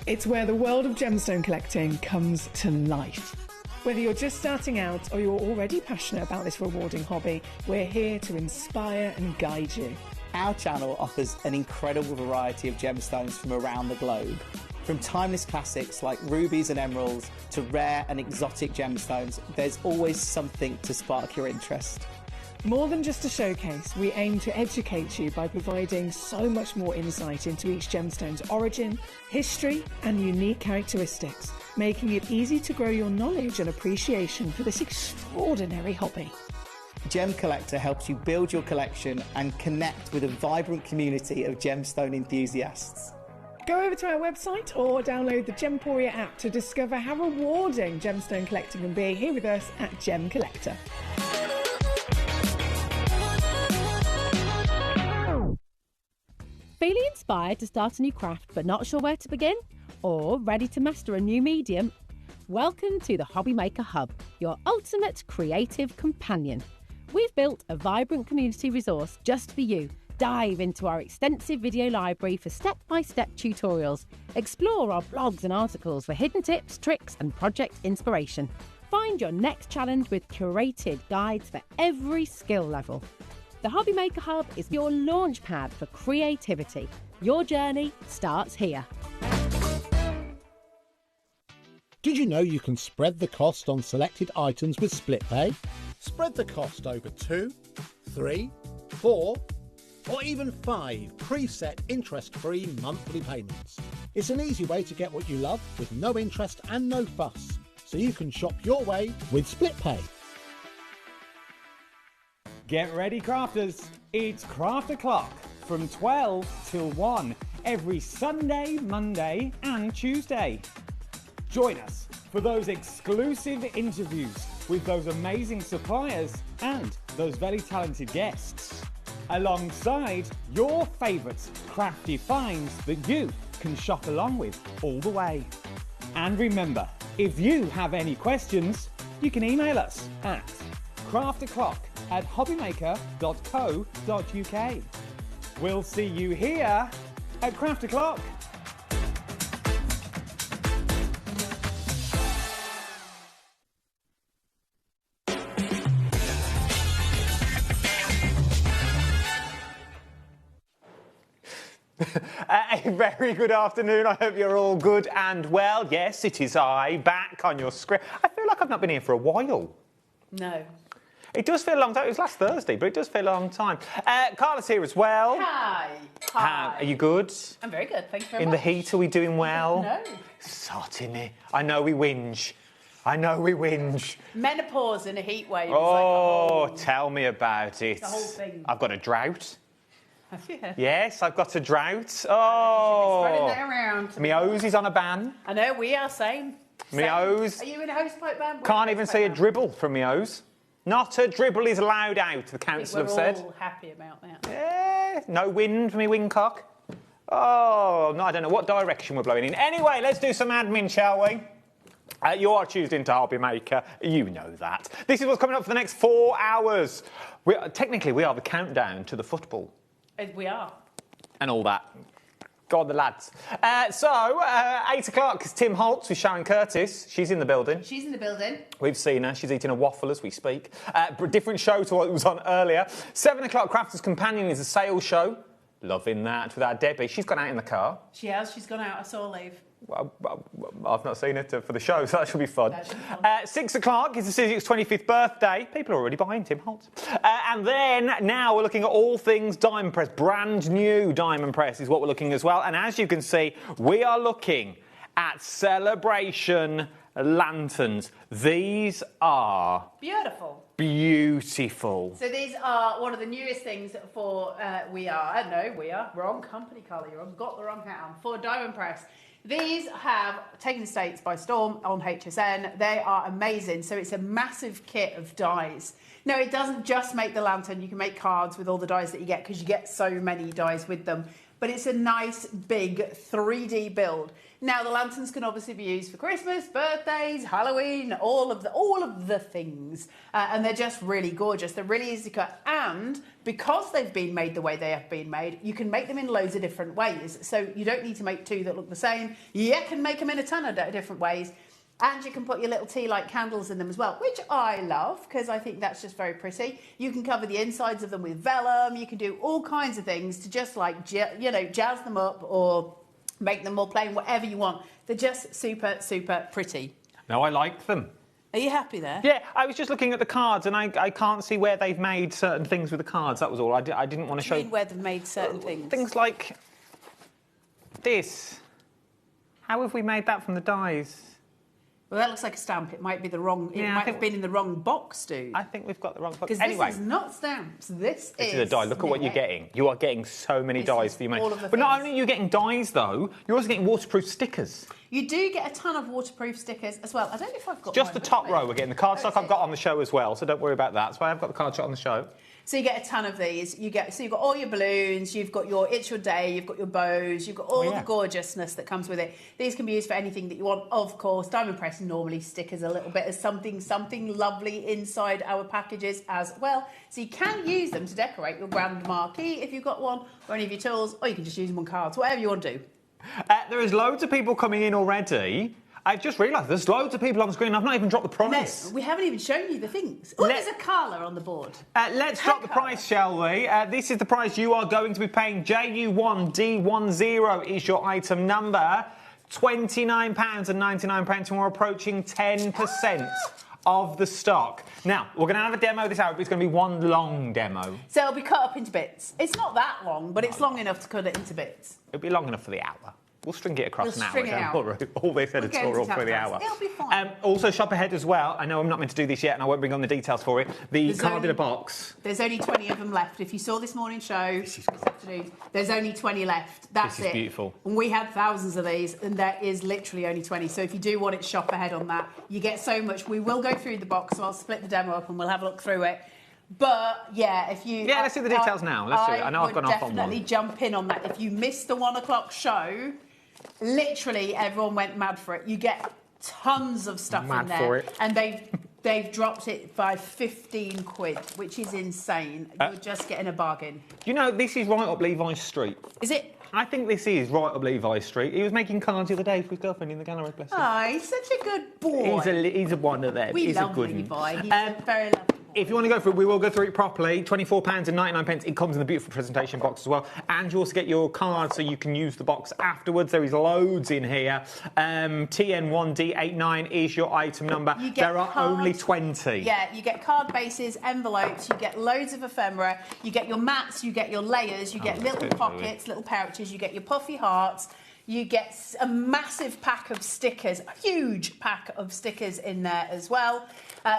It's where the world of gemstone collecting comes to life. Whether you're just starting out or you're already passionate about this rewarding hobby, we're here to inspire and guide you. Our channel offers an incredible variety of gemstones from around the globe. From timeless classics like rubies and emeralds to rare and exotic gemstones, there's always something to spark your interest. More than just a showcase, we aim to educate you by providing so much more insight into each gemstone's origin, history, and unique characteristics, making it easy to grow your knowledge and appreciation for this extraordinary hobby. Gem Collector helps you build your collection and connect with a vibrant community of gemstone enthusiasts. Go over to our website or download the Gemporia app to discover how rewarding gemstone collecting can be here with us at Gem Collector. Feeling inspired to start a new craft but not sure where to begin? Or ready to master a new medium? Welcome to the HobbyMaker Hub, your ultimate creative companion. We've built a vibrant community resource just for you. Dive into our extensive video library for step-by-step tutorials. Explore our blogs and articles for hidden tips, tricks and project inspiration. Find your next challenge with curated guides for every skill level. The HobbyMaker Hub is your launch pad for creativity. Your journey starts here. Did you know you can spread the cost on selected items with split pay? Spread the cost over 2, 3, 4, or even 5 preset interest-free monthly payments. It's an easy way to get what you love with no interest and no fuss, so you can shop your way with split pay. Get ready, crafters. It's Craft O'Clock from 12 till 1 every Sunday, Monday and Tuesday. Join us for those exclusive interviews with those amazing suppliers and those very talented guests, alongside your favourite crafty finds that you can shop along with all the way. And remember, if you have any questions, you can email us at crafto'clock@hobbymaker.co.uk. We'll see you here at Craft O'Clock. A very good afternoon. I hope you're all good and well. Yes, it is I, back on your screen. I feel like I've not been here for a while. No. It does feel a long time. It was last Thursday, but it does feel a long time. Carla's here as well. Hi. Hi. Are you good? I'm very good, thank you very In much. the heat, are we doing well? No. It's hot in here. I know we whinge. I know we whinge. Menopause in a heat wave. Oh, tell me about it. The whole thing. I've got a drought. Yeah. Yes, I've got a drought. Oh. Spreading that around. My hose is on a ban. I know, we are same. My hose. Are you in a hosepipe ban? Can't even see a dribble from my hose. Not a dribble is allowed out, the council have said. We're all happy about that. Yeah, no wind for me windcock. Oh, no, I don't know what direction we're blowing in. Anyway, let's do some admin, shall we? You are tuned into HobbyMaker. You know that. This is what's coming up for the next 4 hours. Technically, we are the countdown to the football. We are. And all that. Go on, the lads. 8 o'clock is Tim Holtz with Sharon Curtis. She's in the building. She's in the building. We've seen her. She's eating a waffle as we speak. Different show to what was on earlier. 7 o'clock, Crafter's Companion is a sales show. Loving that with our Debbie. She's gone out in the car. She has. She's gone out. I saw her leave. Well, I've not seen it for the show, so that should be fun. 6 o'clock is the Cizic's 25th birthday. People are already buying Tim Holt. And then now we're looking at all things diamond press. Brand new diamond press is what we're looking as well. And as you can see, we are looking at celebration lanterns. These are beautiful. Beautiful. So these are one of the newest things for We Are. Wrong company, Carly. I've got the wrong hat on. For Diamond Press. These have taken the States by storm on HSN. They are amazing. So it's a massive kit of dies. No, it doesn't just make the lantern. You can make cards with all the dies that you get because you get so many dies with them. But it's a nice, big 3D build. Now, the lanterns can obviously be used for Christmas, birthdays, Halloween, all of the things. And they're just really gorgeous. They're really easy to cut. And because they've been made the way they have been made, you can make them in loads of different ways. So you don't need to make two that look the same. You can make them in a ton of different ways. And you can put your little tea light candles in them as well, which I love because I think that's just very pretty. You can cover the insides of them with vellum. You can do all kinds of things to just like, jazz them up or make them more plain, whatever you want. They're just super, super pretty. No, I like them. Are you happy there? Yeah, I was just looking at the cards and I can't see where they've made certain things with the cards. That was all. I didn't want to show... What do you mean where they've made certain things? Things like this. How have we made that from the dies? Well, that looks like a stamp. It might be the wrong... It might have been in the wrong box, dude. I think we've got the wrong box. Because anyway, this is not stamps. This is a die. Look at what you're getting. You are getting so many dies for your money. all of the But not things. only are you getting dies, though, you're also getting waterproof stickers. You do get a ton of waterproof stickers as well. I don't know if I've got Just mine the top with me. row we're getting. The cardstock I've got on the show as well, so don't worry about that. So I have got the cardstock on the show. So you get a ton of these. You've got all your balloons, you've got your It's Your Day, you've got your bows, you've got all the gorgeousness that comes with it. These can be used for anything that you want, of course. Diamond Press normally stickers a little bit of something lovely inside our packages as well. So you can use them to decorate your grand marquee if you've got one, or any of your tools, or you can just use them on cards, whatever you want to do. There is loads of people coming in already. I've just realised there's loads of people on the screen. I've not even dropped the price. No, we haven't even shown you the things. Oh, there's a Carla on the board. Let's drop the price, shall we? This is the price you are going to be paying. JU1D10 is your item number. £29.99, and we're approaching 10% of the stock. Now, we're going to have a demo this hour, but it's going to be one long demo. So it'll be cut up into bits. It's not that long, but it's long enough to cut it into bits. It'll be long enough for the hour. We'll string it across We'll an hour. string it out. All this We'll go editorial into for the tap hour. dance. It'll be fine. Also, shop ahead as well. I know I'm not meant to do this yet, and I won't bring on the details for it. The card in a box. There's only 20 of them left. If you saw this morning's show this afternoon, there's only 20 left. That's This is beautiful. And we had thousands of these, and there is literally only 20. So if you do want it, shop ahead on that. You get so much. We will go through the box, so I'll split the demo up and we'll have a look through it. But yeah, if you let's see the details now. Let's do it. I know I've gone off on one. Definitely jump in on that. If you missed the 1 o'clock show, literally everyone went mad for it. You get tons of stuff Mad in there, for it. and they've dropped it by 15 quid, which is insane. You're just getting a bargain. You know, this is right up Levi's Street. Is it? I think this is right up Levi's Street. He was making cards the other day for his girlfriend in the gallery, bless him. Oh, he's such a good boy. He's a one of them. We He's love a good Levi. one. He's a very lovely. If you want to go through it, we will go through it properly. £24.99. It comes in the beautiful presentation box as well. And you also get your card so you can use the box afterwards. There is loads in here. TN1D89 is your item number. There are only 20. Yeah, you get card bases, envelopes, you get loads of ephemera, you get your mats, you get your layers, you get little pockets, little pouches, you get your puffy hearts. You get a massive pack of stickers, a huge pack of stickers in there as well.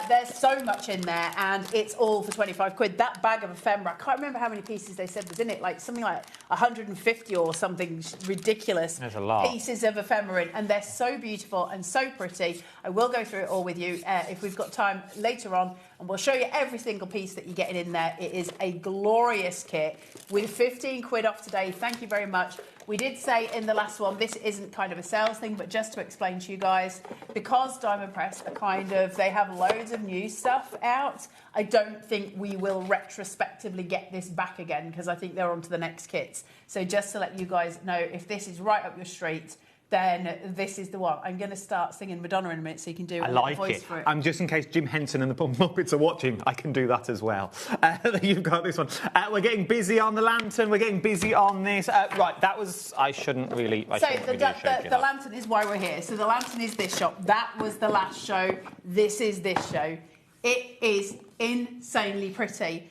There's so much in there, and it's all for 25 quid. That bag of ephemera, I can't remember how many pieces they said was in it, like something like 150 or something ridiculous. There's a lot. Pieces of ephemera, and they're so beautiful and so pretty. I will go through it all with you if we've got time later on, and we'll show you every single piece that you're getting in there. It is a glorious kit with 15 quid off today. Thank you very much. We did say in the last one, this isn't kind of a sales thing, but just to explain to you guys, because Diamond Press are they have loads of new stuff out, I don't think we will retrospectively get this back again, because I think they're on to the next kits. So just to let you guys know, if this is right up your street, then this is the one. I'm going to start singing Madonna in a minute so you can do a voice for it. Just in case Jim Henson and the Muppets are watching, I can do that as well. You've got this one. We're getting busy on the lantern. We're getting busy on this. Right, that was... I shouldn't really... The lantern is why we're here. So the lantern is this shop. That was the last show. This is this show. It is insanely pretty.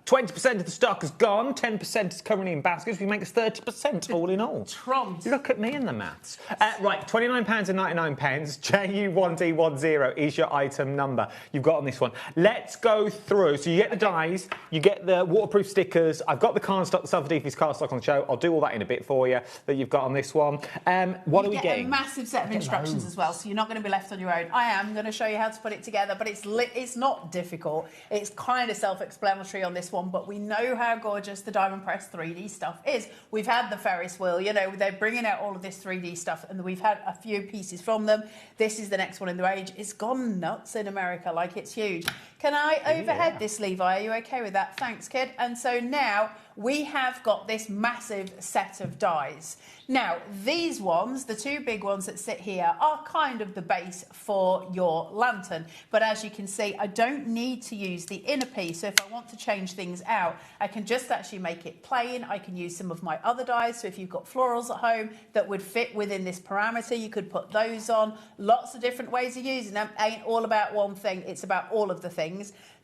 20% of the stock is gone, 10% is currently in baskets. We make us 30% all in all. Trump. Look at me and the maths. Right, £29.99. JU1D10 is your item number you've got on this one. Let's go through. So you get the dies, you get the waterproof stickers. I've got the cardstock, the Self-Adhesive cardstock on the show. I'll do all that in a bit for you that you've got on this one. What are we getting? A massive set of instructions as well, so you're not going to be left on your own. I am going to show you how to put it together, but it's not difficult. It's kind of self-explanatory on this one, but we know how gorgeous the Diamond Press 3D stuff is. We've had the Ferris wheel, you know, they're bringing out all of this 3D stuff, and we've had a few pieces from them. This is the next one in the range. It's gone nuts in America, like it's huge. Can I overhead this, Levi? Are you okay with that? Thanks, kid. And so now we have got this massive set of dies. Now, these ones, the two big ones that sit here, are kind of the base for your lantern. But as you can see, I don't need to use the inner piece. So if I want to change things out, I can just actually make it plain. I can use some of my other dies. So if you've got florals at home that would fit within this parameter, you could put those on. Lots of different ways of using them. Ain't all about one thing. It's about all of the things.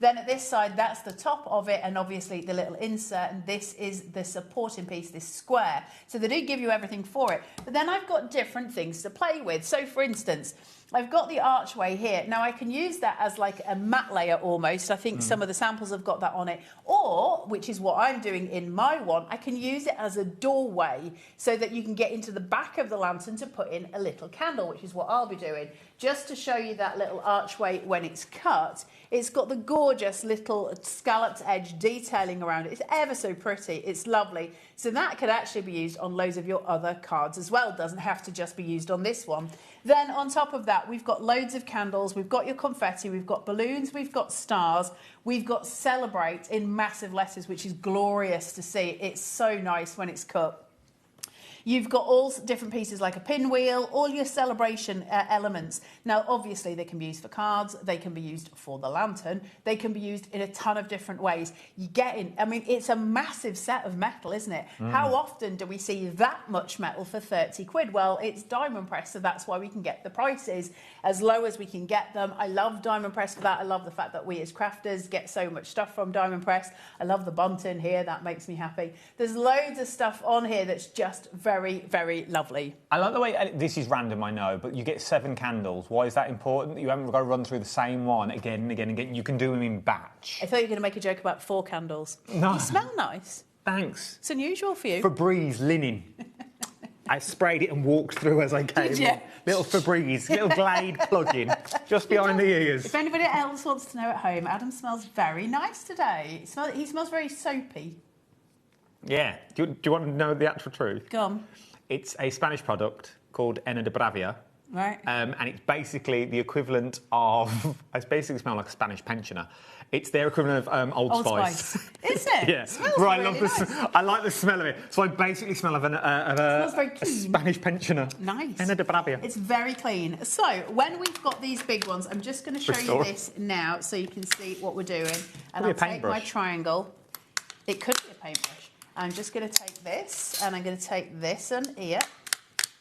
Then at this side, that's the top of it, and obviously the little insert, and this is the supporting piece, this square. So they do give you everything for it. But then I've got different things to play with. So for instance, I've got the archway here. Now I can use that as like a mat layer almost. I think some of the samples have got that on it. Or, which is what I'm doing in my one, I can use it as a doorway so that you can get into the back of the lantern to put in a little candle, which is what I'll be doing. Just to show you that little archway when it's cut, it's got the gorgeous little scalloped edge detailing around it. It's ever so pretty. It's lovely. So that could actually be used on loads of your other cards as well. It doesn't have to just be used on this one. Then on top of that, we've got loads of candles. We've got your confetti. We've got balloons. We've got stars. We've got celebrate in massive letters, which is glorious to see. It's so nice when it's cut. You've got all different pieces like a pinwheel, all your celebration elements. Now, obviously, they can be used for cards. They can be used for the lantern. They can be used in a ton of different ways. You get in, I mean, it's a massive set of metal, isn't it? How often do we see that much metal for 30 quid? Well, it's Diamond Press, so that's why we can get the prices as low as we can get them. I love Diamond Press for that. I love the fact that we as crafters get so much stuff from Diamond Press. I love the bunting here. That makes me happy. There's loads of stuff on here that's just very very, very lovely. I like the way, this is random, I know, but you get 7 candles. Why is that important? You haven't got to run through the same one again and again and again. You can do them in batch. I thought you were going to make a joke about 4 candles. No. You smell nice. Thanks. It's unusual for you. Febreze linen. I sprayed it and walked through as I came. Did you? Little Febreze, little Glade plug-in, just behind the ears. If anybody else wants to know at home, Adam smells very nice today. He smells very soapy. Yeah. Do you want to know the actual truth? Go on. It's a Spanish product called Henna de Bravia. Right. And it's basically the equivalent of... It's basically smell like a Spanish pensioner. It's their equivalent of Old Spice. Is it? Yeah. It smells right, really nice. I like the smell of it. So I basically smell of a Spanish pensioner. Nice. Henna de Bravia. It's very clean. So when we've got these big ones, I'm just going to show you this now so you can see what we're doing. And I'll take my triangle. It could be a paintbrush. I'm just going to take this and I'm going to take this one here.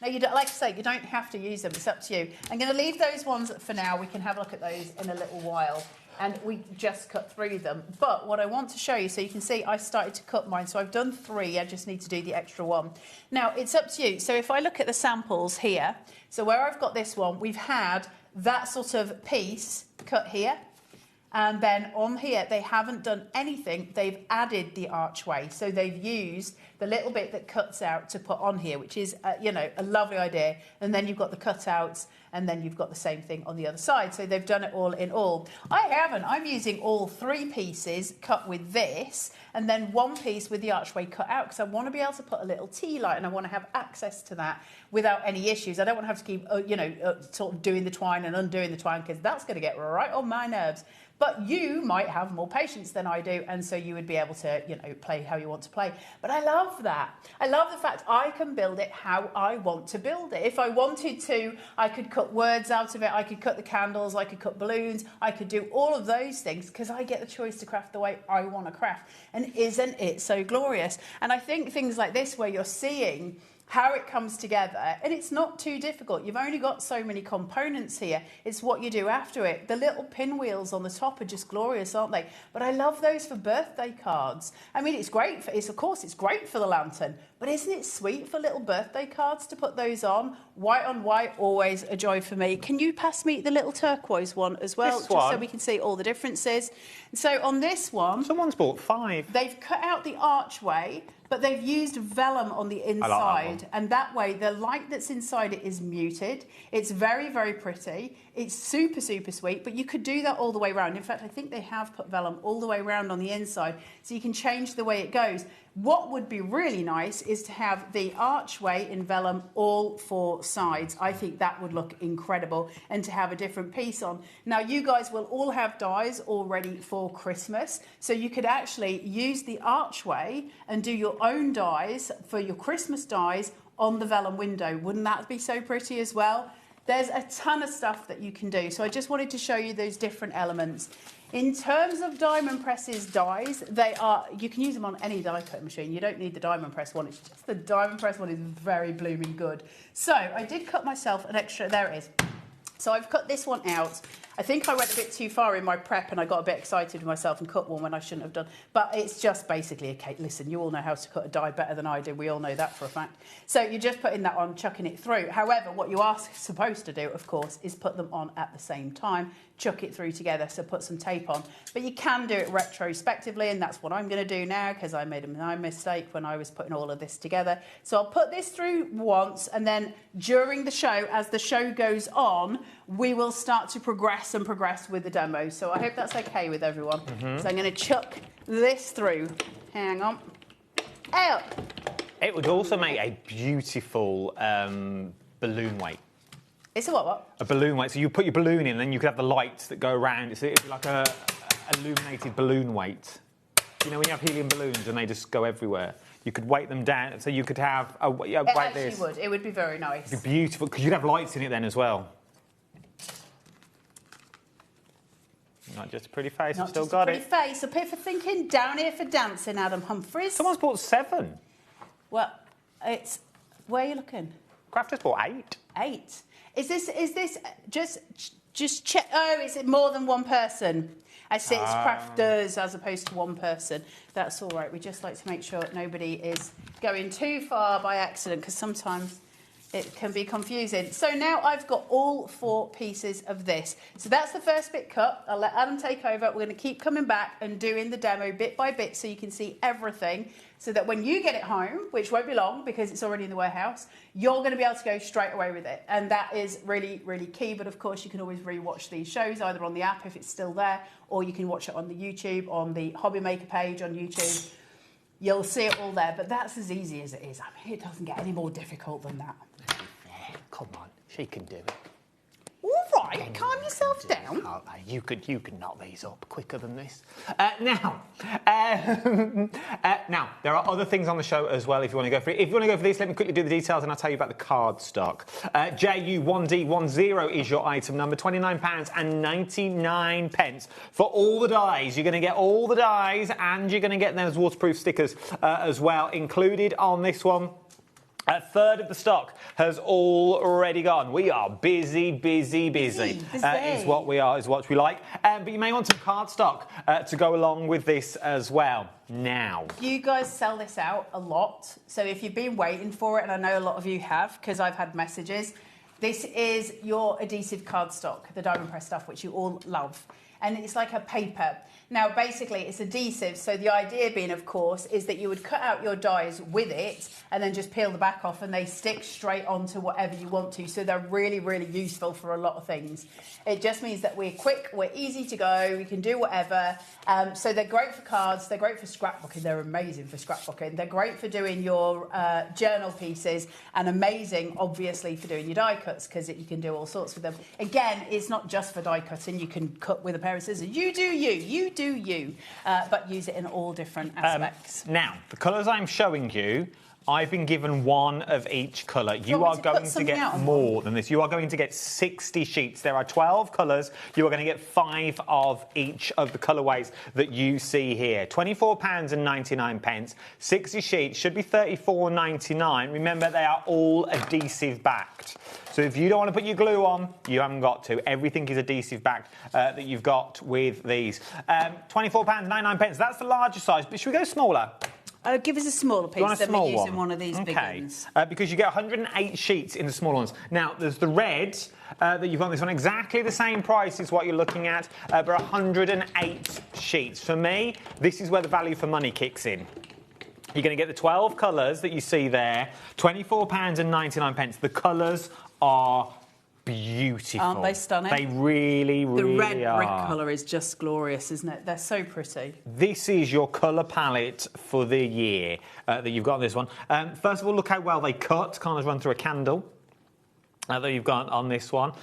Now, you don't, like I say, you don't have to use them. It's up to you. I'm going to leave those ones for now. We can have a look at those in a little while. And we just cut through them. But what I want to show you, so you can see I started to cut mine. So I've done 3. I just need to do the extra one. Now, it's up to you. So if I look at the samples here, so where I've got this one, we've had that sort of piece cut here. And then on here, they haven't done anything. They've added the archway. So they've used the little bit that cuts out to put on here, which is, you know, a lovely idea. And then you've got the cutouts, and then you've got the same thing on the other side. So they've done it all in all. I haven't. I'm using all 3 pieces cut with this, and then 1 piece with the archway cut out, because I want to be able to put a little tea light, and I want to have access to that without any issues. I don't want to have to keep, sort of doing the twine and undoing the twine, because that's going to get right on my nerves. But you might have more patience than I do, and so you would be able to, play how you want to play. But I love that. I love the fact I can build it how I want to build it. If I wanted to, I could cut words out of it, I could cut the candles, I could cut balloons, I could do all of those things, because I get the choice to craft the way I want to craft. And isn't it so glorious? And I think things like this, where you're seeing how it comes together, and it's not too difficult. You've only got so many components here. It's what you do after it. The little pinwheels on the top are just glorious, aren't they? But I love those for birthday cards. I mean, it's great for, of course, it's great for the lantern, but isn't it sweet for little birthday cards to put those on? White on white, always a joy for me. Can you pass me the little turquoise one as well, just so we can see all the differences? So on this one, someone's bought 5. They've cut out the archway, but they've used vellum on the inside, and that way the light that's inside it is muted. It's very, very pretty. It's super, super sweet, but you could do that all the way around. In fact, I think they have put vellum all the way around on the inside, so you can change the way it goes. What would be really nice is to have the archway in vellum all 4 sides. I think that would look incredible, and to have a different piece on. Now, you guys will all have dies already for Christmas, so you could actually use the archway and do your own dies for your Christmas dies on the vellum window. Wouldn't that be so pretty as well? There's a ton of stuff that you can do, so I just wanted to show you those different elements. In terms of Diamond Press's dies, you can use them on any die cut machine. You don't need the Diamond Press one. It's just the Diamond Press one is very blooming good. So I did cut myself an extra, there it is. So I've cut this one out. I think I went a bit too far in my prep and I got a bit excited with myself and cut one when I shouldn't have done. But it's just basically a cake. Listen, you all know how to cut a die better than I do. We all know that for a fact. So you're just putting that on, chucking it through. However, what you are supposed to do, of course, is put them on at the same time, chuck it through together, so put some tape on. But you can do it retrospectively, and that's what I'm going to do now, because I made a mistake when I was putting all of this together. So I'll put this through once, and then during the show, as the show goes on, we will start to progress with the demo. So I hope that's okay with everyone. So I'm going to chuck this through. Hang on. Out. It would also make a beautiful balloon weight. It's a what? A balloon weight. So you put your balloon in, and then you could have the lights that go around. So it'd be like a illuminated balloon weight. You know when you have helium balloons and they just go everywhere? You could weight them down, so you could have weight this. It would. It would be very nice. It'd be beautiful, because you'd have lights in it then as well. Not just a pretty face, I've still got it. Not just a pretty face. Up here for thinking, down here for dancing, Adam Humphries. Someone's bought 7. Well, where are you looking? Crafters bought 8. 8. Is this just Just check. Oh, is it more than one person? I see it's crafters as opposed to one person. That's all right. We just like to make sure nobody is going too far by accident, because sometimes it can be confusing. So now I've got all 4 pieces of this. So that's the first bit cut. I'll let Adam take over. We're going to keep coming back and doing the demo bit by bit so you can see everything, so that when you get it home, which won't be long because it's already in the warehouse, you're going to be able to go straight away with it. And that is really, really key. But of course, you can always rewatch these shows either on the app if it's still there, or you can watch it on the YouTube, on the HobbyMaker page on YouTube. You'll see it all there. But that's as easy as it is. I mean, it doesn't get any more difficult than that. Come on, she can do it. All right, calm yourself down. Oh, you could knock these up quicker than this. Now, there are other things on the show as well if you want to go for it. If you want to go for this, let me quickly do the details and I'll tell you about the card stock. JU1D10 is your item number, £29.99 for all the dies. You're going to get all the dies and you're going to get those waterproof stickers as well included on this one. A third of the stock has already gone. We are busy. Is what we are, is what we like. But you may want some card stock to go along with this as well. Now, you guys sell this out a lot. So if you've been waiting for it, and I know a lot of you have, because I've had messages, this is your adhesive cardstock, the diamond press stuff, which you all love. And it's like a paper. Now, basically, it's adhesive. So the idea being, of course, is that you would cut out your dies with it and then just peel the back off and they stick straight onto whatever you want to. So they're really, really useful for a lot of things. It just means that we're quick, we're easy to go, we can do whatever. So they're great for cards, they're great for scrapbooking, they're amazing for scrapbooking. They're great for doing your journal pieces and amazing, obviously, for doing your die cuts because you can do all sorts with them. Again, it's not just for die cutting. You can cut with a pair of scissors. You do you, but use it in all different aspects. Now, the colours I'm showing you, I've been given one of each colour. You are going to get more than this. You are going to get 60 sheets. There are 12 colours. You are going to get 5 of each of the colourways that you see here. £24.99. 60 sheets should be £34.99. Remember, they are all adhesive backed. So if you don't want to put your glue on, you haven't got to. Everything is adhesive backed that you've got with these. £24.99. That's the larger size, but should we go smaller? Give us a smaller piece than we're using one of these big ones. Because you get 108 sheets in the small ones. Now, there's the red that you've got on this one. Exactly the same price is what you're looking at, but 108 sheets. For me, this is where the value for money kicks in. You're going to get the 12 colours that you see there, £24.99. The colours are beautiful. Aren't they stunning? They really, really are. The red brick colour is just glorious, isn't it? They're so pretty. This is your colour palette for the year that you've got on this one. First of all, look how well they cut. Can't just run through a candle that you've got on this one.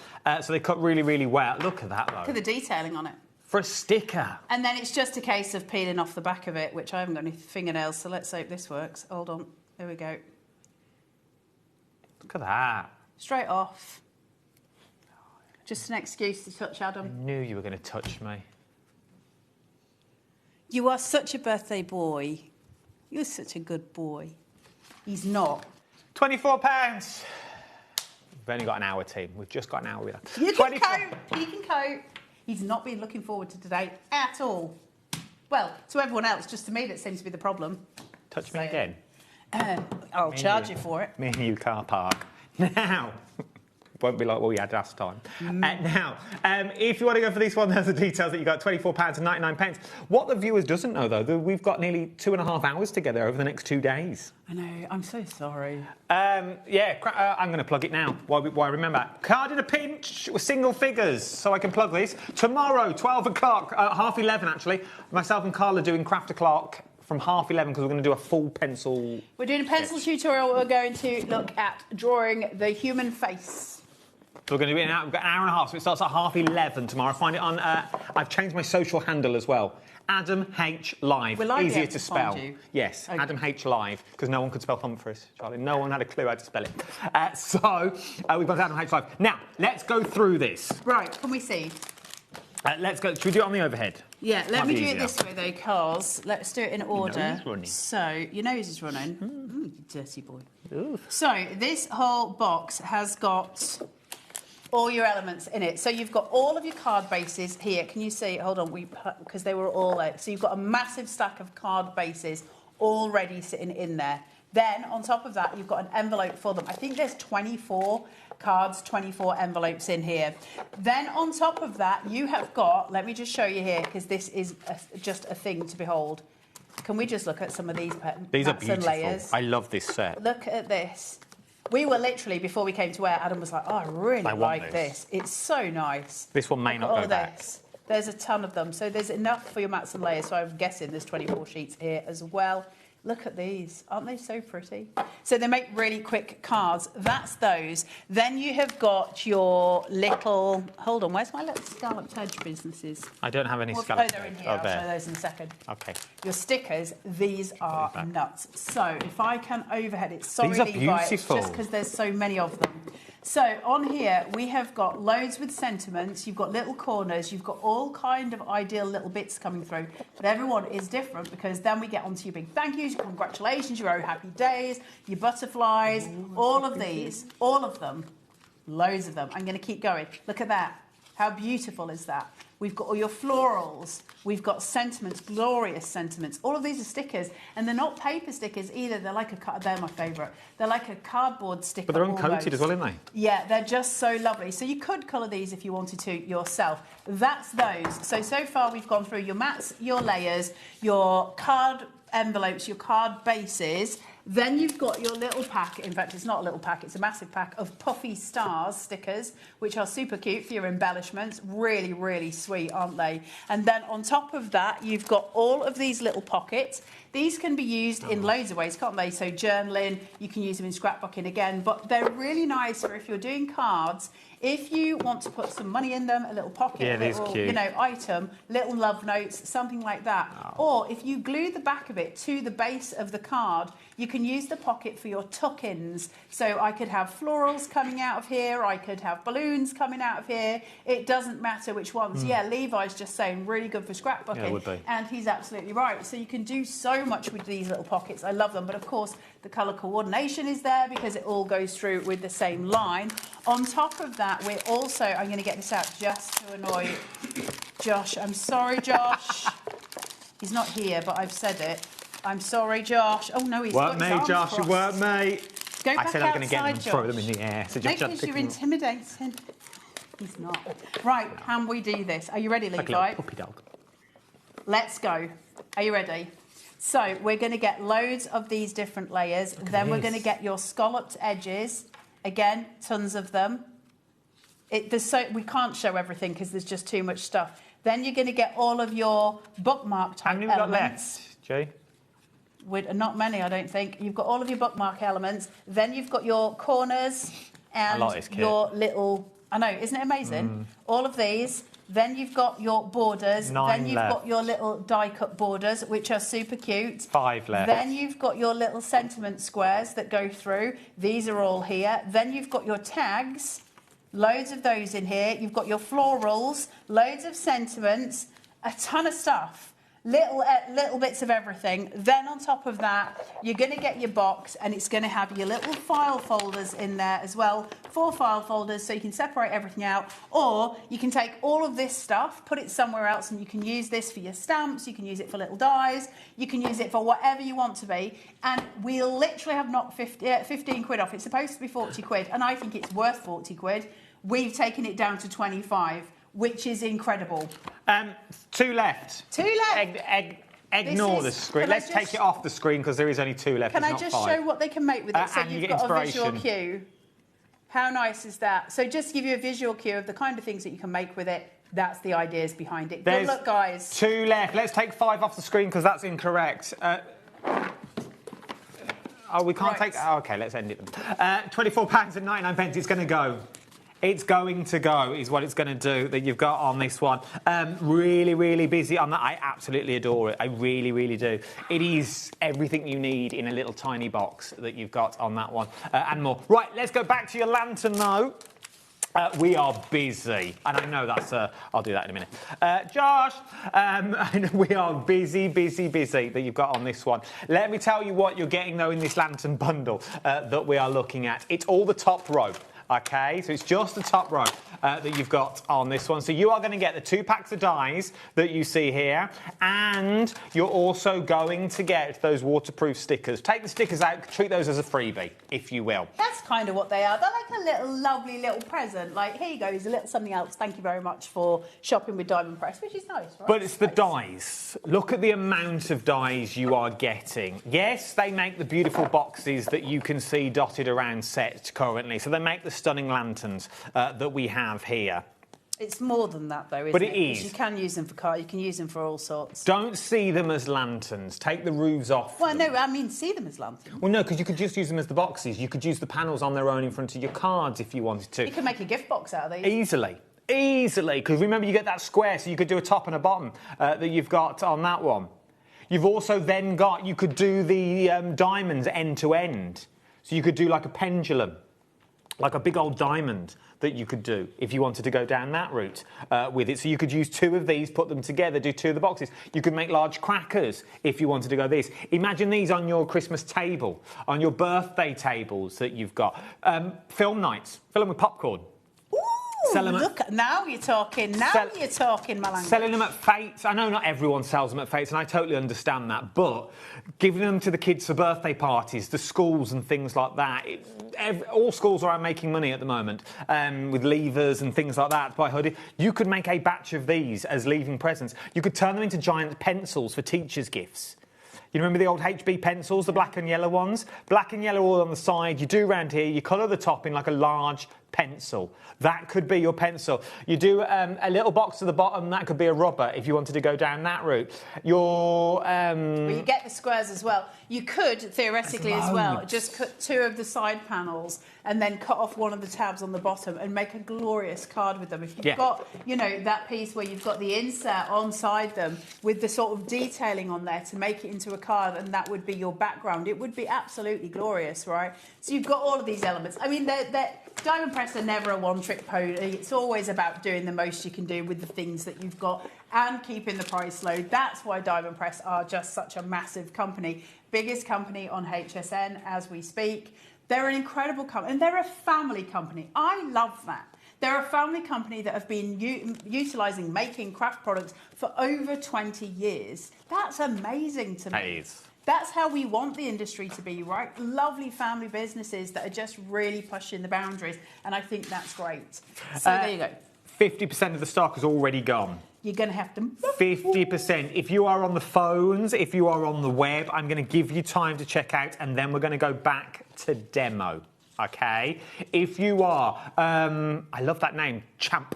So they cut really, really well. Look at that, though. Look at the detailing on it. For a sticker. And then it's just a case of peeling off the back of it, which I haven't got any fingernails, so let's hope this works. Hold on. There we go. Look at that. Straight off. Just an excuse to touch Adam. I knew you were going to touch me. You are such a birthday boy. You're such a good boy. He's not. £24. We've only got an hour, team. We've just got an hour with her. You can cope. He can cope. He's not been looking forward to today at all. Well, to everyone else, just to me that seems to be the problem. Touch me again. I'll charge you for it. Me and you car park. Now... won't be like what we had last time. Now, if you want to go for this one, there's the details that you got, £24.99. What the viewers doesn't know, though, that we've got nearly 2.5 hours together over the next 2 days. I know, I'm so sorry. I'm going to plug it now. Why remember? Card in a pinch with single figures, so I can plug this. Tomorrow, 12 o'clock, half 11 actually, myself and Carl are doing Craft O'Clock from half 11 because we're going to do a full pencil. We're doing a pencil tutorial. We're going to look at drawing the human face. So we're going to do it we've got an hour and a half, so it starts at half 11 tomorrow. Find it on, I've changed my social handle as well. Adam H Live. Will I be able to spell? Find you? Yes, okay. Adam H Live, because no one could spell thumb for us, Charlie. No one had a clue how to spell it. We've got Adam H Live. Now, let's go through this. Right, can we see? Let's go. Should we do it on the overhead? Yeah, let me do it this way, though, because let's do it in order. Your nose is running. So, your nose is running. You dirty boy. Oof. So, this whole box has got all your elements in it. So you've got all of your card bases here. Can you see? Hold on, because they were all out. So you've got a massive stack of card bases already sitting in there. Then on top of that, you've got an envelope for them. I think there's 24 cards, 24 envelopes in here. Then on top of that, you have got, let me just show you here, because this is just a thing to behold. Can we just look at some of these These are mats and beautiful. layers? I love this set. Look at this. We were literally, before we came to air, Adam was like, oh, I really like this. It's so nice. This one may Look not at all go of back. this. There's a ton of them. So there's enough for your mats and layers. So I'm guessing there's 24 sheets here as well. Look at these. Aren't they so pretty? So they make really quick cards. That's those. Then you have got your little... Hold on, where's my little scalloped edge businesses? I don't have any Oh, scalloped they're in edge. here. Oh, I'll there. show those in a second. Okay. Your stickers, these are nuts. So if I can overhead it, sorry, These are Levi, it's beautiful. just because there's so many of them. So on here, we have got loads with sentiments. You've got little corners. You've got all kind of ideal little bits coming through. But everyone is different because then we get onto your big thank yous, your congratulations, your oh happy days, your butterflies, all of these, all of them, loads of them. I'm going to keep going. Look at that. How beautiful is that? We've got all your florals. We've got sentiments, glorious sentiments. All of these are stickers, and they're not paper stickers either. They're like they're my favourite. They're like a cardboard sticker. But they're almost. uncoated as well, aren't they? Yeah, they're just so lovely. So you could colour these if you wanted to yourself. That's those. So far we've gone through your mats, your layers, your card envelopes, your card bases. Then you've got your little pack, in fact it's not a little pack, it's a massive pack of puffy stars stickers, which are super cute for your embellishments. Really, really sweet, aren't they? And then on top of that, you've got all of these little pockets. These can be used in loads of ways, can't they? So journaling, you can use them in scrapbooking again, but they're really nice for if you're doing cards. If you want to put some money in them, a little pocket, Yeah, a little, cute. you know, item, little love notes, something like that. Or if you glue the back of it to the base of the card, you can use the pocket for your tuck-ins. So I could have florals coming out of here, I could have balloons coming out of here. It doesn't matter which ones. Yeah, Levi's just saying really good for scrapbooking. Yeah, it would be. And he's absolutely right. So you can do so much with these little pockets. I love them. But of course, the colour coordination is there because it all goes through with the same line. On top of that, we're also, I'm going to get this out just to annoy Josh. I'm sorry, Josh. He's not here, but I've said it. I'm sorry, Josh. Oh, no, he's got his arms Josh. crossed. It weren't me. Go I back said I was going to get them and outside, throw them Josh. in the air. So No, just because you're intimidating. He's not. Right, can we do this? Are you ready, like a Levi? little puppy dog. Let's go. Are you ready? So we're going to get loads of these different layers. Then we're going to get your scalloped edges. Again, tons of them. We can't show everything because there's just too much stuff. Then you're going to get all of your bookmark type How many have we got elements. left, Jay? Not many, I don't think. You've got all of your bookmark elements. Then you've got your corners and like this kit. your little... I know, isn't it amazing? All of these. Then you've got your borders. 9 then you've left. got your little die-cut borders, which are super cute. 5 left. Then you've got your little sentiment squares that go through. These are all here. Then you've got your tags. Loads of those in here. You've got your florals, loads of sentiments, a ton of stuff. Little bits of everything. Then on top of that, you're going to get your box and it's going to have your little file folders in there as well. 4 file folders so you can separate everything out. Or you can take all of this stuff, put it somewhere else, and you can use this for your stamps, you can use it for little dies, you can use it for whatever you want to be. And we'll literally have knocked 15 quid off. It's supposed to be 40 quid and I think it's worth 40 quid. We've taken it down to 25. Which is incredible. 2 left. 2 left. Ignore the screen. Let's take it off the screen because there is only 2 left. Can I just show what they can make with it so and you you've get got a visual inspiration. cue? How nice is that? So just to give you a visual cue of the kind of things that you can make with it, that's the ideas behind it. There's Good luck, guys. 2 left. Let's take 5 off the screen because that's incorrect. We can't take... Oh, OK, let's end it. £24.99. It's going to go. It's going to go, is what it's going to do, that you've got on this one. Really, really busy on that. I absolutely adore it. I really, really do. It is everything you need in a little tiny box that you've got on that one and more. Right, let's go back to your lantern, though. We are busy, and I know that's... I'll do that in a minute. Josh, we are busy that you've got on this one. Let me tell you what you're getting, though, in this lantern bundle that we are looking at. It's all the top row. OK, so it's just the top row that you've got on this one. So you are going to get the 2 packs of dies that you see here, and you're also going to get those waterproof stickers. Take the stickers out, treat those as a freebie, if you will. That's kind of what they are. They're like a little lovely little present. Like, here you go, here's a little something else. Thank you very much for shopping with Diamond Press, which is nice, right? But it's the dies. Look at the amount of dies you are getting. Yes, they make the beautiful boxes that you can see dotted around set currently. So they make the stunning lanterns that we have here. It's more than that, though, isn't it? But it is. You can use them for cars. You can use them for all sorts. Don't see them as lanterns. Take the roofs off. Well, no, I mean, see them as lanterns. Well, no, because you could just use them as the boxes. You could use the panels on their own in front of your cards if you wanted to. You can make a gift box out of these. Easily. Easily. Because remember, you get that square, so you could do a top and a bottom that you've got on that one. You've also then got, you could do the diamonds end to end. So you could do like a pendulum, like a big old diamond that you could do if you wanted to go down that route with it. So you could use 2 of these, put them together, do 2 of the boxes. You could make large crackers if you wanted to go this. Imagine these on your Christmas table, on your birthday tables that you've got. Film nights, fill them with popcorn. Ooh, look, now you're talking. Now you're talking, my language. Selling them at Fates. I know not everyone sells them at Fates, and I totally understand that. But giving them to the kids for birthday parties, the schools and things like that. All schools are making money at the moment with levers and things like that by hoodie. You could make a batch of these as leaving presents. You could turn them into giant pencils for teachers' gifts. You remember the old HB pencils, the black and yellow ones? Black and yellow all on the side. You do round here, you colour the top in like a large pencil. That could be your pencil. You do a little box to the bottom, that could be a rubber if you wanted to go down that route. But you get the squares as well. You could, theoretically as well, just cut 2 of the side panels and then cut off one of the tabs on the bottom and make a glorious card with them. If you've got, you know, that piece where you've got the insert on-side them with the sort of detailing on there to make it into a card, and that would be your background, it would be absolutely glorious, right? So you've got all of these elements. I mean, Diamond Press are never a one-trick pony. It's always about doing the most you can do with the things that you've got and keeping the price low. That's why Diamond Press are just such a massive company. Biggest company on HSN as we speak. They're an incredible company, and they're a family company. I love that. They're a family company that have been utilising making craft products for over 20 years. That's amazing to me. It is. That's how we want the industry to be, right? Lovely family businesses that are just really pushing the boundaries, and I think that's great. So there you go. 50% of the stock is already gone. You're going to have to... 50%. If you are on the phones, if you are on the web, I'm going to give you time to check out, and then we're going to go back to demo, OK? If you are... I love that name, Champ.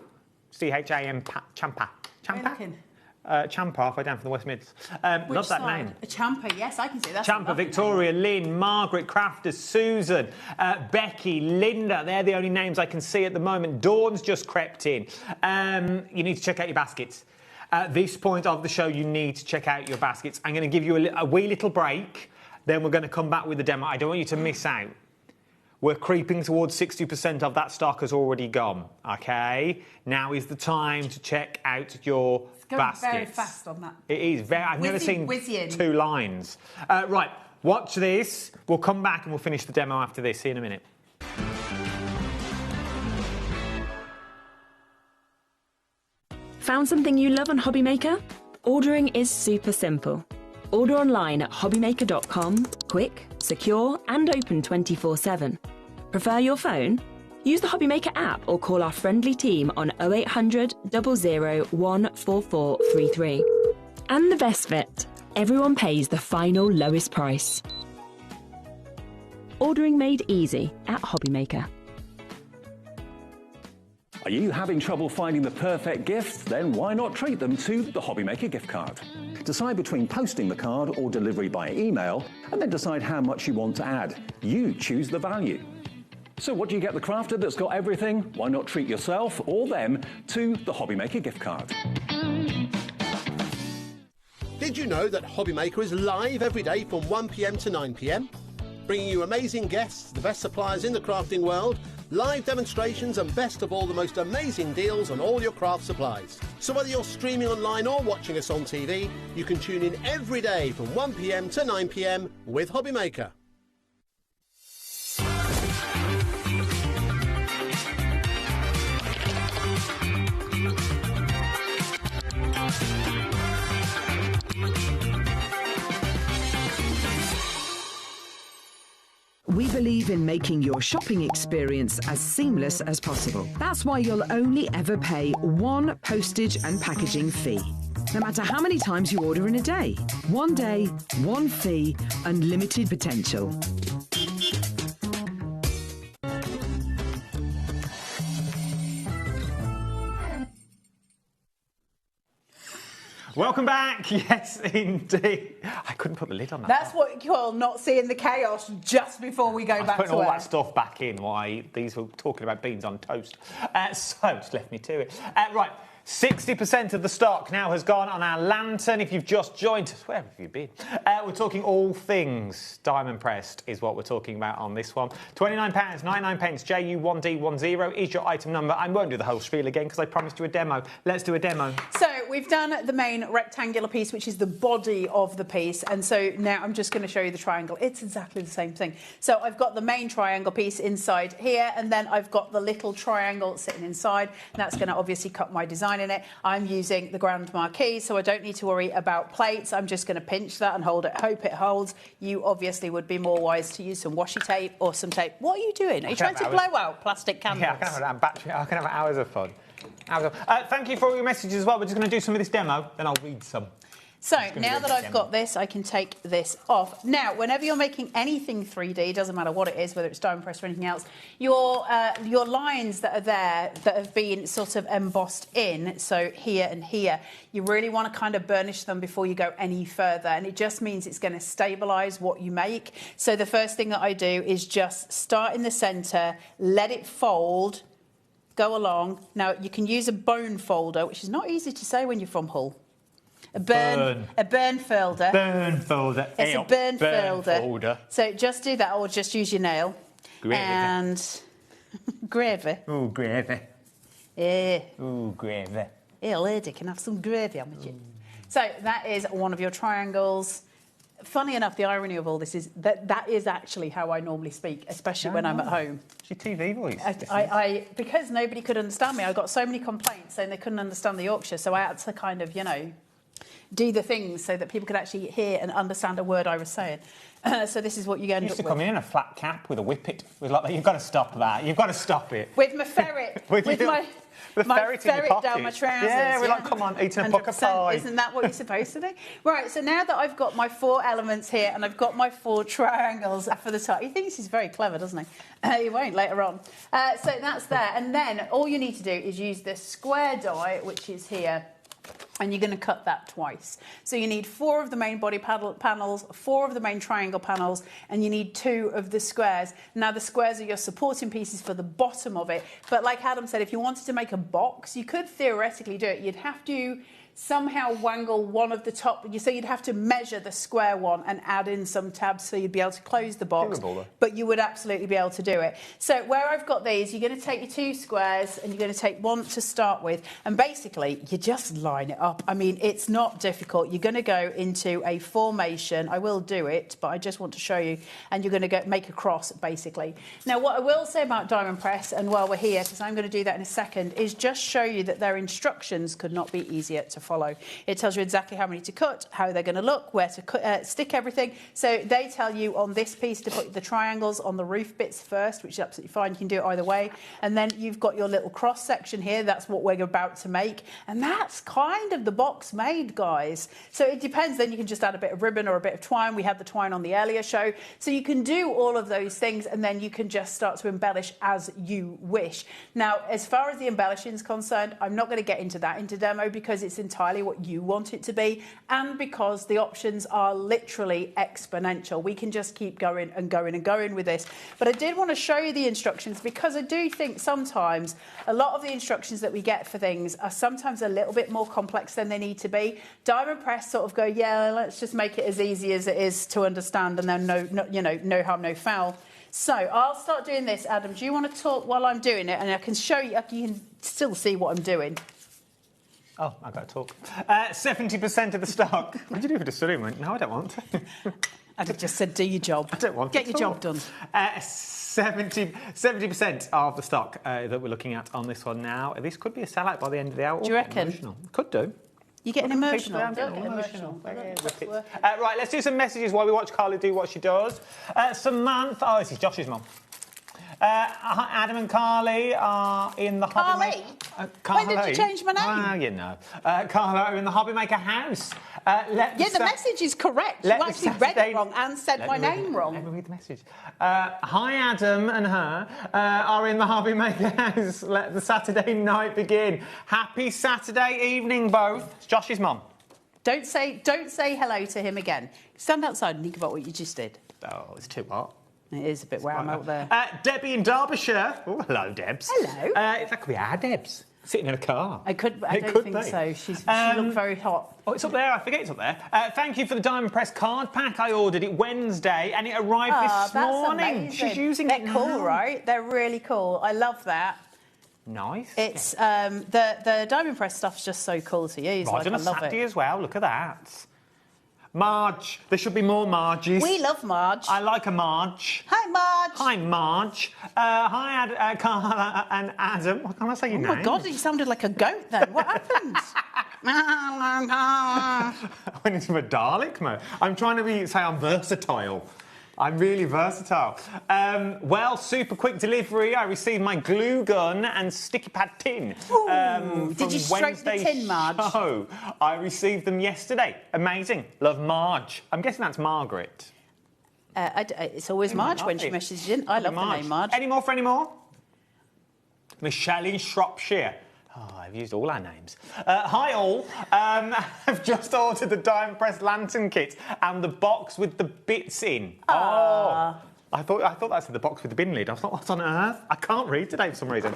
C-H-A-M, Champa. Champa? Champa, halfway down from the West Mids. Love that name. A Champa, yes, I can see that. Champa, Victoria, Lynn, Margaret, Crafters, Susan, Becky, Linda. They're the only names I can see at the moment. Dawn's just crept in. You need to check out your baskets. At this point of the show, you need to check out your baskets. I'm going to give you a wee little break. Then we're going to come back with the demo. I don't want you to miss out. We're creeping towards 60% of that stock has already gone, OK? Now is the time to check out your baskets. Very fast on that. It is. I've never seen 2 lines. Right, watch this. We'll come back and we'll finish the demo after this. See you in a minute. Found something you love on HobbyMaker? Ordering is super simple. Order online at hobbymaker.com, quick, secure and open 24/7. Prefer your phone? Use the HobbyMaker app or call our friendly team on 0800 00 14433. And the best bit, everyone pays the final lowest price. Ordering made easy at HobbyMaker. Are you having trouble finding the perfect gift? Then why not treat them to the HobbyMaker gift card? Decide between posting the card or delivery by email, and then decide how much you want to add. You choose the value. So what do you get the crafter that's got everything? Why not treat yourself or them to the HobbyMaker gift card? Did you know that HobbyMaker is live every day from 1 p.m. to 9 p.m? Bringing you amazing guests, the best suppliers in the crafting world, live demonstrations and best of all, the most amazing deals on all your craft supplies. So whether you're streaming online or watching us on TV, you can tune in every day from 1 p.m. to 9 p.m. with HobbyMaker. believe in making your shopping experience as seamless as possible. That's why you'll only ever pay one postage and packaging fee. No matter how many times you order in a day. One day, one fee, unlimited potential. Welcome back. Yes, indeed. I couldn't put the lid on that. That's what you call not seeing the chaos just before we go back to putting all work. that stuff back in while these were talking about beans on toast. So just left me to it. Right. 60% of the stock now has gone on our lantern. If you've just joined us, where have you been? We're talking all things diamond pressed is what we're talking about on this one. £29, 99 pence, JU1D10 is your item number. I won't do the whole spiel again because I promised you a demo. Let's do a demo. So we've done the main rectangular piece, which is the body of the piece. And so now I'm just going to show you the triangle. It's exactly the same thing. So I've got the main triangle piece inside here, and then I've got the little triangle sitting inside. And that's going to obviously cut my design in it. I'm using the Grand Marquis, so I don't need to worry about plates. I'm just going to pinch that and hold it, hope it holds. You obviously would be more wise to use some washi tape or some tape. What are you doing? Are you trying to blow out plastic candles? Yeah, I can have hours of fun. Thank you for all your messages as well. We're just going to do some of this demo, then I'll read some. So now that I've got this, I can take this off. Now, whenever you're making anything 3D, doesn't matter what it is, whether it's diamond press or anything else, your lines that are there that have been sort of embossed in, so here and here, you really want to kind of burnish them before you go any further. And it just means it's going to stabilise what you make. So the first thing that I do is just start in the centre, let it fold, go along. Now, you can use a bone folder, which is not easy to say when you're from Hull. A burn folder. Burn folder. It's a burn folder. So just do that, or just use your nail. Gravy. And gravy. Ooh, gravy. Yeah. Ooh, gravy. Yeah, lady, can have some gravy on my chin. So that is one of your triangles. Funny enough, the irony of all this is that is actually how I normally speak, especially when I'm at home. It's your TV voice. Because nobody could understand me, I got so many complaints saying they couldn't understand the Yorkshire, so I had to kind of, do the things so that people could actually hear and understand a word I was saying. So this is what you end up with. You used to come in a flat cap with a whippet. With like, you've got to stop that. You've got to stop it. With my ferret. with my ferret down my trousers. Yeah, we're like, come on, eating a pocket pie. Isn't that what you're supposed to do? Right, so now that I've got my 4 elements here and I've got my 4 triangles for the top, he thinks he's very clever, doesn't he? He won't later on. So that's there. And then all you need to do is use this square die, which is here. And you're going to cut that twice. So you need 4 of the main body panels, 4 of the main triangle panels, and you need 2 of the squares. Now, the squares are your supporting pieces for the bottom of it. But like Adam said, if you wanted to make a box, you could theoretically do it. You'd have to somehow wangle one of the top. So you'd have to measure the square one and add in some tabs so you'd be able to close the box. But you would absolutely be able to do it. So where I've got these, you're going to take your 2 squares and you're going to take 1 to start with. And basically, you just line it up. I mean, it's not difficult. You're going to go into a formation. I will do it, but I just want to show you. And you're going to make a cross, basically. Now, what I will say about diamond press, and while we're here, because I'm going to do that in a second, is just show you that their instructions could not be easier to follow. It tells you exactly how many to cut, how they're going to look, where to stick everything. So they tell you on this piece to put the triangles on the roof bits first, which is absolutely fine. You can do it either way. And then you've got your little cross section here. That's what we're about to make. And that's kind of the box made, guys. So it depends. Then you can just add a bit of ribbon or a bit of twine. We had the twine on the earlier show. So you can do all of those things, and then you can just start to embellish as you wish. Now, as far as the embellishing is concerned, I'm not going to get into that into demo because it's entirely what you want it to be, and because the options are literally exponential. We can just keep going and going and going with this. But I did want to show you the instructions because I do think sometimes a lot of the instructions that we get for things are sometimes a little bit more complex than they need to be. Diamond press sort of go, yeah, let's just make it as easy as it is to understand, and then no harm, no foul. So I'll start doing this. Adam, do you want to talk while I'm doing it? And I can show you, you can still see what I'm doing. Oh, I've got to talk. 70% of the stock. What did you do for the study? No, I don't want to. I just said, do your job. I don't want to. Get your talk. job done. 70% of the stock that we're looking at on this one now. This could be a sellout by the end of the hour. Do you reckon? Could do. You're getting emotional. I'm getting emotional. Right, let's do some messages while we watch Carly do what she does. Samantha... Oh, this is Josh's mum. Adam and Carly are in the Carly? Carly? When did you change my name? Well, you know. Carly are in the HobbyMaker house. The message is correct. You actually read it wrong and said my name wrong. Let me read the message. Hi, Adam and her are in the HobbyMaker house. Let the Saturday night begin. Happy Saturday evening, both. It's Josh's mum. Don't say hello to him again. Stand outside and think about what you just did. Oh, it's too hot. It is a bit where I'm out there. Debbie in Derbyshire. Oh, hello, Debs. Hello. That could be our Debs. Sitting in a car. I don't think so. She looked very hot. Oh, it's up there. I forget it's up there. Thank you for the Diamond Press card pack. I ordered it Wednesday and it arrived this morning. Amazing. She's using it now. They're cool, right? They're really cool. I love that. Nice. It's the Diamond Press stuff's just so cool to use. Right, I love Saturday it as well. Look at that. Marge. There should be more Marges. We love Marge. I like a Marge. Hi, Marge. Hi, Marge. Hi, Carla and Adam. What can I say your name? Oh, my God, you sounded like a goat then. What happened? I went into a Dalek mode. I'm trying to say I'm versatile. I'm really versatile. Well, super quick delivery. I received my glue gun and sticky pad tin. Did you stroke the tin, Marge? Show. I received them yesterday. Amazing. Love, Marge. I'm guessing that's Margaret. It's always Marge when she messages in. I love the name Marge. Any more for any more? Michelle in Shropshire. Oh, I've used all our names. Hi all. I've just ordered the Diamond Press lantern kit and the box with the bits in. Oh, I thought that said the box with the bin lid. I thought, what on earth? I can't read today for some reason.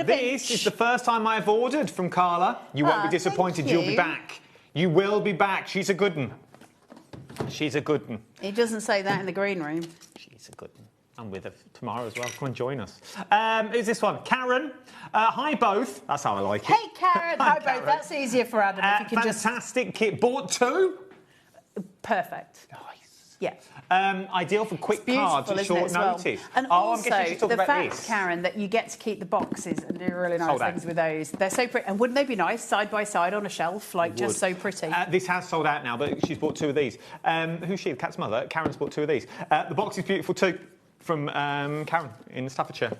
This is the first time I've ordered from Carla. You won't be disappointed. You'll be back. You will be back. She's a good one. She's a good one. He doesn't say that in the green room. She's a good one. I'm with her tomorrow as well. Come and join us. Who's this one? Karen. Hi, both. That's how I like it. Hey, Karen. Hi, both. That's easier for Adam if you can fantastic kit. Bought two. Perfect. Nice. Yeah. Ideal for quick cards at short notice. And I'm guessing she's also, talking the about fact, this. Karen, that you get to keep the boxes and do really nice Sold out. things with those. They're so pretty. And wouldn't they be nice side by side on a shelf? Like, just so pretty. This has sold out now, but she's bought two of these. Who's she? The cat's mother. Karen's bought two of these. The box is beautiful too. From Karen in Staffordshire.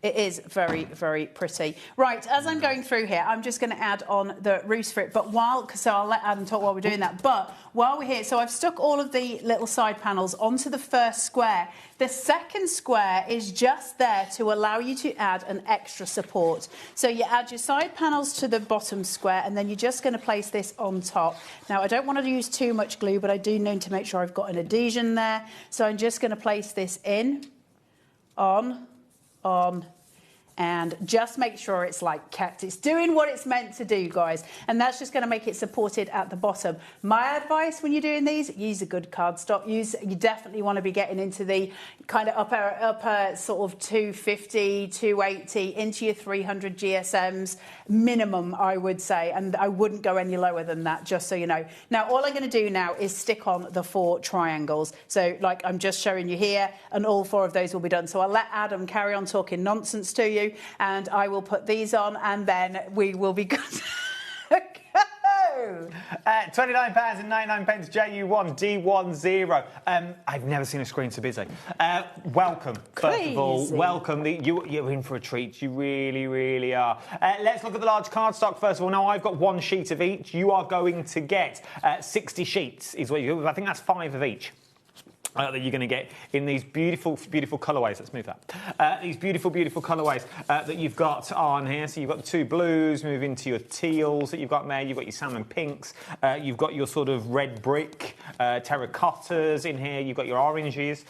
It is very, very pretty. Right, as I'm going through here, I'm just going to add on the roost for it. But so I'll let Adam talk while we're doing that. But while we're here, so I've stuck all of the little side panels onto the first square. The second square is just there to allow you to add an extra support. So you add your side panels to the bottom square, and then you're just going to place this on top. Now, I don't want to use too much glue, but I do need to make sure I've got an adhesion there. So I'm just going to place this in, on, and just make sure it's like kept. It's doing what it's meant to do, guys. And that's just going to make it supported at the bottom. My advice when you're doing these, use a good cardstock. You definitely want to be getting into the kind of upper sort of 250, 280, into your 300 GSMs minimum, I would say. And I wouldn't go any lower than that, just so you know. Now, all I'm going to do now is stick on the 4 triangles. So, like I'm just showing you here, and all 4 of those will be done. So I'll let Adam carry on talking nonsense to you, and I will put these on, and then we will be good. £29.99 JU1 D10. I've never seen a screen so busy. Welcome, first of all. Welcome. You're in for a treat. You really, really are. Let's look at the large cardstock first of all. Now, I've got 1 sheet of each. You are going to get 60 sheets. Is what I think that's 5 of each. That you're going to get in these beautiful, beautiful colourways. Let's move that. These beautiful, beautiful colourways that you've got on here. So you've got the 2 blues, move into your teals that you've got there. You've got your salmon pinks. You've got your sort of red brick terracottas in here. You've got your oranges.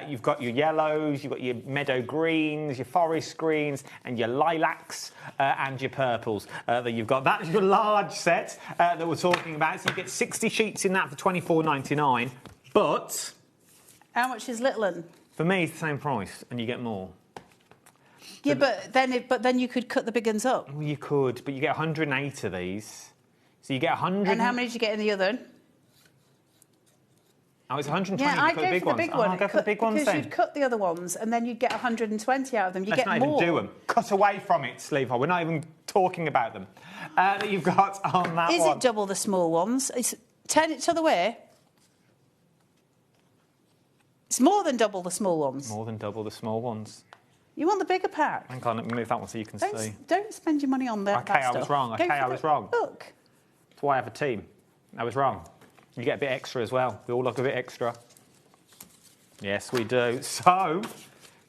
You've got your yellows. You've got your meadow greens, your forest greens, and your lilacs and your purples that you've got. That's your large set that we're talking about. So you get 60 sheets in that for $24.99. But how much is little one? For me, it's the same price, and you get more. Yeah, but then you could cut the big ones up. Well, you could, but you get 108 of these. So you get 100. And how many did you get in the other one? Oh, it's 120. Yeah, I'd go for the big one. I'll go for the big ones then. Because you'd cut the other ones, and then you'd get 120 out of them. You Let's get not more. even do them. Cut away from it, Sleeve. We're not even talking about them that you've got on that Is one. it double the small ones? Turn it to the way. It's more than double the small ones. More than double the small ones. You want the bigger pack. Hang on, let me move that one so you can see. Don't spend your money on that. Okay, that I stuff. was wrong. Go Okay, for I was wrong. Look. That's why I have a team. I was wrong. You get a bit extra as well. We all look a bit extra. Yes, we do. So,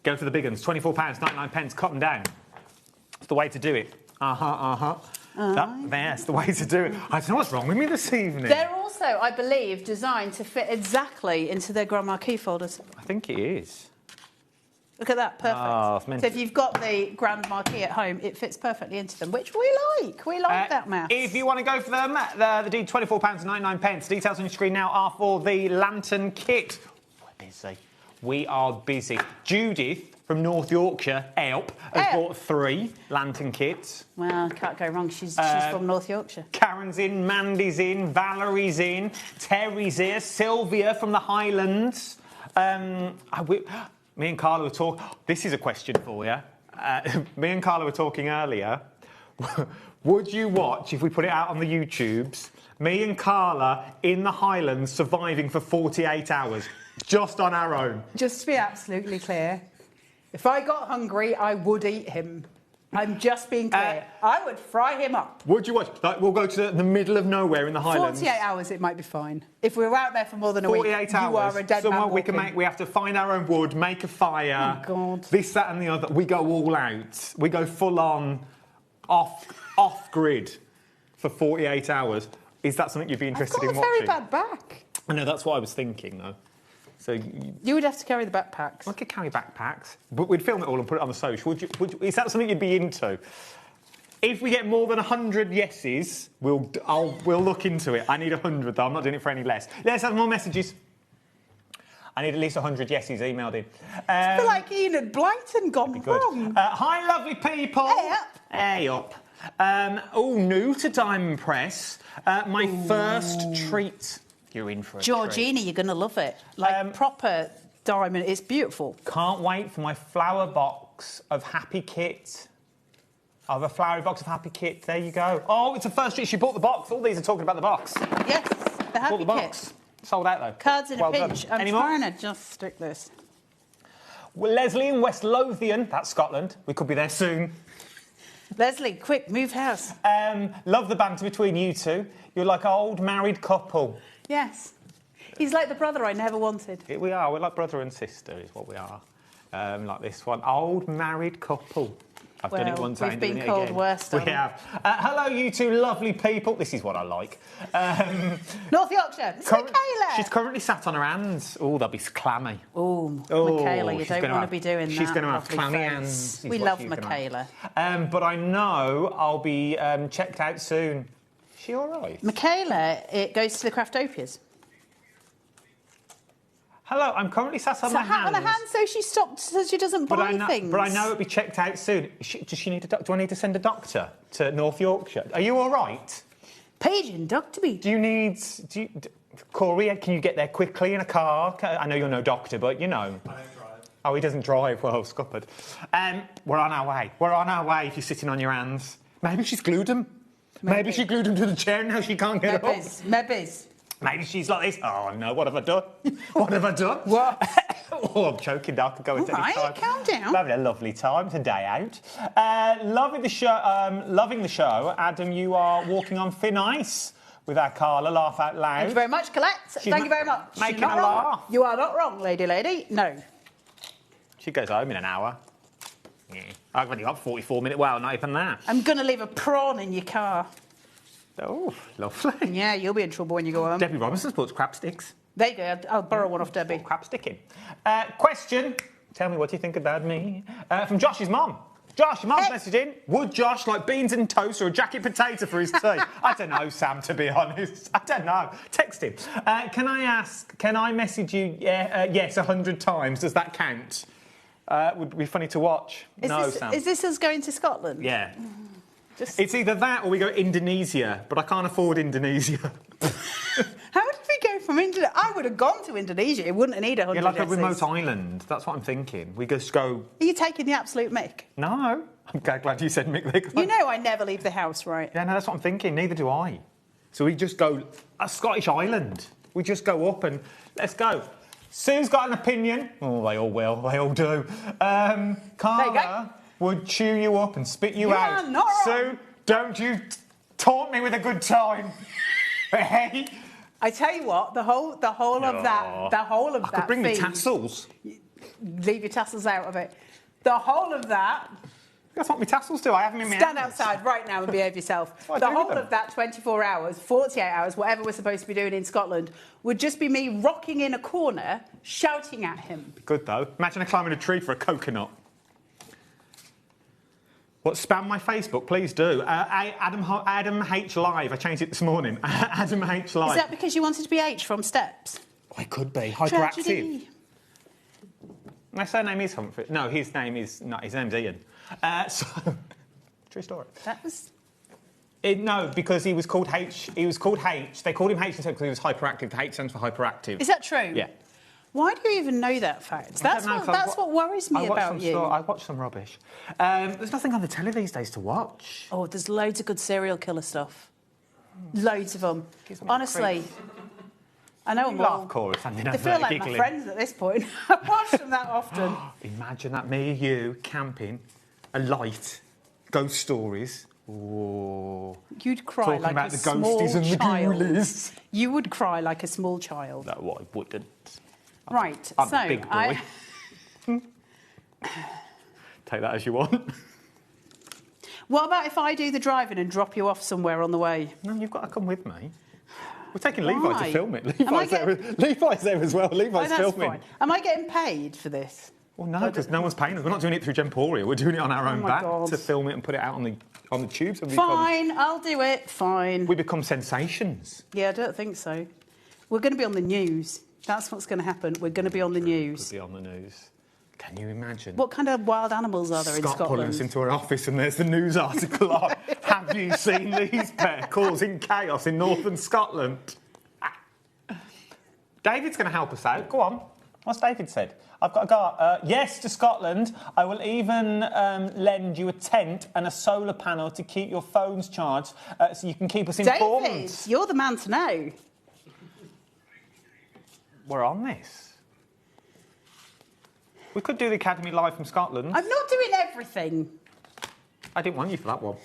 go for the big ones. £24.99. Cut them down. That's the way to do it. That's the way to do it. I don't know what's wrong with me this evening. They're also, I believe, designed to fit exactly into their Grand Marquee folders. I think it is. Look at that, perfect. Oh, it's meant so if you've got the Grand Marquee at home, it fits perfectly into them, which we like. We like that math. If you want to go for them, the £24.99. Details on your screen now are for the lantern kit. We're busy. We are busy. Judith from North Yorkshire, has bought 3 lantern kits. Well, can't go wrong. She's from North Yorkshire. Karen's in, Mandy's in, Valerie's in, Terry's here, Sylvia from the Highlands. Me and Carla were talking... This is a question for you. Me and Carla were talking earlier. Would you watch, if we put it out on the YouTubes, me and Carla in the Highlands surviving for 48 hours, just on our own? Just to be absolutely clear, if I got hungry, I would eat him. I'm just being clear. I would fry him up. Would you watch? Like, we'll go to the middle of nowhere in the Highlands. 48 hours, it might be fine. If we were out there for more than a 48 week, hours. you are a dead Somewhere man we can walking. make. We have to find our own wood, make a fire. Oh, God. This, that, and the other. We go all out. We go full on, off grid, for 48 hours. Is that something you'd be interested in watching? I've got a very bad back. I know, that's what I was thinking, though. So you would have to carry the backpacks. I could carry backpacks, but we'd film it all and put it on the social. Is that something you'd be into? If we get more than 100 yeses, we'll look into it. I need 100, though. I'm not doing it for any less. Let's have more messages. I need at least 100 yeses emailed in. I feel like Enid Blyton gone wrong. Hi, lovely people. Hey up. Hey up. New to Diamond Press. My first treat. You're in for a Georgina, treat. you're going to love it. Like proper diamond. It's beautiful. Can't wait for my flower box of Happy Kit. I have a flowery box of Happy Kit. There you go. Oh, it's a first treat. She bought the box. All these are talking about the box. Yes, the Happy Bought the box. Kit. Sold out, though. Cards in Well a pinch. done. I'm Any more? trying to just stick this. Well, Leslie in West Lothian. That's Scotland. We could be there soon. Leslie, quick, move house. Love the banter between you two. You're like an old married couple. Yes. He's like the brother I never wanted. We are. We're like brother and sister is what we are. Like this one. Old married couple. I've done it one time. We've been doing it called again. worse. We have. Hello, you two lovely people. This is what I like. North Yorkshire. It's Michaela. She's currently sat on her hands. Oh, they'll be clammy. Oh, Michaela, you don't want to be doing that. She's going to have lovely clammy face. hands. We love Michaela. But I know I'll be checked out soon. Is she all right? Michaela, it goes to the Craftopias. Hello, I'm currently sat on So my hat on hands. her hand, so she stopped, so she doesn't buy things. But I know it'll be checked out soon. Does she need do I need to send a doctor to North Yorkshire? Are you all right? Paging, Dr. B. Corey, can you get there quickly in a car? I know you're no doctor, but you know. I don't drive. Oh, he doesn't drive. Well, scuppered. We're on our way. We're on our way if you're sitting on your hands. Maybe she's glued them. Maybe she glued them to the chair and now she can't get up. Maybe. Maybe she's like this. Oh, no, what have I done? What have I done? What? Oh, I'm choking now. I could go into any time. Calm down. We're having a lovely time today out. Loving the show. Adam, you are walking on thin ice with our Carla. Laugh out loud. Thank you very much, Colette. Thank you very much. Making You're not a wrong. laugh. You are not wrong, lady. No. She goes home in an hour. Yeah. I've only got 44-minute. Well, not even that. I'm going to leave a prawn in your car. Oh, lovely. Yeah, you'll be in trouble when you go home. Debbie Robinson's bought crab sticks. There you go. I'll borrow one off Debbie. Crab sticking. Question. Tell me what you think about me. From Josh's mum. Josh, your mum's messaged in. Would Josh like beans and toast or a jacket potato for his tea? I don't know, Sam, to be honest. I don't know. Text him. Can I message you yes 100 times? Does that count? Would be funny to watch. Sam. Is this us going to Scotland? Yeah. It's either that or we go Indonesia, but I can't afford Indonesia. How did we go from Indonesia. I would have gone to Indonesia. It wouldn't have needed 100 Yeah, like a S's. remote island. That's what I'm thinking. We just go... Are you taking the absolute mick? No. I'm glad you said mick there. You know I never leave the house, right? Yeah, no, that's what I'm thinking. Neither do I. So we just go... A Scottish island. We just go up and... Let's go. Sue's got an opinion. Oh, they all will. They all do. Carla would chew you up and spit you out. Not wrong. Sue, don't you taunt me with a good time. Hey... I tell you what, the whole of that. I could bring the tassels. Leave your tassels out of it. The whole of that. That's what my tassels do. I have them in my Stand hands. outside right now and behave yourself. What The I do with whole them? of that 24 hours, 48 hours, whatever we're supposed to be doing in Scotland, would just be me rocking in a corner, shouting at him. Good though. Imagine I climbing a tree for a coconut. What, spam my Facebook? Please do. Adam H Live. I changed it this morning. Adam H Live. Is that because you wanted to be H from Steps? I could be hyperactive. Tragedy. My surname is Humphrey. No, his name is not. His name's Ian. True story. That was. No, because he was called H. He was called H. They called him H because he was hyperactive. The H stands for hyperactive. Is that true? Yeah. Why do you even know that fact? That's what worries me about you. I watch some rubbish. There's nothing on the telly these days to watch. Oh, there's loads of good serial killer stuff. Loads of them. Honestly. I know them all. Laugh chorus, They feel like my friends at this point. I watch them that often. Imagine that, me and you camping, a light, ghost stories. Oh. You'd cry Talking like about a the small ghosties and the child. ghoulies. You would cry like a small child. No, I wouldn't. Right, I'm so a big boy. Take that as you want. What about if I do the driving and drop you off somewhere on the way? No, you've got to come with me. We're taking Levi Why? to film it. Am I Levi's there as well. Levi's that's filming. fine. Am I getting paid for this? Well, no, because no one's paying us. We're not doing it through Gemporia. We're doing it on our own my back God. to film it and put it out on the tubes. And Fine, I'll do it. Fine. We become sensations. Yeah, I don't think so. We're going to be on the news. That's what's going to happen. We're going to be on the news. Could be on the news. Can you imagine? What kind of wild animals are there in Scott pulling Scotland? us into her office and there's the news article on. Have you seen these pair causing chaos in northern Scotland? David's going to help us out. Go on. What's David said? I've got to go. Yes to Scotland. I will even lend you a tent and a solar panel to keep your phones charged so you can keep us informed. David, you're the man to know. We're on this. We could do the Academy live from Scotland. I'm not doing everything. I didn't want you for that one.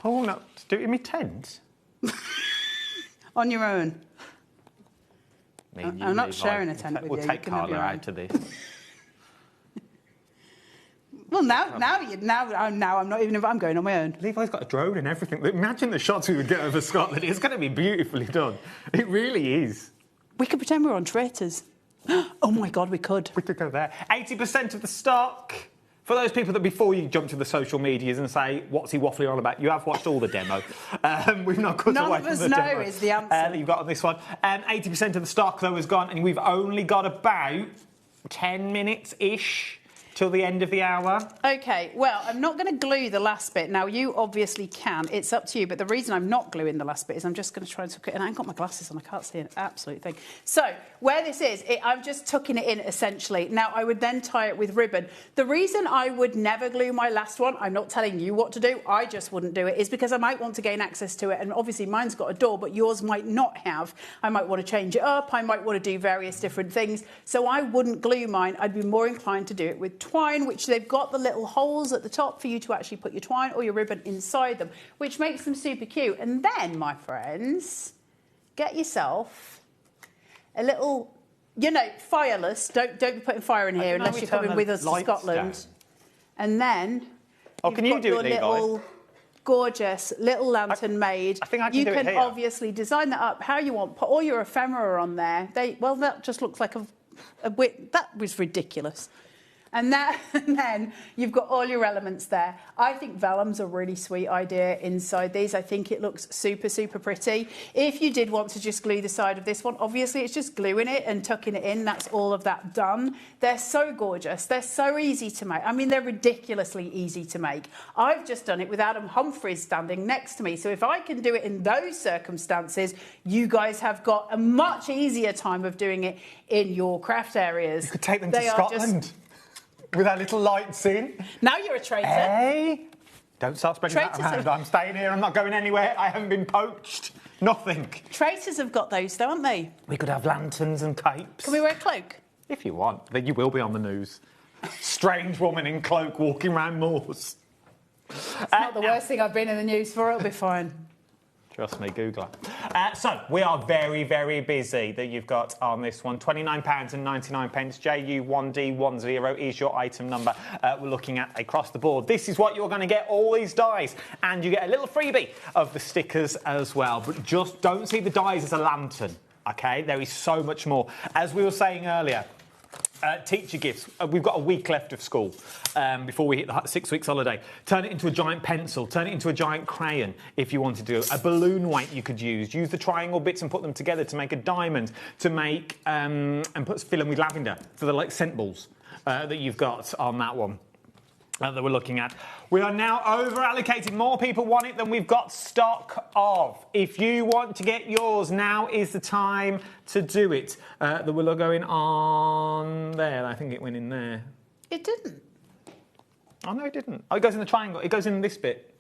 Oh, no. Do it in my tent? On your own. Me and you, I'm not Levi. sharing a tent with We'll you. take You can have Carla your own. out to this. Well, now I'm not even. I'm going on my own. Levi's got a drone and everything. Imagine the shots we would get over Scotland. It's going to be beautifully done. It really is. We could pretend we're on traitors. Oh my God, we could. We could go there. 80% of the stock. For those people that before you jump to the social medias and say, what's he waffling on about? You have watched all the demo. We've not cut None away of from us the know demo. is the answer. That you've got on this one. 80% of the stock, though, is gone, and we've only got about 10 minutes-ish till the end of the hour. OK, well, I'm not going to glue the last bit. Now, you obviously can. It's up to you. But the reason I'm not gluing the last bit is I'm just going to try and tuck it in. I ain't got my glasses on. I can't see an absolute thing. So, where this is, I'm just tucking it in, essentially. Now, I would then tie it with ribbon. The reason I would never glue my last one, I'm not telling you what to do, I just wouldn't do it, is because I might want to gain access to it. And obviously, mine's got a door, but yours might not have. I might want to change it up. I might want to do various different things. So, I wouldn't glue mine. I'd be more inclined to do it with twine, which they've got the little holes at the top for you to actually put your twine or your ribbon inside them, which makes them super cute. And then, my friends, get yourself a little, fireless. Don't be putting fire in here unless you're coming with us to Scotland. Down. And then can you do your it, Levi? little gorgeous little lantern made. I think I can you do it can here. obviously design that up how you want. Put all your ephemera on there. That just looks like a that was ridiculous. And then you've got all your elements there. I think vellum's a really sweet idea inside these. I think it looks super, super pretty. If you did want to just glue the side of this one, obviously it's just gluing it and tucking it in. That's all of that done. They're so gorgeous. They're so easy to make. I mean, they're ridiculously easy to make. I've just done it with Adam Humphries standing next to me. So if I can do it in those circumstances, you guys have got a much easier time of doing it in your craft areas. You could take them to Scotland. With our little lights in. Now you're a traitor. Hey! Don't start spreading that around. I'm staying here. I'm not going anywhere. I haven't been poached. Nothing. Traitors have got those, don't they? We could have lanterns and capes. Can we wear a cloak? If you want. Then you will be on the news. Strange woman in cloak walking around moors. It's not the worst thing I've been in the news for. It'll be fine. Trust me, Google it. So, we are very, very busy that you've got on this one. £29.99. JU1D10 is your item number we're looking at across the board. This is what you're going to get, all these dies. And you get a little freebie of the stickers as well. But just don't see the dies as a lantern, OK? There is so much more. As we were saying earlier, teacher gifts. We've got a week left of school before we hit the 6 weeks holiday. Turn it into a giant pencil. Turn it into a giant crayon if you want to do it. A balloon weight you could use. Use the triangle bits and put them together to make a diamond. To make and fill them with lavender for the scent balls that you've got on that one. That we're looking at. We are now over-allocated. More people want it than we've got stock of. If you want to get yours, now is the time to do it. The willow going on there. I think it went in there. It didn't. Oh, no, it didn't. Oh, it goes in the triangle. It goes in this bit.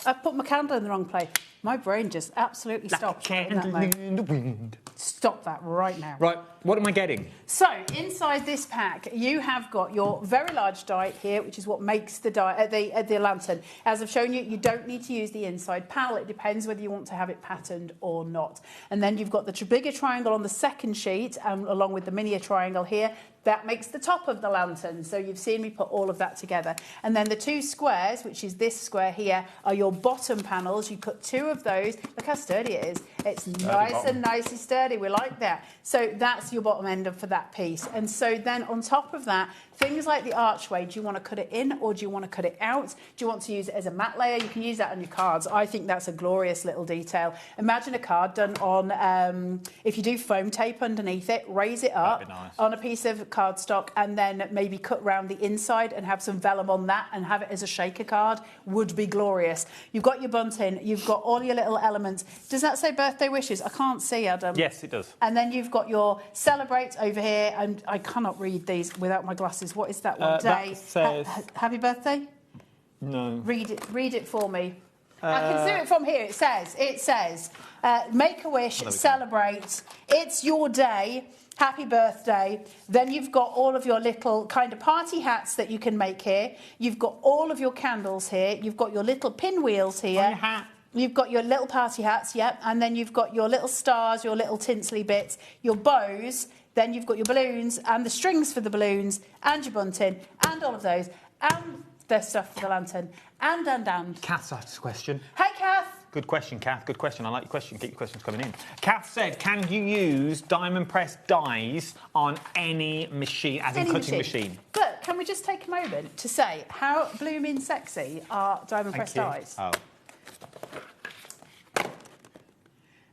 I put my candle in the wrong place. My brain just absolutely stopped. Candle in the wind. Stop that right now. Right, what am I getting? So, inside this pack, you have got your very large die here, which is what makes the die, the lantern. As I've shown you, you don't need to use the inside panel. It depends whether you want to have it patterned or not. And then you've got the bigger triangle on the second sheet, along with the miniature triangle here. That makes the top of the lantern. So you've seen me put all of that together. And then the two squares, which is this square here, are your bottom panels. You cut two of those. Look how sturdy it is. It's nice and nicely sturdy. We like that. So that's your bottom end for that piece. And so then on top of that, things like the archway, do you want to cut it in or do you want to cut it out? Do you want to use it as a matte layer? You can use that on your cards. I think that's a glorious little detail. Imagine a card done on, if you do foam tape underneath it, raise it up on a piece of cardstock and then maybe cut round the inside and have some vellum on that and have it as a shaker card would be glorious. You've got your bunting, you've got all your little elements. Does that say birthday wishes? I can't see, Adam. Yes, it does. And then you've got your celebrate over here, and I cannot read these without my glasses. What is that one? Day. That says... Happy birthday? No. Read it for me. I can see it from here. It says, make a wish, celebrate. It's your day. Happy birthday. Then you've got all of your little kind of party hats that you can make here. You've got all of your candles here. You've got your little pinwheels here. On your hat. You've got your little party hats, yep. And then you've got your little stars, your little tinsely bits, your bows. Then you've got your balloons and the strings for the balloons and your bunting and all of those. And there's stuff for the lantern. And. Kath's asked a question. Hey, Kath. Good question, Kath. Good question. I like your question. Keep your questions coming in. Kath said, can you use diamond press dies on any machine, as in cutting machine? But can we just take a moment to say how blooming sexy are diamond press dies? Oh.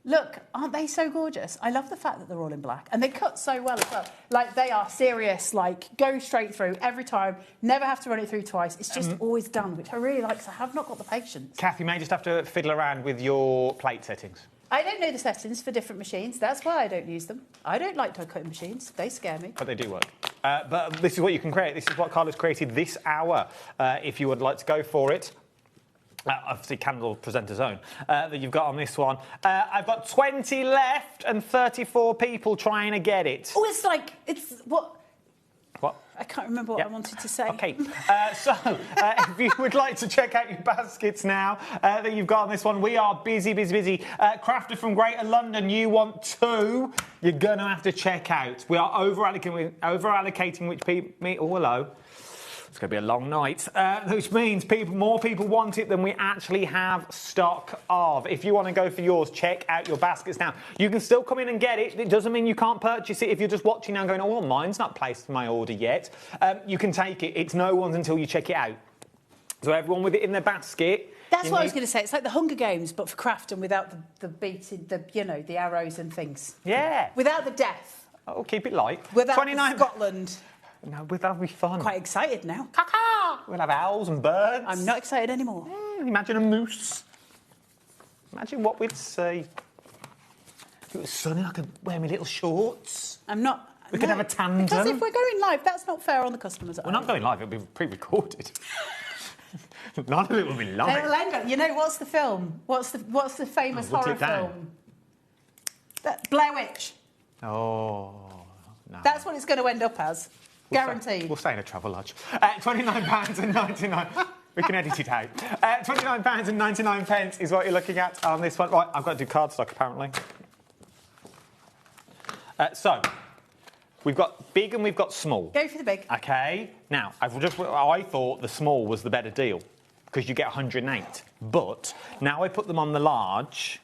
Look, aren't they so gorgeous? I love the fact that they're all in black. And they cut so well as well. Like, they are serious, like, go straight through every time, never have to run it through twice. It's just always done, which I really like, because I have not got the patience. Kath, you may just have to fiddle around with your plate settings. I don't know the settings for different machines. That's why I don't use them. I don't like die cutting machines. They scare me. But they do work. But this is what you can create. This is what Carla's created this hour, if you would like to go for it. Obviously, candle presenter's own that you've got on this one. I've got 20 left and 34 people trying to get it. Oh, it's what? What? I can't remember what I wanted to say. OK. If you would like to check out your baskets now that you've got on this one, we are busy. Crafter from Greater London, you want 2. You're going to have to check out. We are over-allocating which people... Oh, hello. It's going to be a long night, which means more people want it than we actually have stock of. If you want to go for yours, check out your baskets now. You can still come in and get it. It doesn't mean you can't purchase it. If you're just watching now going, oh, well, mine's not placed my order yet, you can take it. It's no one's until you check it out. So everyone with it in their basket... That's what I was going to say. It's like the Hunger Games, but for craft and without the beating, the arrows and things. Yeah. Without the death. Oh, keep it light. Without 29 Scotland. No, that'll be fun. Quite excited now. We'll have owls and birds. I'm not excited anymore. Imagine a moose. Imagine what we'd see. If it was sunny, I could wear my little shorts. I'm not... We could have a tandem. Because if we're going live, that's not fair on the customers. We're not going live, it'll be pre-recorded. None of it will be live. They'll end up, you know, what's the film? What's the famous horror film? Blair Witch. Oh, no. That's what it's going to end up as. Guaranteed. We'll stay in a travel lodge. £29.99. We can edit it out. £29.99 is what you're looking at on this one. Right, I've got to do cardstock, apparently. So, we've got big and we've got small. Go for the big. OK. Now, I thought the small was the better deal because you get 108. But now I put them on the large,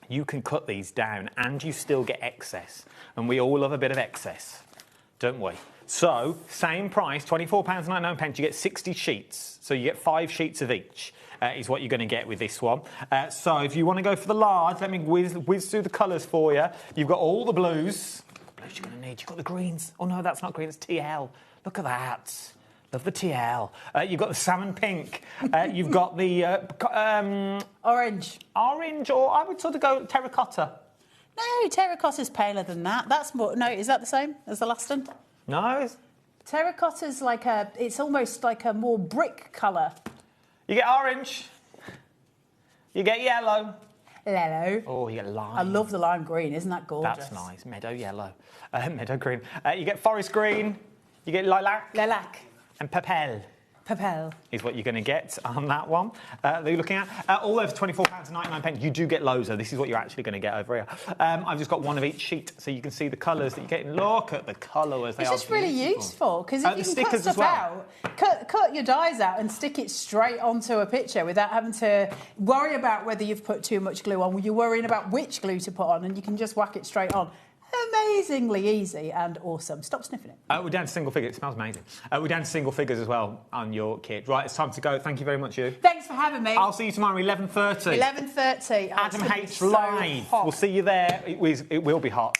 you can cut these down and you still get excess. And we all love a bit of excess, don't we? So, same price, £24.99, you get 60 sheets. So you get 5 sheets of each, is what you're going to get with this one. So if you want to go for the large, let me whiz through the colours for you. You've got all the blues. What blues you're going to need? You've got the greens. Oh, no, that's not green, it's TL. Look at that. Love the TL. You've got the salmon pink. You've got the... orange. Orange, or I would sort of go terracotta. No, terracotta's paler than that. That's more... No, is that the same as the last one? No. Terracotta's like a... It's almost like a more brick colour. You get orange. You get yellow. Yellow. Oh, you get lime. I love the lime green. Isn't that gorgeous? That's nice. Meadow yellow. Meadow green. You get forest green. You get lilac. Lilac. And papel. Papel. Is what you're going to get on that one that you're looking at. All over £24.99. You do get loads, though. This is what you're actually going to get over here. I've just got one of each sheet, so you can see the colours that you're getting. Look at the colours. It's just really useful, because if you can cut stuff out, cut your dies out and stick it straight onto a picture without having to worry about whether you've put too much glue on. You're worrying about which glue to put on, and you can just whack it straight on. Amazingly easy and awesome. Stop sniffing it. We're down to single figures. It smells amazing. We're down to single figures as well on your kit. Right, it's time to go. Thank you very much, you. Thanks for having me. I'll see you tomorrow, 11:30. 11:30. Adam H live. We'll see you there. It will be hot.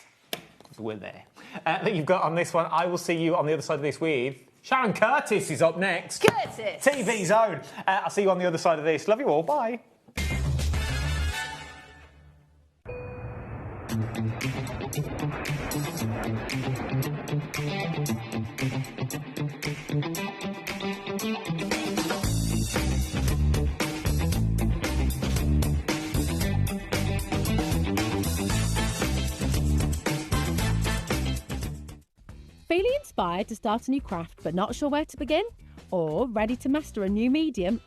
We're there. That you've got on this one. I will see you on the other side of this with Sharon Curtis is up next. Curtis. TV Zone. I'll see you on the other side of this. Love you all. Bye. Feeling inspired to start a new craft but not sure where to begin? Or ready to master a new medium?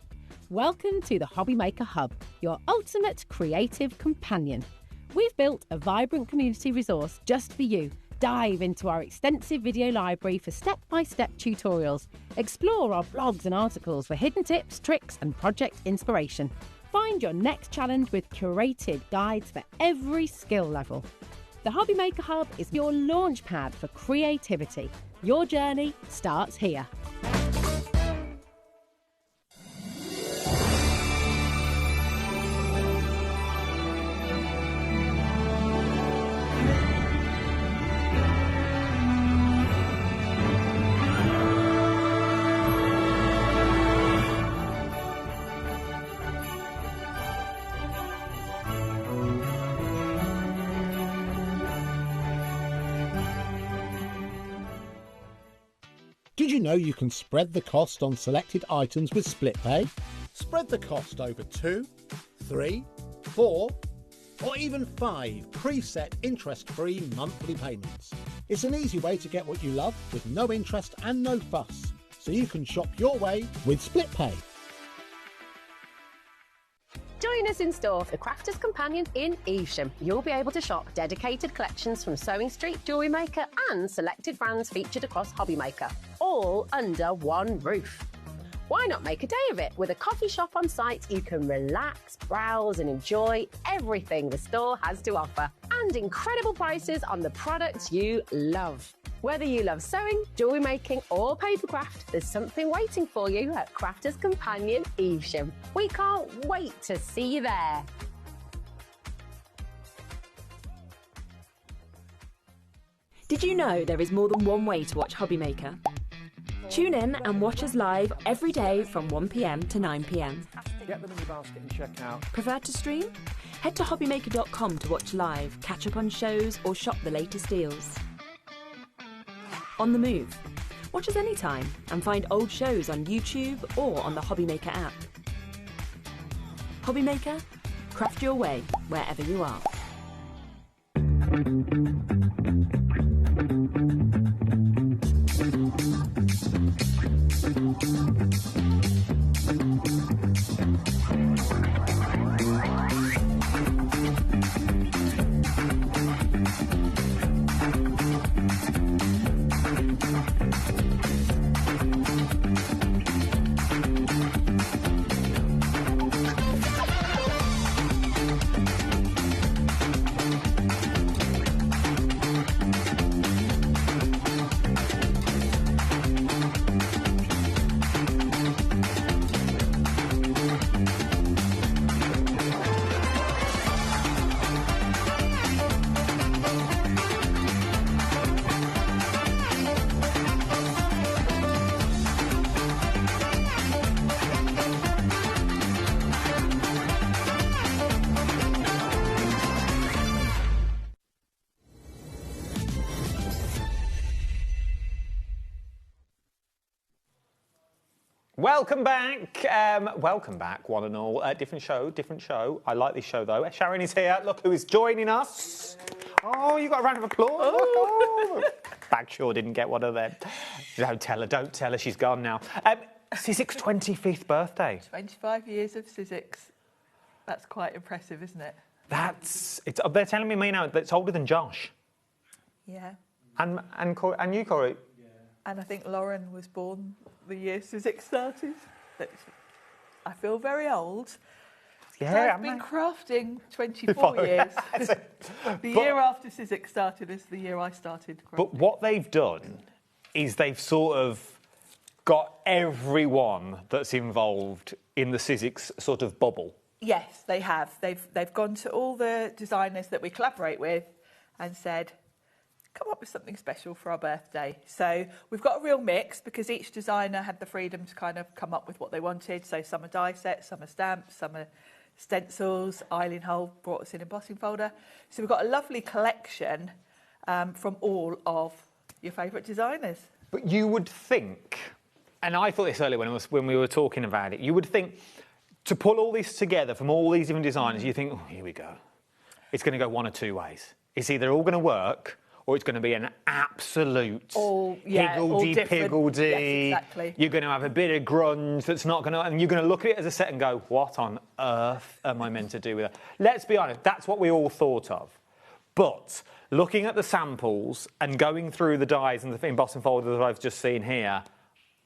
Welcome to the HobbyMaker Hub, your ultimate creative companion. We've built a vibrant community resource just for you. Dive into our extensive video library for step-by-step tutorials. Explore our blogs and articles for hidden tips, tricks and project inspiration. Find your next challenge with curated guides for every skill level. The HobbyMaker Hub is your launch pad for creativity. Your journey starts here. Did you know you can spread the cost on selected items with split pay? Spread the cost over 2, 3, 4, or even 5 preset interest-free monthly payments. It's an easy way to get what you love with no interest and no fuss, so you can shop your way with split pay. Join us in store for Crafters Companion in Evesham. You'll be able to shop dedicated collections from Sewing Street, Jewellery Maker and selected brands featured across HobbyMaker. all under one roof. Why not make a day of it? With a coffee shop on site, you can relax, browse and enjoy everything the store has to offer. And incredible prices on the products you love. Whether you love sewing, jewellery making or papercraft, there's something waiting for you at Crafters Companion Evesham. We can't wait to see you there. Did you know there is more than one way to watch HobbyMaker? Tune in and watch us live every day from 1 p.m. to 9 p.m. Get them in your basket and check out. Prefer to stream? Head to hobbymaker.com to watch live, catch up on shows or shop the latest deals. On the move. Watch us anytime and find old shows on YouTube or on the HobbyMaker app. HobbyMaker, craft your way wherever you are. Welcome back, one and all. Different show. I like this show, though. Sharon is here. Look who is joining us. Oh, you got a round of applause. Oh. Bagshaw didn't get one of them. Don't tell her, she's gone now. Sizzix's 25th birthday. 25 years of Sizzix. That's quite impressive, isn't it? They're telling me now that it's older than Josh. Yeah. And you, Corey? And I think Lauren was born the year Sizzix started. I feel very old. Yeah, I've been crafting 24 years. The year after Sizzix started is the year I started crafting. But what they've done is they've sort of got everyone that's involved in the Sizzix sort of bubble. Yes, they have. They've gone to all the designers that we collaborate with and said, come up with something special for our birthday. So we've got a real mix because each designer had the freedom to kind of come up with what they wanted. So some are die sets, some are stamps, some are stencils. Eileen Hull brought us an embossing folder. So we've got a lovely collection from all of your favourite designers. But you would think, and I thought this earlier when we were talking about it, you would think to pull all this together from all these different designers, you think, oh, here we go. It's going to go one of two ways. It's either all going to work or it's going to be an absolute higgledy-piggledy. Yes, exactly. You're going to have a bit of grunge that's not going to... And you're going to look at it as a set and go, what on earth am I meant to do with it? Let's be honest, that's what we all thought of. But looking at the samples and going through the dies and the embossing folder that I've just seen here,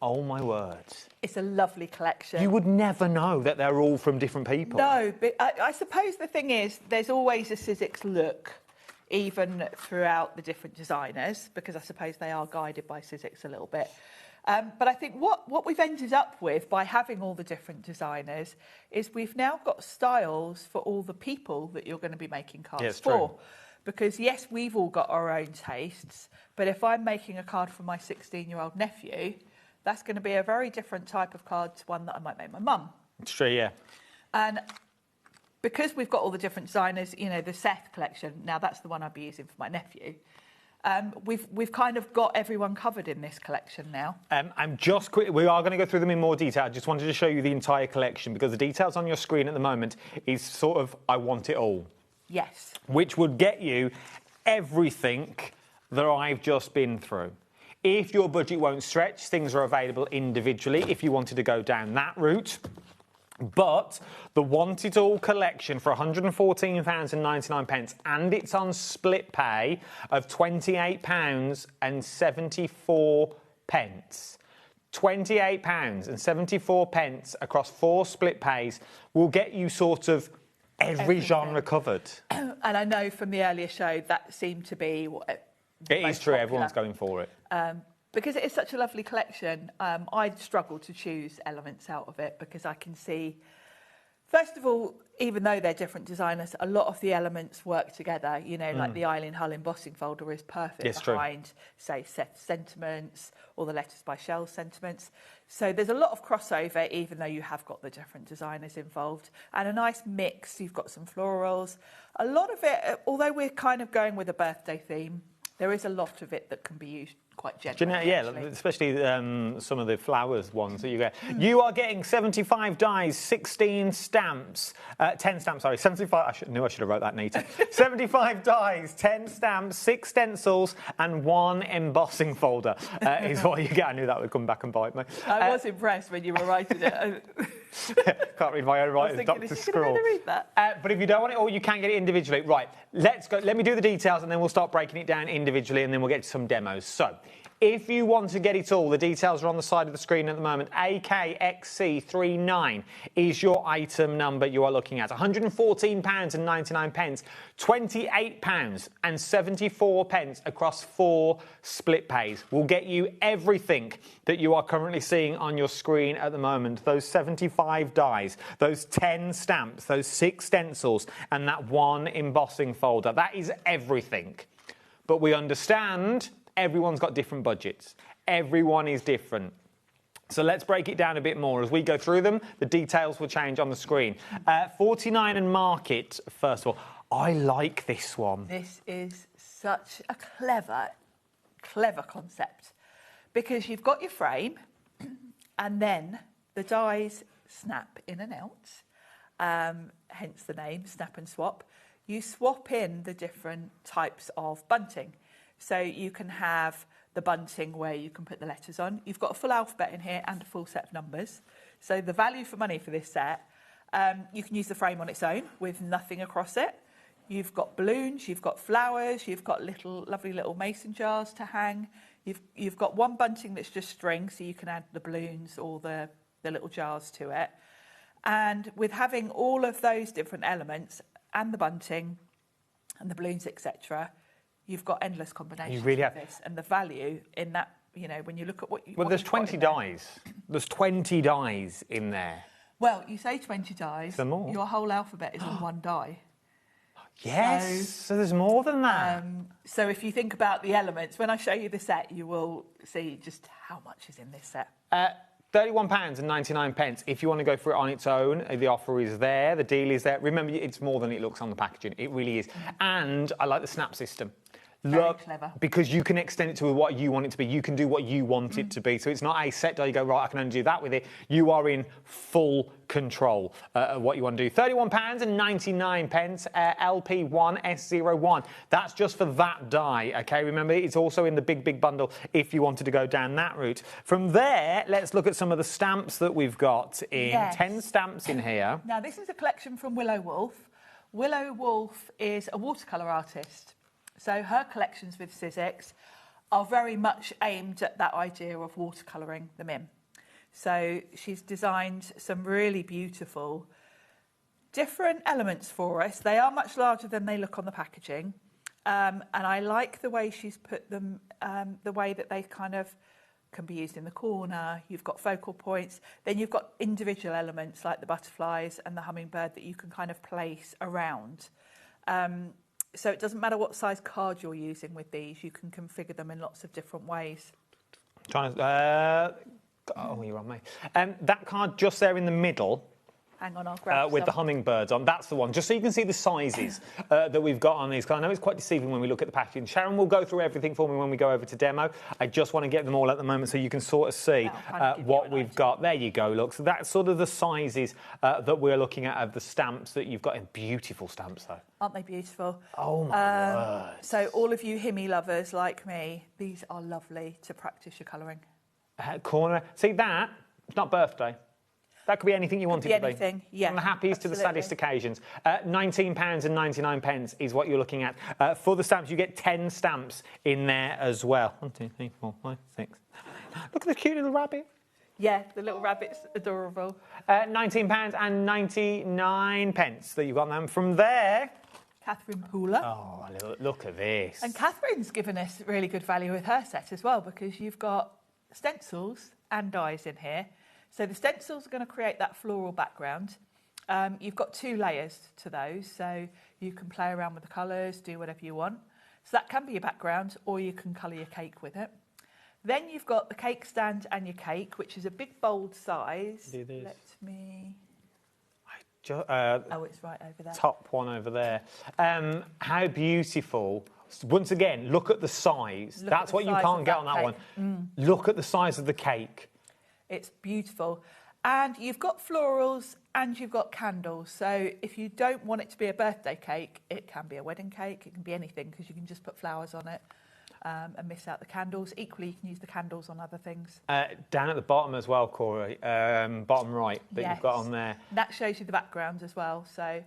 oh, my word. It's a lovely collection. You would never know that they're all from different people. No, but I suppose the thing is there's always a Sizzix look, even throughout the different designers, because I suppose they are guided by Sizzix a little bit. But I think what we've ended up with by having all the different designers is we've now got styles for all the people that you're going to be making cards for. True. Because, yes, we've all got our own tastes, but if I'm making a card for my 16-year-old nephew, that's going to be a very different type of card to one that I might make my mum. It's true, yeah. And because we've got all the different designers, you know, the Seth collection, now that's the one I'll be using for my nephew. We've kind of got everyone covered in this collection now. I'm just quick. We are going to go through them in more detail. I just wanted to show you the entire collection because the details on your screen at the moment is sort of I want it all. Yes. Which would get you everything that I've just been through. If your budget won't stretch, things are available individually if you wanted to go down that route. But the Want It All collection for £114.99 and it's on split pay of £28.74 £28.74 across 4 split pays will get you sort of every genre covered. And I know from the earlier show that seemed to be what it is true. popular. Everyone's going for it. Because it is such a lovely collection, I'd struggle to choose elements out of it because I can see, first of all, even though they're different designers, a lot of the elements work together. You know, like the Eileen Hull embossing folder is perfect behind, say, Seth's sentiments or the Letters by Shell sentiments. So there's a lot of crossover, even though you have got the different designers involved. And a nice mix. You've got some florals. A lot of it, although we're kind of going with a birthday theme, there is a lot of it that can be used quite generally. Especially some of the flowers ones that you get. You are getting 75 dies, 16 stamps, 10 stamps, sorry, 75, knew I should have wrote that neater. 75 dies, 10 stamps, 6 stencils and 1 embossing folder is what you get. I knew that would come back and bite me. I was impressed when you were writing it. Can't read my own writing, Dr. Scroll. Read that? But if you don't want it all, you can get it individually. Right, let's go. Let me do the details and then we'll start breaking it down individually and then we'll get to some demos. So, if you want to get it all, the details are on the side of the screen at the moment. AKXC39 is your item number you are looking at. £114.99, £28.74 across 4 split pays will get you everything that you are currently seeing on your screen at the moment. Those 75 dies, those 10 stamps, those 6 stencils, and that 1 embossing folder. That is everything. But we understand everyone's got different budgets. Everyone is different. So let's break it down a bit more. As we go through them, the details will change on the screen. 49 and Market, first of all. I like this one. This is such a clever concept because you've got your frame and then the dies snap in and out, hence the name, Snap and Swap. You swap in the different types of bunting. So you can have the bunting where you can put the letters on. You've got a full alphabet in here and a full set of numbers. So the value for money for this set, you can use the frame on its own with nothing across it. You've got balloons, you've got flowers, you've got lovely little mason jars to hang. You've got one bunting that's just string, so you can add the balloons or the little jars to it. And with having all of those different elements and the bunting and the balloons, etc., you've got endless combinations of this, and the value in that, you know, when you look at what you... Well, there's 20 dies. There's 20 dies in there. Well, you say 20 dies. There's more. Your whole alphabet is on 1 die. Yes, so there's more than that. So if you think about the elements, when I show you the set, you will see just how much is in this set. £31.99. If you want to go for it on its own, the offer is there, the deal is there. Remember, it's more than it looks on the packaging. It really is. And I like the snap system. Very clever. Because you can extend it to what you want it to be. You can do what you want it to be. So it's not a set die, you go, right, I can only do that with it. You are in full control of what you want to do. £31.99, LP1S01. That's just for that die, OK? Remember, it's also in the big bundle if you wanted to go down that route. From there, let's look at some of the stamps that we've got in. Yes. 10 stamps in here. Now, this is a collection from Willow Wolf. Willow Wolf is a watercolour artist. So her collections with Sizzix are very much aimed at that idea of watercolouring them in. So she's designed some really beautiful different elements for us. They are much larger than they look on the packaging. And I like the way she's put them, the way that they kind of can be used in the corner. You've got focal points. Then you've got individual elements like the butterflies and the hummingbird that you can kind of place around. So it doesn't matter what size card you're using with these, you can configure them in lots of different ways. Trying to, oh, you're on me. That card just there in the middle. Hang on, I'll grab with the hummingbirds on. That's the one, just so you can see the sizes that we've got on these. Because I know it's quite deceiving when we look at the packaging. Sharon will go through everything for me when we go over to demo. I just want to get them all at the moment so you can sort of see what we've got. There you go, look. So that's sort of the sizes that we're looking at of the stamps that you've got. In beautiful stamps, though. Aren't they beautiful? Oh, my word. So all of you Himmy lovers like me, these are lovely to practice your colouring. Corner. See, that, it's not birthday. That could be anything you want it to be. Anything, yeah. From the happiest to the saddest occasions. £19.99 is what you're looking at. For the stamps, you get 10 stamps in there as well. 1, 2, 3, 4, 5, 6, Look at the cute little rabbit. Yeah, the little rabbit's adorable. £19.99 that you've got them. From there... Catherine Pooler. Oh, look at this. And Catherine's given us really good value with her set as well, because you've got stencils and dies in here. So the stencils are going to create that floral background. You've got 2 layers to those, so you can play around with the colours, do whatever you want. So that can be your background, or you can colour your cake with it. Then you've got the cake stand and your cake, which is a big, bold size. Do this. Let me... oh, it's right over there. Top one over there. How beautiful. Once again, look at the size. That's what you can't get on that one. Look at the size of the cake. It's beautiful. And you've got florals and you've got candles. So if you don't want it to be a birthday cake, it can be a wedding cake. It can be anything, because you can just put flowers on it and miss out the candles. Equally, you can use the candles on other things. Down at the bottom as well, Corey, bottom right, that you've got on there. That shows you the background as well. So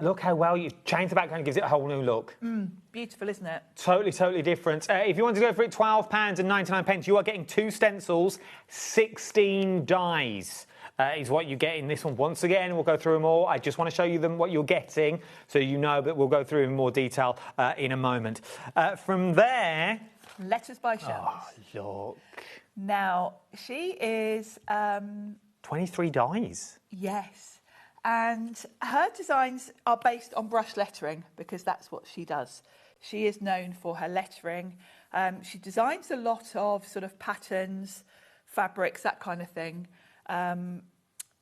look how well you've changed the background, gives it a whole new look. Beautiful, isn't it? Totally different. If you want to go for it, £12.99, you are getting 2 stencils, 16 dies. Is what you get in this one. Once again, we'll go through them all. I just want to show you what you're getting, so you know, but we'll go through in more detail in a moment. From there... Letters by Shells. Oh, look. Now, she is... 23 dies. Yes. And her designs are based on brush lettering, because that's what she does. She is known for her lettering. She designs a lot of sort of patterns, fabrics, that kind of thing.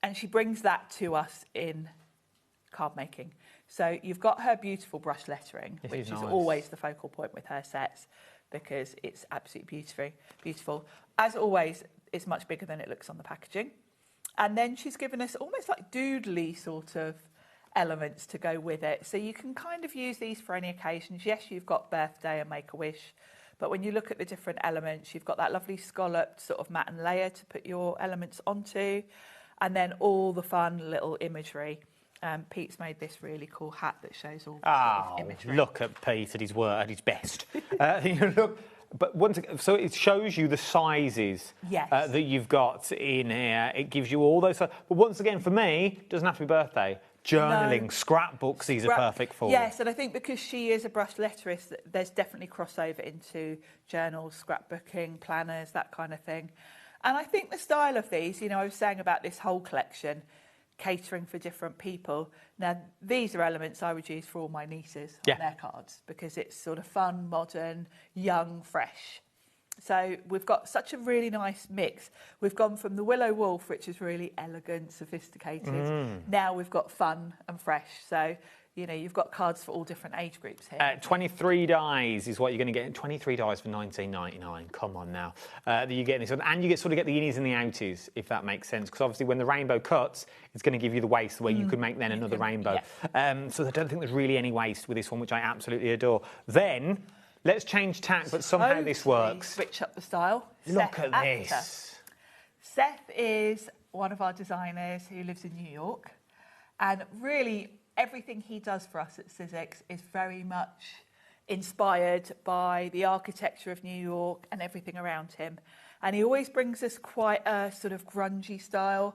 And she brings that to us in card making. So you've got her beautiful brush lettering, which is always the focal point with her sets, because it's absolutely beautiful. As always, it's much bigger than it looks on the packaging. And then she's given us almost like doodly sort of elements to go with it. So you can kind of use these for any occasions. Yes, you've got birthday and Make-A-Wish, but when you look at the different elements, you've got that lovely scalloped sort of matte layer to put your elements onto, and then all the fun little imagery. Pete's made this really cool hat that shows all the sort of imagery. Look at Pete at his work, at his best. But once again, so it shows you the sizes that you've got in here. It gives you all those. But once again, for me, it doesn't have to be birthday. Journaling, scrapbooks, these are perfect for. Yes, and I think because she is a brush letterist, there's definitely crossover into journals, scrapbooking, planners, that kind of thing. And I think the style of these, I was saying about this whole collection, catering for different people. Now, these are elements I would use for all my nieces on their cards, because it's sort of fun, modern, young, fresh. So we've got such a really nice mix. We've gone from the Willow Wolf, which is really elegant, sophisticated. Now we've got fun and fresh. So, you've got cards for all different age groups here. 23 dies is what you're going to get. 23 dies for £19.99. Come on now. That you get this one. And you get the innies and the outies, if that makes sense. Because obviously when the rainbow cuts, it's going to give you the waist where you could make then another rainbow. So I don't think there's really any waste with this one, which I absolutely adore. Then... let's change tack, but somehow this works. Switch up the style. Look at this. Seth is one of our designers who lives in New York. And really, everything he does for us at Sizzix is very much inspired by the architecture of New York and everything around him. And he always brings us quite a sort of grungy style.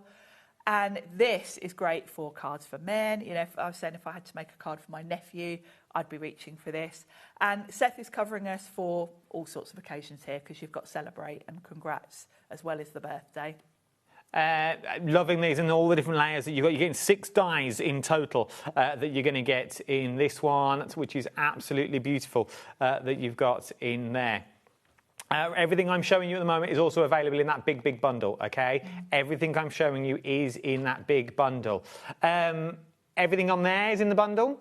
And this is great for cards for men. If I was saying if I had to make a card for my nephew, I'd be reaching for this. And Seth is covering us for all sorts of occasions here, because you've got celebrate and congrats as well as the birthday. Loving these and all the different layers that you've got. You're getting 6 dies in total that you're going to get in this one, which is absolutely beautiful that you've got in there. Everything I'm showing you at the moment is also available in that big bundle, okay? Everything I'm showing you is in that big bundle. Everything on there is in the bundle.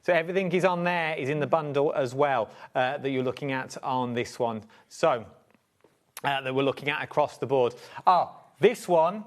So everything is on there is in the bundle as well that you're looking at on this one. So that we're looking at across the board. This one,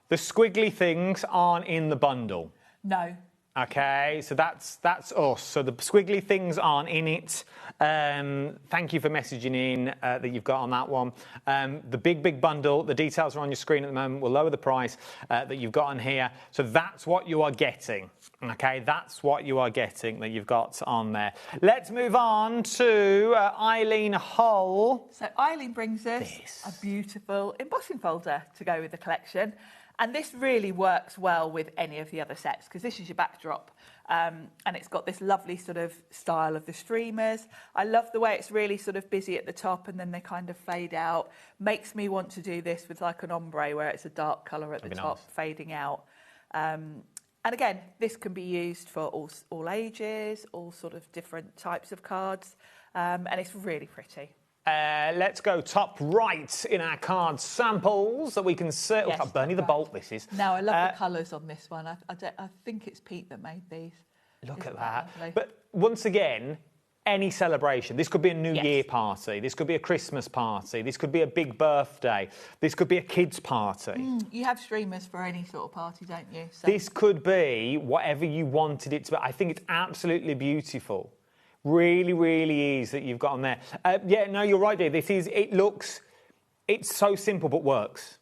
the squiggly things aren't in the bundle. No. Okay, so that's us. So the squiggly things aren't in it. Thank you for messaging in that you've got on that one. The big bundle, the details are on your screen at the moment. We'll lower the price that you've got on here. So that's what you are getting. Okay, that's what you are getting that you've got on there. Let's move on to Eileen Hull. So Eileen brings us a beautiful embossing folder to go with the collection. And this really works well with any of the other sets because this is your backdrop and it's got this lovely sort of style of the streamers. I love the way it's really sort of busy at the top and then they kind of fade out. Makes me want to do this with like an ombre where it's a dark colour at the top, fading out. And again, this can be used for all ages, all sort of different types of cards, and it's really pretty. Let's go top right in our card samples that we can see. Yes, oh, Bernie the Bolt, this is. Now, I love the colours on this one. I think it's Pete that made these. Look at that. But once again, any celebration. This could be a New Year party. This could be a Christmas party. This could be a big birthday. This could be a kids' party. You have streamers for any sort of party, don't you? So. This could be whatever you wanted it to be. I think it's absolutely beautiful. Really, really is that you've got on there. Yeah, no, you're right, dear. It's so simple but works.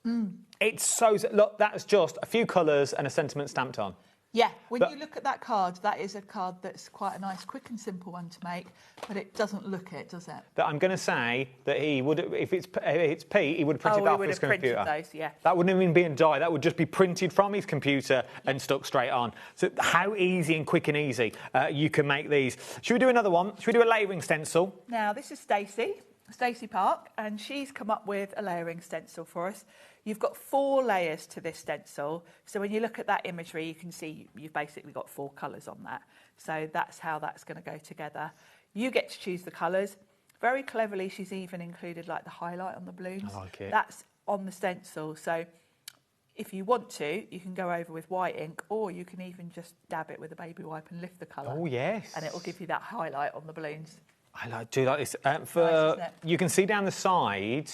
It's so, look, that's just a few colours and a sentiment stamped on. Yeah, when you look at that card, that is a card that's quite a nice, quick and simple one to make, but it doesn't look it, does it? That I'm going to say that he would, if it's Pete, he would have printed that off his computer. Printed those, yeah. That wouldn't even be in die. That would just be printed from his computer and stuck straight on. So how easy and quick and easy you can make these. Should we do another one? Should we do a layering stencil? Now, this is Stacey Park, and she's come up with a layering stencil for us. You've got 4 layers to this stencil. So when you look at that imagery, you can see you've basically got 4 colours on that. So that's how that's going to go together. You get to choose the colours. Very cleverly, she's even included like the highlight on the balloons. I like it. That's on the stencil. So if you want to, you can go over with white ink, or you can even just dab it with a baby wipe and lift the colour. Oh, yes. And it will give you that highlight on the balloons. I do like this. Nice, isn't it? You can see down the side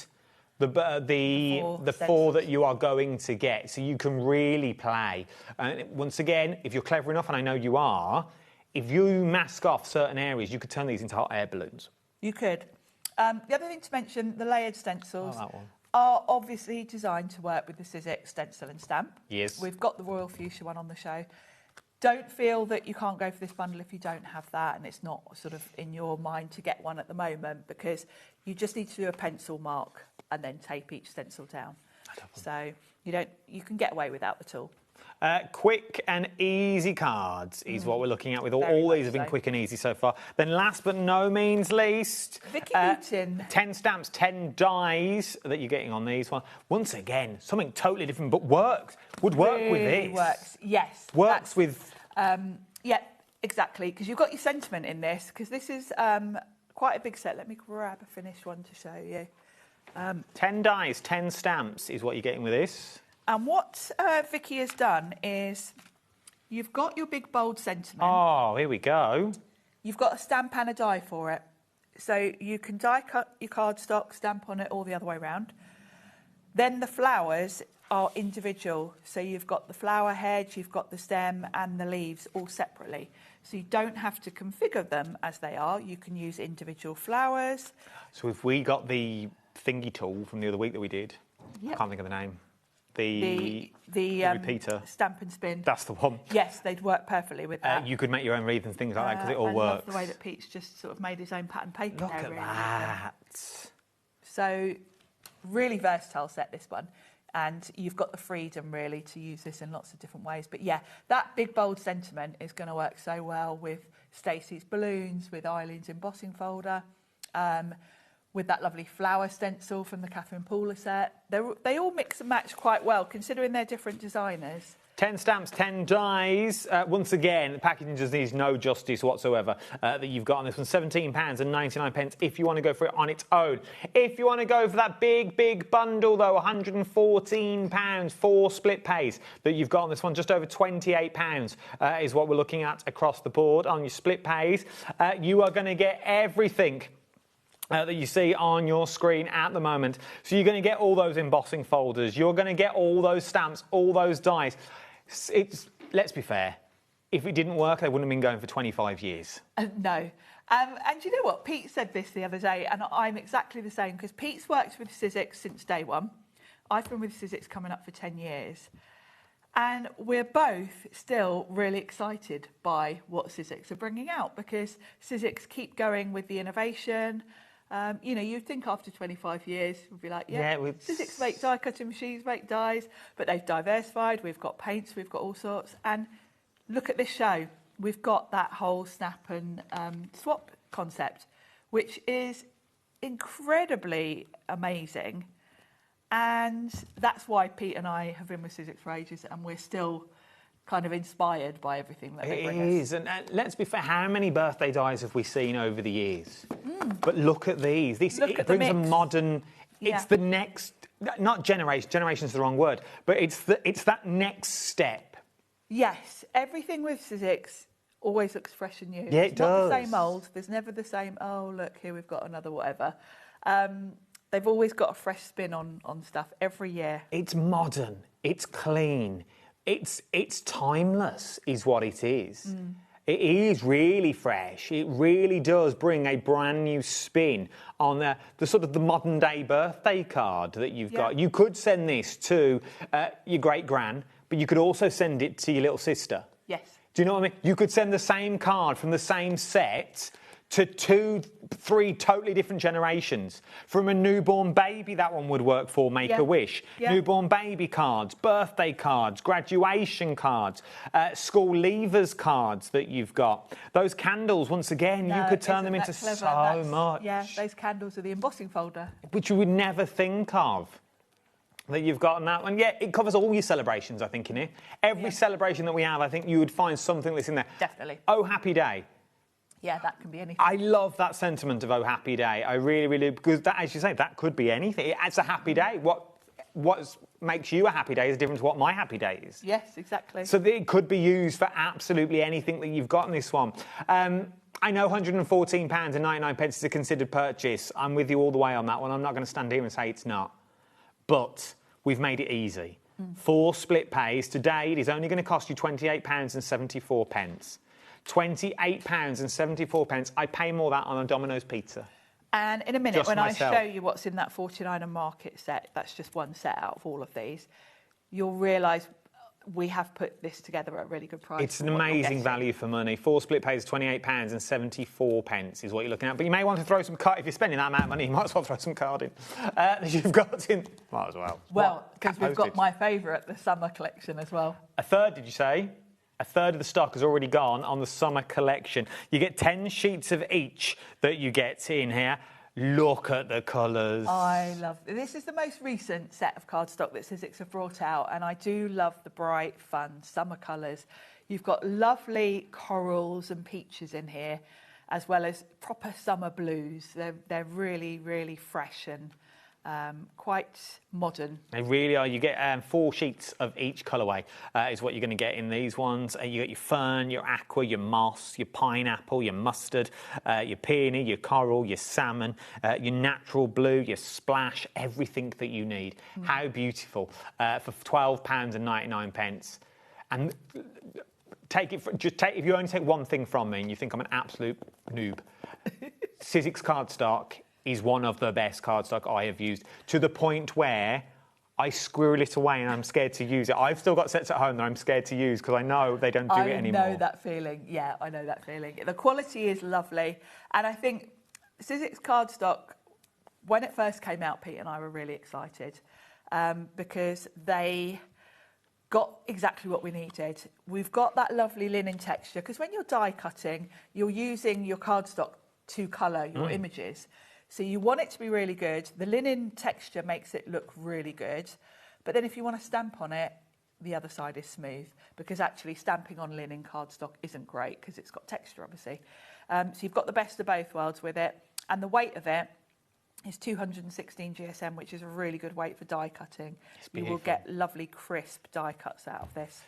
the 4 that you are going to get, so you can really play. And once again, if you're clever enough, and I know you are, if you mask off certain areas, you could turn these into hot air balloons. You could. The other thing to mention, the layered stencils are obviously designed to work with the Sizzix stencil and stamp. Yes. We've got the Royal Fuchsia one on the show. Don't feel that you can't go for this bundle if you don't have that and it's not sort of in your mind to get one at the moment, because you just need to do a pencil mark and then tape each stencil down. So you can get away without the tool. Quick and easy cards is what we're looking at with all these have been quick and easy so far. Then last but no means least, Vicky Newton. 10 stamps, 10 dies that you're getting on these one. Once again, something totally different, but would work with this. Works, yes. Works with... Yeah, exactly, because you've got your sentiment in this, because this is quite a big set. Let me grab a finished one to show you. 10 dies, 10 stamps is what you're getting with this. And what Vicky has done is you've got your big, bold sentiment. Oh, here we go. You've got a stamp and a die for it. So you can die cut your cardstock, stamp on it, or the other way around. Then the flowers are individual. So you've got the flower head, you've got the stem and the leaves all separately. So you don't have to configure them as they are. You can use individual flowers. So if we got the thingy tool from the other week that we did, I can't think of the name. The repeater. Stamp and spin. That's the one. Yes, they'd work perfectly with that. You could make your own wreath and things like that because it all works. I love the way that Pete's just sort of made his own pattern paper. Look at that. So, really versatile set, this one. And you've got the freedom, really, to use this in lots of different ways. But yeah, that big, bold sentiment is going to work so well with Stacey's balloons, with Eileen's embossing folder, with that lovely flower stencil from the Catherine Pooler set. They all mix and match quite well, considering they're different designers. 10 stamps, 10 dies. Once again, the packaging just needs no justice whatsoever that you've got on this one. £17.99 if you want to go for it on its own. If you want to go for that big, big bundle, though, £114, 4 split pays that you've got on this one. Just over £28 is what we're looking at across the board on your split pays. You are going to get everything that you see on your screen at the moment. So you're going to get all those embossing folders. You're going to get all those stamps, all those dies. Let's be fair. if it didn't work, they wouldn't have been going for 25 years. No. And you know what? Pete said this the other day, and I'm exactly the same, because Pete's worked with Sizzix since day one. I've been with Sizzix coming up for 10 years. And we're both still really excited by what Sizzix are bringing out, because Sizzix keep going with the innovation. You know, you'd think after 25 years, we'd be like, Sizzix make die cutting machines, make dies, but they've diversified. We've got paints, we've got all sorts. And look at this show. We've got that whole snap and swap concept, which is incredibly amazing. And that's why Pete and I have been with Sizzix for ages, and we're still kind of inspired by everything that they bring us. It is, and let's be fair, how many birthday dies have we seen over the years? But look at these. It brings a modern... It's the next... Not generation, generation's the wrong word, but it's that next step. Yes, everything with Sizzix always looks fresh and new. Yeah, it it's not does. the same old. There's never the same, oh, look, here we've got another whatever. They've always got a fresh spin on stuff every year. It's modern. It's clean. It's timeless, is what it is. It is really fresh. It really does bring a brand new spin on the sort of the modern day birthday card that you've got. You could send this to your great gran, but you could also send it to your little sister. Yes. Do you know what I mean? You could send the same card from the same set to 2, 3 totally different generations. From a newborn baby, that one would work for Make-A-Wish. Yeah. Newborn baby cards, birthday cards, graduation cards, school leavers cards that you've got. Those candles, once again, you could turn them into so much. Yeah, those candles are the embossing folder. Which you would never think of. That you've got on that one. Yeah, it covers all your celebrations, I think, in here. Every celebration that we have, I think you would find something that's in there. Definitely. Oh, happy day. Yeah, that can be anything. I love that sentiment of oh, happy day. I really, really, because that, as you say, that could be anything. It's a happy day. What makes you a happy day is different to what my happy day is. Yes, exactly. So it could be used for absolutely anything that you've got in this one. I know £114.99 is a considered purchase. I'm with you all the way on that one. I'm not going to stand here and say it's not. But we've made it easy. 4 split pays. Today, it is only going to cost you £28.74. £28.74. I pay more that on a Domino's pizza. And in a minute, Just when myself. I show you what's in that 49er market set, that's just one set out of all of these, you'll realise we have put this together at a really good price. It's an amazing value for money. 4 split pays £28.74 is what you're looking at. But you may want to throw some card. If you're spending that amount of money, you might as well throw some card in. You've got in. Might as well. Well, because we've got my favourite, the summer collection as well. A third, did you say? A third of the stock has already gone on the summer collection. You get 10 sheets of each that you get in here. Look at the colours. I love it. This is the most recent set of cardstock that Sizzix have brought out, and I do love the bright, fun summer colours. You've got lovely corals and peaches in here, as well as proper summer blues. They're really, really fresh and quite modern. They really are. You get 4 sheets of each colourway is what you're going to get in these ones. You get your fern, your aqua, your moss, your pineapple, your mustard, your peony, your coral, your salmon, your natural blue, your splash, everything that you need. How beautiful for £12.99. And if you only take one thing from me and you think I'm an absolute noob, Sizzix cardstock is one of the best cardstock I have used, to the point where I squirrel it away and I'm scared to use it. I've still got sets at home that I'm scared to use because I know they don't do it anymore. I know that feeling. Yeah, I know that feeling. The quality is lovely. And I think Sizzix cardstock, when it first came out, Pete and I were really excited because they got exactly what we needed. We've got that lovely linen texture because when you're die cutting, you're using your cardstock to colour your images. So you want it to be really good. The linen texture makes it look really good. But then if you want to stamp on it, the other side is smooth, because actually stamping on linen cardstock isn't great because it's got texture, obviously. So you've got the best of both worlds with it. And the weight of it is 216 GSM, which is a really good weight for die cutting. You will get lovely, crisp die cuts out of this.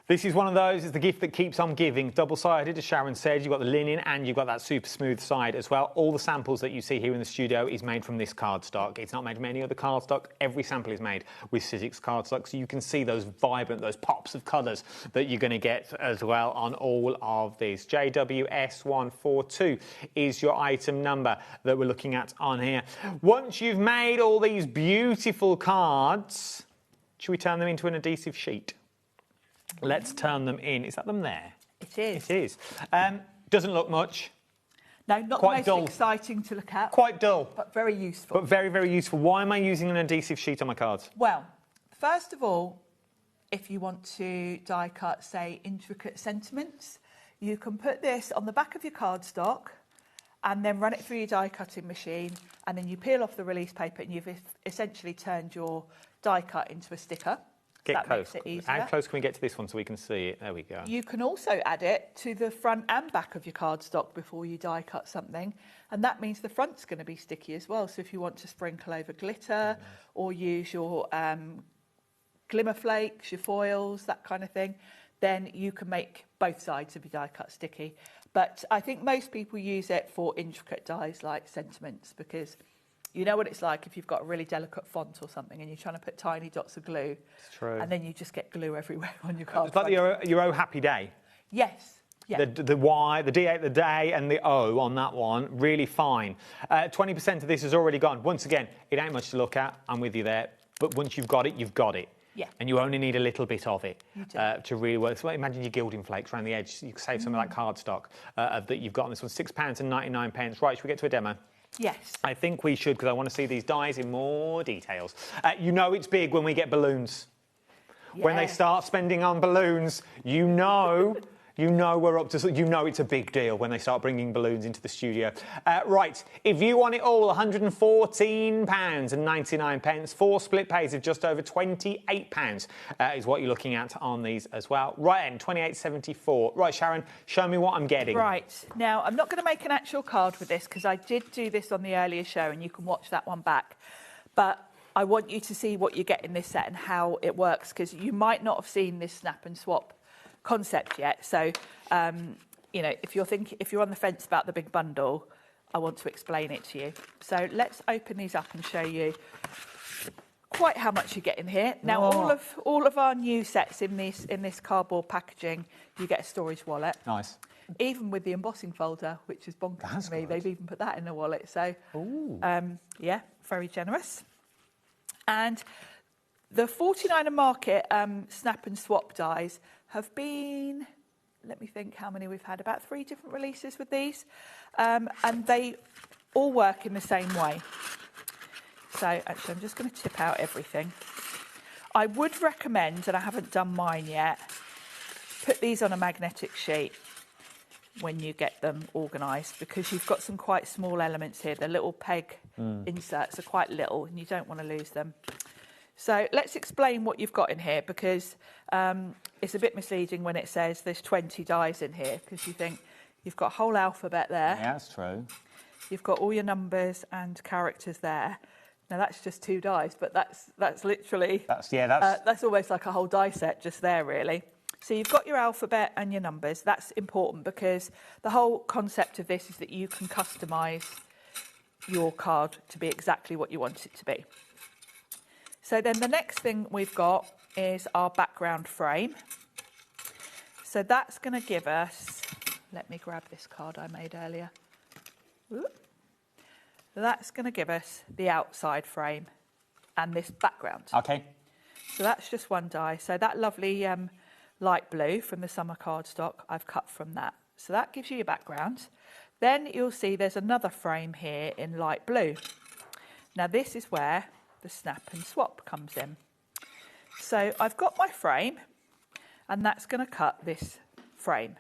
This is one of those, it's the gift that keeps on giving. Double-sided, as Sharon said. You've got the linen and you've got that super smooth side as well. All the samples that you see here in the studio is made from this cardstock. It's not made from any other cardstock. Every sample is made with Sizzix cardstock, so you can see those vibrant, those pops of colours that you're going to get as well on all of these. JWS142 is your item number that we're looking at on here. Once you've made all these beautiful cards, should we turn them into an adhesive sheet? Let's turn them in. Is that them there? It is. It is. Doesn't look much. No, not Quite the most dull. exciting to look at. Quite dull. But very useful. But very, very useful. Why am I using an adhesive sheet on my cards? Well, first of all, if you want to die cut, say, intricate sentiments, you can put this on the back of your cardstock and then run it through your die cutting machine, and then you peel off the release paper and you've essentially turned your die cut into a sticker. Get close. Makes it easier. How close can we get to this one so we can see it? There we go. You can also add it to the front and back of your cardstock before you die cut something, and that means the front's going to be sticky as well. So if you want to sprinkle over glitter or use your glimmer flakes, your foils, that kind of thing, then you can make both sides of your die cut sticky. But I think most people use it for intricate dies like sentiments, because you know what it's like if you've got a really delicate font or something and you're trying to put tiny dots of glue. It's true. And then you just get glue everywhere on your card. It's like your Oh Happy Day. Yes. Yeah. The Y, the D8, the day, and the O on that one, really fine. 20% of this has already gone. Once again, it ain't much to look at. I'm with you there. But once you've got it, you've got it. Yeah. And you only need a little bit of it You do. to really work. So imagine your gilding flakes around the edge. You can save some of that cardstock that you've got on this one. £6.99. Right, should we get to a demo? Yes. I think we should, because I want to see these dies in more details. You know it's big when we get balloons. When they start spending on balloons, you know we're up to... You know it's a big deal when they start bringing balloons into the studio. Right, if you want it all, £114.99. 4 split pays of just over £28 is what you're looking at on these as well. Right then, £28.74. Right, Sharon, show me what I'm getting. Right. Now, I'm not going to make an actual card with this because I did do this on the earlier show and you can watch that one back. But I want you to see what you get in this set and how it works, because you might not have seen this snap and swap concept yet. So, you know, if you're on the fence about the big bundle, I want to explain it to you. So let's open these up and show you quite how much you get in here. Now, all of our new sets in this cardboard packaging, you get a storage wallet. Nice. Even with the embossing folder, which is bonkers to me, they've even put that in the wallet. So, yeah, very generous. And the 49er Market snap and swap dies have been, let me think how many we've had, about 3 different releases with these. And they all work in the same way. So actually, I'm just going to tip out everything. I would recommend, and I haven't done mine yet, put these on a magnetic sheet when you get them organised, because you've got some quite small elements here. The little peg inserts are quite little and you don't want to lose them. So let's explain what you've got in here, because it's a bit misleading when it says there's 20 dies in here, because you think you've got a whole alphabet there. Yeah, that's true. You've got all your numbers and characters there. Now that's just 2 dies, but that's literally that's almost like a whole die set just there, really. So you've got your alphabet and your numbers. That's important because the whole concept of this is that you can customise your card to be exactly what you want it to be. So then the next thing we've got is our background frame. So that's going to give us, let me grab this card I made earlier. Whoop. That's going to give us the outside frame and this background. Okay. So that's just 1 die. So that lovely light blue from the summer cardstock, I've cut from that. So that gives you your background. Then you'll see there's another frame here in light blue. Now this is where the snap and swap comes in. So I've got my frame, and that's going to cut this frame.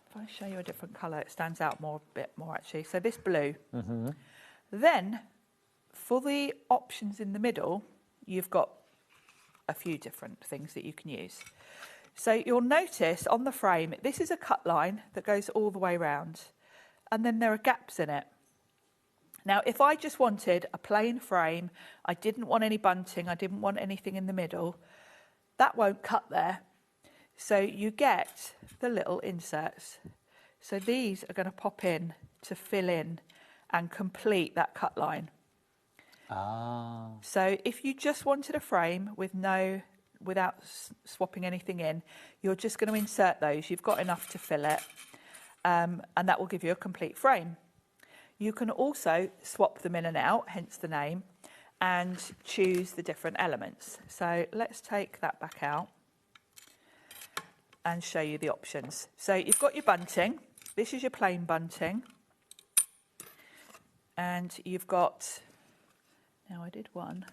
If I show you a different colour, it stands out a bit more actually. So this blue. Then for the options in the middle, you've got a few different things that you can use. So you'll notice on the frame, this is a cut line that goes all the way around, and then there are gaps in it. Now, if I just wanted a plain frame, I didn't want any bunting, I didn't want anything in the middle, that won't cut there. So you get the little inserts. So these are going to pop in to fill in and complete that cut line. Ah. So if you just wanted a frame without swapping anything in, you're just going to insert those. You've got enough to fill it, and that will give you a complete frame. You can also swap them in and out, hence the name, and choose the different elements. So let's take that back out and show you the options. So you've got your bunting. This is your plain bunting. And you've got, now I did one.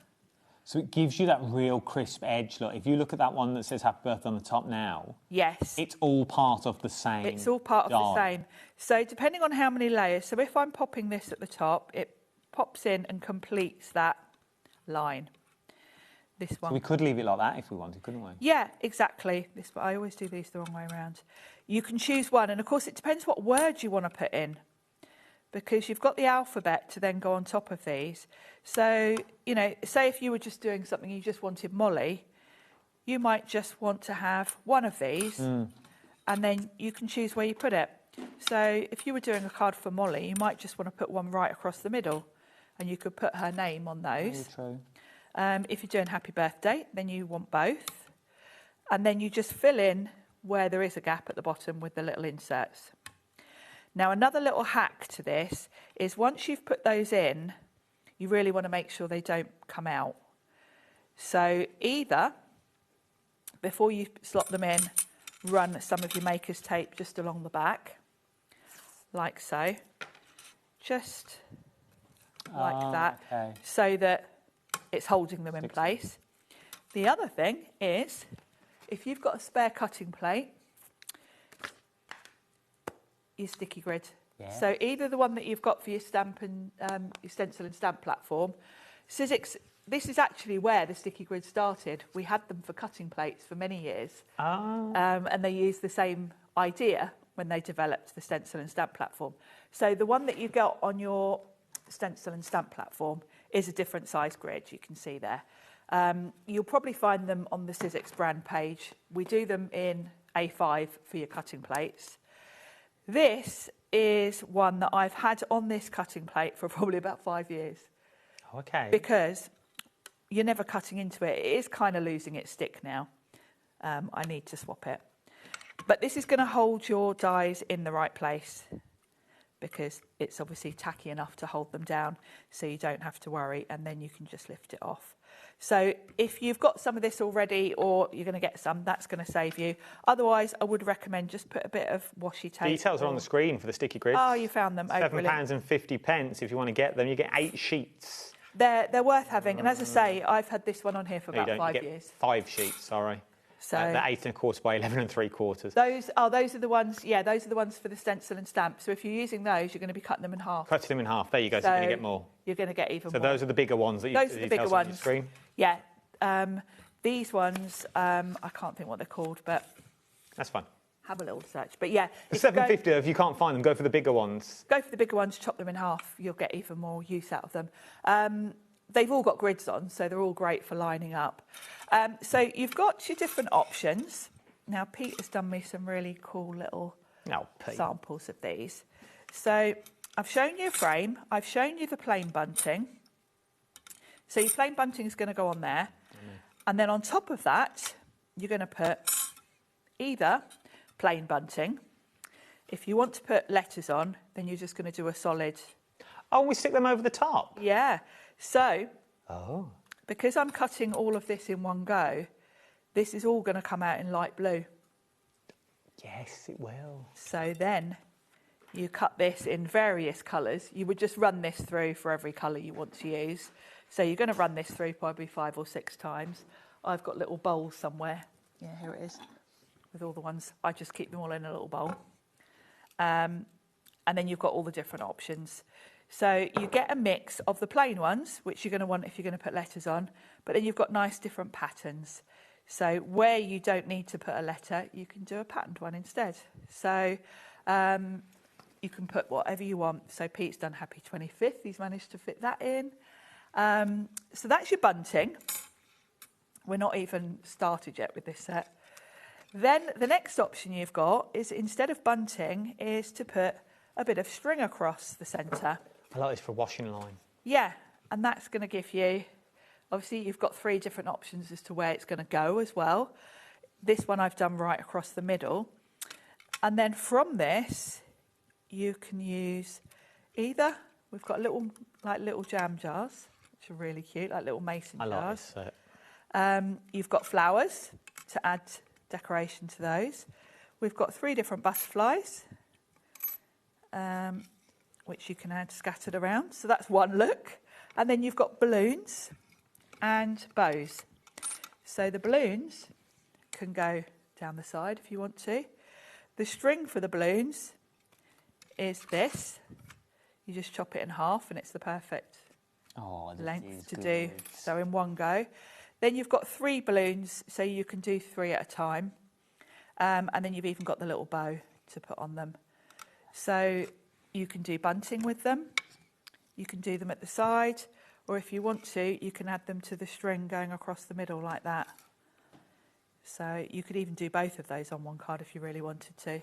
So it gives you that real crisp edge. Look, if you look at that one that says Happy Birthday on the top now, yes, it's all part of the same. It's all part of the same. So depending on how many layers, so if I'm popping this at the top, it pops in and completes that line. This one. So we could leave it like that if we wanted, couldn't we? Yeah, exactly. But I always do these the wrong way around. You can choose one, and of course it depends what word you want to put in, because you've got the alphabet to then go on top of these. So, you know, say if you were just doing something, you just wanted Molly, you might just want to have one of these, and then you can choose where you put it. So if you were doing a card for Molly, you might just want to put one right across the middle, and you could put her name on those. Very true. If you're doing Happy Birthday, then you want both. And then you just fill in where there is a gap at the bottom with the little inserts. Now, another little hack to this is once you've put those in, you really want to make sure they don't come out. So either, before you slot them in, run some of your maker's tape just along the back, like so. Just like that, okay. So that it's holding them in place. The other thing is, if you've got a spare cutting plate, your sticky grid. Yeah. So either the one that you've got for your stamp and your stencil and stamp platform, Sizzix, this is actually where the sticky grid started. We had them for cutting plates for many years. And they used the same idea when they developed the stencil and stamp platform. So the one that you got on your stencil and stamp platform is a different size grid, you can see there. You'll probably find them on the Sizzix brand page. We do them in A5 for your cutting plates. This is one that I've had on this cutting plate for probably about 5 years. Okay. Because you're never cutting into it. It is kind of losing its stick now. I need to swap it. But this is going to hold your dies in the right place, because it's obviously tacky enough to hold them down, so you don't have to worry, and then you can just lift it off. So if you've got some of this already, or you're going to get some, that's going to save you. Otherwise, I would recommend just put a bit of washi tape. Details are on the screen for the sticky grids. Oh, you found them. £7.50 if you want to get them. You get 8 sheets. They're worth having, and as I say, I've had this one on here for No, about you don't. 5 You get years. 5 sheets, sorry. So they're 8 1/4 by 11 3/4. Those are the ones. Yeah, those are the ones for the stencil and stamp. So if you're using those, you're going to be cutting them in half. Cutting them in half. There you go. So you're going to get more. You're going to get even more. So those are the bigger ones that you Those are the bigger details on your ones. screen. Yeah. These ones, I can't think what they're called, but That's fine. have a little search. But yeah, For £7.50, if you can't find them, go for the bigger ones. Go for the bigger ones, chop them in half. You'll get even more use out of them. They've all got grids on, so they're all great for lining up. So you've got your different options. Now, Pete has done me some really cool little samples of these. So I've shown you a frame. I've shown you the plain bunting. So your plain bunting is going to go on there. And then on top of that, you're going to put either plain bunting. If you want to put letters on, then you're just going to do a solid... Oh, we stick them over the top? Yeah. So, oh, because I'm cutting all of this in one go, this is all going to come out in light blue. Yes, it will. So then you cut this in various colours. You would just run this through for every colour you want to use. So you're going to run this through probably 5 or 6 times. I've got little bowls somewhere. Yeah, here it is. With all the ones. I just keep them all in a little bowl. And then you've got all the different options. So you get a mix of the plain ones, which you're going to want if you're going to put letters on, but then you've got nice different patterns. So where you don't need to put a letter, you can do a patterned one instead. So you can put whatever you want. So Pete's done Happy 25th. He's managed to fit that in. So that's your bunting. We're not even started yet with this set. Then the next option you've got is, instead of bunting, is to put a bit of string across the centre. I like this for a washing line. Yeah, and that's going to give you, obviously you've got 3 different options as to where it's going to go as well. This one I've done right across the middle. And then from this, you can use either, we've got little jam jars, which are really cute, like little mason jars. I like this set. You've got flowers to add decoration to those. We've got 3 different butterflies, which you can add scattered around. So that's one look. And then you've got balloons and bows. So the balloons can go down the side if you want to. The string for the balloons is this. You just chop it in half and it's the perfect length to do. So in one go. Then you've got 3 balloons, so you can do 3 at a time. And then you've even got the little bow to put on them. So you can do bunting with them. You can do them at the side. Or if you want to, you can add them to the string going across the middle like that. So you could even do both of those on one card if you really wanted to.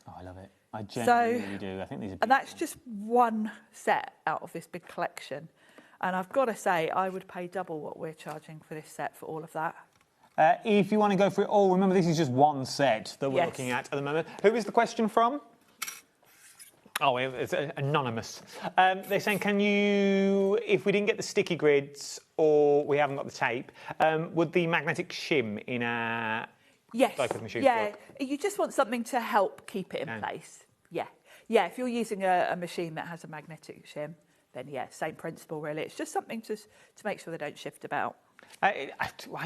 Oh, I love it. I genuinely do. I think these are. And that's just one set out of this big collection. And I've got to say, I would pay double what we're charging for this set for all of that. If you want to go for it all, remember this is just one set that we're looking at the moment. Who is the question from? Oh, it's anonymous. They're saying, can you, if we didn't get the sticky grids or we haven't got the tape, would the magnetic shim in a machine work? You just want something to help keep it in place. Yeah, if you're using a machine that has a magnetic shim, then same principle really. It's just something to make sure they don't shift about. I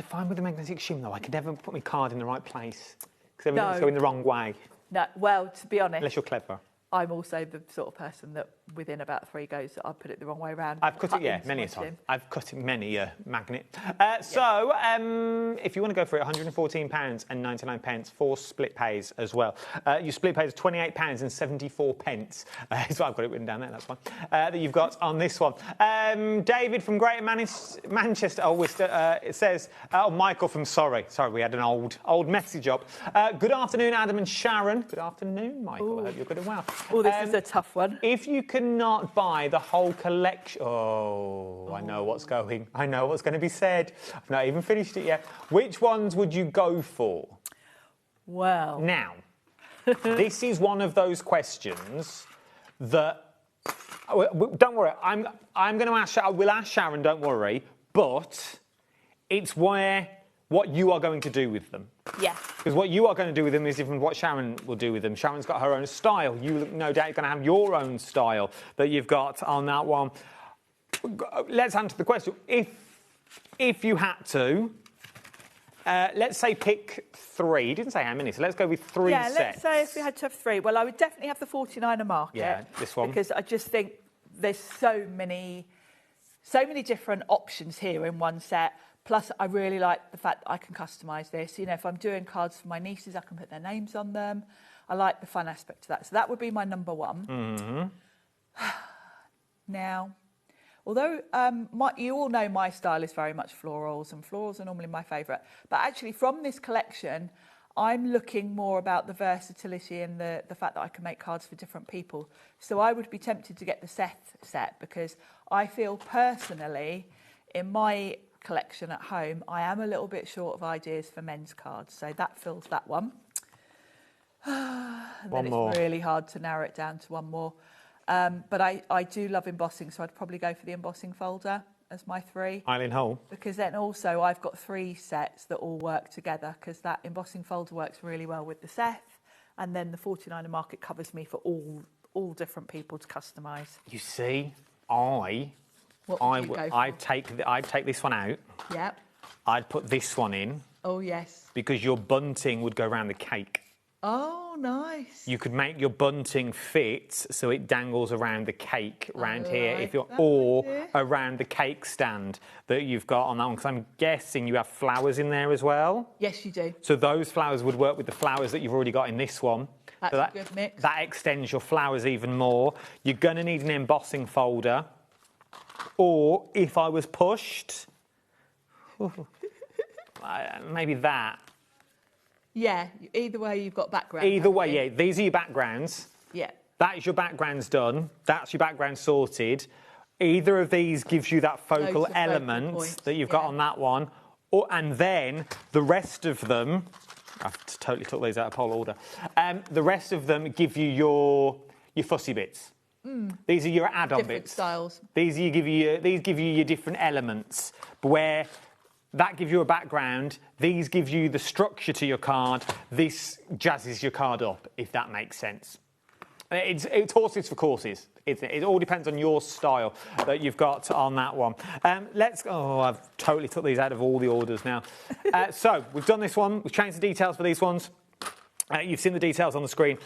find with the magnetic shim though, I could never put my card in the right place because everything's going the wrong way. No, well, to be honest, unless you're clever. I'm also the sort of person that within about 3 goes, I'll put it the wrong way around. I've cut it, many a time. I've cut it many a magnet. So, if you want to go for it, £114.99 for split pays as well. Your split pays £28.74. So I've got it written down there, that's fine. That you've got on this one. David from Greater Manchester, it says, Michael from Sorry, we had an old message up. Good afternoon, Adam and Sharon. Good afternoon, Michael. Ooh. I hope you're good and well. Oh, this is a tough one. If you cannot buy the whole collection... Oh, I know what's going. I know what's going to be said. I've not even finished it yet. Which ones would you go for? Well... Now, this is one of those questions that... Don't worry, I'm going to ask... I will ask Sharon, don't worry, but it's what you are going to do with them. Yeah. Because what you are going to do with them is different from what Sharon will do with them. Sharon's got her own style. You, no doubt, are going to have your own style that you've got on that one. Let's answer the question. If you had to, let's say pick 3. You didn't say how many, so let's go with 3 sets. Yeah, let's say if we had to have 3. Well, I would definitely have the 49er market. Yeah, this one. Because I just think there's so many different options here in one set. Plus, I really like the fact that I can customise this. You know, if I'm doing cards for my nieces, I can put their names on them. I like the fun aspect of that. So that would be my number 1. Mm-hmm. Now, although you all know my style is very much florals, and florals are normally my favourite. But actually, from this collection, I'm looking more about the versatility and the fact that I can make cards for different people. So I would be tempted to get the Seth set because I feel personally, in my collection at home, I am a little bit short of ideas for men's cards, so that fills that one. And then it's really hard to narrow it down to one more. But I do love embossing, so I'd probably go for the embossing folder as my 3. Eileen Hull. Because then also I've got 3 sets that all work together, because that embossing folder works really well with the Seth, and then the 49er market covers me for all different people to customise. You see, I'd take this one out. Yep. I'd put this one in. Oh, yes. Because your bunting would go around the cake. Oh, nice. You could make your bunting fit so it dangles around the cake around here, around the cake stand that you've got on that one. Because I'm guessing you have flowers in there as well. Yes, you do. So those flowers would work with the flowers that you've already got in this one. That's a good mix. That extends your flowers even more. You're going to need an embossing folder. Or, if I was pushed, maybe that. Yeah, either way you've got background. Either way, yeah. These are your backgrounds. Yeah. That is your backgrounds done. That's your background sorted. Either of these gives you that focal element that you've got on that one. And then the rest of them, I've totally took these out of poll order. The rest of them give you your fussy bits. These are your add-on Different bits. styles. These give you your different elements. Where that gives you a background. These give you the structure to your card. This jazzes your card up, if that makes sense. It's horses for courses. It all depends on your style that you've got on that one. I've totally took these out of all the orders now. So we've done this one. We've changed the details for these ones. You've seen the details on the screen.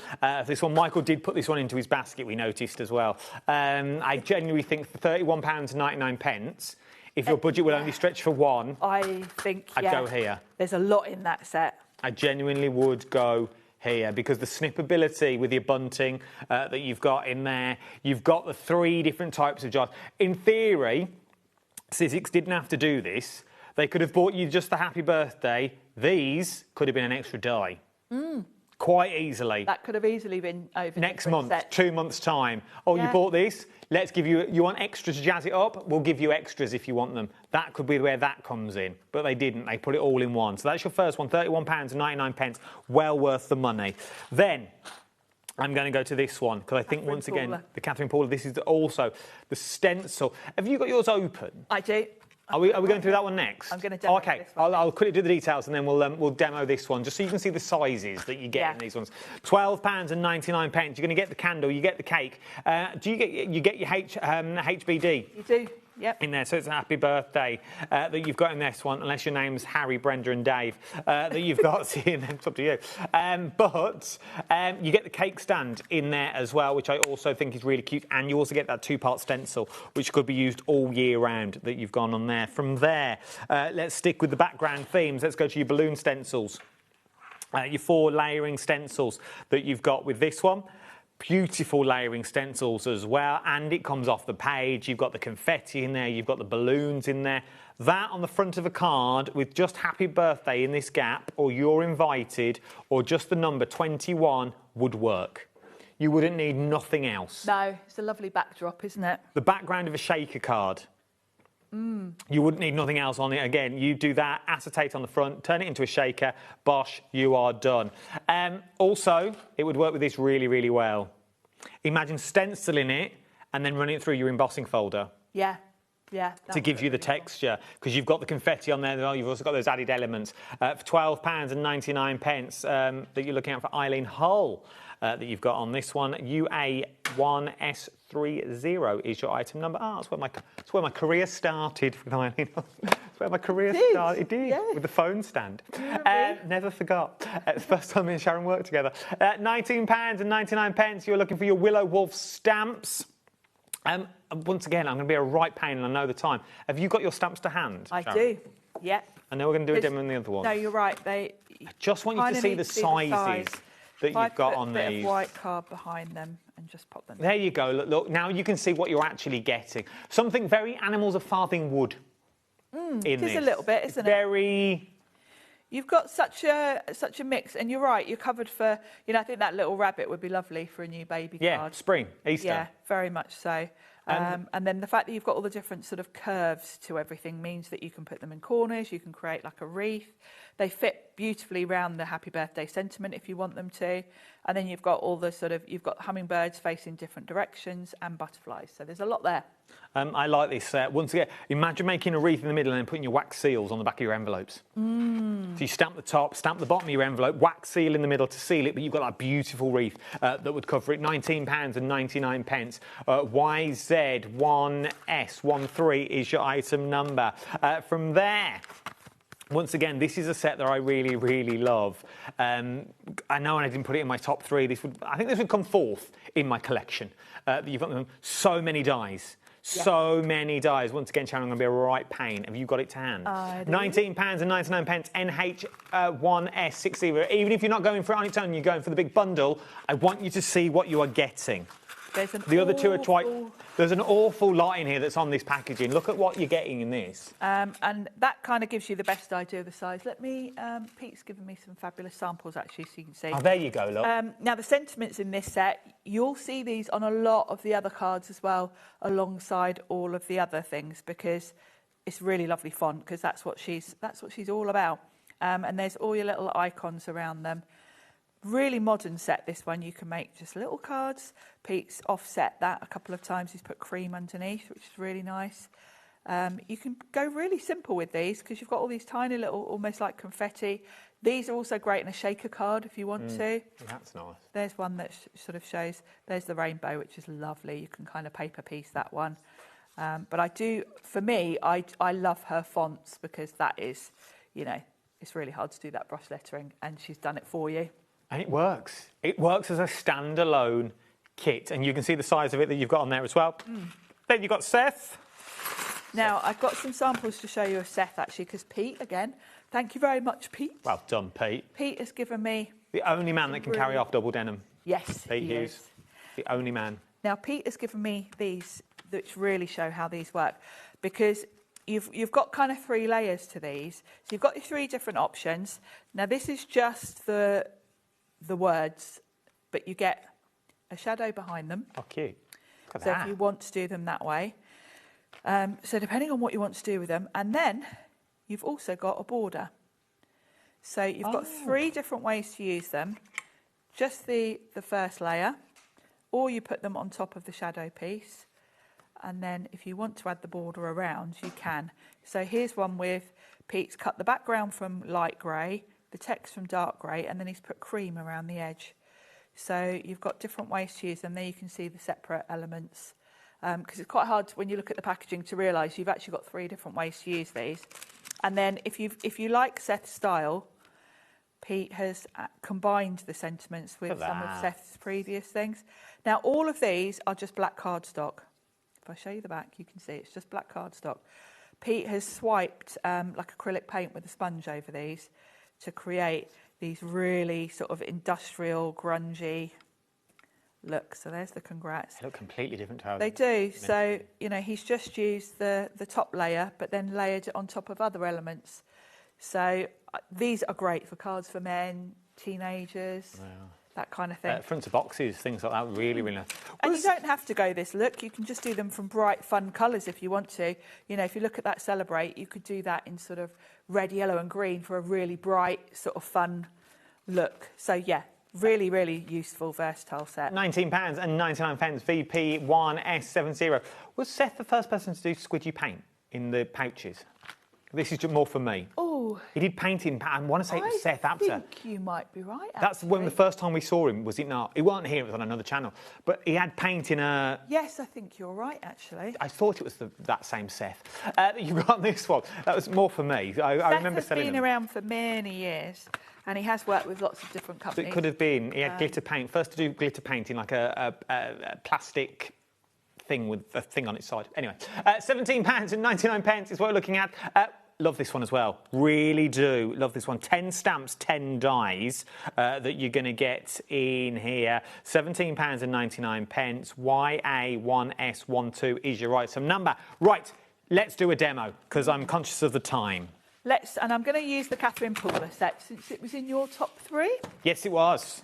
This one, Michael did put this one into his basket, we noticed as well. I genuinely think for £31.99, if your budget will only stretch for one, I think, I'd go here. There's a lot in that set. I genuinely would go here because the snippability with your bunting that you've got in there, you've got the 3 different types of jars. In theory, Sizzix didn't have to do this. They could have bought you just the happy birthday. These could have been an extra die. Quite easily. That could have easily been over next month, sets. 2 months' time. Oh, you bought this? Let's give you want extra to jazz it up? We'll give you extras if you want them. That could be where that comes in. But they didn't. They put it all in one. So that's your first one, £31.99. Well worth the money. Then I'm going to go to this one because I think once again, the Catherine Paula, this is also the stencil. Have you got yours open? I do. Are we going through that one next? I'm going to demo this one. I'll quickly do the details and then we'll demo this one just so you can see the sizes that you get in these ones. £12.99. You're going to get the candle, you get the cake. Do you get your HBD? You do. Yep. In there, so it's a happy birthday that you've got in this one, unless your name's Harry, Brenda and Dave, that you've got seeing them. It's up to you. But you get the cake stand in there as well, which I also think is really cute, and you also get that 2-part stencil, which could be used all year round that you've gone on there. From there, let's stick with the background themes. Let's go to your balloon stencils. Your 4 layering stencils that you've got with this one. Beautiful layering stencils as well, and it comes off the page. You've got the confetti in there, you've got the balloons in there. That on the front of a card with just happy birthday in this gap, or you're invited, or just the number 21 would work. You wouldn't need nothing else. No, it's a lovely backdrop, isn't it? The background of a shaker card. You wouldn't need nothing else on it. Again, you do that, acetate on the front, turn it into a shaker, bosh, you are done. Also, it would work with this really, really well. Imagine stenciling it and then running it through your embossing folder. Yeah. To give you the texture, because you've got the confetti on there as well. You've also got those added elements. For £12.99 that you're looking at for Eileen Hull that you've got on this one. UA1S30 is your item number. That's where my career started with Eileen Hull. That's where my career started. It did, with the phone stand. Never forgot. It's the first time me and Sharon worked together. £19.99. You're looking for your Willow Wolf stamps. Once again, I'm going to be a right pain and I know the time. Have you got your stamps to hand, I Sharon? do, yeah. I know we're going to do a demo on the other one. No, you're right. I just want you to see the sizes that you've got on these. Put a bit of white card behind them and just pop them. There you go. Look, now you can see what you're actually getting. Something very Animals of Farthing Wood It is a little bit, isn't it? Very... You've got such a mix, and you're right. You're covered for. I think that little rabbit would be lovely for a new baby card. Yeah, spring, Easter. Yeah, very much so. And then the fact that you've got all the different sort of curves to everything means that you can put them in corners. You can create like a wreath. They fit beautifully around the happy birthday sentiment if you want them to. And then you've got all the you've got hummingbirds facing different directions and butterflies. So there's a lot there. I like this. Once again, imagine making a wreath in the middle and then putting your wax seals on the back of your envelopes. So you stamp the top, stamp the bottom of your envelope, wax seal in the middle to seal it, but you've got that beautiful wreath that would cover it. £19.99. YZ1S13 is your item number. From there, once again, this is a set that I really, really love. I know I didn't put it in my top 3. I think this would come 4th in my collection. You've got so many dies. So many dies. Once again, Sharon, I'm going to be a right pain. Have you got it to hand? £19.99. NH1S60. Even if you're not going for it on its own, you're going for the big bundle. I want you to see what you are getting. The other two are quite... There's an awful lot in here that's on this packaging. Look at what you're getting in this. And that kind of gives you the best idea of the size. Let me... Pete's given me some fabulous samples, actually, so you can see. Oh, there you go, look. Now, the sentiments in this set, you'll see these on a lot of the other cards as well, alongside all of the other things, because it's really lovely font, because that's what she's all about. And there's all your little icons around them. Really modern set, this one. You can make just little cards. Pete's offset that a couple of times. He's put cream underneath, which is really nice. You can go really simple with these because you've got all these tiny little, almost like confetti. These are also great in a shaker card if you want to. That's nice. There's one that sort of shows, there's the rainbow, which is lovely. You can kind of paper piece that one. But I do, for me, I love her fonts because that is, you know, it's really hard to do that brush lettering, and she's done it for you. And it works. It works as a standalone kit, and you can see the size of it that you've got on there as well. Then you've got Seth. Now, I've got some samples to show you of Seth, actually, because Pete, again, thank you very much, Pete. Well done, Pete. Pete has given me... The only man that can carry off double denim. Yes, Pete he Hughes. is. The only man. Now, Pete has given me these, which really show how these work, because you've got kind of 3 layers to these. So you've got your 3 different options. Now, this is just the words, but you get a shadow behind them. Oh, cute. Look at So that. if you want to do them that way. So depending on what you want to do with them. And then you've also got a border. So you've got 3 different ways to use them. Just the first layer, or you put them on top of the shadow piece. And then if you want to add the border around, you can. So here's one with Pete's cut the background from light grey, the text from dark grey, and then he's put cream around the edge. So you've got different ways to use them. There you can see the separate elements. Because it's quite hard when you look at the packaging to realise you've actually got 3 different ways to use these. And then if you like Seth's style, Pete has combined the sentiments with some of Seth's previous things. Now, all of these are just black cardstock. If I show you the back, you can see it's just black cardstock. Pete has swiped like acrylic paint with a sponge over these to create these really sort of industrial, grungy look. So there's the congrats. They look completely different to how they do. So, you know, he's just used the top layer, but then layered it on top of other elements. So these are great for cards for men, teenagers, that kind of thing. Front of boxes, things like that, really, really nice. And you don't have to go this look. You can just do them from bright, fun colours if you want to. You know, if you look at that Celebrate, you could do that in sort of red, yellow and green for a really bright, sort of fun look. So, yeah, really, really useful, versatile set. £19.99, VP1S70. Was Seth the first person to do squidgy paint in the pouches? This is just more for me. Oh. He did painting. I want to say it was Seth Apter. I think you might be right, actually. That's when the first time we saw him, was it not? He wasn't here, it was on another channel. But he had paint in a... Yes, I think you're right, actually. I thought it was that same Seth. You got this one. That was more for me. I remember selling Seth has been around for many years, and he has worked with lots of different So companies. it could have been. He had glitter paint. First to do glitter painting, like a plastic thing with a thing on its side. Anyway, £17.99 is what we're looking at. Love this one as well. Really do love this one. 10 stamps, 10 dies that you're going to get in here. £17.99. YA1S12 is your item number. Right, let's do a demo because I'm conscious of the time. And I'm going to use the Catherine Pooler set since it was in your top 3. Yes, it was.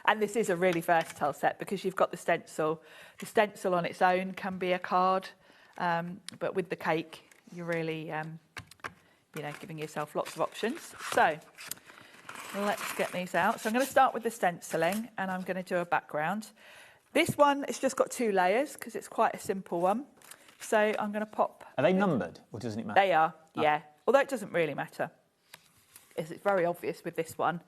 And this is a really versatile set because you've got the stencil. The stencil on its own can be a card, but with the cake, you're really, you know, giving yourself lots of options. So let's get these out. So I'm going to start with the stenciling, and I'm going to do a background. This one, it's just got 2 layers because it's quite a simple one. So I'm going to pop... Are they numbered, or doesn't it matter? They are, yeah. Although it doesn't really matter. It's very obvious with this one.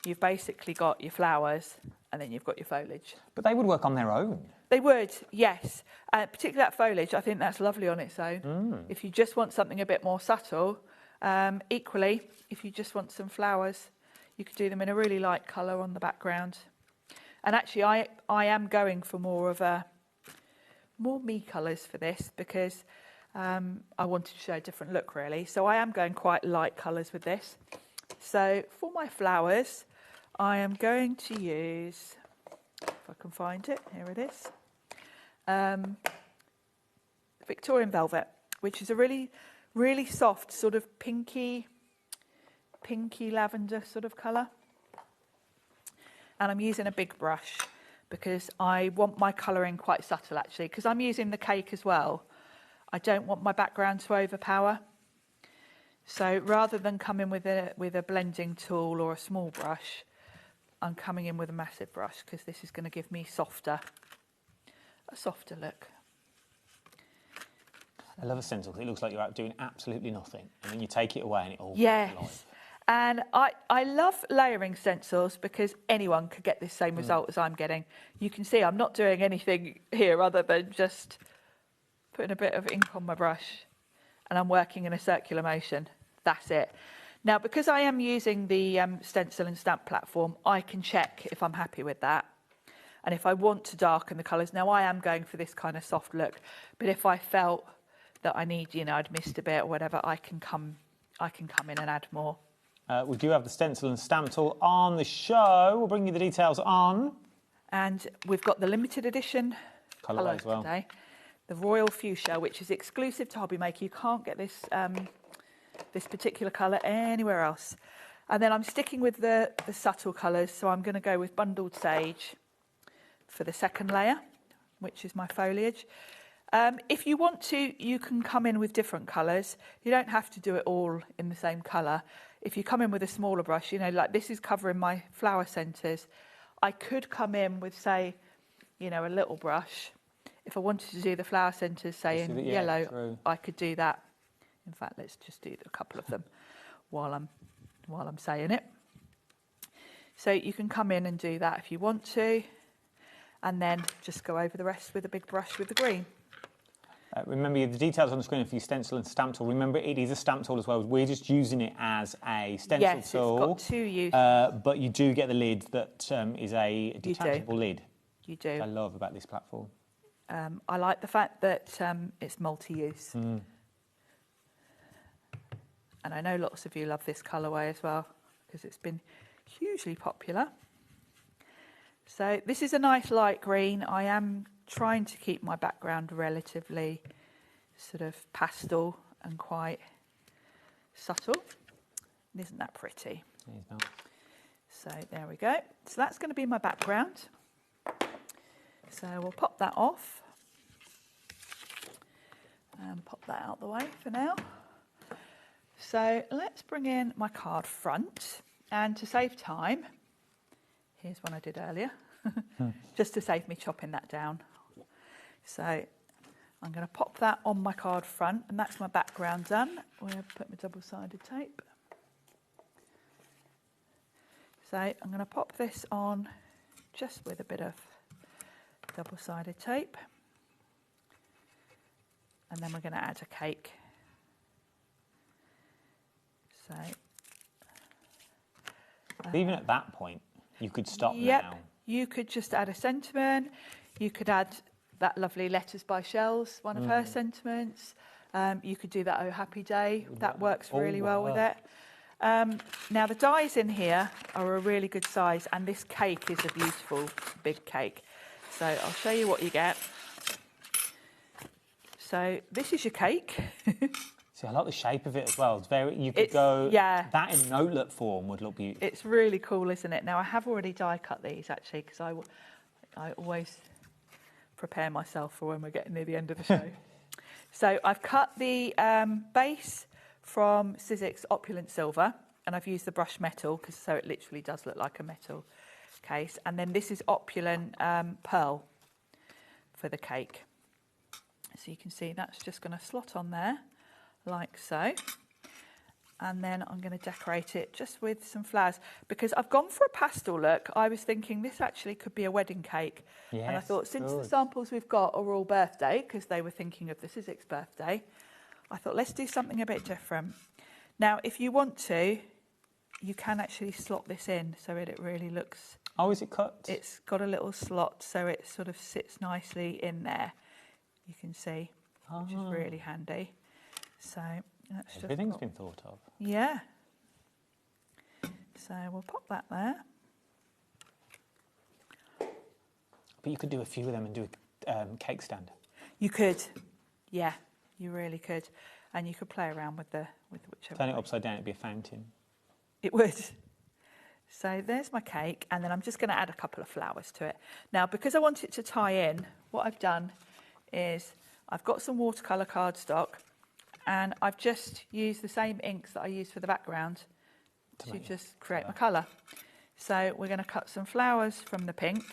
You've basically got your flowers, and then you've got your foliage. But they would work on their own. They would, yes. Particularly that foliage, I think that's lovely on its own. If you just want something a bit more subtle, equally, if you just want some flowers, you could do them in a really light colour on the background. And actually, I am going for more me colours for this because I wanted to show a different look, really. So I am going quite light colours with this. So for my flowers, I am going to use if I can find it. Here it is. Victorian Velvet, which is a really, really soft sort of pinky lavender sort of colour. And I'm using a big brush because I want my colouring quite subtle actually, because I'm using the cake as well. I don't want my background to overpower. So rather than come in with a blending tool or a small brush, I'm coming in with a massive brush because this is going to give me a softer look. I love a stencil because it looks like you're out doing absolutely nothing, and then you take it away and it all Yes. comes alive. And I love layering stencils because anyone could get this same result as I'm getting. You can see I'm not doing anything here other than just putting a bit of ink on my brush, and I'm working in a circular motion. That's it. Now, because I am using the stencil and stamp platform, I can check if I'm happy with that. And if I want to darken the colours, now I am going for this kind of soft look, but if I felt that I need, I'd missed a bit or whatever, I can come in and add more. We do have the stencil and stamp tool on the show. We'll bring you the details on. And we've got the limited edition colour as well. today, the Royal Fuchsia, which is exclusive to HobbyMaker. You can't get this this particular colour anywhere else. And then I'm sticking with the subtle colours, so I'm going to go with Bundled Sage for the second layer, which is my foliage. If you want to, you can come in with different colours. You don't have to do it all in the same colour. If you come in with a smaller brush, like this is covering my flower centres, I could come in with, say, a little brush. If I wanted to do the flower centres, say in yellow, I could do that. In fact, let's just do a couple of them while I'm saying it. So you can come in and do that if you want to, and then just go over the rest with a big brush with the green. Remember, the details on the screen for your stencil and stamp tool. Remember, it is a stamp tool as well. We're just using it as a stencil tool. Yes, it's got two uses. But you do get the lid that is a detachable lid. You do. Which I love about this platform. I like the fact that it's multi-use. And I know lots of you love this colourway as well because it's been hugely popular. So this is a nice light green. I am trying to keep my background relatively sort of pastel and quite subtle. Isn't that pretty? It is nice. So there we go. So that's going to be my background. So we'll pop that off and pop that out the way for now. So let's bring in my card front, and to save time, here's one I did earlier, just to save me chopping that down. So I'm going to pop that on my card front, and that's my background done. I'm going to put my double-sided tape. So I'm going to pop this on just with a bit of double-sided tape, and then we're going to add a cake. So even at that point, you could stop yep, now. You could just add a sentiment. You could add that lovely Letters by Shells, one of her sentiments. You could do that Oh Happy Day. That works really well with it. Now the dies in here are a really good size, and this cake is a beautiful big cake. So I'll show you what you get. So this is your cake. See, I like the shape of it as well. It's very. You could go. Yeah. That in notelet form would look beautiful. It's really cool, isn't it? Now I have already die cut these actually because I always prepare myself for when we're getting near the end of the show. So I've cut the base from Sizzix Opulent Silver, and I've used the brushed metal because so it literally does look like a metal case. And then this is Opulent Pearl for the cake. So you can see that's just going to slot on there like so. And then I'm going to decorate it just with some flowers because I've gone for a pastel look. I was thinking this actually could be a wedding cake. Yes, and I thought since the samples we've got are all birthday, because they were thinking of the Sizzix birthday, I thought let's do something a bit different. Now, if you want to, you can actually slot this in so it really looks... Oh, is it cut? It's got a little slot so it sort of sits nicely in there. You can see, which is really handy. So that's just everything's been thought of. Yeah. So we'll pop that there. But you could do a few of them and do a cake stand. You could, yeah, you really could. And you could play around with whichever. Turn it upside down, it'd be a fountain. It would. So there's my cake, and then I'm just going to add a couple of flowers to it. Now, because I want it to tie in, what I've done is I've got some watercolour cardstock, and I've just used the same inks that I used for the background to just create my colour. So we're going to cut some flowers from the pink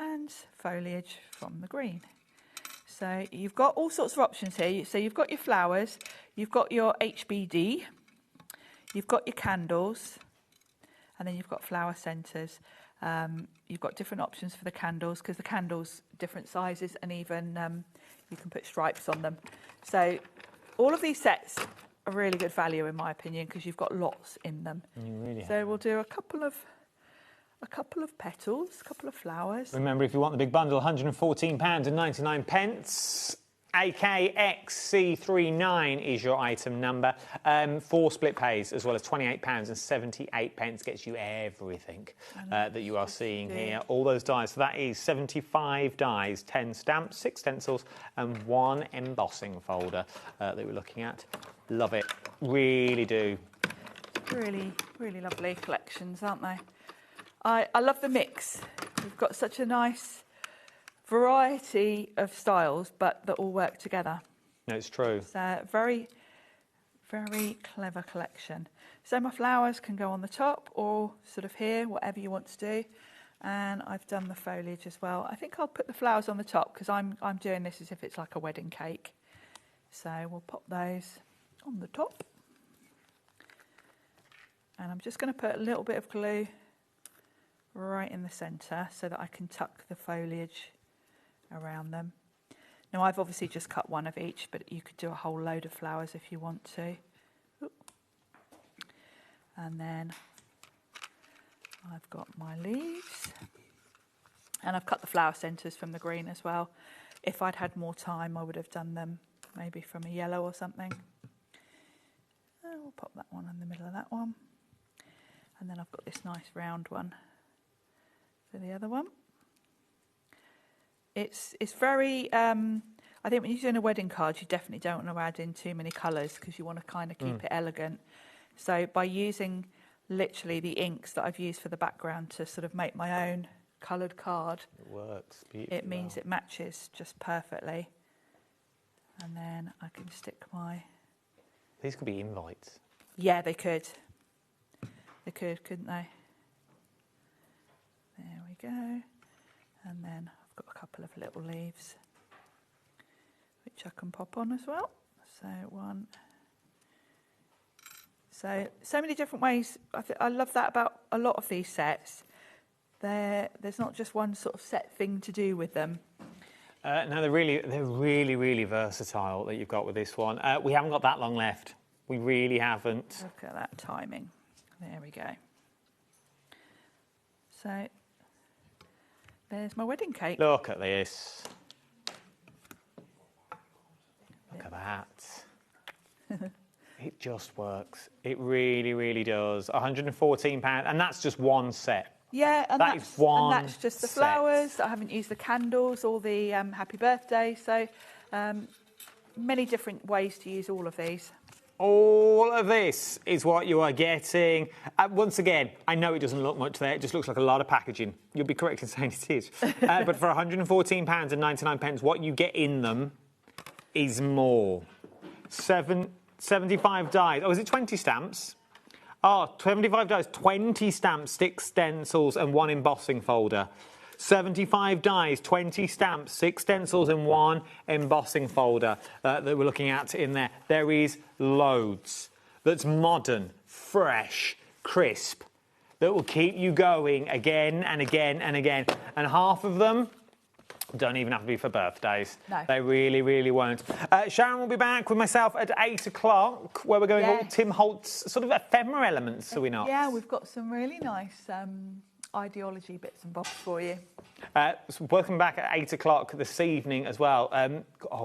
and foliage from the green. So you've got all sorts of options here. So you've got your flowers, you've got your HBD, you've got your candles, and then you've got flower centres. You've got different options for the candles, because the candles different sizes, and even you can put stripes on them. So all of these sets are really good value in my opinion, because you've got lots in them. You really so we'll do a couple of petals, a couple of flowers. Remember, if you want the big bundle, £114.99. AKXC39 is your item number. 4 split pays, as well as £28.78 gets you everything that you are seeing here. All those dies. So that is 75 dies, 10 stamps, 6 stencils, and 1 embossing folder that we're looking at. Love it. Really do. Really, really lovely collections, aren't they? I love the mix. We've got such a nice variety of styles, but that all work together. No, it's true. It's a very, very clever collection. So my flowers can go on the top or sort of here, whatever you want to do. And I've done the foliage as well. I think I'll put the flowers on the top, because I'm doing this as if it's like a wedding cake. So we'll pop those on the top. And I'm just going to put a little bit of glue right in the centre so that I can tuck the foliage around them. Now I've obviously just cut one of each, but you could do a whole load of flowers if you want to. Ooh. And then I've got my leaves, and I've cut the flower centres from the green as well. If I'd had more time, I would have done them maybe from a yellow or something. We'll pop that one in the middle of that one, and then I've got this nice round one for the other one. It's very, I think when you're doing a wedding card, you definitely don't want to add in too many colours, because you want to kind of keep it elegant. So by using literally the inks that I've used for the background to sort of make my own coloured card, it works beautifully. It means it matches just perfectly. And then I can stick my... These could be invites. Yeah, they could. They could, couldn't they? There we go. And then I've got a couple of little leaves, which I can pop on as well. So one. So many different ways. I love that about a lot of these sets. There's not just one sort of set thing to do with them. No, they're really versatile that you've got with this one. We haven't got that long left. We really haven't. Look at that timing. There we go. So there's my wedding cake. Look at this. Look at that. It just works. It really, really does. £114, and that's just one set. Yeah, and that is one and that's just the flowers. I haven't used the candles or the happy birthday. So many different ways to use all of these. All of this is what you are getting. Once again, I know it doesn't look much there. It just looks like a lot of packaging. You'll be correct in saying it is. But for £114.99, what you get in them is more. 75 dies. Oh, is it 20 stamps? Oh, 75 dies, 20 stamps, 6 stencils and 1 embossing folder. 75 dies, 20 stamps, 6 stencils and 1 embossing folder that we're looking at in there. There is loads. That's modern, fresh, crisp, that will keep you going again and again and again. And half of them don't even have to be for birthdays. No. They really, really won't. Sharon will be back with myself at 8 o'clock, where we're going all Tim Holt's sort of ephemera elements, are we not? Yeah, we've got some really nice ideology bits and bobs for you. So welcome back at 8 o'clock this evening as well.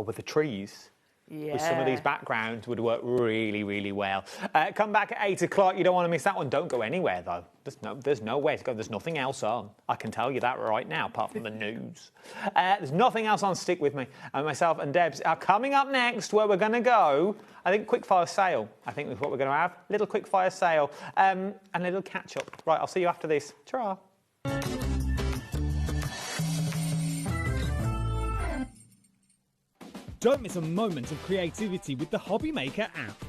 With the trees. with some of these backgrounds would work really, really well. Come back at 8 o'clock. You don't want to miss that one. Don't go anywhere, though. There's nowhere to go. There's nothing else on. I can tell you that right now, apart from the news. There's nothing else on. Stick with me. And myself and Debs are coming up next, where we're going to go. I think quickfire sale. I think that's what we're going to have. Little quickfire sale and a little catch-up. Right, I'll see you after this. Ta-ra. Don't miss a moment of creativity with the HobbyMaker app.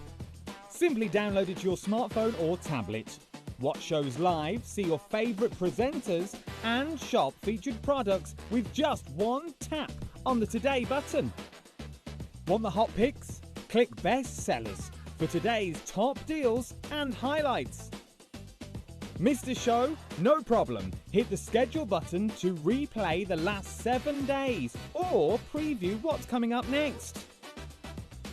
Simply download it to your smartphone or tablet. Watch shows live, see your favourite presenters, and shop featured products with just one tap on the Today button. Want the hot picks? Click Best Sellers for today's top deals and highlights. Missed a show? No problem. Hit the schedule button to replay the last 7 days or preview what's coming up next.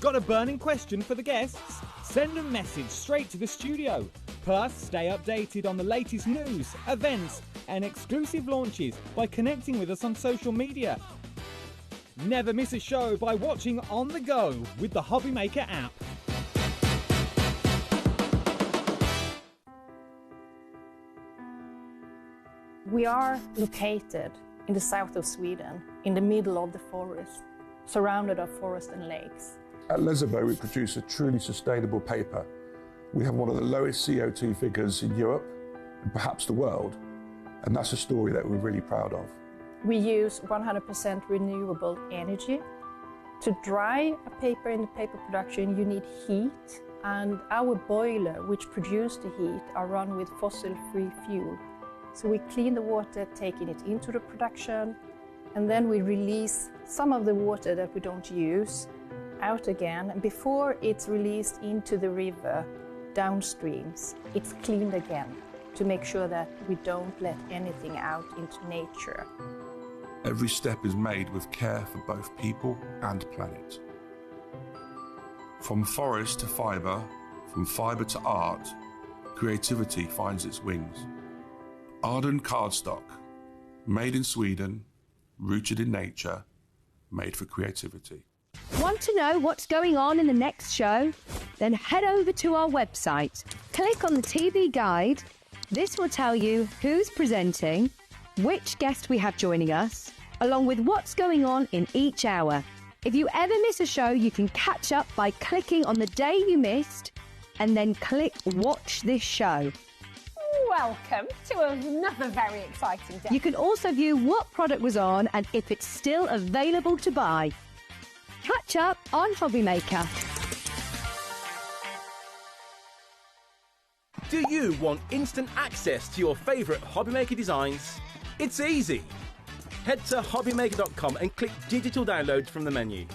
Got a burning question for the guests? Send a message straight to the studio. Plus, stay updated on the latest news, events and exclusive launches by connecting with us on social media. Never miss a show by watching on the go with the HobbyMaker app. We are located in the south of Sweden, in the middle of the forest, surrounded by forest and lakes. At Lesabo, we produce a truly sustainable paper. We have one of the lowest CO2 figures in Europe and perhaps the world, and that's a story that we're really proud of. We use 100% renewable energy. To dry a paper in the paper production, you need heat, and our boiler, which produces the heat, are run with fossil-free fuel. So we clean the water, taking it into the production, and then we release some of the water that we don't use out again. And before it's released into the river downstreams, it's cleaned again to make sure that we don't let anything out into nature. Every step is made with care for both people and planet. From forest to fibre, from fibre to art, creativity finds its wings. Arden cardstock, made in Sweden, rooted in nature, made for creativity. Want to know what's going on in the next show? Then head over to our website. Click on the TV guide. This will tell you who's presenting, which guest we have joining us, along with what's going on in each hour. If you ever miss a show, you can catch up by clicking on the day you missed and then click Watch This Show. Welcome to another very exciting day. You can also view what product was on and if it's still available to buy. Catch up on HobbyMaker. Do you want instant access to your favourite HobbyMaker designs? It's easy. Head to HobbyMaker.com and click Digital Downloads from the menu.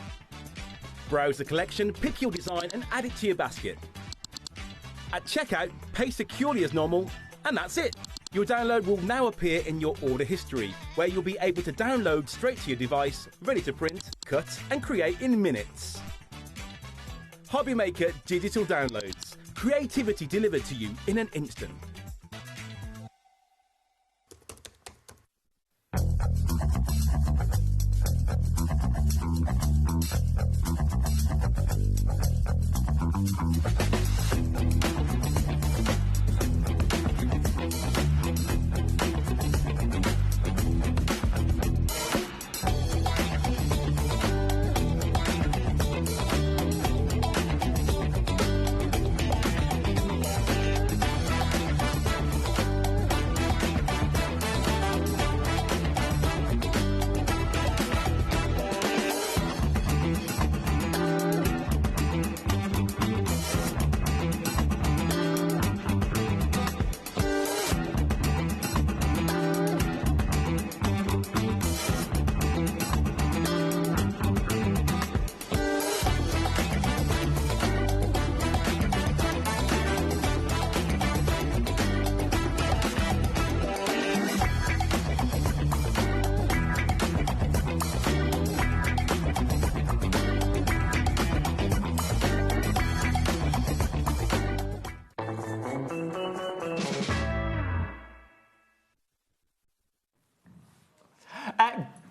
Browse the collection, pick your design and add it to your basket. At checkout, pay securely as normal, and that's it. Your download will now appear in your order history, where you'll be able to download straight to your device, ready to print, cut and create in minutes. HobbyMaker Digital Downloads. Creativity delivered to you in an instant.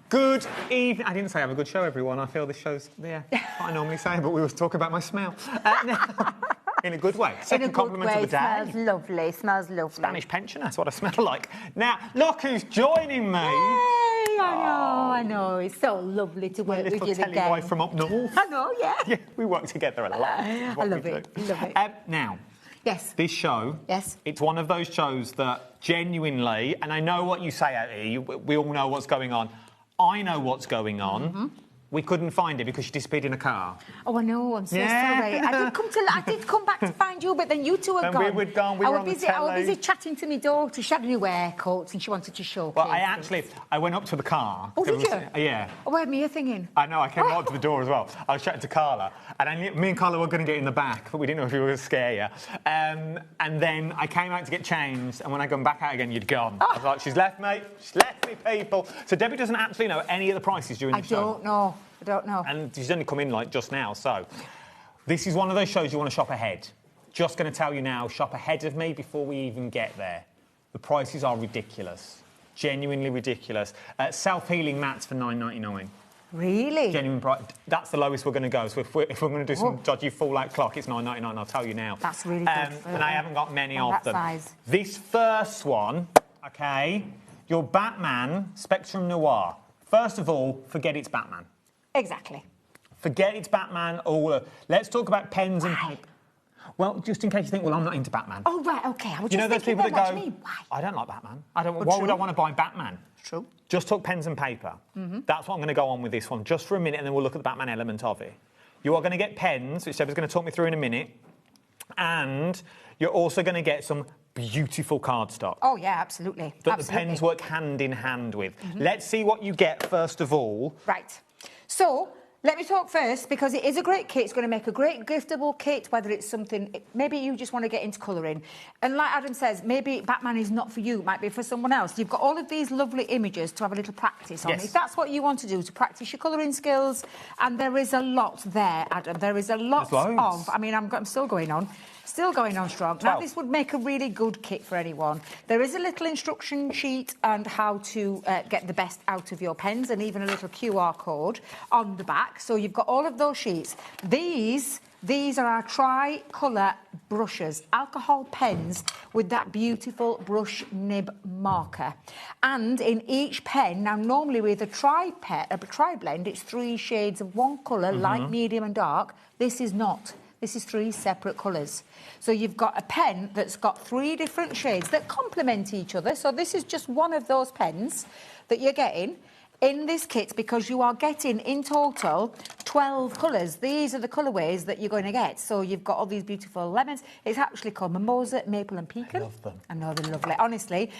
Good evening. I didn't say have a good show, everyone. I feel this show's, what I normally say, but we was talking about my smell. In a good way. Second compliment of the day. Smells lovely. Smells lovely. Spanish pensioner, that's what I smell like. Now, look who's joining me. Yay, I know. It's so lovely to work with you again. Little boy from up north. I know, yeah. Yeah, we work together a lot. I love it. Love it. Now, yes, this show, it's one of those shows that genuinely, and I know what you say out here, we all know what's going on. I know what's going on. We couldn't find it because she disappeared in a car. Oh, I know. I'm so sorry. I did come back to find you, but then you two were Then gone. we were gone. We were on the I was telly. busy chatting to my daughter. She had new haircuts and she wanted to showcase. Well, I went up to the car. Oh, did you? Yeah. Oh, where me thinking? I know, I came right up to the door as well. I was chatting to Carla, and me and Carla were going to get in the back, but we didn't know if we were going to scare you. And then I came out to get changed, and when I come back out again, you'd gone. I was like, she's left me, people. So Debbie doesn't actually know any of the prices during the show. I don't know. And she's only come in like just now, so this is one of those shows you want to shop ahead. Just going to tell you now, shop ahead of me before we even get there. The prices are ridiculous, genuinely ridiculous. Self-healing mats for $9.99. Really? Genuine price. That's the lowest we're going to go. So if we're going to do some dodgy fallout clock, it's $9.99. I'll tell you now. That's really good. And I haven't got many of that them. size. This first one, okay, your Batman Spectrum Noir. First of all, forget it's Batman. Exactly. Forget it's Batman. Let's talk about pens and paper. Well, just in case you think, well, I'm not into Batman. Oh, right, OK. I was You just know those thinking people then, that what do go, you mean? Why? I don't like Batman. Why would I want to buy Batman? True. Just talk pens and paper. Mm-hmm. That's what I'm going to go on with this one, just for a minute, and then we'll look at the Batman element of it. You are going to get pens, which Deborah's going to talk me through in a minute, and you're also going to get some beautiful cardstock. Oh, yeah, absolutely. That the pens work hand in hand with. Let's see what you get, first of all. Right. So, let me talk first, because it is a great kit. It's going to make a great giftable kit, whether it's something... Maybe you just want to get into colouring. And like Adam says, maybe Batman is not for you. It might be for someone else. You've got all of these lovely images to have a little practice on. If that's what you want to do, to practice your colouring skills, and there is a lot there, Adam. There is a lot of... I mean, I'm still going on. Still going on strong. Now, this would make a really good kit for anyone. There is a little instruction sheet on how to get the best out of your pens, and even a little QR code on the back. So you've got all of those sheets. These are our tricolour brushes, alcohol pens with that beautiful brush nib marker. And in each pen, now normally with a tri-blend, it's 3 shades of one colour, light, medium and dark. This is not. This is 3 separate colours. So you've got a pen that's got 3 different shades that complement each other. So this is just one of those pens that you're getting in this kit, because you are getting, in total, 12 colours. These are the colourways that you're going to get. So you've got all these beautiful lemons. It's actually called mimosa, maple and pecan. I love them. I know, they're lovely, honestly.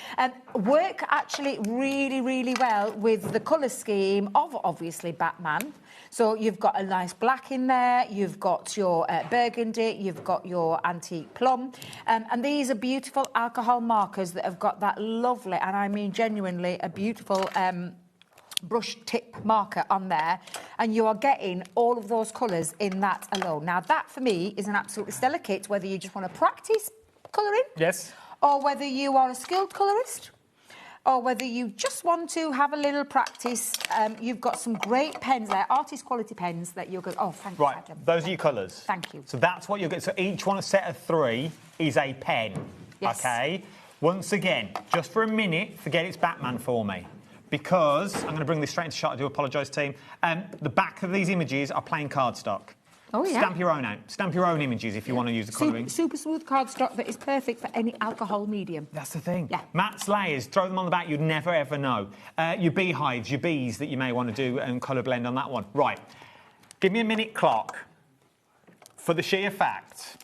Work actually really, really well with the colour scheme of, obviously, Batman. So you've got a nice black in there, you've got your burgundy, you've got your antique plum, and these are beautiful alcohol markers that have got that lovely, and I mean genuinely, a beautiful brush tip marker on there, and you are getting all of those colours in that alone. Now, that, for me, is an absolutely stellar kit, whether you just want to practice colouring, or whether you are a skilled colourist, or whether you just want to have a little practice. You've got some great pens there, artist quality pens that you're going... Oh, thank you, Adam. Those are your colours. Thank you. So that's what you'll get. So each one, a set of 3, is a pen. Yes. OK? Once again, just for a minute, forget it's Batman for me. Because, I'm going to bring this straight into shot, I do apologise, team. The back of these images are plain cardstock. Oh, yeah. Stamp your own out. Stamp your own images if you want to use the colouring. Super smooth cardstock that is perfect for any alcohol medium. That's the thing. Yeah. Matt's layers, throw them on the back, you'd never ever know. Your beehives, your bees that you may want to do and colour blend on that one. Right. Give me a minute clock for the sheer fact.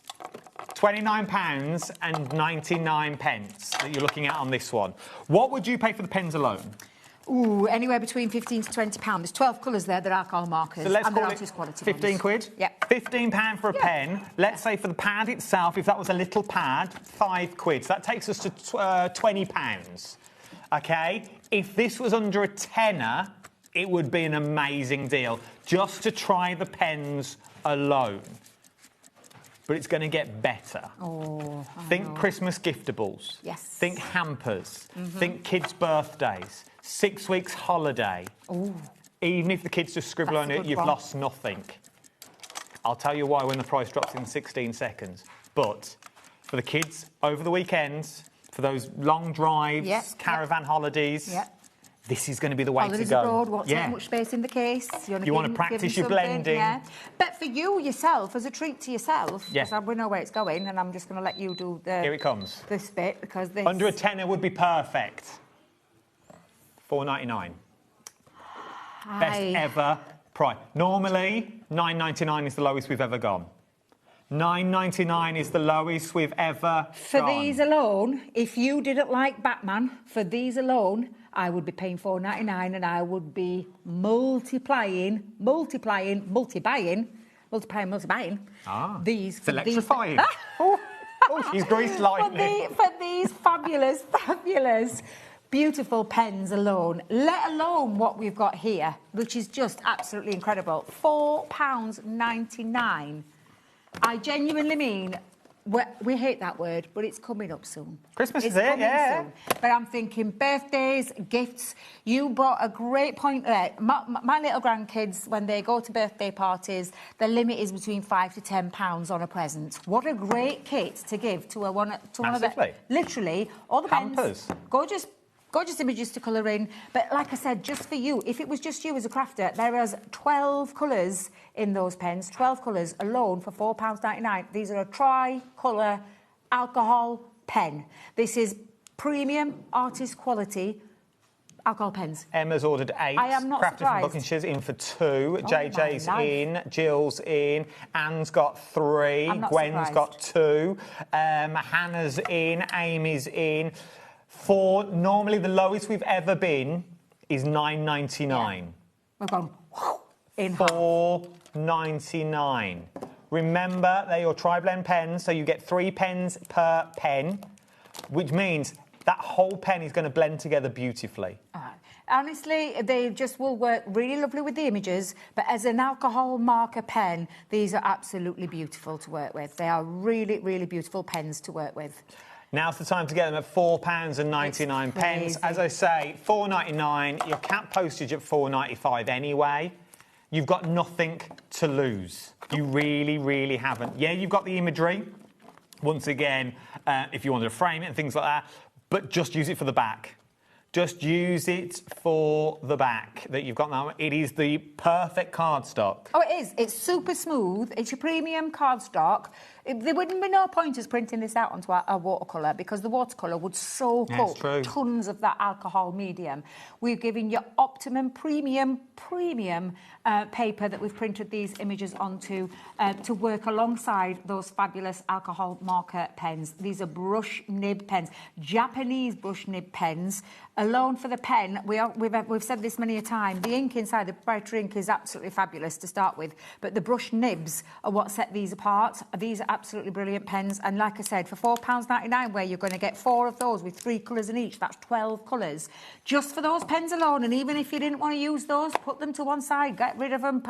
£29.99 that you're looking at on this one. What would you pay for the pens alone? Ooh, anywhere between £15 to £20. There's 12 colours there that are alcohol markers. So let's and call they're it artist quality 15 ones. quid? Yep. £15 for a pen. Let's say for the pad itself, if that was a little pad, 5 quid. So that takes us to £20. OK? If this was under a tenner, it would be an amazing deal. Just to try the pens alone. But it's going to get better. Oh, Think Christmas giftables. Yes. Think hampers. Think kids' birthdays. 6 weeks holiday. Ooh. Even if the kids just scribble That's on a it, good you've one. lost nothing. I'll tell you why when the price drops in 16 seconds. But for the kids over the weekends, for those long drives, caravan holidays, this is going to be the way Holidays to go. abroad, won't take much space in the case. You want to practice your blending. Yeah. But for you yourself, as a treat to yourself, Yeah. because we know where it's going, and I'm just going to let you do the Here it comes. this bit because this Under a tenner would be perfect. $4.99. Best ever price. Normally, $9.99 is the lowest we've ever gone. $9.99 is the lowest we've ever For gone. these alone, if you didn't like Batman, for these alone, I would be paying $4.99 and I would be multiplying these. It's electrifying. Oh, she's greased lightning. For these fabulous, beautiful pens alone, let alone what we've got here, which is just absolutely incredible. £4.99. I genuinely mean, we hate that word, but it's coming up soon. Christmas It's is it, coming yeah. soon. But I'm thinking birthdays, gifts. You brought a great point there. My little grandkids, when they go to birthday parties, the limit is between £5 to £10 on a present. What a great kit to give to one of the... Literally, all the Hampers. Pens. Gorgeous images to colour in. But like I said, just for you, if it was just you as a crafter, there is 12 colours in those pens, 12 colours alone for £4.99. These are a tri-colour alcohol pen. This is premium artist quality alcohol pens. Emma's ordered 8. I am not Crafted from surprised. Buckinghamshires in for 2. my JJ's life. in. Jill's in. Anne's got 3. I'm not Gwen's surprised. got 2. Hannah's in. Amy's in. For normally the lowest we've ever been is $9.99. We've gone in $4.99. Remember, they're your tri-blend pens, so you get 3 pens per pen, which means that whole pen is going to blend together beautifully. Honestly, they just will work really lovely with the images, but as an alcohol marker pen, these are absolutely beautiful to work with. They are really, really beautiful pens to work with. Now's the time to get them at £4.99. As I say, $4.99. Your cap postage at $4.95 anyway. You've got nothing to lose. You really, really haven't. Yeah, you've got the imagery. Once again, if you wanted to frame it and things like that, but just use it for the back. Just use it for the back that you've got now. It is the perfect cardstock. Oh, it is. It's super smooth. It's your premium cardstock. There wouldn't be no point us printing this out onto a watercolour because the watercolour would soak up tons of that alcohol medium. We've given you optimum premium paper that we've printed these images onto to work alongside those fabulous alcohol marker pens. These are brush nib pens, Japanese brush nib pens. Alone for the pen, we've said this many a time, the ink inside, the brighter ink is absolutely fabulous to start with, but the brush nibs are what set these apart. These are absolutely brilliant pens, and like I said, for £4.99, where you're going to get 4 of those with 3 colours in each, that's 12 colours. Just for those pens alone, and even if you didn't want to use those, put them to one side, get rid of them,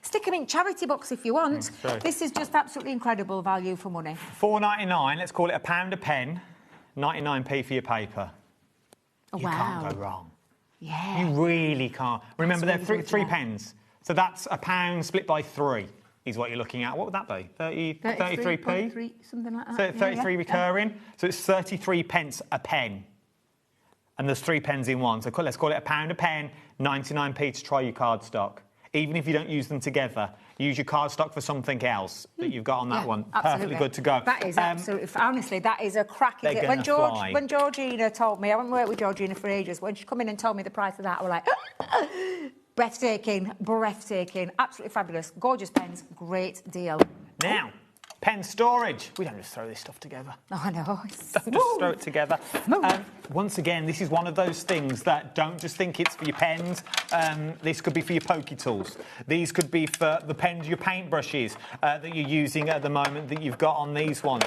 stick them in charity box if you want. This is just absolutely incredible value for money. $4.99, let's call it £1 a pen, 99p for your paper. Oh, You can't go wrong. Yeah. You really can't. Remember, That's they're really good, three yeah. pens. So that's £1 split by 3 is what you're looking at. What would that be? 33p? 33, something like that. So Yeah, 33 yeah, recurring. So it's 33 pence a pen. And there's 3 pens in one. So let's call it £1 a pen, 99p to try your cardstock. Even if you don't use them together, use your cardstock for something else that you've got on that one. Absolutely. Perfectly good to go. That is absolutely, honestly, that is a cracking They're kit. gonna fly. When Georgina told me, I haven't worked with Georgina for ages, when she come in and told me the price of that, I was like, breathtaking, absolutely fabulous. Gorgeous pens, great deal. Now, pen storage. We don't just throw this stuff together. Oh, I know. Don't just throw it together. Once again, this is one of those things that don't just think it's for your pens. This could be for your pokey tools. These could be for the pens, your paintbrushes that you're using at the moment that you've got on these ones.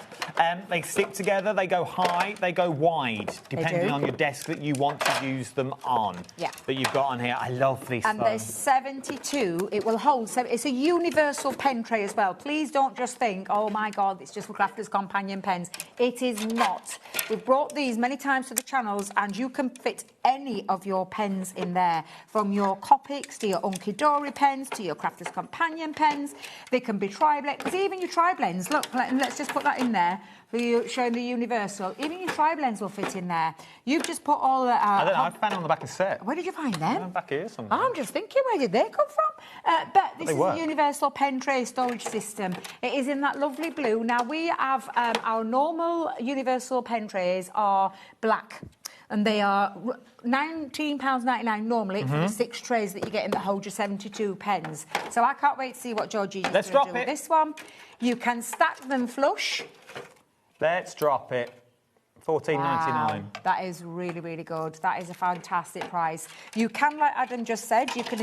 They stick together, they go high, they go wide, depending on your desk that you want to use them on. Yeah. That you've got on here. I love this. And there's 72. It will hold. It's a universal pen tray as well. Please don't just think, oh my God, it's just for Crafters Companion pens. It is not. We've brought these many times to the channels, and you can fit any of your pens in there, from your Copics to your Unky Dory pens to your Crafter's Companion pens. They can be tri-blend, because even your tri-blends, look, let's just put that in there for you, showing the universal. Even your tri-blends will fit in there. You've just put all the... I don't know, I found it on the back of the set. Where did you find them? Back here somewhere. I'm just thinking, where did they come from? But this is a universal pen tray storage system. It is in that lovely blue. Now, we have our normal universal pen trays are black, and they are £19.99 normally for the 6 trays that you get in that hold your 72 pens. So I can't wait to see what Georgie is going to do with this one. You can stack them flush. Let's drop it. $14.99. Wow, that is really, really good. That is a fantastic price. You can, like Adam just said, you can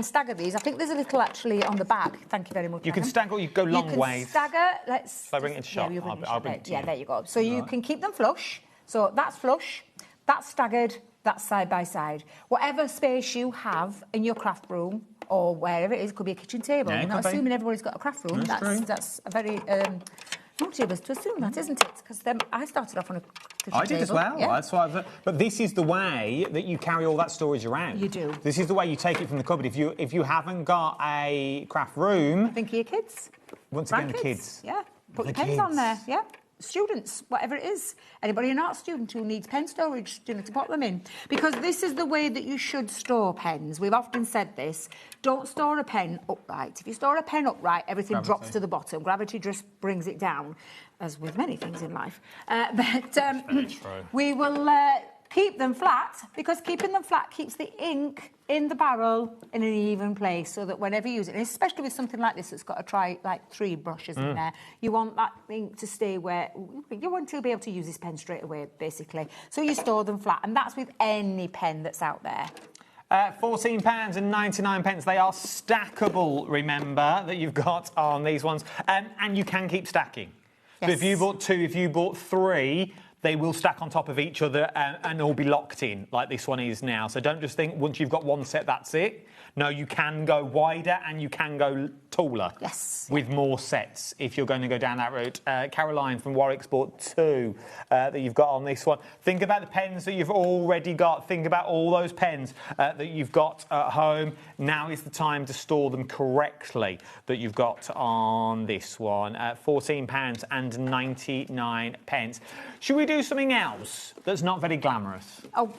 stagger these. I think there's a little actually on the back. Thank you very much. You can stagger, you go long ways. You can stagger. Let's. If I bring it into shop, I'll bring it to you. Yeah, there you go. So you can keep them flush. So that's flush, that's staggered, that's side by side. Whatever space you have in your craft room or wherever it is, could be a kitchen table. Yeah, I'm not assuming everybody's got a craft room. That's a very naughty of us to assume that, isn't it? Because I started off on a kitchen I did table. as well. Yeah. That's why but this is the way that you carry all that storage around. You do. This is the way you take it from the cupboard. If you haven't got a craft room... Think of your kids. Once again, the kids. Yeah. Put The your pens on kids. there. Yeah. Students, whatever it is. Anybody an art student who needs pen storage, to put them in. Because this is the way that you should store pens. We've often said this. Don't store a pen upright. If you store a pen upright, everything drops to the bottom. Gravity just brings it down, as with many things in life. We will keep them flat, because keeping them flat keeps the ink in the barrel in an even place, so that whenever you use it, and especially with something like this that's got to try like 3 brushes in there, you want that ink to stay where you want to be able to use this pen straight away, basically. So you store them flat, and that's with any pen that's out there. £14.99. They are stackable, remember, that you've got on these ones. And you can keep stacking. Yes. So if you bought 2, if you bought 3, they will stack on top of each other and all be locked in, like this one is now. So don't just think once you've got one set, that's it. No, you can go wider and you can go taller. Yes. With more sets, if you're going to go down that route. Caroline from Warwick's bought 2 that you've got on this one. Think about the pens that you've already got. Think about all those pens that you've got at home. Now is the time to store them correctly that you've got on this one. £14.99. Should we do something else that's not very glamorous? Oh,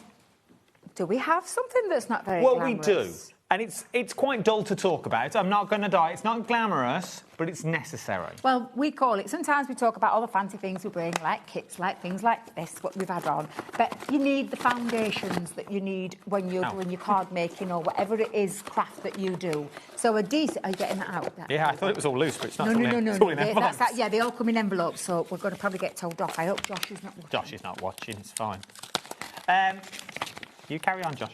do we have something that's not very Well, glamorous? we do. And it's quite dull to talk about. I'm not going to die. It's not glamorous, but it's necessary. Well, we call it, sometimes we talk about all the fancy things we bring, like kits, like things like this, what we've had on. But you need the foundations that you need when you're doing your card making or whatever it is, craft that you do. So a decent... Are you getting that out? Yeah, I thought it was all loose, but it's not. No. It's all in envelopes. Yeah, they all come in envelopes, so we're going to probably get told off. I hope Josh is not watching. Josh is not watching, it's fine. You carry on, Josh.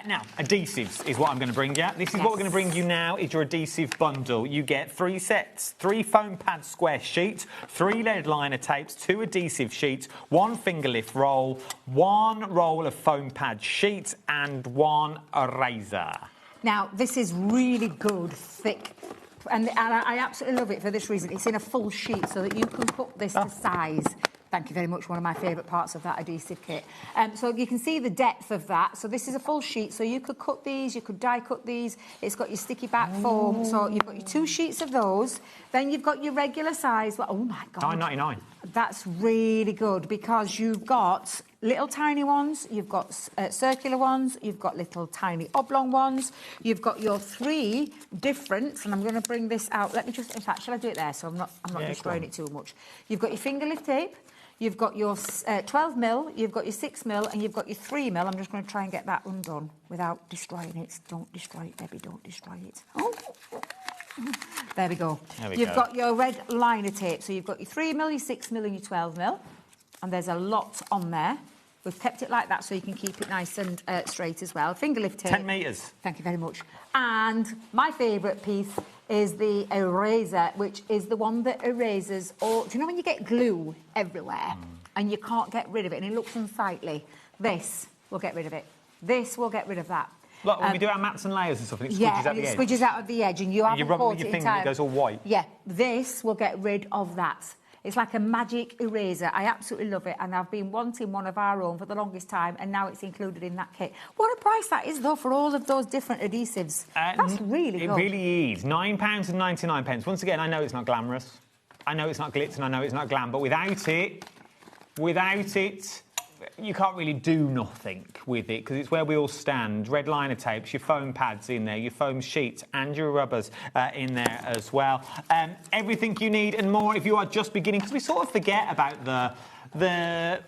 Now, adhesives is what I'm going to bring you. This is what we're going to bring you now, is your adhesive bundle. You get 3 sets, 3 foam pad square sheets, 3 lead liner tapes, 2 adhesive sheets, 1 finger lift roll, 1 roll of foam pad sheets, and 1 eraser. Now, this is really good, thick, and I absolutely love it for this reason. It's in a full sheet so that you can cut this to size. Thank you very much, one of my favourite parts of that adhesive kit. So you can see the depth of that. So this is a full sheet, so you could cut these, you could die cut these. It's got your sticky back foam, so you've got your 2 sheets of those. Then you've got your regular size. Well, oh my God. $9.99. That's really good, because you've got little tiny ones, you've got circular ones, you've got little tiny oblong ones, you've got your 3 different, and I'm going to bring this out. Let me just, in fact, shall I do it there so I'm not destroying it too much. You've got your finger lift tape, you've got your 12mm, you've got your 6mm, and you've got your 3mm. I'm just going to try and get that undone without destroying it. Don't destroy it, Debbie, don't destroy it. Oh. There we go. You've got your red liner tape, so you've got your 3mm, your 6mm, and your 12mm, and there's a lot on there. We've kept it like that so you can keep it nice and straight as well. Finger lift tape. 10 metres. Thank you very much. And my favourite piece is the eraser, which is the one that erases all... Do you know when you get glue everywhere and you can't get rid of it and it looks unsightly? This will get rid of it. This will get rid of that. Look, when we do our mats and layers and stuff, and it squidges out the edge. Yeah, it squidges out of the edge, and you haven't rub it caught with your it finger, in time. it goes all white. Yeah, this will get rid of that. It's like a magic eraser. I absolutely love it, and I've been wanting one of our own for the longest time, and now it's included in that kit. What a price that is, though, for all of those different adhesives. That's really good. It really is. £9.99. Once again, I know it's not glamorous. I know it's not glitz, and I know it's not glam, but without it, you can't really do nothing with it because it's where we all stand. Red liner tapes, your foam pads in there, your foam sheets and your rubbers in there as well. Everything you need and more if you are just beginning, because we sort of forget about the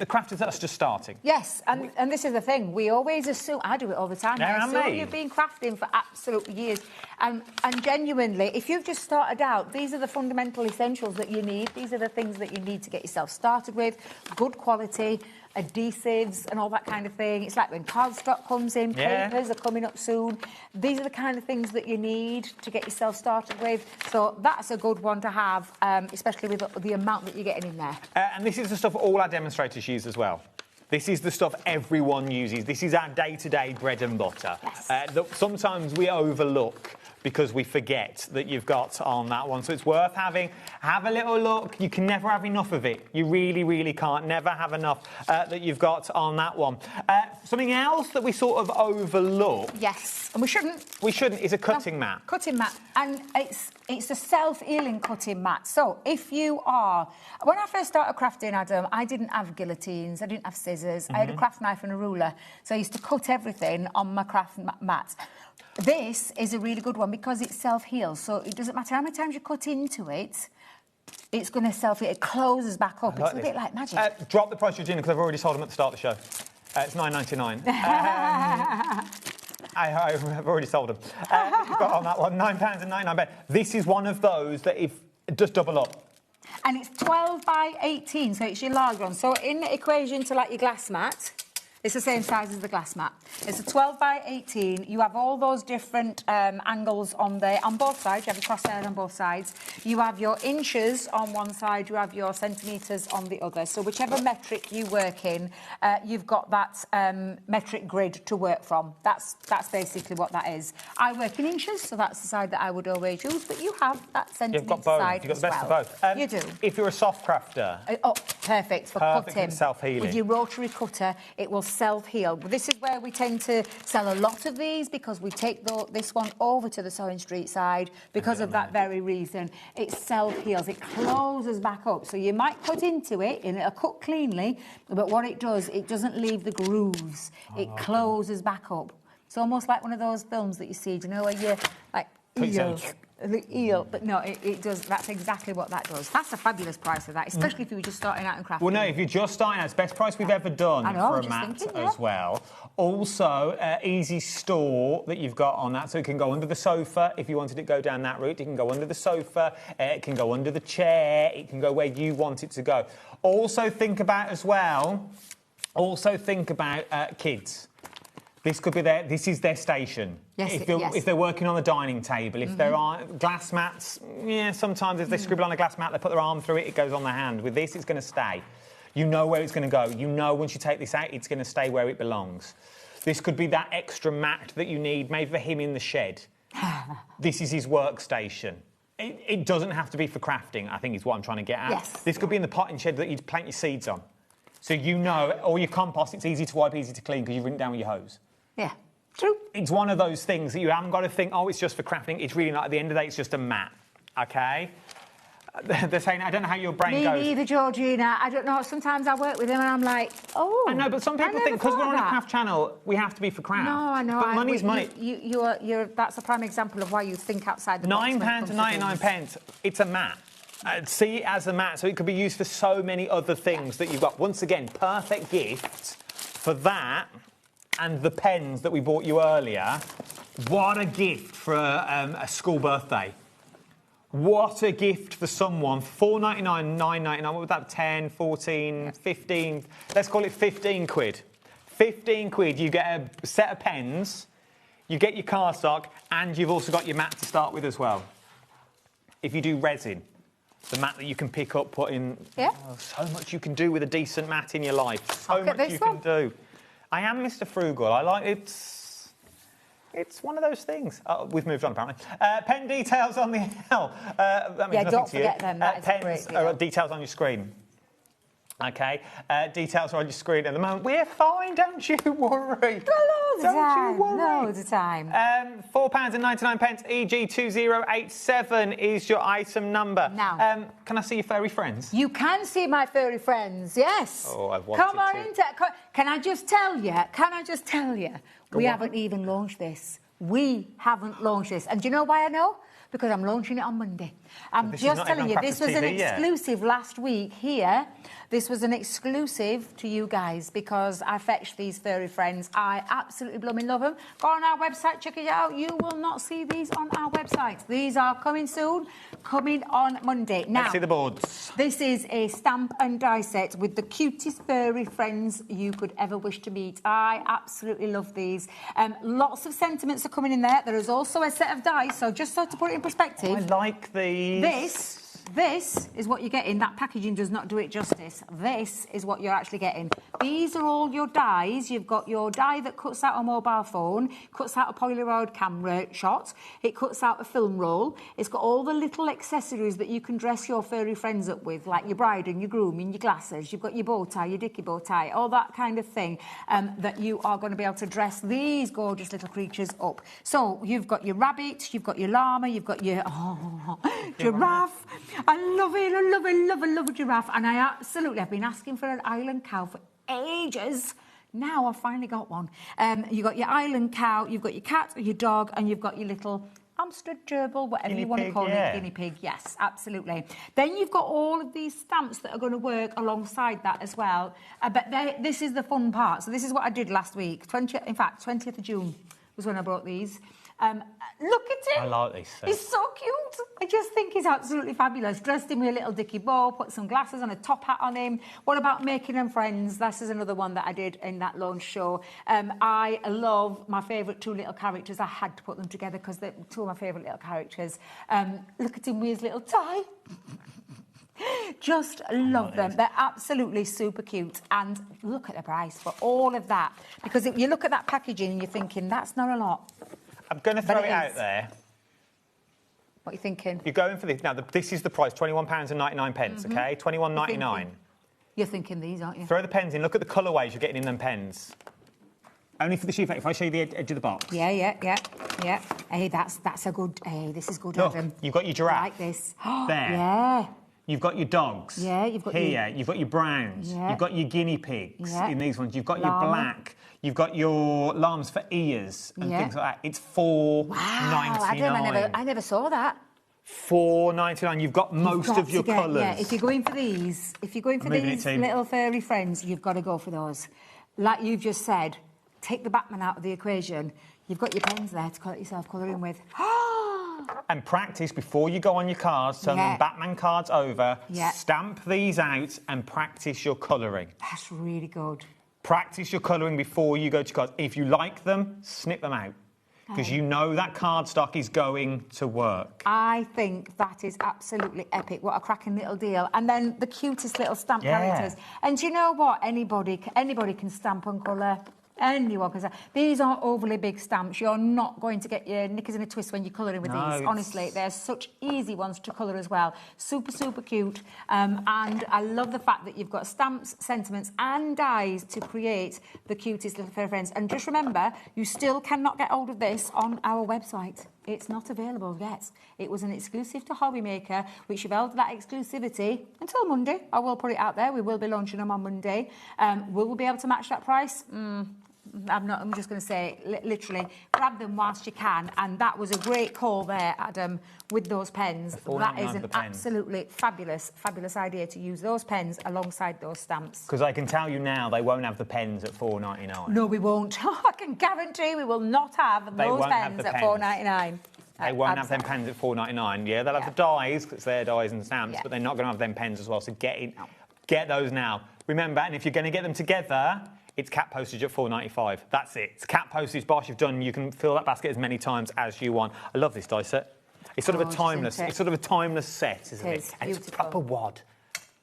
crafters that are just starting. Yes, and this is the thing. We always assume... I do it all the time. I assume you've been crafting for absolute years. And genuinely, if you've just started out, these are the fundamental essentials that you need. These are the things that you need to get yourself started with. Good quality, adhesives and all that kind of thing. It's like when cardstock comes in, papers are coming up soon. These are the kind of things that you need to get yourself started with. So that's a good one to have, especially with the amount that you're getting in there. And this is the stuff all our demonstrators use as well. This is the stuff everyone uses. This is our day-to-day bread and butter. Yes. That sometimes we overlook because we forget that you've got on that one. So it's worth having. Have a little look. You can never have enough of it. You really, really can't. Never have enough that you've got on that one. Something else that we sort of overlook. Yes, and we shouldn't. We shouldn't, is a cutting mat. Cutting mat. And it's a self-healing cutting mat. So if you are... When I first started crafting, Adam, I didn't have guillotines. I didn't have scissors. I had a craft knife and a ruler. So I used to cut everything on my craft mat. This is a really good one because it self-heals. So it doesn't matter how many times you cut into it, it's going to self-heal. It closes back up. It's a bit like magic. Drop the price, Regina, because I've already sold them at the start of the show. It's £9.99. I've already sold them. You've got on that one, £9.99. This is one of those that if just double up. And it's 12 by 18, so it's your large one. So in the equation to like your glass mat, it's the same size as the glass mat. It's a 12 by 18. You have all those different angles on both sides. You have a crosshair on both sides. You have your inches on one side. You have your centimetres on the other. So whichever metric you work in, you've got that metric grid to work from. That's basically what that is. I work in inches, so that's the side that I would always use. But you have that centimetre side. You've got the best of both. You do. If you're a soft crafter. Perfect for cutting. Self-healing. With your rotary cutter, it will self-heal. This is where we tend to sell a lot of these because we take this one over to the Sewing Street side because of that very reason. It self-heals. It closes back up. So you might cut into it and it'll cut cleanly, but what it does, it doesn't leave the grooves. It closes back up. It's almost like one of those films that you see, do you know, where you like the eel, but no, it does. That's exactly what that does. That's a fabulous price for that, especially if you were just starting out in crafting. Well, no, if you're just starting out, it's the best price we've ever done for a mat as well. Also, easy store that you've got on that, so it can go under the sofa if you wanted to go down that route. It can go under the sofa, it can go under the chair, it can go where you want it to go. Also think about as well, kids. This could be this is their station. Yes, if they're working on the dining table, if there are glass mats, sometimes if they scribble on a glass mat, they put their arm through it, it goes on their hand. With this, it's going to stay. You know where it's going to go. You know once you take this out, it's going to stay where it belongs. This could be that extra mat that you need, maybe for him in the shed. This is his workstation. It doesn't have to be for crafting, I think is what I'm trying to get at. Yes. This could be in the potting shed that you plant your seeds on. So you know, or your compost, it's easy to wipe, easy to clean because you've ridden down with your hose. Yeah, true. It's one of those things that you haven't got to think, it's just for crafting. It's really not. At the end of the day, it's just a mat, OK? They're saying, I don't know how your brain goes. Me neither, Georgina. I don't know. Sometimes I work with them and I'm like, I know, but some people think because we're on a craft channel, we have to be for craft. No, I know. But money's money. That's a prime example of why you think outside the box. £9.99. It's a mat. See it as a mat, so it could be used for so many other things that you've got. Once again, perfect gift for that and the pens that we bought you earlier. What a gift for a school birthday. What a gift for someone. £4.99, £9.99, what was that, 10, 14, 15? Let's call it 15 quid. 15 quid, you get a set of pens, you get your cardstock, and you've also got your mat to start with as well. If you do resin, the mat that you can pick up, put in... Yeah. So much you can do with a decent mat in your life. So much you can do. I am Mr. Frugal. I like it. It's one of those things. We've moved on, apparently. Pen details on the L. Don't forget them. That is pens great. are details on your screen. Okay, details are on your screen at the moment. We're fine, don't you worry. Loads of time. £4.99, EG2087 is your item number. Now, can I see your furry friends? You can see my furry friends, yes. Oh, I've wanted Come on to. into. Can I just tell you? We haven't even launched this. We haven't launched this. And do you know why I know? Because I'm launching it on Monday. I'm just telling you, this was an exclusive last week here. This was an exclusive to you guys because I fetched these furry friends. I absolutely blooming love them. Go on our website, check it out. You will not see these on our website. These are coming soon, coming on Monday. Now, let's see the boards. This is a stamp and die set with the cutest furry friends you could ever wish to meet. I absolutely love these. Lots of sentiments are coming in there. There is also a set of dice, so just so to put it in perspective. I like these. This is what you're getting. That packaging does not do it justice. This is what you're actually getting. These are all your dies. You've got your die that cuts out a mobile phone, cuts out a Polaroid camera shot, it cuts out a film roll. It's got all the little accessories that you can dress your furry friends up with, like your bride and your groom and your glasses. You've got your bow tie, your dicky bow tie, all that kind of thing that you are going to be able to dress these gorgeous little creatures up. So you've got your rabbit, you've got your llama, you've got your giraffe. I love a giraffe. And I absolutely have been asking for an island cow for ages. Now I've finally got one. You've got your island cow, you've got your cat or your dog, and you've got your little hamster, gerbil, whatever you want to call it, guinea pig. Yes, absolutely. Then you've got all of these stamps that are going to work alongside that as well. But this is the fun part. So this is what I did last week. 20th of June was when I brought these. Look at him. I like these. He's so cute. I just think he's absolutely fabulous. Dressed him with a little dicky bow, put some glasses and a top hat on him. What about making them friends? This is another one that I did in that launch show. I love my favourite two little characters. I had to put them together because they're two of my favourite little characters. Look at him with his little tie. Just love them. They're absolutely super cute. And look at the price for all of that. Because if you look at that packaging and you're thinking, that's not a lot. I'm going to throw it out there. What are you thinking? You're going for this. Now, this is the price, £21.99, OK? £21.99. You're thinking these, aren't you? Throw the pens in. Look at the colourways you're getting in them pens. Only for the sheet, if I show you the edge of the box. Yeah. Hey, that's a good... Hey, this is good, Look, Adam. you've got your giraffe. I like this. There. Yeah. You've got your dogs. Yeah, you've got you've got your browns. Yeah. You've got your guinea pigs in these ones. You've got your Llama. black. You've got your llamas for ears and things like that. It's $4.99. Wow, Adam, I never saw that. $4.99. You've got most of your colours. Yeah, if you're going for these, little furry friends, you've got to go for those. Like you've just said, take the Batman out of the equation. You've got your pens there to cut yourself colouring with. And practice before you go on your cards, turn them Batman cards over, stamp these out and practice your colouring. That's really good. Practice your colouring before you go to cards. If you like them, snip them out. Because you know that cardstock is going to work. I think that is absolutely epic. What a cracking little deal. And then the cutest little stamp characters. And do you know what? Anybody can stamp and colour. Anyone can stamp. These aren't overly big stamps. You're not going to get your knickers in a twist when you're colouring with these. Honestly, they're such easy ones to colour as well. Super, super cute. And I love the fact that you've got stamps, sentiments and dies to create the cutest little fur friends. And just remember, you still cannot get hold of this on our website. It's not available yet. It was an exclusive to HobbyMaker, which you've held that exclusivity until Monday. I will put it out there. We will be launching them on Monday. Will we be able to match that price? I'm just going to say, literally, grab them whilst you can. And that was a great call there, Adam, with those pens. That is an absolutely fabulous, fabulous idea to use those pens alongside those stamps. Because I can tell you now, they won't have the pens at $4.99. No, we won't. I can guarantee we will not have those pens at $4.99. They won't have them pens at $4.99. Yeah, they'll have the dies, because it's their dies and stamps, but they're not going to have them pens as well. So get those now. Remember, and if you're going to get them together, it's cap postage at $4.95. That's it. It's cap postage. Bosh, you've done. You can fill that basket as many times as you want. I love this die set. It's sort of a timeless. It's sort of a timeless set, isn't it? And it's proper wad.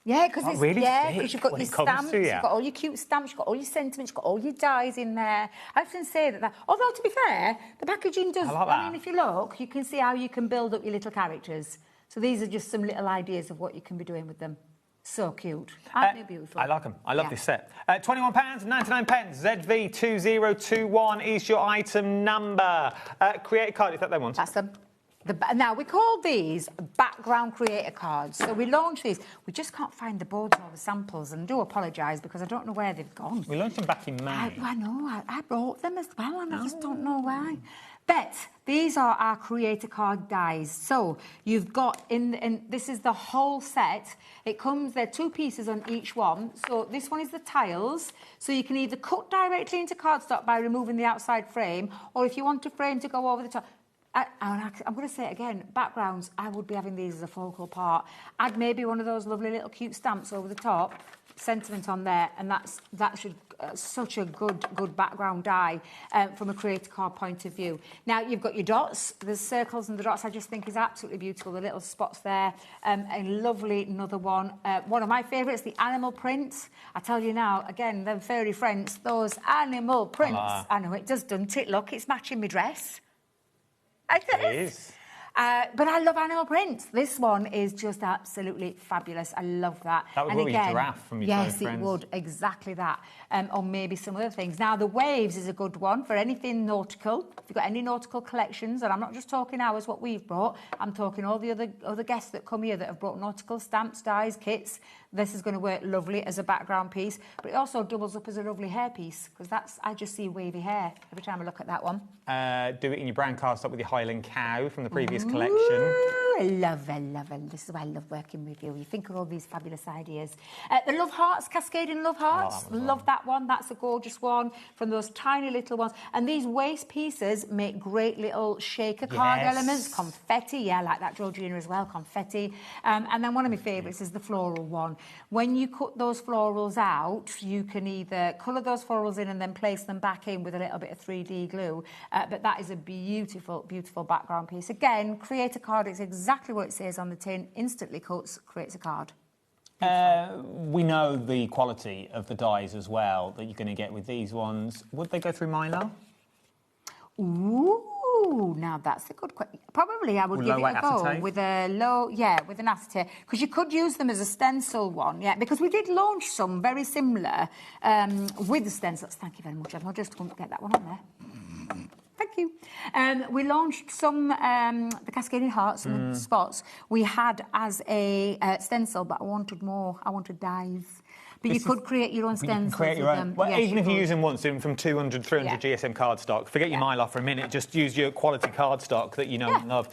Yeah, because Oh, it's really because thick you've got when your it comes stamps, to you. you've got all your cute stamps, you've got all your sentiments, you've got all your dies in there. I often say that. Although to be fair, the packaging does. I like that. mean, if you look, you can see how you can build up your little characters. So these are just some little ideas of what you can be doing with them. So cute. Aren't they beautiful? I like them. I love this set. £21.99. ZV2021 is your item number. Create a card if that they want. That's them. Now, we call these background creator cards. So we launched these. We just can't find the boards or the samples, and do apologise because I don't know where they've gone. We launched them back in May. I know. I brought them as well, and I just don't know why. But these are our creator card dies. So you've got in this is the whole set. It comes, there are 2 pieces on each one. So this one is the tiles. So you can either cut directly into cardstock by removing the outside frame, or if you want a frame to go over the top. I'm going to say it again, backgrounds, I would be having these as a focal part. Add maybe one of those lovely little cute stamps over the top, sentiment on there, and that should such a good background die from a creator card point of view. Now, you've got your dots. The circles and the dots I just think is absolutely beautiful. The little spots there. A lovely another one. One of my favourites, the animal prints. I tell you now, again, the fairy friends, those animal prints. I know it does, doesn't it? Look, it's matching my dress. It is. But I love animal prints. This one is just absolutely fabulous. I love that. That would be a giraffe from your yes, friends. it would. Exactly that. Or maybe some other things. Now, the waves is a good one for anything nautical. If you've got any nautical collections, and I'm not just talking ours, what we've brought, I'm talking all the other guests that come here that have brought nautical stamps, dies, kits. This is going to work lovely as a background piece, but it also doubles up as a lovely hair piece, because I just see wavy hair every time I look at that one. Do it in your brown cardstock with your Highland cow from the previous collection. I love it. This is why I love working with you. You think of all these fabulous ideas. The Love Hearts, Cascading Love Hearts. Love that one. That's a gorgeous one from those tiny little ones. And these waist pieces make great little shaker card elements. Confetti, yeah, like that Georgina as well, confetti. And then one of my favourites is the floral one. When you cut those florals out, you can either colour those florals in and then place them back in with a little bit of 3D glue. But that is a beautiful, beautiful background piece. Again, create a card. It's exactly what it says on the tin. Instantly cuts, creates a card. We know the quality of the dies as well that you're going to get with these ones. Would they go through Mylar? Ooh, now that's a good question. Probably I would give it a go with with an acetate, because you could use them as a stencil one, because we did launch some very similar with the stencils. Thank you very much. I'll just get that one on there. Thank you. We launched some, the Cascading Hearts and the spots we had as a stencil, but I wanted more. I wanted dies. But you could create your own stencils. You can create your own. Well, even if you use them once, from 200, 300 GSM cardstock, forget your Mylar for a minute, just use your quality cardstock that you know and love.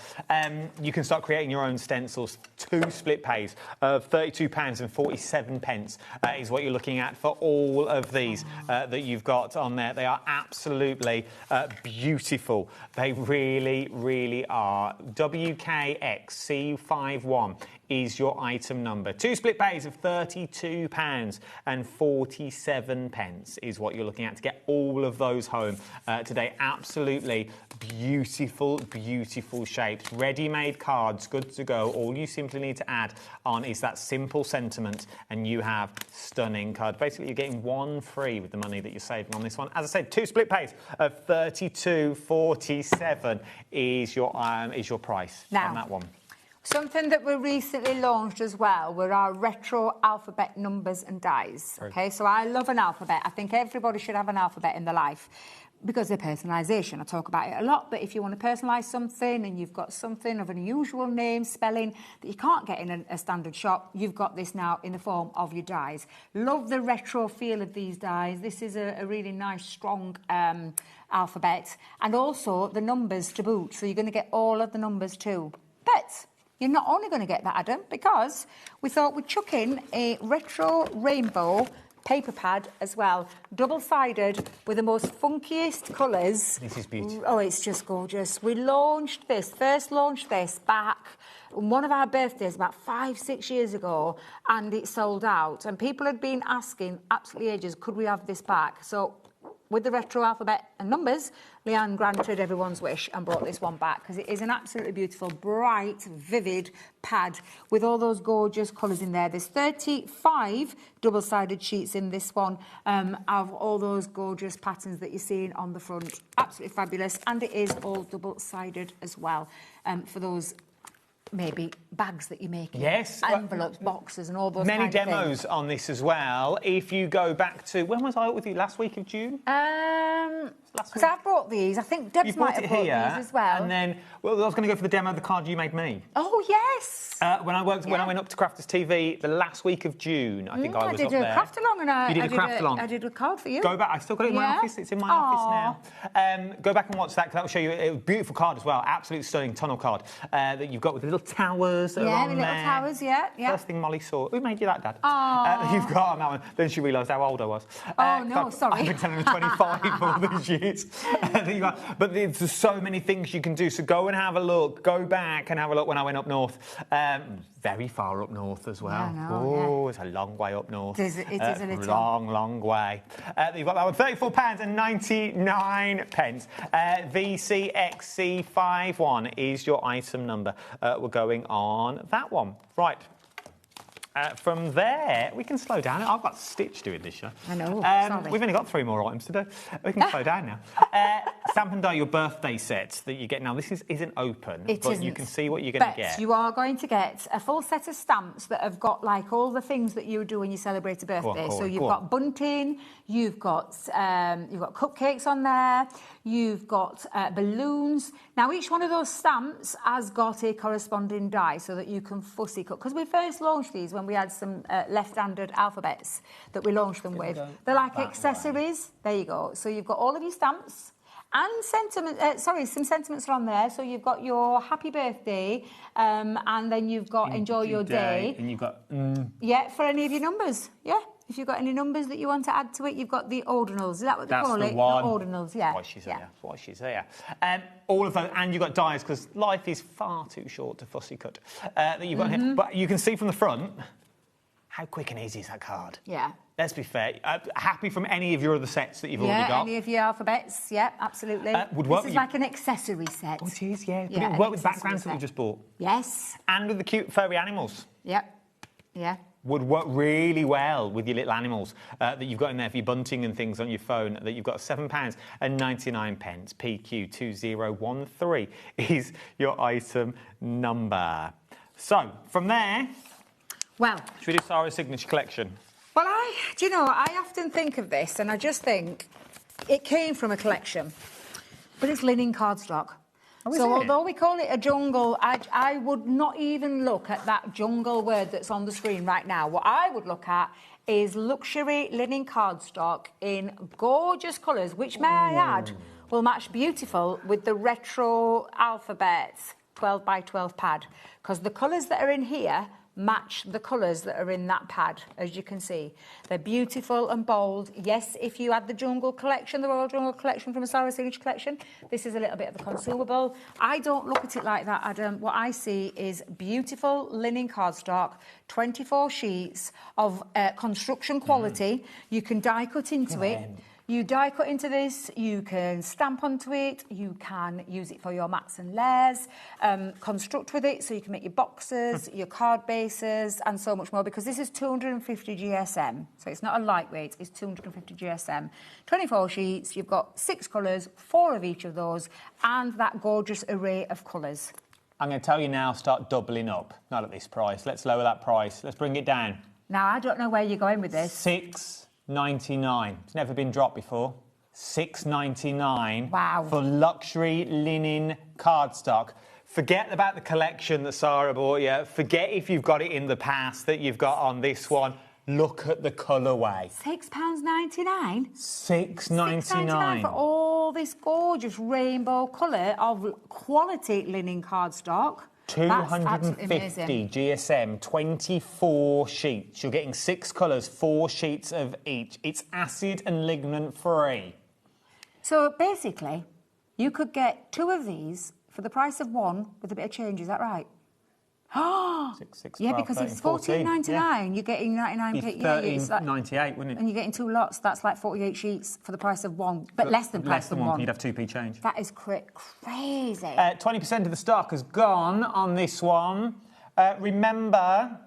You can start creating your own stencils. 2 split pays of £32.47 is what you're looking at for all of these that you've got on there. They are absolutely beautiful. They really, really are. WKXC51 is your item number. 2 split pays of £32.47 is what you're looking at to get all of those home today. Absolutely beautiful, beautiful shapes. Ready-made cards, good to go. All you simply need to add on is that simple sentiment and you have stunning cards. Basically, you're getting 1 free with the money that you're saving on this one. As I said, 2 split pays of £32.47 is your price on that one. Something that we recently launched as well were our retro alphabet numbers and dies. Okay, so I love an alphabet. I think everybody should have an alphabet in their life because of personalisation. I talk about it a lot, but if you want to personalise something and you've got something of an unusual name, spelling that you can't get in a standard shop, you've got this now in the form of your dies. Love the retro feel of these dies. This is a really nice, strong alphabet, and also the numbers to boot. So you're going to get all of the numbers too. But you're not only going to get that, Adam, because we thought we'd chuck in a retro rainbow paper pad as well, double-sided with the most funkiest colours. This is beautiful. Oh, it's just gorgeous. We first launched this back on one of our birthdays about 5-6 years ago, and it sold out. And people had been asking absolutely ages, could we have this back? So with the retro alphabet and numbers, Leanne granted everyone's wish and brought this one back because it is an absolutely beautiful, bright, vivid pad with all those gorgeous colours in there. There's 35 double-sided sheets in this one of all those gorgeous patterns that you're seeing on the front. Absolutely fabulous. And it is all double-sided as well for those maybe bags that you're making. Yes. Envelopes, boxes and all those Many kind of demos things. on this as well. If you go back to... When was I out with you? Last week of June? Because I've brought these. I think Debs You might brought have it brought here, these as well. and then... Well, I was going to go for the demo of the card you made me. Oh, yes. When I went up to Crafters TV the last week of June, I think I was up there. I did a craft along and You did a craft along. I did a card for you. Go back. I still got it in my office. It's in my office now. Go back and watch that because that will show you a beautiful card as well. Absolutely stunning tunnel card that you've got with the little towers that are on the little there. towers, yeah. First thing Molly saw. Who made you that, Dad? Oh. You've got on that one. Then she realised how old I was. Sorry. I've been telling her 25 all these years. But there's so many things you can do. So go and have a look. Go back and have a look when I went up north. Very far up north as well. It's a long way up north. It is a little. Long way. You've got that one, £34.99. VCXC51 is your item number. We're going on that one. Right. From there, we can slow down. I've got Stitch doing this show. I know, sorry. We've only got 3 more items to do. We can slow down now. Stamp and Die, your birthday set that you get now. This isn't open, but you can see what you're going to get. You are going to get a full set of stamps that have got like all the things that you do when you celebrate a birthday. So you've got bunting, you've got cupcakes on there, you've got balloons. Now each one of those stamps has got a corresponding die so that you can fussy cut. Because we first launched these when we had some left-handed alphabets that we launched them with. They're like accessories. There you go. So you've got all of your stamps. And some sentiments are on there. So you've got your happy birthday, and then you've got enjoy your day. And you've got... Yeah, for any of your numbers. Yeah. If you've got any numbers that you want to add to it, you've got the ordinals. Is that what they call it? That's the one. The ordinals, yeah. That's why she's here. All of those, and you've got dies, because life is far too short to fussy cut. That you've got here. But you can see from the front how quick and easy is that card. Yeah. Let's be fair. Happy from any of your other sets that you've already got? Yeah, any of your alphabets. Yeah, absolutely. This is like an accessory set. Oh, it is, yeah. Yeah, It would work with backgrounds that we just bought. Yes. And with the cute furry animals. Yep. Yeah. Would work really well with your little animals that you've got in there for your bunting and things on your phone. That you've got £7.99. PQ2013 is your item number. So from there, should we do Sarah's signature collection? Well, I often think of this, and I just think it came from a collection, but it's linen cardstock. So although we call it a jungle, I would not even look at that jungle word that's on the screen right now. What I would look at is luxury linen cardstock in gorgeous colours, which, may I add, will match beautiful with the retro alphabet 12 by 12 pad. Because the colours that are in here match the colours that are in that pad, as you can see. They're beautiful and bold. Yes, if you had the Jungle collection, the Royal Jungle collection from a Sarah Signature collection, this is a little bit of a consumable. I don't look at it like that, Adam. What I see is beautiful linen cardstock, 24 sheets of construction quality. You can die cut into it. You die cut into this, you can stamp onto it, you can use it for your mats and layers, construct with it so you can make your boxes, your card bases and so much more, because this is 250 GSM, so it's not a lightweight, it's 250 GSM. 24 sheets, you've got 6 colours, 4 of each of those, and that gorgeous array of colours. I'm going to tell you now, start doubling up. Not at this price. Let's lower that price. Let's bring it down. Now, I don't know where you're going with this. $6.99. It's never been dropped before. $6.99. Wow. For luxury linen cardstock. Forget about the collection that Sarah bought you. Forget if you've got it in the past that you've got on this one. Look at the colourway. £6.99? $6.99 for all this gorgeous rainbow colour of quality linen cardstock. 250 GSM, 24 sheets. You're getting 6 colours, 4 sheets of each. It's acid and ligament free. So basically, you could get 2 of these for the price of 1 with a bit of change, is that right? Yeah, because if it's $14.99, you're getting 99p. Yeah, it's like, $13.98, wouldn't it? and you're getting 2 lots. That's like 48 sheets for the price of one, but less than one. You'd have 2p change. That is crazy. 20% of the stock has gone on this one. Remember,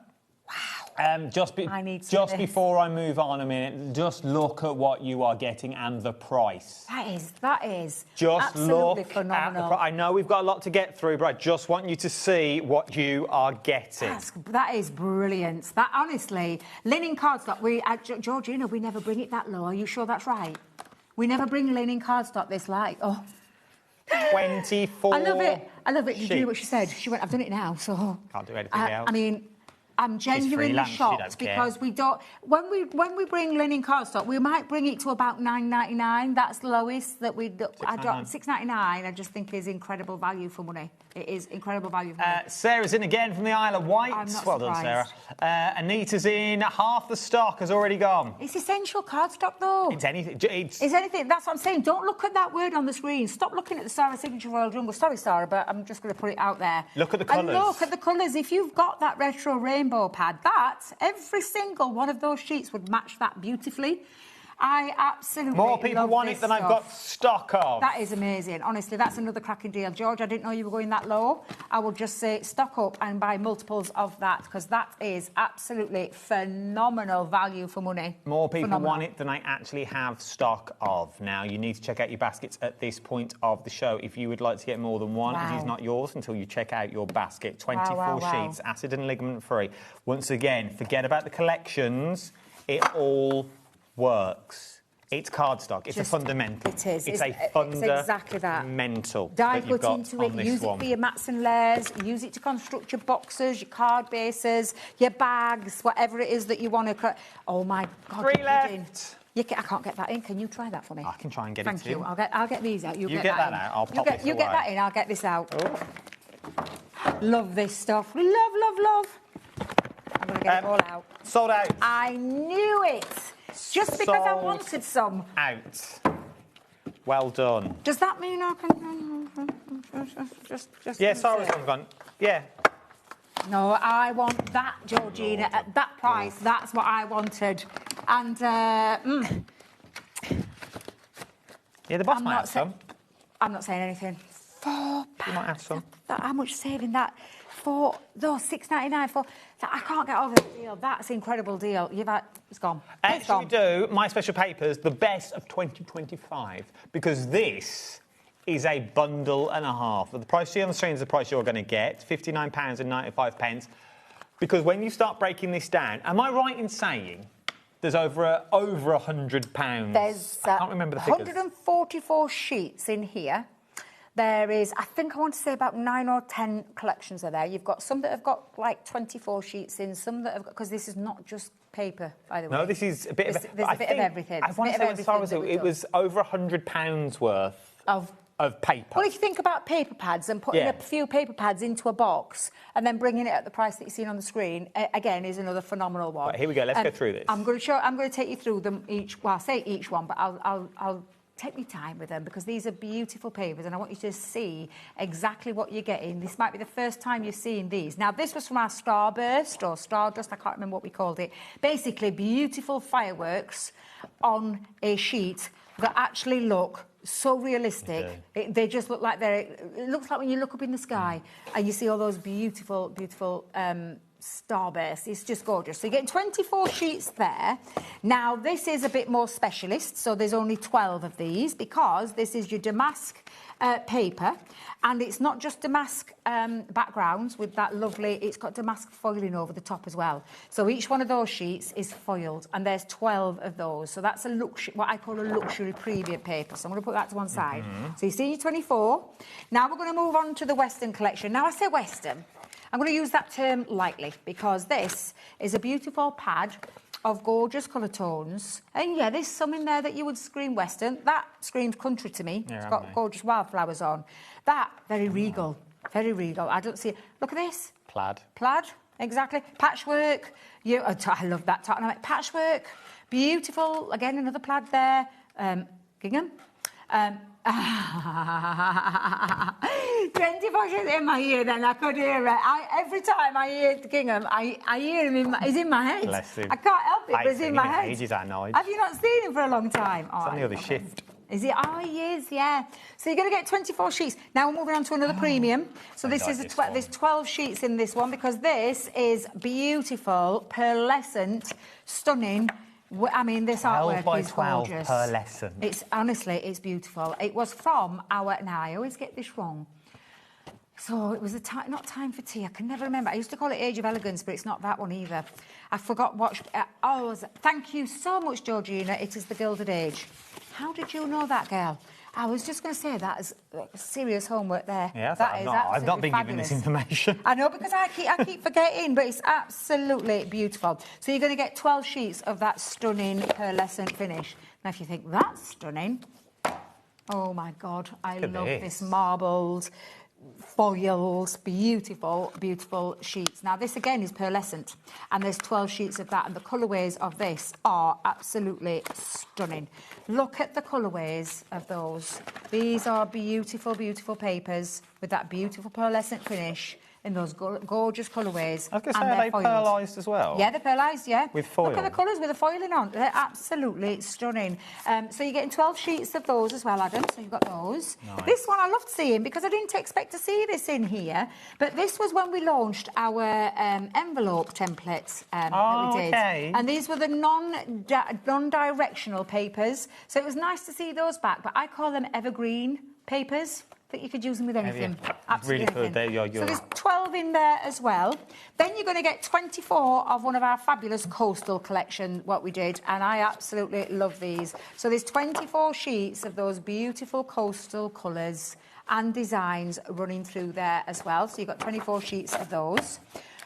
just before I move on a minute, just look at what you are getting and the price. That is just absolutely look phenomenal. At the I know we've got a lot to get through, but I just want you to see what you are getting. That is brilliant. That honestly, linen cardstock. Georgina, we never bring it that low. Are you sure that's right? We never bring linen cardstock this light. Oh. 24. I love it. Did sheets. you hear what she said? She went, I've done it now, so. Can't do anything else. I mean, I'm genuinely shocked because we don't. When we bring linen cardstock, we might bring it to about $9.99. That's the lowest that we. $6.99. I just think is incredible value for money. It is incredible value for money. Sarah's in again from the Isle of Wight. I'm not well done, Sarah. Anita's in. Half the stock has already gone. It's essential cardstock, though. It's anything. It's anything. That's what I'm saying. Don't look at that word on the screen. Stop looking at the Sarah Signature Royal Jungle. Sorry, Sarah, but I'm just going to put it out there. Look at the colours. And look at the colours. If you've got that retro rainbow pad, every single one of those sheets would match that beautifully. I absolutely more people love want this it than stuff. I've got stock of. That is amazing. Honestly, that's another cracking deal. George, I didn't know you were going that low. I will just say stock up and buy multiples of that because that is absolutely phenomenal value for money. More people want it than I actually have stock of. Now, you need to check out your baskets at this point of the show. If you would like to get more than one, it is not yours until you check out your basket. 24 sheets, acid and ligament free. Once again, forget about the collections. It all works. It's cardstock. It's a fundamental. It is. It's exactly that. Mental. Dive put into it. Use it for your mats and layers. Use it to construct your boxes, your card bases, your bags, whatever it is that you want to. Oh my God! 3 left. I can't get that in. Can you try that for me? I can try and get it in. Thank you. I'll get these out. You get that out. I'll pop this away. You get that in. I'll get this out. Love this stuff. Love. I'm going to get it all out. Sold out. I knew it. Just because I wanted some. Out. Well done. Does that mean I can... Just yeah, Sarah's gone. Yeah. No, I want that, Georgina, at that price. That's what I wanted. And, yeah, the boss might have some. I'm not saying anything. £4. You might have some. How much saving that? For those $6.99 for... I can't get over the deal. That's an incredible deal. It's gone. Should we do My Special Papers, the best of 2025? Because this is a bundle and a half. The price you see on the screen is the price you're going to get, £59.95. Because when you start breaking this down, am I right in saying there's over £100? There's I can't remember the figures. 144 sheets in here. There is, I think I want to say about 9 or 10 collections are there. You've got some that have got like 24 sheets in, some that have got, because this is not just paper, by the way. No, this is a bit of... There's a bit of everything. I want to say as far as it was over £100 worth of paper. Well, if you think about paper pads and putting a few paper pads into a box and then bringing it at the price that you've seen on the screen, again, is another phenomenal one. Right, here we go. Let's go through this. I'm going to take you through them each. Well, I say each one, but I'll take me time with them because these are beautiful papers and I want you to see exactly what you're getting. This might be the first time you're seeing these. Now, this was from our Starburst or Stardust, I can't remember what we called it. Basically, beautiful fireworks on a sheet that actually look so realistic. Okay. They just look like it looks like when you look up in the sky and you see all those beautiful Starburst. It's just gorgeous. So you're getting 24 sheets there. Now, this is a bit more specialist, so there's only 12 of these because this is your damask paper, and it's not just damask backgrounds with that lovely, it's got damask foiling over the top as well. So each one of those sheets is foiled, and there's 12 of those. So that's what I call a luxury premium paper. So I'm going to put that to one side. So you see your 24. Now we're going to move on to the Western collection. Now, I say Western, I'm going to use that term lightly because this is a beautiful pad of gorgeous colour tones. And yeah, there's some in there that you would scream Western. That screams country to me. It's got gorgeous wildflowers on. That, very regal. Very regal. I don't see it. Look at this. Plaid. Plaid, exactly. Patchwork. I love that patchwork. Beautiful. Again, another plaid there. Gingham. 24 sheets in my ear, then I could hear it. Every time I hear Kingham, I hear him. He's in my head. Bless him. I can't help it, but he's in my Ain't seen him in head. ages, that night. Have you not seen him for a long time? It's on the other shift. Is he? Oh, he is, yeah. So you're going to get 24 sheets. Now we're moving on to another premium. So this is there's 12 sheets in this one because this is beautiful, pearlescent, stunning. I mean, this artwork by is 12 gorgeous. pearlescent. It's honestly, it's beautiful. It was from our. Now I always get this wrong. So it was not Time for Tea. I can never remember. I used to call it Age of Elegance, but it's not that one either. I forgot what. Thank you so much, Georgina. It is the Gilded Age. How did you know that, girl? I was just going to say that as serious homework there. Yeah, I've not been given this information. I know, because I keep forgetting, but it's absolutely beautiful. So you're going to get 12 sheets of that stunning pearlescent finish. Now, if you think that's stunning, oh my God, I love this marbled foils, beautiful, beautiful sheets. Now, this again is pearlescent, and there's 12 sheets of that, and the colourways of this are absolutely stunning. Look at the colourways of those. These are beautiful, beautiful papers with that beautiful pearlescent finish in those gorgeous colourways. I was going to say, are they pearlised as well? Yeah, they're pearlised, yeah. With foil? Look at the colours with the foiling on. They're absolutely stunning. So you're getting 12 sheets of those as well, Adam. So you've got those. Nice. This one I loved seeing because I didn't expect to see this in here. But this was when we launched our envelope templates that we did. Okay. And these were the non-directional papers. So it was nice to see those back. But I call them evergreen papers. I think you could use them with anything. Absolutely really anything. good. So there's 12 in there as well. Then you're going to get 24 of one of our fabulous coastal collection, what we did, and I absolutely love these. So there's 24 sheets of those beautiful coastal colours and designs running through there as well. So you've got 24 sheets of those.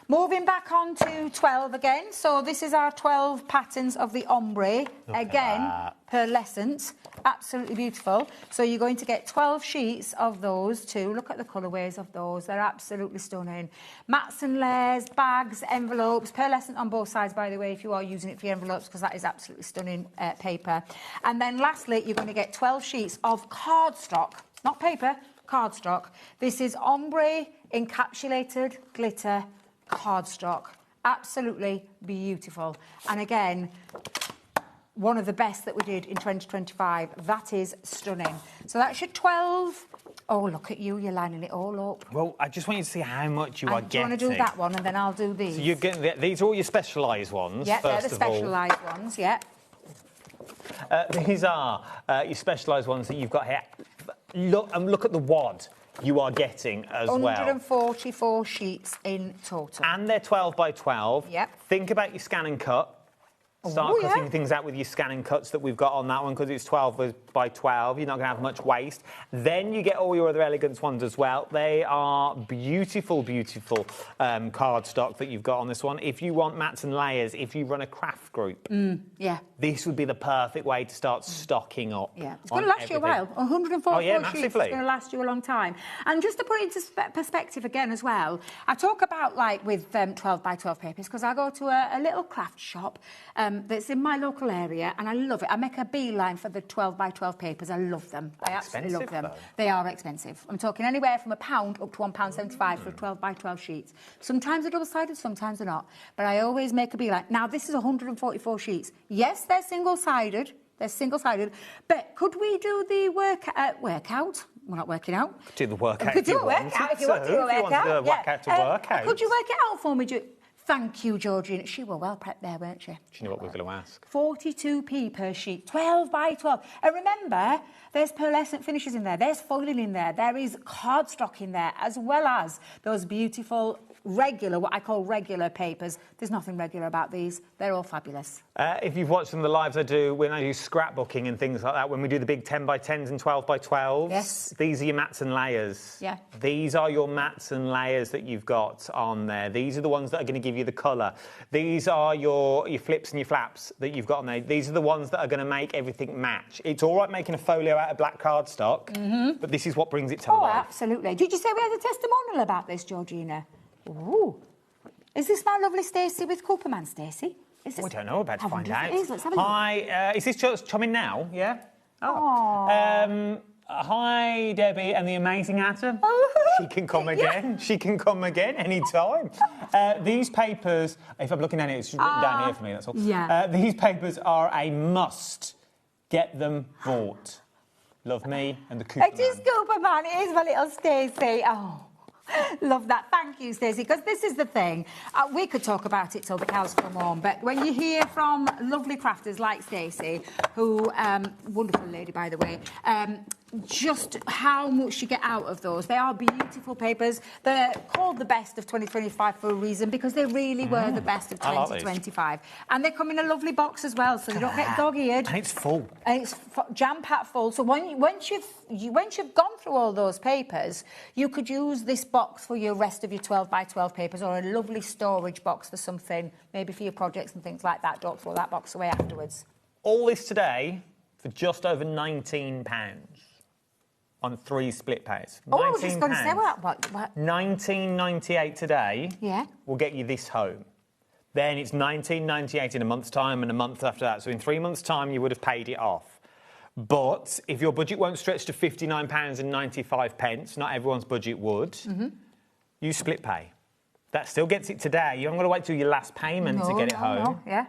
Moving back on to 12 again. So this is our 12 patterns of the ombre. Again, pearlescent. Absolutely beautiful. So you're going to get 12 sheets of those too. Look at the colourways of those. They're absolutely stunning. Mats and layers, bags, envelopes. Pearlescent on both sides, by the way, if you are using it for your envelopes, because that is absolutely stunning paper. And then lastly, you're going to get 12 sheets of cardstock. Not paper, cardstock. This is ombre encapsulated glitter cardstock. Absolutely beautiful. And again, one of the best that we did in 2025. That is stunning. So that's your 12. Oh, look at you. You're lining it all up. Well, I just want you to see how much you are getting. Do you want to do that one, and then I'll do these? So you're getting these are all your specialised ones. Yeah, they're first the of all. specialised ones, yeah. These are your specialised ones that you've got here. Look at the wad you are getting as well. 144 sheets in total. And they're 12 by 12. Yep. Think about your scan and cut. Start cutting things out with your scanning cuts that we've got on that one, because it's 12 by 12. You're not going to have much waste. Then you get all your other elegance ones as well. They are beautiful, beautiful cardstock that you've got on this one. If you want mats and layers, if you run a craft group, yeah, this would be the perfect way to start stocking up. Yeah, it's going to last you a while. 144 sheets is going to last you a long time. And just to put it into perspective again as well, I talk about like with 12 by 12 papers, because I go to a little craft shop that's in my local area, and I love it. I make a beeline for the 12 by 12 papers. I love them. I absolutely love them. They are expensive. I'm talking anywhere from £1 up to £1.75 for a 12 by 12 sheets. Sometimes they're double-sided, sometimes they're not. But I always make a beeline. Now, this is 144 sheets. Yes, they're single-sided. They're single-sided. But could we do the workout? We're not working out. Do the workout. We could do a workout if you want to do a workout. If you want to do a workout to work out. Could you work it out for me, Thank you, Georgina. She were well prepped there, weren't she? Do you know what we're going to ask? 42p per sheet, 12 by 12. And remember, there's pearlescent finishes in there, there's foiling in there, there is cardstock in there, as well as those beautiful regular, what I call regular papers. There's nothing regular about these. They're all fabulous. If you've watched some of the lives I do, when I do scrapbooking and things like that, when we do the big 10 by 10s and 12 by 12s, yes, these are your mats and layers. Yeah. These are your mats and layers that you've got on there. These are the ones that are going to give you the colour. These are your flips and your flaps that you've got on there. These are the ones that are going to make everything match. It's all right making a folio out of black cardstock, but this is what brings it to life. Oh, absolutely. Did you say we had a testimonial about this, Georgina? Ooh. Is this my lovely Stacey with Cooperman, Stacey? We don't know. About to find out. Let's have a look. Hi, is this just coming now? Yeah? Hi, Debbie and the amazing Adam. She can come again. She can come again anytime. These papers, if I'm looking at it, it's written down here for me, that's all. Yeah. These papers are a must. Get them bought. Love me and the Cooper It is Cooper Man. It is my little Stacey. Oh, love that. Thank you, Stacey, because this is the thing. We could talk about it till the cows come home, but when you hear from lovely crafters like Stacey, who, wonderful lady, by the way, just how much you get out of those. They are beautiful papers. They're called the best of 2025 for a reason, because they really were the best of 2025. And they come in a lovely box as well, so you don't get dog-eared. And it's full. And it's jam-packed full. So once you've gone through all those papers, you could use this box for your rest of your 12 by 12 papers, or a lovely storage box for something, maybe for your projects and things like that. Don't throw that box away afterwards. All this today for just over £19 on 3 split pays. Oh, I was just going to say, what? $19.98 today. Yeah. Will get you this home. Then it's $19.98 in a month's time, and a month after that. So in 3 months' time, you would have paid it off. But if your budget won't stretch to £59.95, not everyone's budget would, you split pay. That still gets it today. You haven't got to wait till your last payment to get it home. No, yeah.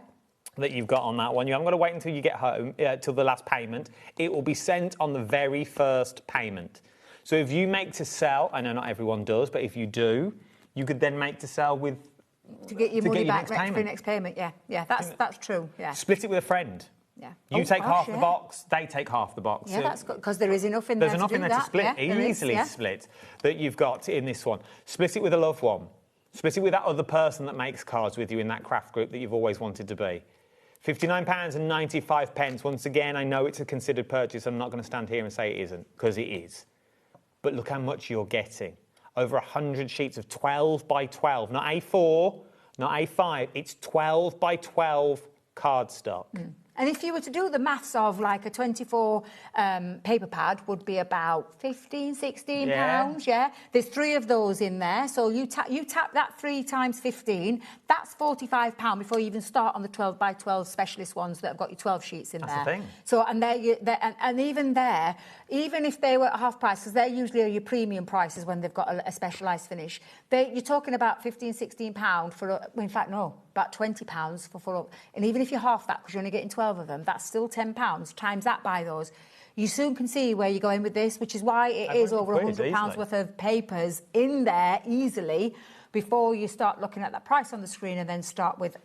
That you've got on that one. You haven't got to wait until you get home, till the last payment. It will be sent on the very first payment. So if you make to sell, I know not everyone does, but if you do, you could then make to sell with... To get your money back for your next payment, yeah. Yeah, that's true, yeah. Split it with a friend. Yeah. You take half the box, they take half the box. Yeah, that's good, because there is enough in there to do that. There's enough in there to split, easily split, that you've got in this one. Split it with a loved one. Split it with that other person that makes cards with you in that craft group that you've always wanted to be. £59.95. Once again, I know it's a considered purchase. I'm not going to stand here and say it isn't, because it is. But look how much you're getting. Over 100 sheets of 12 by 12. Not A4, not A5. It's 12 by 12 cardstock. And if you were to do the maths of like a 24 paper pad would be about 15, 16 pounds, yeah? There's 3 of those in there. So you tap that 3 times 15, that's £45 before you even start on the 12 by 12 specialist ones that have got your 12 sheets in there. That's the thing. So, and even there, even if they were at half price, because they're usually your premium prices when they've got a specialised finish, you're talking about £15, £16 for, in fact, no, about £20 for full up. And even if you're half that, because you're only getting 12 of them, that's still £10. Times that by those. You soon can see where you're going with this, which is why it is over £100 worth of papers in there easily before you start looking at that price on the screen and then start with...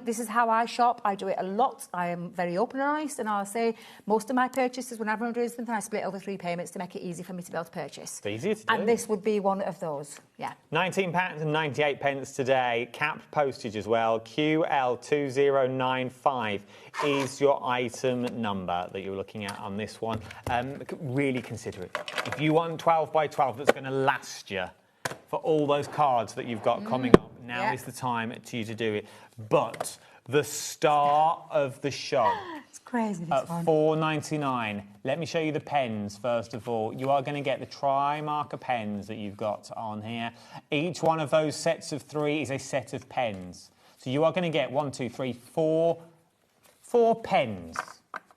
this is how I shop. I do it a lot. I am very open and honest, and I'll say most of my purchases, whenever I'm doing something, I split over 3 payments to make it easy for me to be able to purchase. It's easier to do. And this would be one of those, yeah. £19.98 today, capped postage as well. QL2095 is your item number that you're looking at on this one. Really consider it. If you want 12 by 12 that's going to last you for all those cards that you've got coming up, now is the time to you to do it. But the star of the show... It's crazy, this at one. $4.99. Let me show you the pens, first of all. You are going to get the tri-marker pens that you've got on here. Each one of those sets of 3 is a set of pens. So you are going to get 4 pens.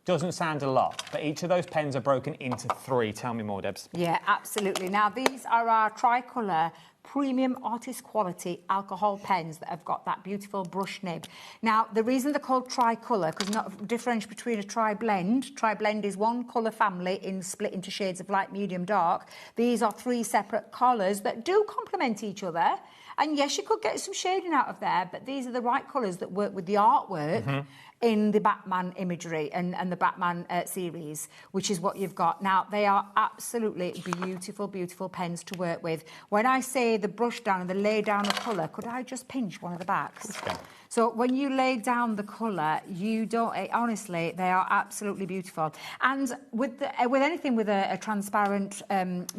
Doesn't sound a lot, but each of those pens are broken into 3. Tell me more, Debs. Yeah, absolutely. Now, these are our tricolour premium artist quality alcohol pens that have got that beautiful brush nib. Now, the reason they're called tricolour, because not differentiate between a tri-blend. Tri-blend is one colour family split into shades of light, medium, dark. These are 3 separate colours that do complement each other. And yes, you could get some shading out of there, but these are the right colours that work with the artwork in the Batman imagery and the Batman series, which is what you've got. Now, they are absolutely beautiful, beautiful pens to work with. When I say the brush down and the lay down of colour, could I just pinch one of the backs? So when you lay down the colour, you don't... Honestly, they are absolutely beautiful. And with anything with a transparent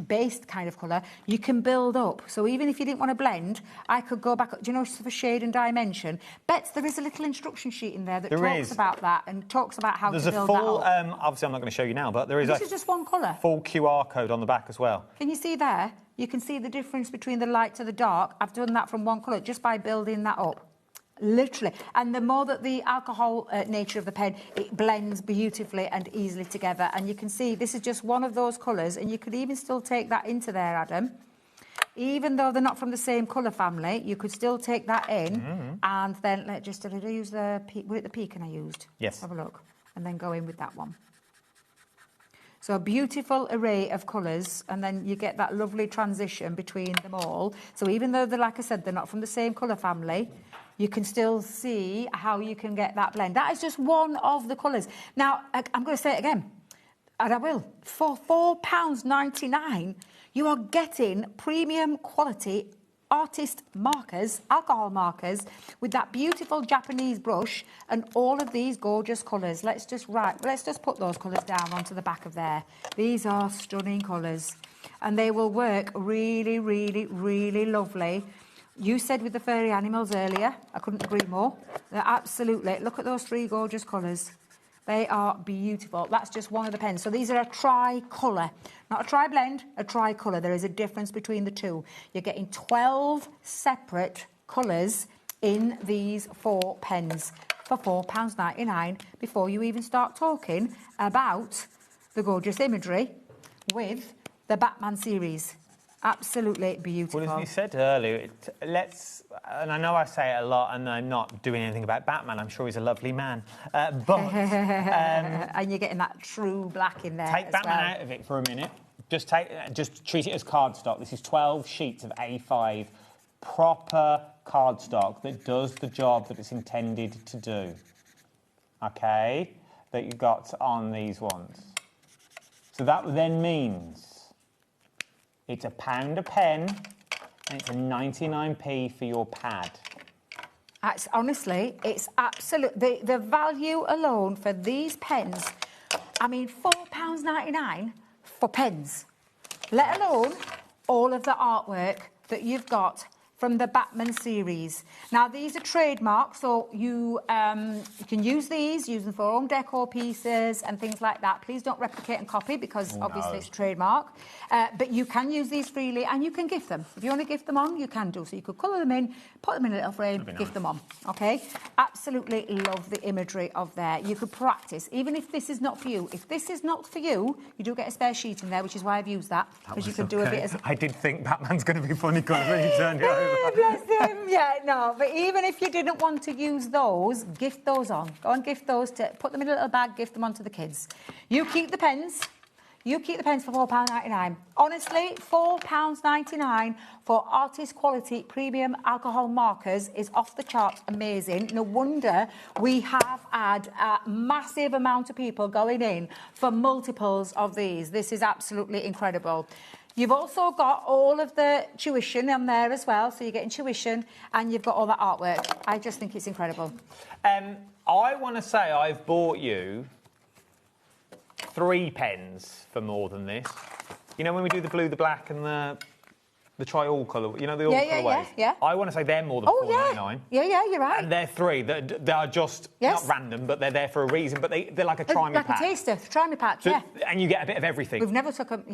based kind of colour, you can build up. So even if you didn't want to blend, I could go back... Do you know, for shade and dimension? Bet there is a little instruction sheet in there that talks about that and talks about how to build that up. There's a full... obviously, I'm not going to show you now, but there is this is just one colour. Full QR code on the back as well. Can you see there? You can see the difference between the light to the dark. I've done that from one colour just by building that up. Literally. And the more that the alcohol nature of the pen, it blends beautifully and easily together. And you can see this is just one of those colours, and you could even still take that into there, Adam. Even though they're not from the same colour family, you could still take that in and then did I use the pecan I used? Yes. Have a look. And then go in with that one. So a beautiful array of colours, and then you get that lovely transition between them all. So even though they're, like I said, they're not from the same colour family, you can still see how you can get that blend. That is just one of the colours. Now, I'm going to say it again, and I will. For £4.99, you are getting premium quality artist markers, alcohol markers, with that beautiful Japanese brush and all of these gorgeous colours. Let's just put those colours down onto the back of there. These are stunning colours, and they will work really, really, really lovely. You said with the furry animals earlier, I couldn't agree more. They're absolutely, look at those 3 gorgeous colours. They are beautiful. That's just one of the pens. So these are a tri-colour, not a tri-blend, a tri-colour. There is a difference between the two. You're getting 12 separate colours in these 4 pens for £4.99 before you even start talking about the gorgeous imagery with the Batman series. Absolutely beautiful. Well, as you said earlier, and I know I say it a lot, and I'm not doing anything about Batman. I'm sure he's a lovely man. But and you're getting that true black in there. Take Batman out of it for a minute. Just treat it as cardstock. This is 12 sheets of A5 proper cardstock that does the job that it's intended to do. Okay, that you got on these ones. So that then means it's £1 a pen, and it's a 99p for your pad. Honestly, it's absolute. The value alone for these pens, I mean, £4.99 for pens, let alone all of the artwork that you've got from the Batman series. Now, these are trademarks, so you can use them for home decor pieces and things like that. Please don't replicate and copy, because obviously it's trademark. But you can use these freely, and you can gift them. If you want to gift them on, you can do. So you could colour them in, put them in a little frame, gift them on. Okay? Absolutely love the imagery of there. You could practice, even if this is not for you. If this is not for you, you do get a spare sheet in there, which is why I've used that, because you can do a bit of... I did think Batman's going to be funny colour when you turned it over. Bless him. Yeah, no, but even if you didn't want to use those, gift those on. Go and gift those, put them in a little bag, gift them on to the kids. You keep the pens. You keep the pens for £4.99. Honestly, £4.99 for artist quality premium alcohol markers is off the charts amazing. No wonder we have had a massive amount of people going in for multiples of these. This is absolutely incredible. You've also got all of the tuition on there as well, so you're getting tuition and you've got all that artwork. I just think it's incredible. I want to say I've bought you 3 pens for more than this. You know when we do the blue, the black and the tri-all colour, you know, the all colourways? Yeah. I want to say they're more than £4.99. Yeah, you're right. And they're 3. They are just not random, but they're there for a reason. But they're like a try-me pack. Like a taster, try-me pack, so, and you get a bit of everything. We've never took them,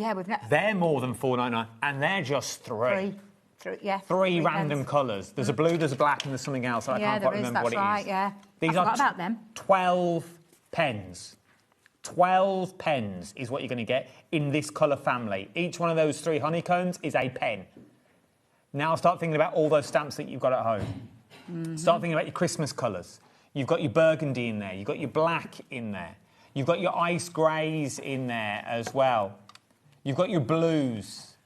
They're more than £4.99, and they're just 3. 3 random colours. There's a blue, there's a black, and there's something else. I can't quite remember what it is. Yeah. These I forgot about them. 12 pens. 12 pens is what you're going to get in this colour family. Each one of those 3 honeycombs is a pen. Now start thinking about all those stamps that you've got at home. Start thinking about your Christmas colours. You've got your burgundy in there. You've got your black in there. You've got your ice greys in there as well. You've got your blues.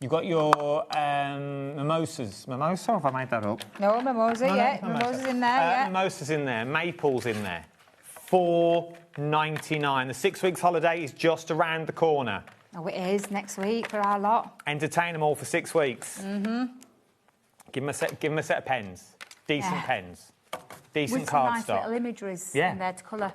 You've got your mimosas. Mimosa, have I made that up? No, mimosa, Mimosa's in there, Mimosa's in there. Maple's in there. £4.99. The 6 weeks holiday is just around the corner. Oh, it is next week for our lot. Entertain them all for 6 weeks. Give them a set of pens. Decent pens. Decent with some nice cardstock. little imageries in there to colour.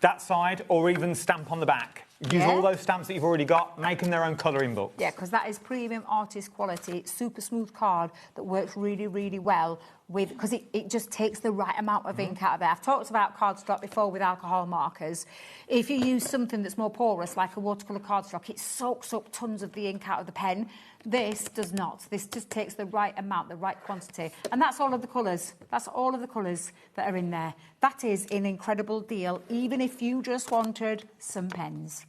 That side, or even stamp on the back. Use all those stamps that you've already got, make them their own colouring books. Yeah, because that is premium artist quality, super smooth card that works really, really well because it just takes the right amount of ink out of there. I've talked about cardstock before with alcohol markers. If you use something that's more porous, like a watercolour cardstock, it soaks up tons of the ink out of the pen. This does not. This just takes the right amount, the right quantity. And that's all of the colours. That's all of the colours that are in there. That is an incredible deal, even if you just wanted some pens.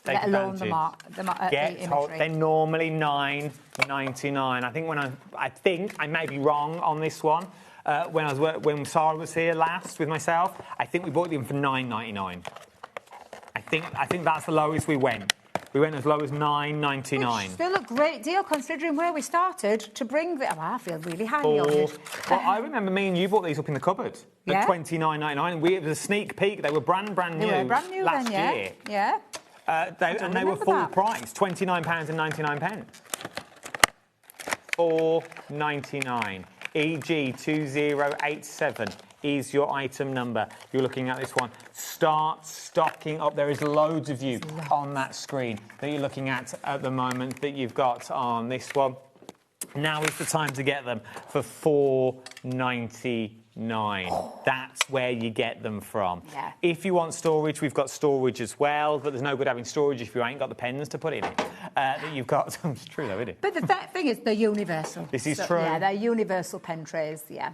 Let alone They're normally $9.99. I think I may be wrong on this one. When Sarah was here last with myself, I think we bought them for $9.99. I think that's the lowest we went. We went as low as $9.99. Still a great deal considering where we started to bring the... Oh, I feel really handy-honoured. Well, I remember me and you bought these up in the cupboard at $29.99. It was a sneak peak. They were brand new. They were brand new last year. Yeah. They were full price, £29.99. $4.99. EG2087 is your item number. You're looking at this one. Start stocking up. There is loads of you on that screen that you're looking at the moment that you've got on this one. Now is the time to get them for $4.99. That's where you get them from. Yeah. If you want storage, we've got storage as well, but there's no good having storage if you ain't got the pens to put in it. That you've got. It's true though, isn't it? But the thing is, they're universal. This is true. Yeah, they're universal pen trays. Yeah.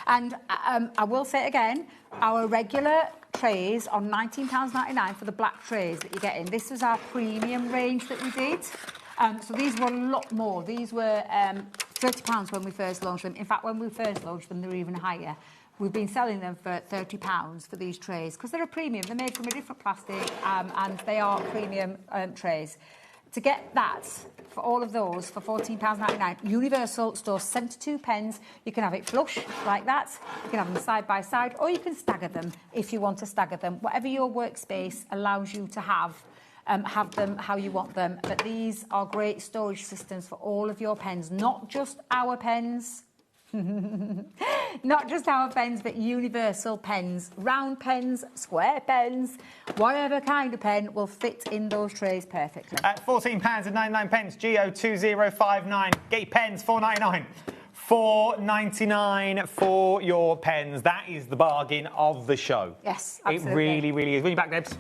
And I will say it again, our regular trays are £19.99 for the black trays that you get in. This was our premium range that we did. So these were a lot more. These were £30 when we first launched them. In fact, when we first launched them, they were even higher. We've been selling them for £30 for these trays because they're a premium. They're made from a different plastic and they are premium trays. To get that, for all of those, for £14.99, Universal stores 72 pens. You can have it flush like that. You can have them side by side, or you can stagger them if you want to stagger them. Whatever your workspace allows you to have them how you want them. But these are great storage systems for all of your pens, not just our pens. Not just our pens, but universal pens. Round pens, square pens, whatever kind of pen will fit in those trays perfectly. At £14.99, GO2059. Get your pens, $4.99. $4.99 for your pens. That is the bargain of the show. Yes, absolutely. It really, really is. When are you back, Debs?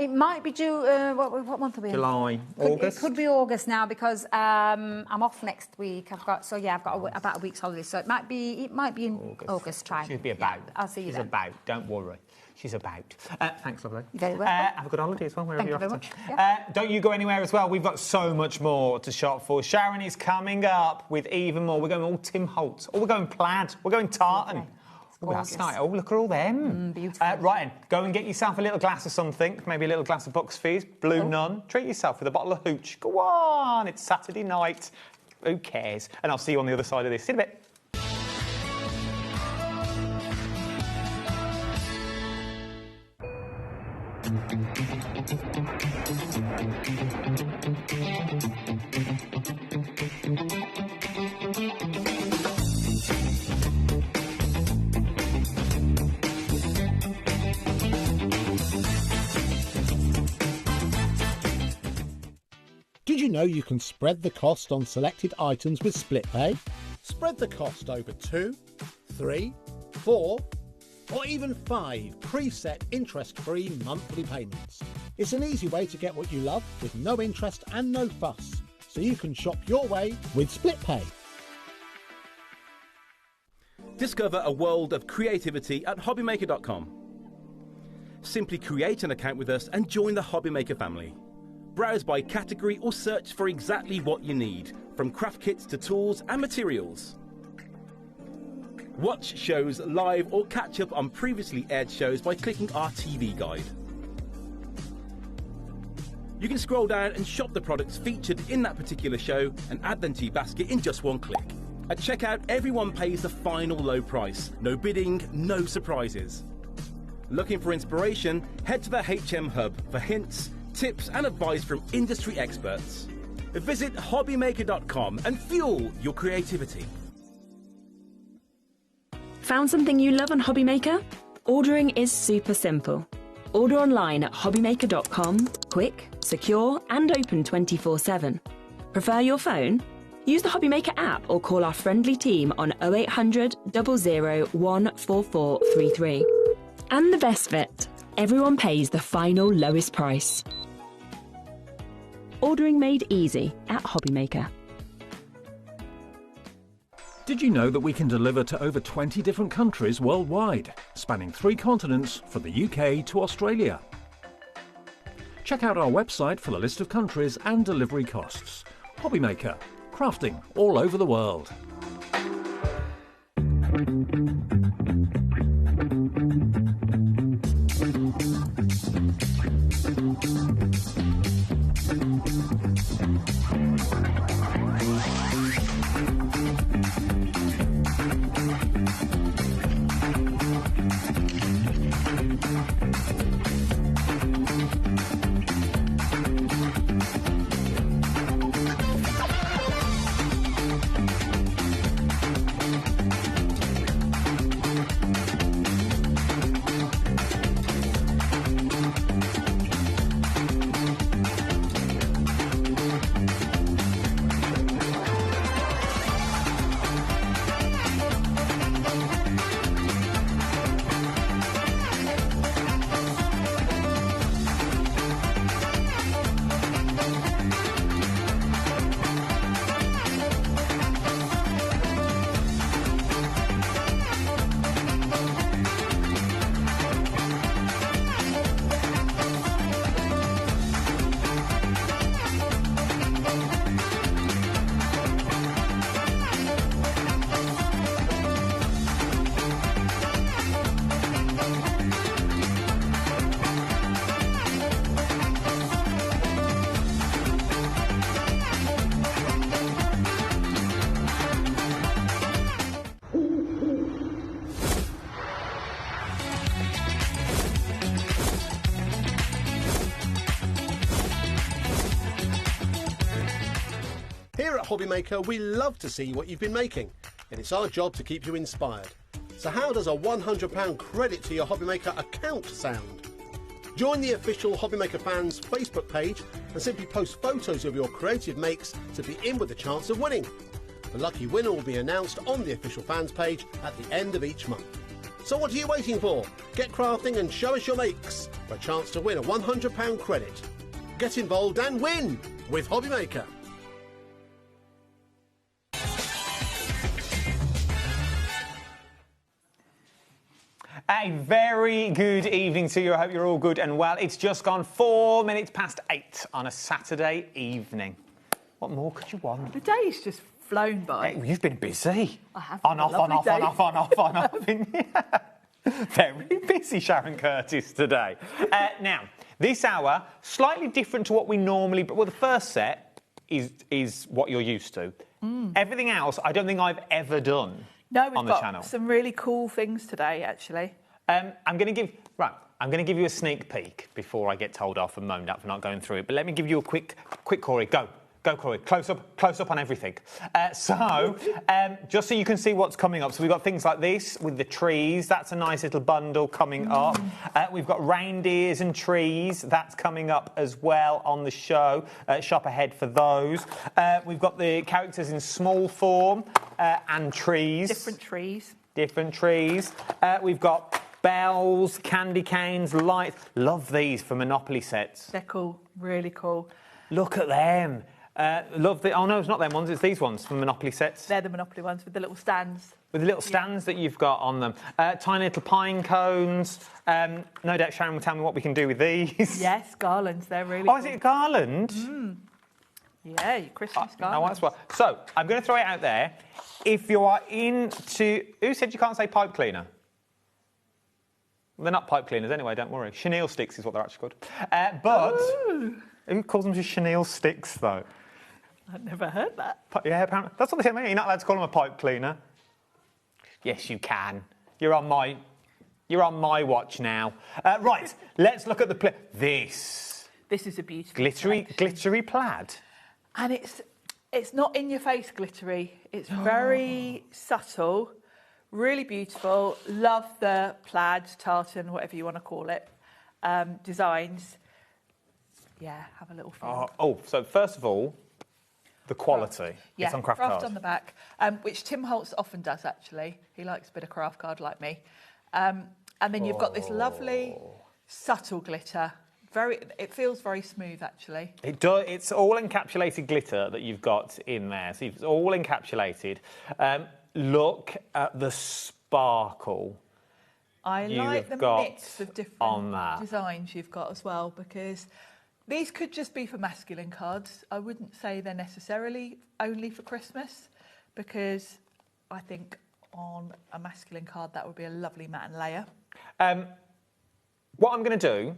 It might be due. What month are we in? July, August. It could be August now because I'm off next week. I've got about a week's holiday, so it might be in August time. She'll be about. Yeah, I'll see you then. She's about. Don't worry. She's about. Thanks, lovely. You're very welcome. Have a good holiday as well, wherever Thank you're you off very to. much. Yeah. Don't you go anywhere as well. We've got so much more to shop for. Sharon is coming up with even more. We're going all Tim Holtz. Or we're going plaid. We're going tartan. Okay. Oh, that's nice. Oh, look at all them. Beautiful. Right, then, go and get yourself a little glass of something, maybe a little glass of Bucks Fizz, Blue Nun. Treat yourself with a bottle of hooch. Go on, it's Saturday night. Who cares? And I'll see you on the other side of this. See you in a bit. Did you know you can spread the cost on selected items with split pay? Spread the cost over 2, 3, 4, or even 5 preset interest-free monthly payments. It's an easy way to get what you love with no interest and no fuss, so you can shop your way with split pay. Discover a world of creativity at HobbyMaker.com. Simply create an account with us and join the HobbyMaker family. Browse by category or search for exactly what you need, from craft kits to tools and materials. Watch shows live or catch up on previously aired shows by clicking our TV guide. You can scroll down and shop the products featured in that particular show and add them to your basket in just one click. At checkout, everyone pays the final low price. No bidding, no surprises. Looking for inspiration? Head to the HM Hub for hints, tips and advice from industry experts. Visit HobbyMaker.com and fuel your creativity. Found something you love on HobbyMaker? Ordering is super simple. Order online at HobbyMaker.com, quick, secure and open 24/7. Prefer your phone? Use the HobbyMaker app or call our friendly team on 0800 00 14433. And the best bit, everyone pays the final lowest price. Ordering made easy at HobbyMaker. Did you know that we can deliver to over 20 different countries worldwide, spanning 3 continents from the UK to Australia? Check out our website for the list of countries and delivery costs. HobbyMaker, crafting all over the world. Here at HobbyMaker, we love to see what you've been making, and it's our job to keep you inspired. So how does a £100 credit to your HobbyMaker account sound? Join the official HobbyMaker fans Facebook page and simply post photos of your creative makes to be in with a chance of winning. The lucky winner will be announced on the official fans page at the end of each month. So what are you waiting for? Get crafting and show us your makes for a chance to win a £100 credit. Get involved and win with HobbyMaker. A very good evening to you. I hope you're all good and well. It's just gone 4 minutes past 8 on a Saturday evening. What more could you want? The day's just flown by. Hey, you've been busy. I have. On, off, on, off, on, off, on, off, on, off. Very busy, Sharon Curtis, today. Now, this hour, slightly different to what we normally... Well, the first set is what you're used to. Everything else, I don't think I've ever done. No, we've on the got channel. some really cool things today, actually. I'm going to give you a sneak peek before I get told off and moaned at for not going through it. But let me give you a quick, Corey. Go, Corey. Close up on everything. Just so you can see what's coming up. So we've got things like this with the trees. That's a nice little bundle coming up. We've got reindeers and trees. That's coming up as well on the show. Shop ahead for those. We've got the characters in small form and trees. Different trees. We've got bells, candy canes, lights. Love these for Monopoly sets. They're cool. Really cool. Look at them. Love the... Oh, no, it's not them ones. It's these ones from Monopoly sets. They're the Monopoly ones with the little stands. With the little stands that you've got on them. Tiny little pine cones. No doubt Sharon will tell me what we can do with these. Yes, garlands. They're really cool. Is it a garland? Yeah, your Christmas garland. No, that's what. So, I'm going to throw it out there. If you are into... Who said you can't say pipe cleaner? Well, they're not pipe cleaners anyway, don't worry. Chenille sticks is what they're actually called. Who calls them just chenille sticks, though? I've never heard that. Yeah, apparently. That's what they say to me. You're not allowed to call them a pipe cleaner. Yes, you can. You're on my watch now. Right, let's look at the... This is a beautiful glittery plaid. And it's not in-your-face glittery. It's very subtle, really beautiful. Love the plaid, tartan, whatever you want to call it, designs. Yeah, have a little feel. So first of all, The quality. Yeah, It's on craft card. on the back, which Tim Holtz often does, actually. He likes a bit of craft card like me. And then you've got this lovely, subtle glitter. It feels very smooth, actually. It does. It's all encapsulated glitter that you've got in there. So it's all encapsulated. Look at the sparkle. I like the got mix of different on that. designs you've got as well, because these could just be for masculine cards. I wouldn't say they're necessarily only for Christmas, because I think on a masculine card that would be a lovely matte and layer. What I'm going to do,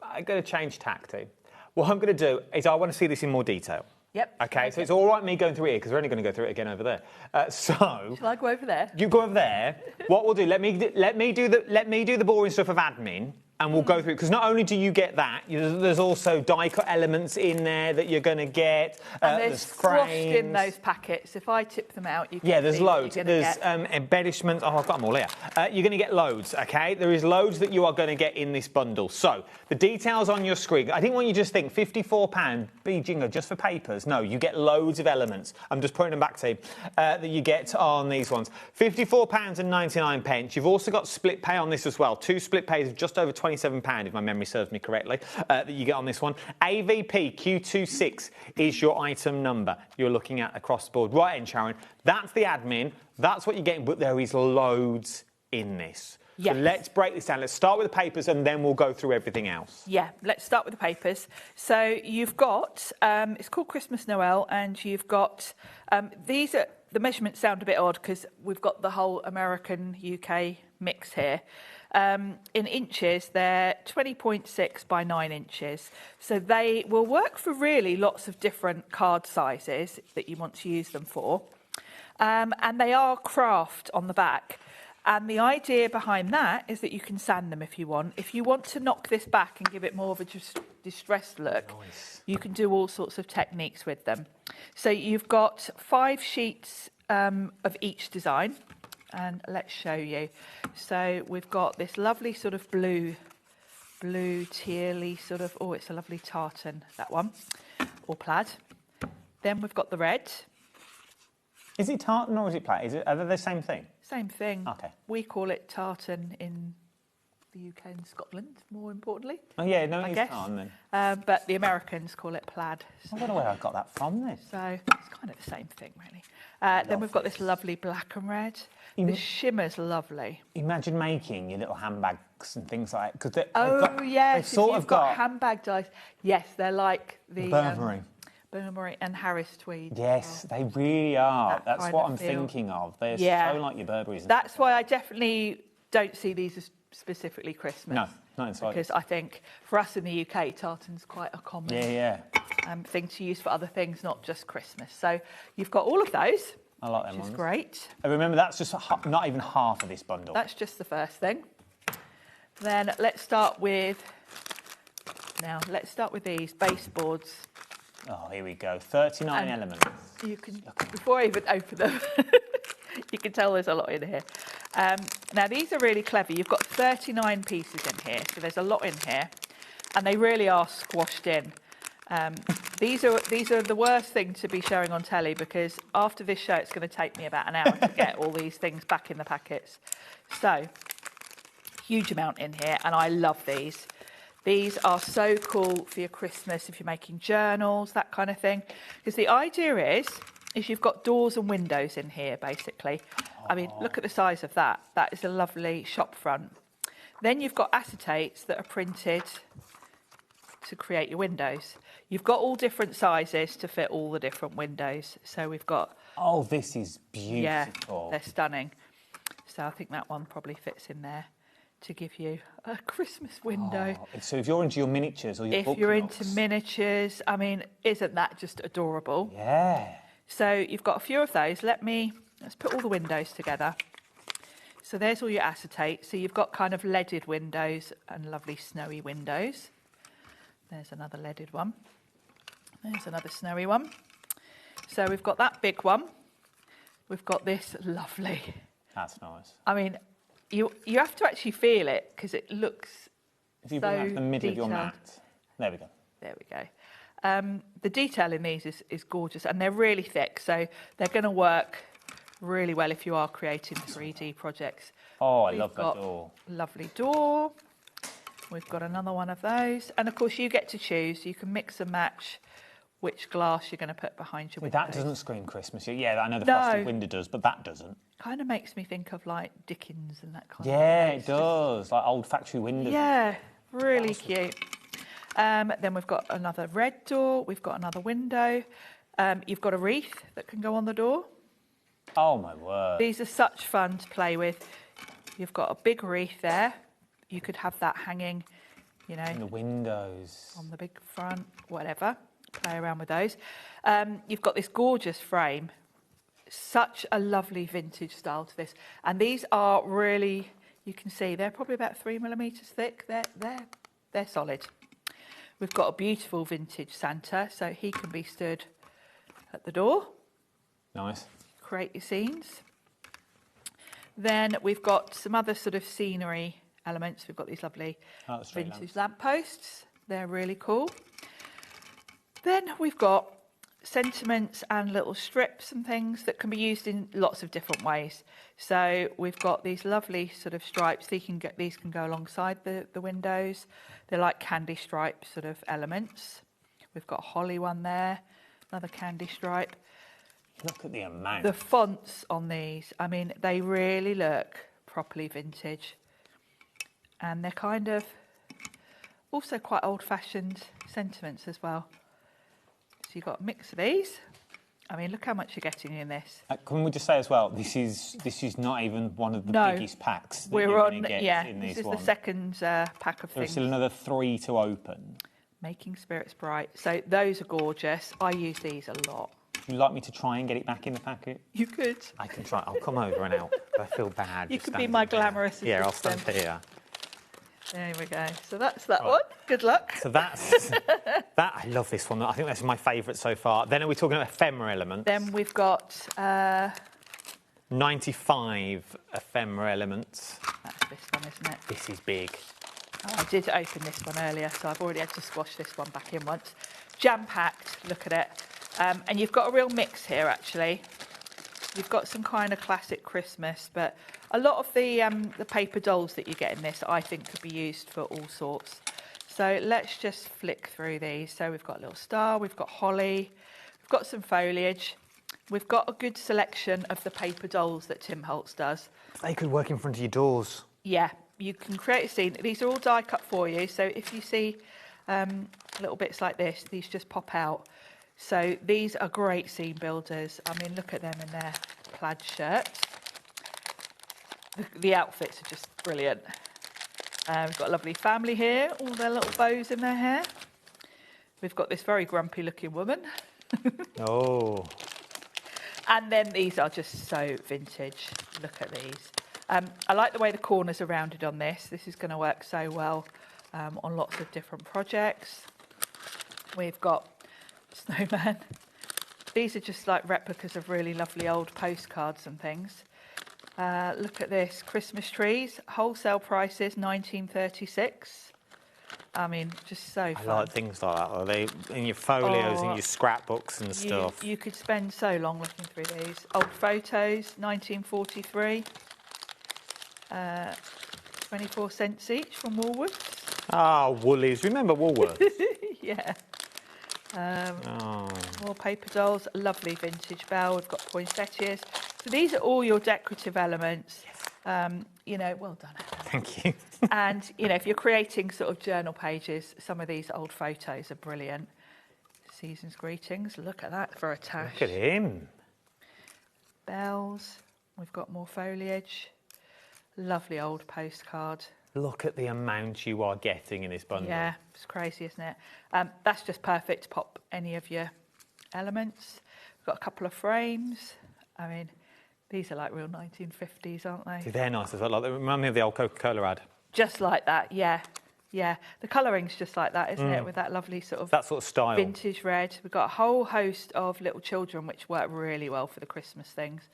I'm going to change tactic. What I'm going to do is I want to see this in more detail. Yep. Okay, so it's all right me going through here because we're only going to go through it again over there. Shall I go over there? You go over there. What we'll do? Let me do the boring stuff of admin, and we'll go through it, because not only do you get that, there's also die cut elements in there that you're going to get. And there's squashed frames. in those packets. If I tip them out, you can Yeah, there's see what loads. you're gonna There's get. embellishments. Oh, I've got them all here. You're going to get loads, okay? There is loads that you are going to get in this bundle. So, the details on your screen. I didn't want you to just think £54, jingo, just for papers. No, you get loads of elements. I'm just putting them back to you, that you get on these ones. £54.99. You've also got split pay on this as well. 2 split pays of just over £27, if my memory serves me correctly, that you get on this one. AVP Q26 is your item number you're looking at across the board. Right in, Sharon. That's the admin. That's what you're getting, but there is loads in this. Yes. So let's break this down. Let's start with the papers and then we'll go through everything else. Yeah, let's start with the papers. So you've got, it's called Christmas Noel, and you've got, these are, the measurements sound a bit odd because we've got the whole American UK mix here. In inches, they're 20.6 by 9 inches. So they will work for really lots of different card sizes that you want to use them for. And they are craft on the back. And the idea behind that is that you can sand them if you want. If you want to knock this back and give it more of a distressed look, you can do all sorts of techniques with them. So you've got 5 sheets of each design. And let's show you. So we've got this lovely sort of blue tealy sort of, oh, it's a lovely tartan, that one, or plaid. Then we've got the red. Is it tartan or is it plaid? Are they the same thing? Same thing. Okay. We call it tartan in the UK and Scotland, more importantly. Oh, yeah, no, I it's guess. tartan then. But the Americans call it plaid. I don't know where I got that from then. So it's kind of the same thing, really. Then we've got this lovely black and red. The shimmer's lovely. Imagine making your little handbags and things like that. Yes, they've sort of got handbag dies. Yes, they're like the Burberry. And Harris tweed. Yes, they really are. That That's what kind I'm of feel. thinking of. They're Yeah. so like your Burberrys. That's why I definitely don't see these as specifically Christmas. No, not inside. Because I think for us in the UK, tartan's quite a common thing to use for other things, not just Christmas. So you've got all of those. I like them which ones. is great. And remember, that's just not even half of this bundle. That's just the first thing. Then let's start with these baseboards. Oh, here we go. 39 elements. You can, before I even open them, you can tell there's a lot in here. Now, these are really clever. You've got 39 pieces in here, so there's a lot in here, and they really are squashed in. These are the worst thing to be showing on telly, because after this show, it's going to take me about an hour to get all these things back in the packets. So, huge amount in here, and I love these. These are so cool for your Christmas, if you're making journals, that kind of thing. Because the idea is you've got doors and windows in here, basically. I mean, look at the size of that. That is a lovely shop front. Then you've got acetates that are printed to create your windows. You've got all different sizes to fit all the different windows. So we've got... Oh, this is beautiful. Yeah, they're stunning. So I think that one probably fits in there to give you a Christmas window. Oh, so if you're into your miniatures or your book If you're notes. into miniatures, I mean, isn't that just adorable? Yeah. So you've got a few of those. Let's put all the windows together. So there's all your acetate. So you've got kind of leaded windows and lovely snowy windows. There's another leaded one. There's another snowy one. So we've got that big one. We've got this lovely. That's nice. I mean, you have to actually feel it because it looks If you so bring that to the middle detailed. of your mat. There we go. There we go. The detail in these is gorgeous, and they're really thick, so they're going to work really well if you are creating 3D projects. Oh, I We've love that got door. Lovely door. We've got another one of those, and of course you get to choose. You can mix and match which glass you're going to put behind your windows. That doesn't scream Christmassy. Yeah, I know the No. frosted window does, but that doesn't. Kind of makes me think of like Dickens and that kind of Yeah, thing. it does. Like old factory windows. Yeah, really cute. Then we've got another red door. We've got another window. You've got a wreath that can go on the door. Oh, my word. These are such fun to play with. You've got a big wreath there. You could have that hanging, you know. In the windows. On the big front, whatever. Play around with those. You've got this gorgeous frame. Such a lovely vintage style to this. And these are really, you can see, they're probably about 3mm thick. They're solid. We've got a beautiful vintage Santa, so he can be stood at the door. Nice. Create your scenes. Then we've got some other sort of scenery elements. We've got these lovely vintage lampposts. They're really cool. Then we've got sentiments and little strips and things that can be used in lots of different ways. So we've got these lovely sort of stripes. These can go alongside the windows. They're like candy stripe sort of elements. We've got a holly one there, another candy stripe. Look at the amount. The fonts on these, I mean, they really look properly vintage. And they're kind of also quite old-fashioned sentiments as well. So you've got a mix of these. I mean, look how much you're getting in this. Can we just say as well, this is not even one of the biggest packs that we're you're on. going to get in this this is one. the second pack of There's things. still another 3 to open. Making spirits bright. So those are gorgeous. I use these a lot. Would you like me to try and get it back in the packet? You could. I can try. I'll come over and help. I feel bad. You just could be standing my there. glamorous Yeah, I'll assistant. stand here. There we go. So that's that one. Good luck. So that's that. I love this one. I think that's my favourite so far. Then are we talking about ephemera elements? Then we've got 95 ephemera elements. That's this one, isn't it? This is big. Oh, I did open this one earlier, so I've already had to squash this one back in once. Jam-packed, look at it. And you've got a real mix here, actually. You've got some kind of classic Christmas, but a lot of the paper dolls that you get in this, I think, could be used for all sorts. So let's just flick through these. So we've got a little star, we've got holly, we've got some foliage. We've got a good selection of the paper dolls that Tim Holtz does. They could work in front of your doors. Yeah, you can create a scene. These are all die cut for you. So if you see little bits like this, these just pop out. So these are great scene builders. I mean, look at them in their plaid shirts. The outfits are just brilliant. We've got a lovely family here, all their little bows in their hair. We've got this very grumpy looking woman. Oh. And then these are just so vintage. Look at these. I like the way the corners are rounded on this. This is going to work so well on lots of different projects. We've got snowman. These are just like replicas of really lovely old postcards and things. Look at this, Christmas trees, wholesale prices, 1936. I mean, just so fun. I like things like that. They in your folios and your scrapbooks and stuff. You could spend so long looking through these. Old photos, 1943. 24 cents each from Woolworths. Ah, Woolies. Remember Woolworths? Yeah. More paper dolls, lovely vintage bell. We've got poinsettias. So these are all your decorative elements. You know, well done. Thank you. And, you know, if you're creating sort of journal pages, some of these old photos are brilliant. Season's greetings. Look at that for a tash. Look at him. Bells. We've got more foliage. Lovely old postcard. Look at the amount you are getting in this bundle. Yeah, it's crazy, isn't it? That's just perfect to pop any of your elements. We've got a couple of frames. I mean, these are like real 1950s, aren't they? See, they're nice as well. Like, they remind me of the old Coca-Cola ad. Just like that, yeah. Yeah, the colouring's just like that, isn't it? With that lovely sort of... That sort of style. Vintage red. We've got a whole host of little children which work really well for the Christmas things.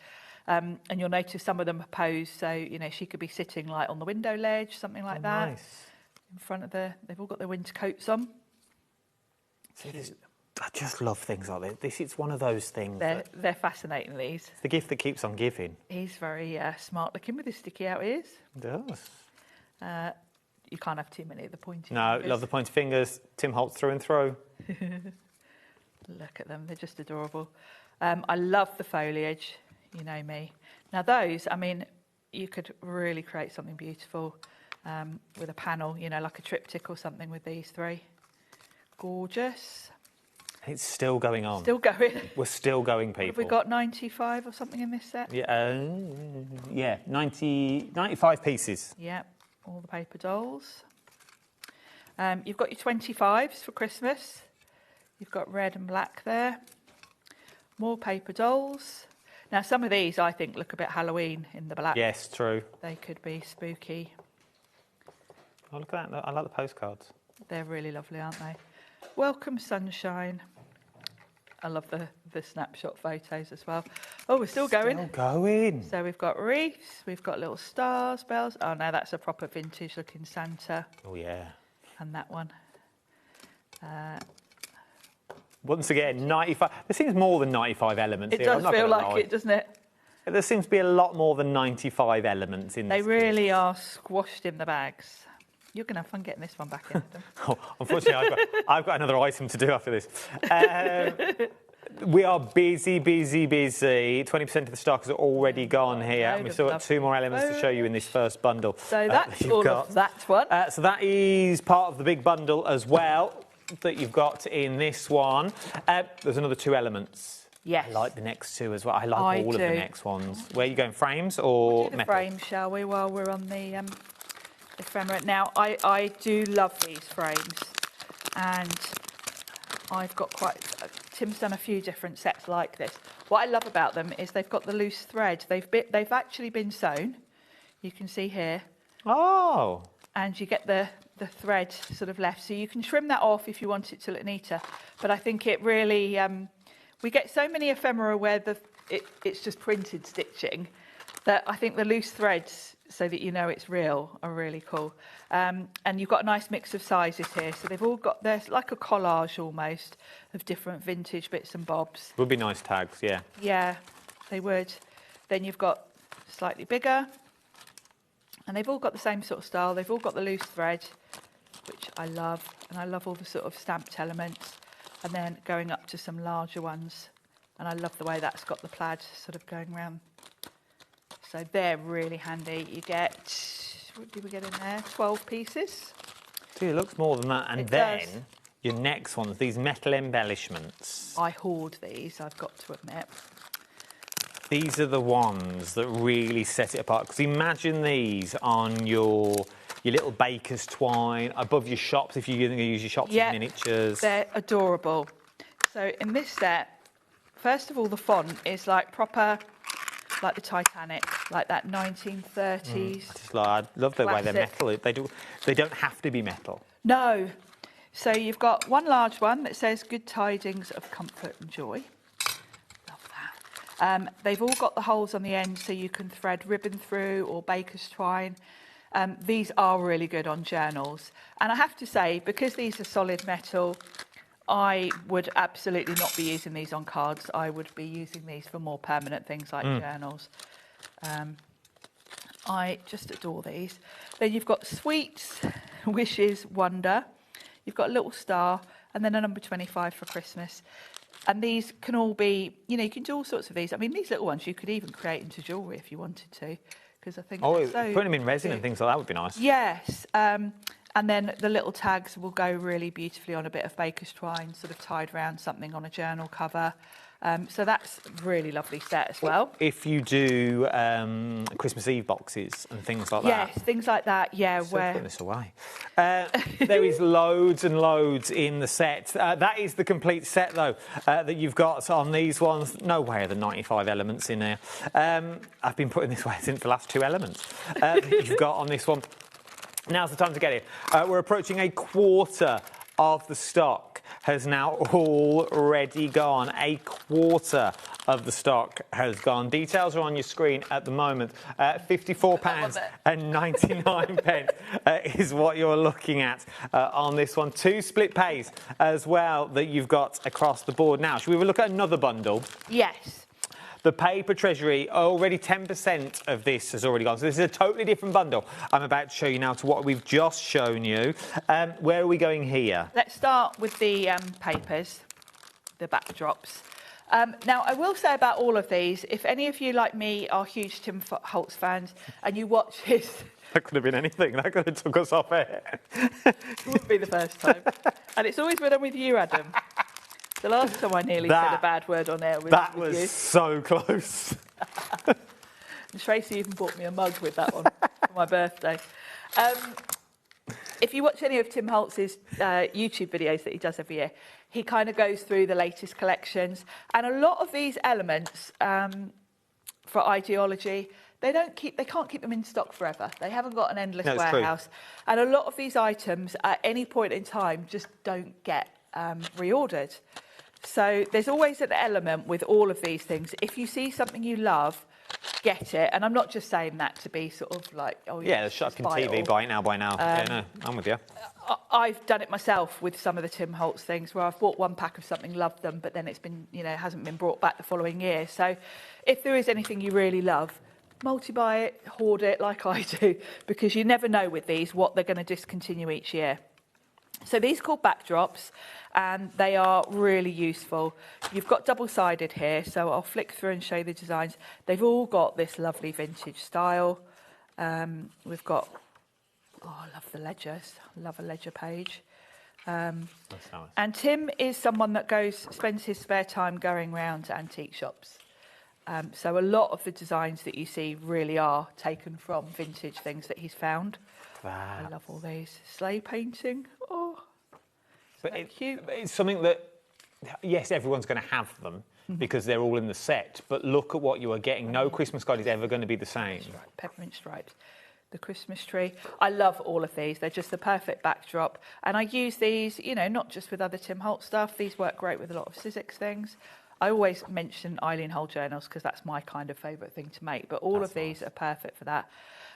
And you'll notice some of them are posed, so, you know, she could be sitting like on the window ledge, something like that. Nice. In front of they've all got their winter coats on. I just love things like this. It's one of those things. They're fascinating, these. It's the gift that keeps on giving. He's very smart looking with his sticky out ears. It does. You can't have too many of the pointy No, fingers. love the pointy fingers. Tim Holtz through and through. Look at them, they're just adorable. I love the foliage, you know me. Now those, I mean, you could really create something beautiful with a panel, you know, like a triptych or something with these three. Gorgeous. It's still going on. Still going. We're still going, people. Have we got 95 or something in this set? Yeah, 95 pieces. Yeah, all the paper dolls. You've got your 25s for Christmas. You've got red and black there. More paper dolls. Now, some of these, I think, look a bit Halloween in the black. Yes, true. They could be spooky. Oh, look at that. I like the postcards. They're really lovely, aren't they? Welcome, sunshine. I love the snapshot photos as well. Oh, we're still going. Still going. So we've got wreaths, we've got little stars, bells. Oh, no, that's a proper vintage-looking Santa. Oh, yeah. And that one. Once again, 95. There seems more than 95 elements It here. does feel like it, doesn't it? There seems to be a lot more than 95 elements in They this. really are squashed in the bags. You're going to have fun getting this one back in. Oh, unfortunately, I've got another item to do after this. We are busy. 20% of the stock has already gone here. And we've still got 2 more elements to show you in this first bundle. So that's all of that one. So that is part of the big bundle as well that you've got in this one. There's another 2 elements. Yes. I like the next 2 as well. I like all of the next ones. Where are you going, frames or We'll do the metal? frames, shall we, while we're on the ephemera. Now, I do love these frames, and I've got Tim's done a few different sets like this. What I love about them is they've got the loose thread. They've actually been sewn. You can see here. Oh. And you get the thread sort of left. So you can trim that off if you want it to look neater. But I think it really... we get so many ephemera where it's just printed stitching that I think the loose threads, so that you know it's real, are really cool. And you've got a nice mix of sizes here. So they've all got, there's like a collage almost of different vintage bits and bobs. Would be nice tags, yeah. Yeah, they would. Then you've got slightly bigger. And they've all got the same sort of style. They've all got the loose thread, which I love. And I love all the sort of stamped elements. And then going up to some larger ones. And I love the way that's got the plaid sort of going around. So they're really handy. You get, what did we get in there? 12 pieces. Dude, it looks more than that. And It then does. your next ones, these metal embellishments. I hoard these, I've got to admit. These are the ones that really set it apart. Because imagine these on your little baker's twine, above your shops, if you're going to use your shops as miniatures. They're adorable. So in this set, first of all, the font is like proper, like the Titanic, like that 1930s. I love the way they're classic. metal. They don't have to be metal. No. So you've got one large one that says good tidings of comfort and joy. Love that. They've all got the holes on the end so you can thread ribbon through or baker's twine. These are really good on journals. And I have to say, because these are solid metal, I would absolutely not be using these on cards. I would be using these for more permanent things like journals. I just adore these. Then you've got Sweets, Wishes, Wonder. You've got a little star, and then a number 25 for Christmas. And these can all be, you know, you can do all sorts of these. I mean, these little ones you could even create into jewellery if you wanted to, because I think Oh, they're so putting them in resin cute. and things like that would be nice. Yes. And then the little tags will go really beautifully on a bit of baker's twine, sort of tied around something on a journal cover. So that's a really lovely set as well. If you do Christmas Eve boxes and things like that. Yes, things like that, yeah. Still putting this away. There is loads and loads in the set. That is the complete set, though, that you've got on these ones. No way are the 95 elements in there. I've been putting this away since the last 2 elements that you've got on this one. Now's the time to get it. We're approaching a quarter of the stock has now already gone. A quarter of the stock has gone. Details are on your screen at the moment. £54.99 is what you're looking at on this one. 2 split pays as well that you've got across the board. Now, should we look at another bundle? Yes. The paper treasury, already 10% of this has already gone. So this is a totally different bundle. I'm about to show you now to what we've just shown you. Where are we going here? Let's start with the papers, the backdrops. Now, I will say about all of these, if any of you, like me, are huge Tim Holtz fans and you watch his... That could have been anything. That could have took us off air. It wouldn't be the first time. And it's always when I'm with you, Adam. The last time I nearly said a bad word on air was that with was you. so close. And Tracy even bought me a mug with that on for my birthday. If you watch any of Tim Holtz's YouTube videos that he does every year, he kind of goes through the latest collections. And a lot of these elements for ideology, they can't keep them in stock forever. They haven't got an endless warehouse. True. And a lot of these items at any point in time just don't get reordered. So there's always an element with all of these things. If you see something you love, get it. And I'm not just saying that to be sort of like, oh yeah, shut up in TV, buy it now. Yeah, no, I'm with you. I've done it myself with some of the Tim Holtz things where I've bought one pack of something, loved them, but then it's been, hasn't been brought back the following year. So if there is anything you really love, multi-buy it, hoard it like I do, because you never know with these what they're going to discontinue each year. So these are called backdrops, and they are really useful. You've got double-sided here, so I'll flick through and show you the designs. They've all got this lovely vintage style. We've got, I love the ledgers. I love a ledger page. That's nice. And Tim is someone that spends his spare time going around to antique shops. So a lot of the designs that you see really are taken from vintage things that he's found. I love all these. Sleigh painting. Oh, but cute. It's something that, yes, everyone's going to have them because they're all in the set. But look at what you are getting. No Christmas card is ever going to be the same. Peppermint stripes. The Christmas tree. I love all of these. They're just the perfect backdrop. And I use these, not just with other Tim Holtz stuff. These work great with a lot of Sizzix things. I always mention Eileen Hull journals because that's my kind of favourite thing to make. But all of these are perfect for that.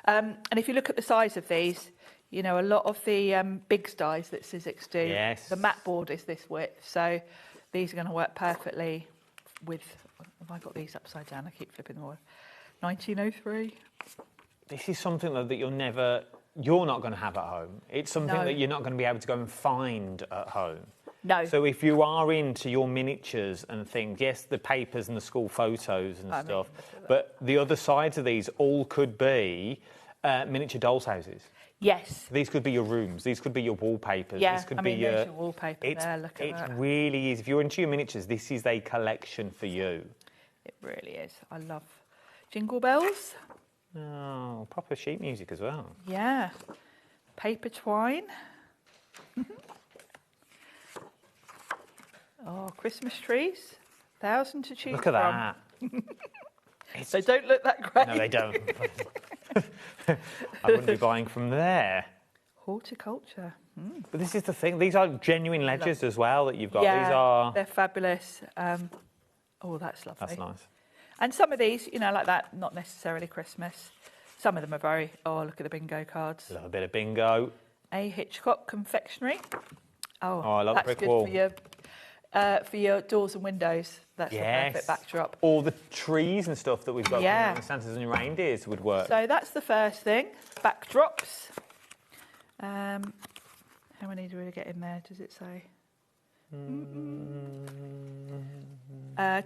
And if you look at the size of these, a lot of the big styes that Sizzix do, the mat board is this width. So these are going to work perfectly with... Have I got these upside down? I keep flipping them over. 1903. This is something that you're not going to have at home. It's something that you're not going to be able to go and find at home. No. So if you are into your miniatures and things, yes, the papers and the school photos and stuff, but the other sides of these all could be miniature dolls' houses. Yes. These could be your rooms. These could be your wallpapers. Yeah, this could there's your wallpaper there. Look at that. It really is. If you're into your miniatures, this is a collection for you. It really is. I love jingle bells. Oh, proper sheet music as well. Yeah. Paper twine. Oh, Christmas trees. 1,000 to choose from. Look at that. They don't look that great. No, they don't. I wouldn't be buying from there. Horticulture. But this is the thing. These are genuine ledgers as well that you've got. Yeah, they're fabulous. Oh, that's lovely. That's nice. And some of these, like that, not necessarily Christmas. Some of them are very... Oh, look at the bingo cards. Love a bit of bingo. A. Hitchcock confectionery. Oh, I love that's brick good wall. For your doors and windows. That's the perfect backdrop. All the trees and stuff that we've got from the Santas and reindeers would work. So that's the first thing. Backdrops. How many do we get in there? Does it say?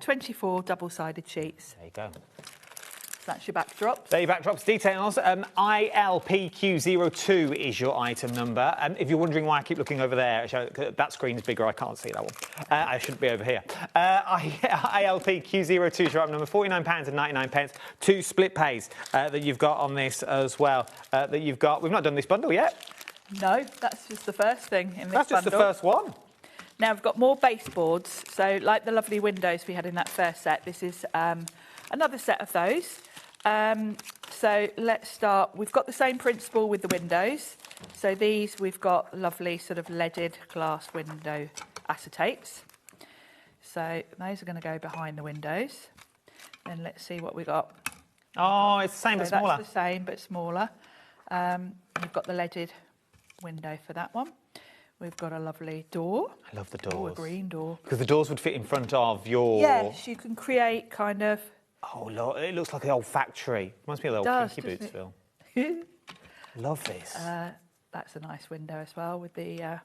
24 double-sided sheets. There you go. That's your backdrops. There are your backdrops. Details. ILPQ02 is your item number. If you're wondering why I keep looking over there, that screen's bigger. I can't see that one. I should be over here. ILPQ02 is your item number. £49.99. 2 split pays that you've got on this as well. We've not done this bundle yet. No, that's just the first thing in this bundle. That's just the first one. Now we've got more baseboards. So like the lovely windows we had in that first set, this is another set of those. So let's start. We've got the same principle with the windows. So these we've got lovely sort of leaded glass window acetates. So those are going to go behind the windows. And let's see what we got. Oh, it's the same but smaller. That's the same but smaller. You've got the leaded window for that one. We've got a lovely door. I love the doors. A green door. Because the doors would fit in front of your... Yes, you can create kind of... Oh, look, it looks like an old factory. Reminds me of the old Kinky Boots film. Love this. That's a nice window as well with the... I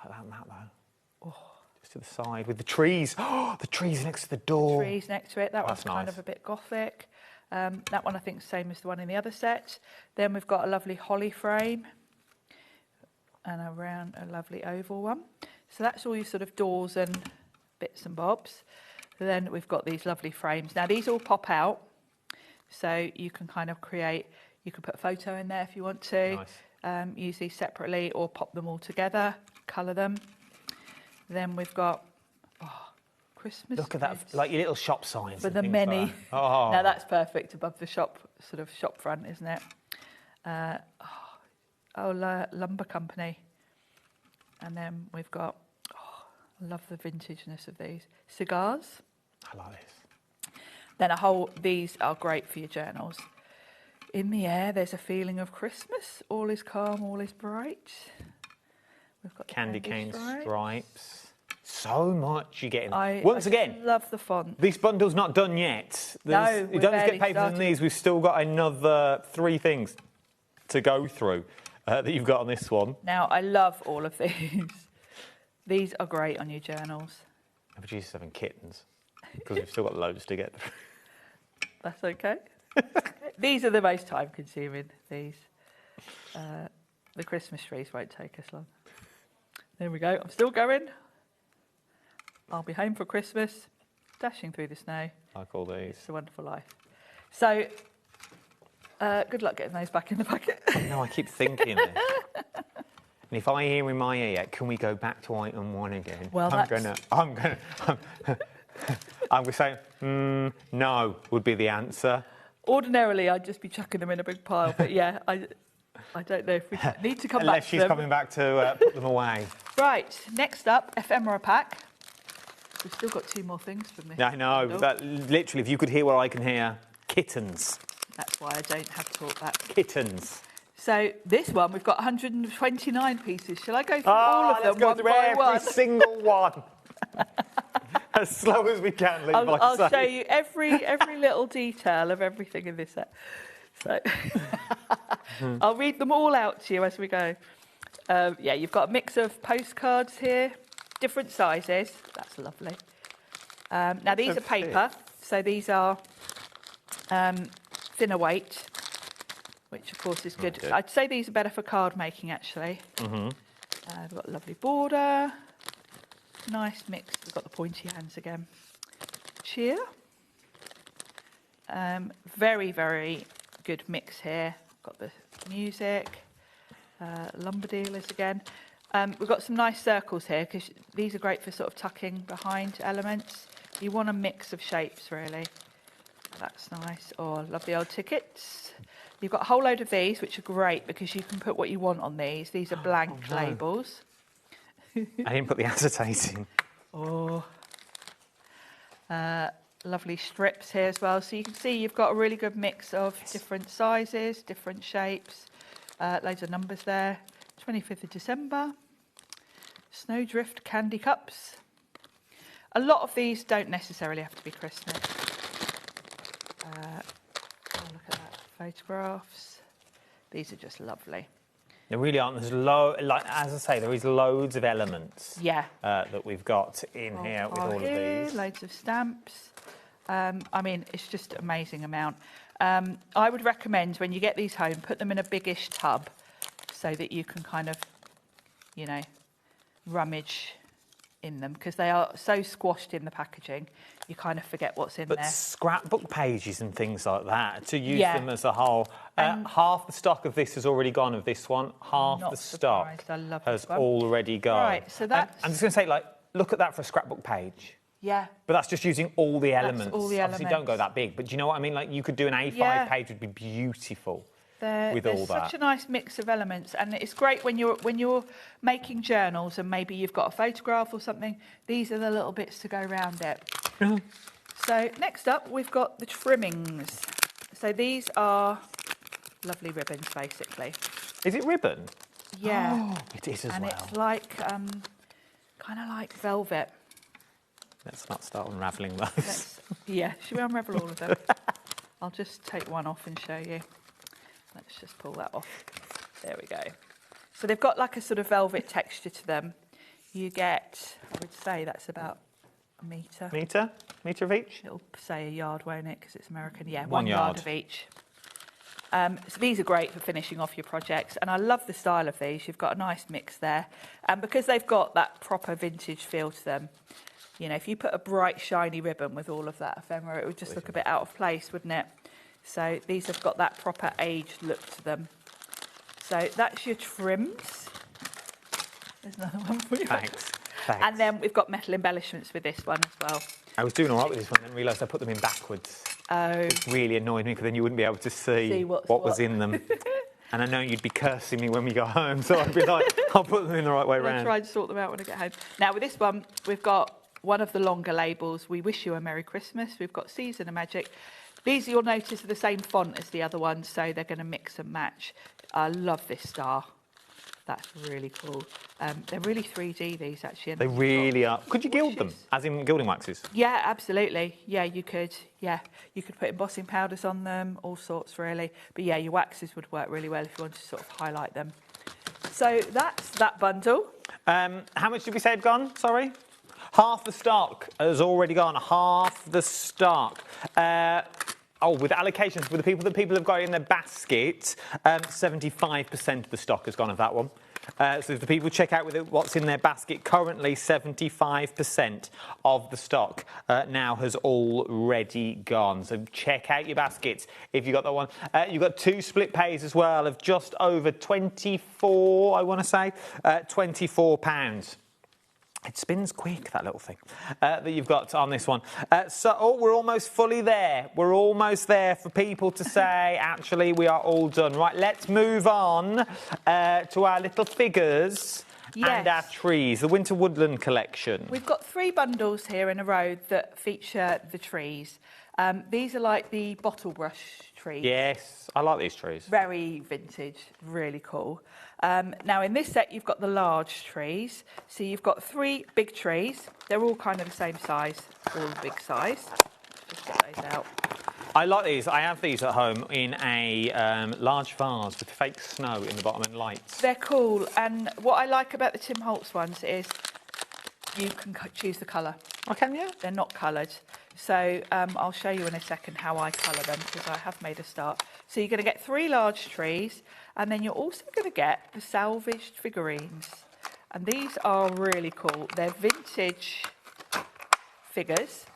like that though. Oh. Just to the side with the trees. Oh, the trees next to the door. The trees next to it. That one's kind nice. of a bit gothic. That one I think is the same as the one in the other set. Then we've got a lovely holly frame and a lovely oval one. So that's all your sort of doors and bits and bobs. Then we've got these lovely frames. Now these all pop out, so you can kind of create, you can put a photo in there if you want to. Nice. Use these separately or pop them all together, colour them. Then we've got Christmas. Look at that, like your little shop signs. For the many. Like oh. Now that's perfect above the shop, sort of shop front, isn't it? Lumber Company. And then we've got, I love the vintageness of these. Cigars. I like this. Then these are great for your journals. In the air, there's a feeling of Christmas. All is calm, all is bright. We've got candy cane stripes. So much you get in. Once again, love the font. This bundle's not done yet. You don't just get papers in these. We've still got another 3 things to go through that you've got on this one. Now, I love all of these. These are great on your journals. I produce 7 kittens because we've still got loads to get through. That's okay. These are the most time-consuming, these. The Christmas trees won't take us long. There we go. I'm still going. I'll be home for Christmas, dashing through the snow. Like all these. It's a wonderful life. So, good luck getting those back in the packet. No, I keep thinking this. And if I hear in my ear, can we go back to item 1 again? Well, I'm going to say, no, would be the answer. Ordinarily, I'd just be chucking them in a big pile, but yeah, I don't know if we need to come back to them. Unless she's coming back to put them away. Right, next up, ephemera pack. We've still got 2 more things from this. I know, that, literally, if you could hear what I can hear, kittens. That's why I don't have to talk that. Kittens. So this one, we've got 129 pieces. Shall I go through all of them let's go one through by every one? single one. As slow as we can, Lee. I'll show you every little detail of everything in this set. So I'll read them all out to you as we go. You've got a mix of postcards here, different sizes. That's lovely. Now these are paper, so these are thinner weight, which of course is good. Okay. I'd say these are better for card making actually. Mm-hmm. We've got a lovely border. Nice mix. We've got the pointy hands again. Cheer. Very, very good mix here. Got the music. Lumber dealers again. We've got some nice circles here because these are great for sort of tucking behind elements. You want a mix of shapes really. That's nice. Oh, love the old tickets. You've got a whole load of these, which are great because you can put what you want on these. These are blank labels. I didn't put the acetate in. Oh. Lovely strips here as well. So you can see you've got a really good mix of different sizes, different shapes. Loads of numbers there. 25th of December. Snowdrift candy cups. A lot of these don't necessarily have to be Christmas. Look at that. Photographs. These are just lovely. There really aren't. There's as I say, there is loads of elements. Yeah. That we've got in here with all of these. Loads of stamps. I mean, it's just an amazing amount. I would recommend when you get these home, put them in a biggish tub so that you can kind of, rummage in them because they are so squashed in the packaging, you kind of forget what's in there. But scrapbook pages and things like that, to use them as a whole. Half the stock of this has already gone of this one. Half the stock has already gone. Right, so that's... I'm just going to say, look at that for a scrapbook page. Yeah. But that's just using all the elements. All the Obviously, don't go that big. But do you know what I mean? You could do an A5 page, would be beautiful. There's all that. such a nice mix of elements, and it's great when you're making journals and maybe you've got a photograph or something. These are the little bits to go around it. So next up, we've got the trimmings. So these are lovely ribbons, basically. Is it ribbon? Yeah. Oh, it is as and well. it's like kind of like velvet. Let's not start unravelling those. Yeah, should we unravel all of them? I'll just take one off and show you. Let's just pull that off. There we go. So they've got like a sort of velvet texture to them. You get, I would say that's about a metre. Metre? Metre of each? It'll say a yard, won't it? Because it's American. Yeah, 1 yard of each. So these are great for finishing off your projects, and I love the style of these. You've got a nice mix there, and because they've got that proper vintage feel to them, you know, if you put a bright shiny ribbon with all of that ephemera, it would just look a bit out of place, wouldn't it? So these have got that proper aged look to them. So that's your trims. There's another one for you. Thanks. And then we've got metal embellishments with this one as well. I was doing all right with this one, then realised I put them in backwards. Oh. It really annoyed me because then you wouldn't be able to see what was in them. And I know you'd be cursing me when we got home, so I'd be like, I'll put them in the right way I'll round. try and sort them out when I get home. Now, with this one, we've got one of the longer labels. We wish you a Merry Christmas. We've got Season of Magic. These, you'll notice, are the same font as the other ones, so they're going to mix and match. I love this star. That's really cool. They're really 3D, these, actually. They really are. Could you gild them, as in gilding waxes? Yeah, absolutely. Yeah, you could. Yeah, you could put embossing powders on them, all sorts, really. But yeah, your waxes would work really well if you wanted to sort of highlight them. So that's that bundle. How much did we say had gone? Sorry? Half the stock has already gone. Half the stock. With allocations for the people have got in their basket, 75% of the stock has gone of that one. So if the people check out with what's in their basket, currently 75% of the stock now has already gone. So check out your baskets if you got that one. You've got 2 split pays as well of just over 24, I want to say, £24. It spins quick, that little thing, that you've got on this one. We're almost fully there. We're almost there for people to say, actually, we are all done. Right, let's move on to our little figures and our trees, the Winter Woodland collection. We've got 3 bundles here in a row that feature the trees. These are like the bottle brush trees. Yes, I like these trees. Very vintage, really cool. Now, in this set, you've got the large trees. So you've got 3 big trees. They're all kind of the same size, all big size. Just get those out. I like these. I have these at home in a large vase with fake snow in the bottom and lights. They're cool. And what I like about the Tim Holtz ones is you can choose the colour. I can, yeah. They're not coloured. So I'll show you in a second how I colour them, because I have made a start. So you're going to get 3 large trees, and then you're also going to get the salvaged figurines. And these are really cool. They're vintage figures,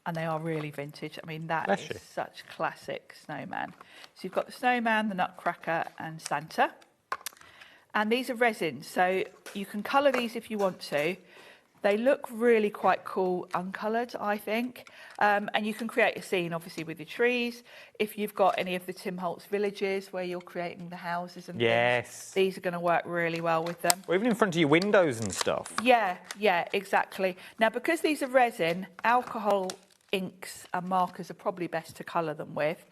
and they are really vintage. I mean, that is such classic snowman. So you've got the snowman, the nutcracker, and Santa. And these are resin, so you can colour these if you want to. They look really quite cool uncoloured, I think. And you can create a scene, obviously, with your trees. If you've got any of the Tim Holtz villages where you're creating the houses and things, these are going to work really well with them. Or even in front of your windows and stuff. Yeah, exactly. Now, because these are resin, alcohol inks and markers are probably best to colour them with.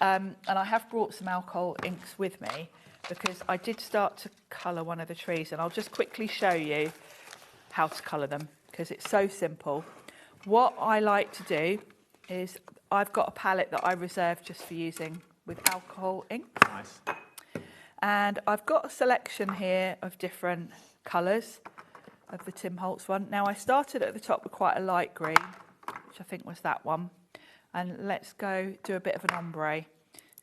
And I have brought some alcohol inks with me because I did start to colour one of the trees, and I'll just quickly show you how to colour them, because it's so simple. What I like to do is I've got a palette that I reserve just for using with alcohol ink. Nice. And I've got a selection here of different colours of the Tim Holtz one. Now, I started at the top with quite a light green, which I think was that one. And let's go do a bit of an ombre.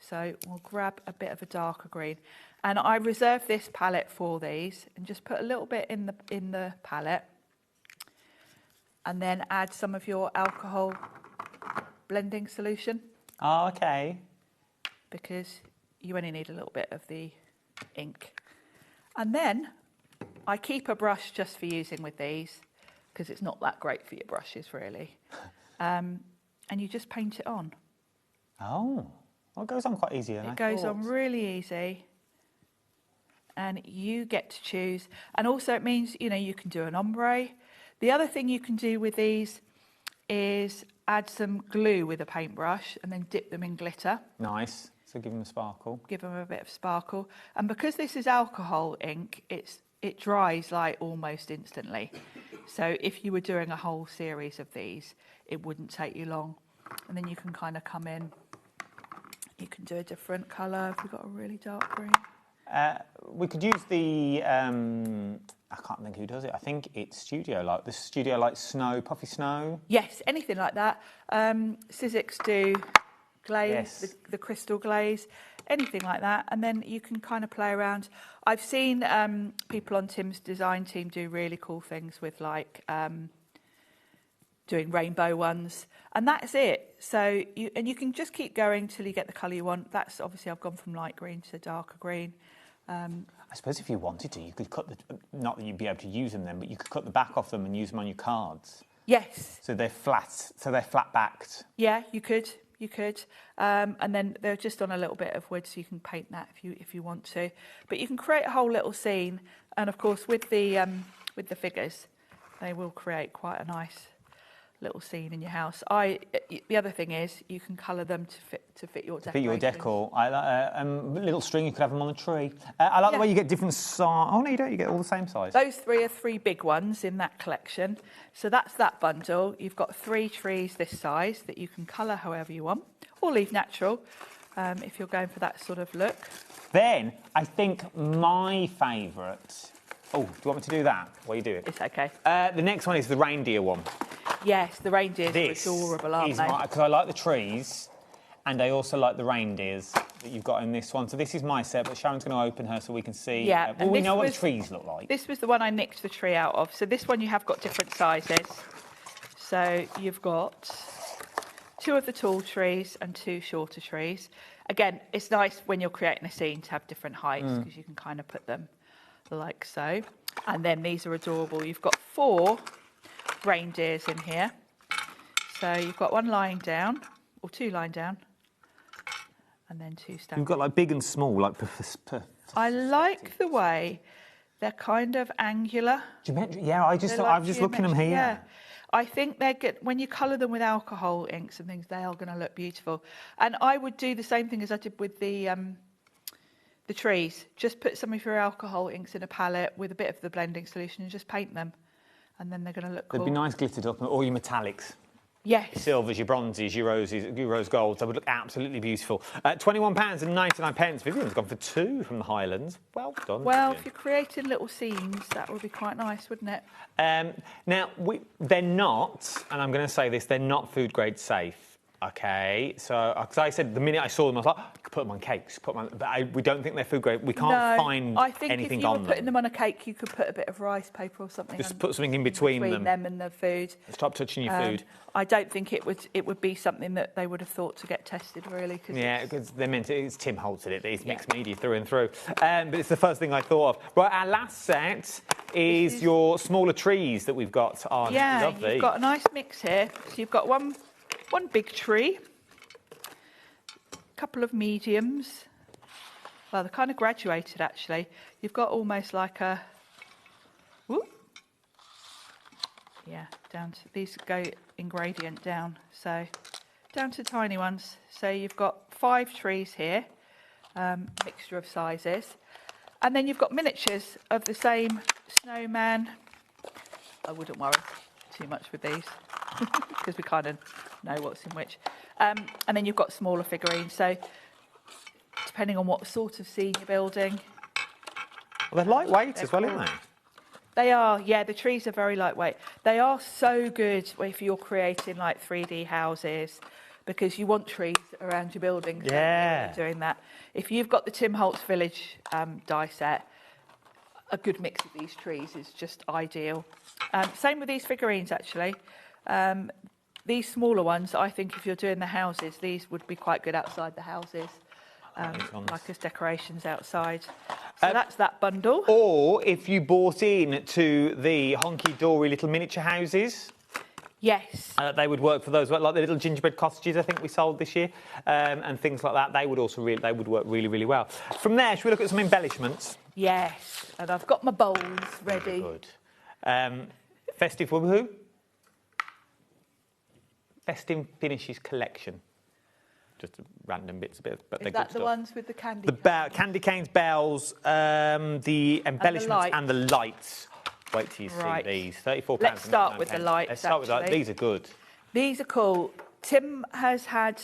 So we'll grab a bit of a darker green. And I reserve this palette for these, and just put a little bit in the palette, and then add some of your alcohol blending solution. Oh, okay. Because you only need a little bit of the ink. And then I keep a brush just for using with these, because it's not that great for your brushes, really. And you just paint it on. Oh. Well, it goes on quite easy. It goes on really easy. And you get to choose. And also it means, you know, you can do an ombre. The other thing you can do with these is add some glue with a paintbrush and then dip them in glitter. Nice. So give them a sparkle. Give them a bit of sparkle. And because this is alcohol ink, it dries like almost instantly. So if you were doing a whole series of these, it wouldn't take you long. And then you can kind of come in. You can do a different colour if you've got a really dark green. We could use the, I can't think who does it. I think it's Studio Light. The Studio Light Snow, Puffy Snow. Yes, anything like that. Sizzix do glaze, Yes. the crystal glaze, anything like that. And then you can kind of play around. I've seen people on Tim's design team do really cool things with like doing rainbow ones. And that's it. So you can just keep going till you get the colour you want. That's obviously, I've gone from light green to darker green. I suppose if you wanted to, you could cut the, not that you'd be able to use them then, but you could cut the back off them and use them on your cards. Yes. So they're flat backed. Yeah, you could. And then they're just on a little bit of wood, so you can paint that if you want to. But you can create a whole little scene. And of course, with the figures, they will create quite a nice little scene in your house. The other thing is you can colour them to fit your decoration. Fit your decor. Little string, you could have them on a tree. I like the way you get different size. Oh no, you don't. You get all the same size. Those three are 3 big ones in that collection. So that's that bundle. You've got 3 trees this size that you can colour however you want, or leave natural if you're going for that sort of look. Then I think my favourite. Oh, do you want me to do that? What are you doing? It's okay. The next one is the reindeer one. Yes, the reindeers are adorable, aren't they? Because I like the trees, and I also like the reindeers that you've got in this one. So this is my set, but Sharon's going to open her so we can see. Yeah. Well, we know what the trees look like. This was the one I nicked the tree out of. So this one you have got different sizes. So you've got 2 of the tall trees and 2 shorter trees. Again, it's nice when you're creating a scene to have different heights because you can kind of put them like so. And then these are adorable. You've got 4 reindeers in here. So you've got 1 lying down, or 2 lying down, and then 2 standing. You've got like big and small, like. I like the way they're kind of angular. Geometric. Yeah, I was just looking at them here. Yeah. I think they're good. When you colour them with alcohol inks and things, they are going to look beautiful. And I would do the same thing as I did with the trees. Just put some of your alcohol inks in a palette with a bit of the blending solution and just paint them. And then they're going to look cool. They'd be nice glittered up, or your metallics. Yes. Your silvers, your bronzes, your roses, your rose golds. They would look absolutely beautiful. £21.99. Vivian's gone for 2 from the Highlands. Well done. Well, Vivian. if you're creating little scenes, that would be quite nice, wouldn't it? Now, they're not, and I'm going to say this, they're not food grade safe. Okay, so because I said the minute I saw them, I was like, I could put them on cakes, but we don't think they're food grade. We can't find anything on them. I think if you were putting them on a cake, you could put a bit of rice paper or something. Just put something in between them and the food. Stop touching your food. I don't think it would be something that they would have thought to get tested really. Because they're meant to. It's Tim Holtz at it. It's mixed media through and through. But it's the first thing I thought of. Right, our last set is your smaller trees that we've got on. Yeah, Lovely. You've got a nice mix here. So you've got one big tree. Couple of mediums. Well, they're kind of graduated actually. You've got almost like a down to these go in gradient down, so down to tiny ones. So you've got 5 trees here, mixture of sizes, and then you've got miniatures of the same snowman. I wouldn't worry too much with these because we kind of know what's in which. And then you've got smaller figurines. So depending on what sort of scene you're building. Well, they're lightweight as well, aren't they? They are, yeah, the trees are very lightweight. They are so good if you're creating like 3D houses because you want trees around your buildings. Yeah. Doing that. If you've got the Tim Holtz Village die set, a good mix of these trees is just ideal. Same with these figurines, actually. These smaller ones, I think if you're doing the houses, these would be quite good outside the houses, like as decorations outside. So that's that bundle. Or if you bought in to the honky-dory little miniature houses. Yes. They would work for those, like the little gingerbread cottages I think we sold this year, and things like that. They would also they would work really, really well. From there, should we look at some embellishments? Yes, and I've got my bowls ready. Good. Festive Woohoo. Festive Finishes collection. Just random bits, but they're Is that good the stuff. ones with the candy? Candy canes, bells, the embellishments and the lights. Wait till you see these. £34. Let's start with the lights. Let's start with that. These are good. These are cool. Tim has had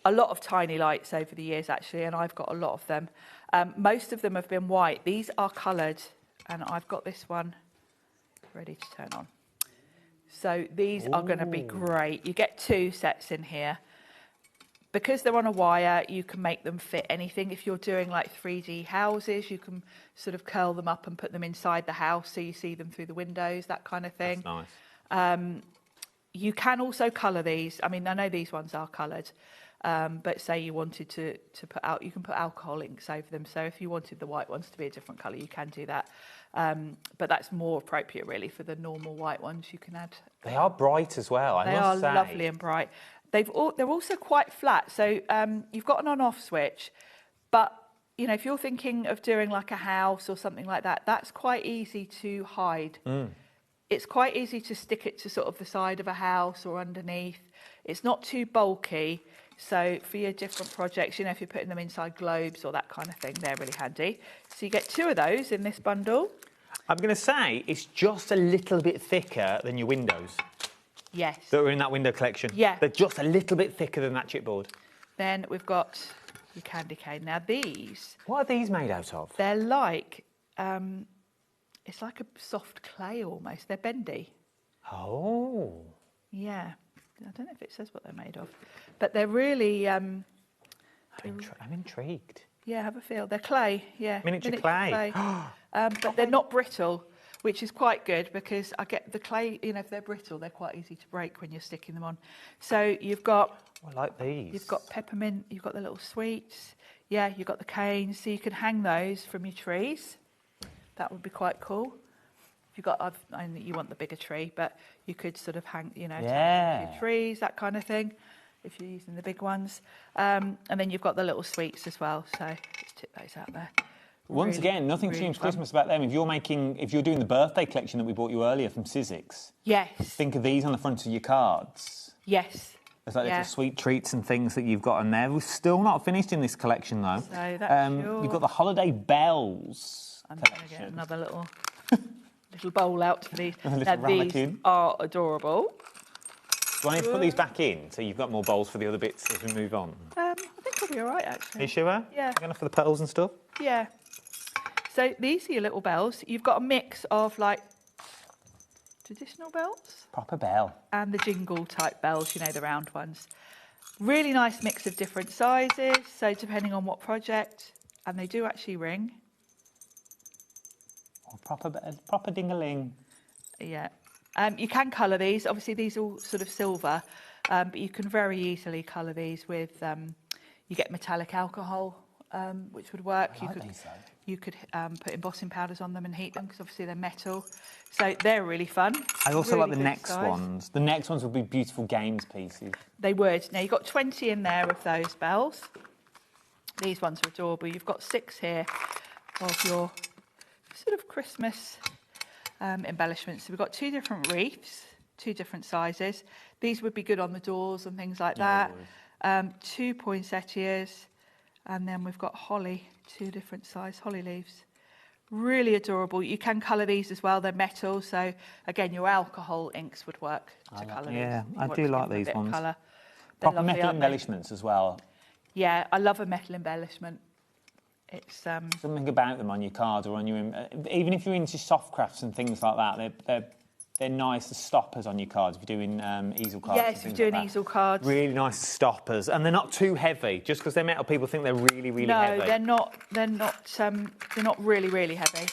a lot of tiny lights over the years, actually, and I've got a lot of them. Most of them have been white. These are coloured, and I've got this one ready to turn on. So these are going to be great. You get 2 sets in here. Because they're on a wire, you can make them fit anything. If you're doing like 3D houses, you can sort of curl them up and put them inside the house so you see them through the windows, that kind of thing. That's nice. You can also colour these. I mean, I know these ones are coloured, but say you wanted to put out, you can put alcohol inks over them. So if you wanted the white ones to be a different colour, you can do that. But that's more appropriate really for the normal white ones. You can add. They are bright as well, I must say. They are lovely and bright. They're also quite flat, so you've got an on-off switch, but you know if you're thinking of doing like a house or something like that, that's quite easy to hide. It's quite easy to stick it to sort of the side of a house or underneath. It's not too bulky, so for your different projects, you know if you're putting them inside globes or that kind of thing, they're really handy. So you get 2 of those in this bundle. I'm going to say it's just a little bit thicker than your windows. Yes. That were in that window collection. Yeah. They're just a little bit thicker than that chipboard. Then we've got your candy cane. Now these... What are these made out of? They're like... it's like a soft clay almost. They're bendy. Oh. Yeah. I don't know if it says what they're made of. But they're really... I'm intrigued. Yeah, have a feel. They're clay, yeah. Miniature clay. But they're not brittle, which is quite good because I get the clay, you know, if they're brittle, they're quite easy to break when you're sticking them on. So you've got... I like these. You've got peppermint, you've got the little sweets. Yeah, you've got the canes, so you can hang those from your trees. That would be quite cool. If you've got, I know you want the bigger tree, but you could sort of hang, you know, your trees, that kind of thing, if you're using the big ones. And then you've got the little sweets as well, so let's tip those out there. Once again, nothing seems Christmas about them. If you're doing the birthday collection that we bought you earlier from Sizzix, yes. Think of these on the front of your cards. Yes. There's like little sweet treats and things that you've got in there. We're still not finished in this collection though. So that's You've got the holiday bells. I'm going to get another little bowl out for these. Now these are adorable. Do I need to put these back in so you've got more bowls for the other bits as we move on? I think I'll be all right actually. Are you sure? Yeah. Enough for the petals and stuff? Yeah. So these are your little bells. You've got a mix of like traditional bells. Proper bell. And the jingle type bells, you know, the round ones. Really nice mix of different sizes. So depending on what project, and they do actually ring. Oh, proper ding-a-ling. Yeah. You can colour these. Obviously, these are all sort of silver, but you can very easily colour these with. You get metallic alcohol, which would work. You could put embossing powders on them and heat them because obviously they're metal. So they're really fun. I also really like the next size. ones. The next ones would be beautiful games pieces. They would. Now you've got 20 in there of those bells. These ones are adorable. You've got 6 here of your sort of Christmas embellishments. So we've got 2 different wreaths, 2 different sizes. These would be good on the doors and things like that. 2 poinsettias, and then we've got holly, 2 different size holly leaves. Really adorable. You can colour these as well. They're metal, so again, your alcohol inks would work to colour these. Yeah, You I want do to like give them a these bit of ones. colour. They're Proper lovely, metal aren't they? embellishments as well. Yeah, I love a metal embellishment. It's something about them on your card or on your even if you're into soft crafts and things like that, they're nice as stoppers on your cards if you're doing easel cards. Yes, if you're doing easel cards. Really nice stoppers, and they're not too heavy. Just because they're metal, people think they're really, really heavy. No, they're not. They're not really, really heavy.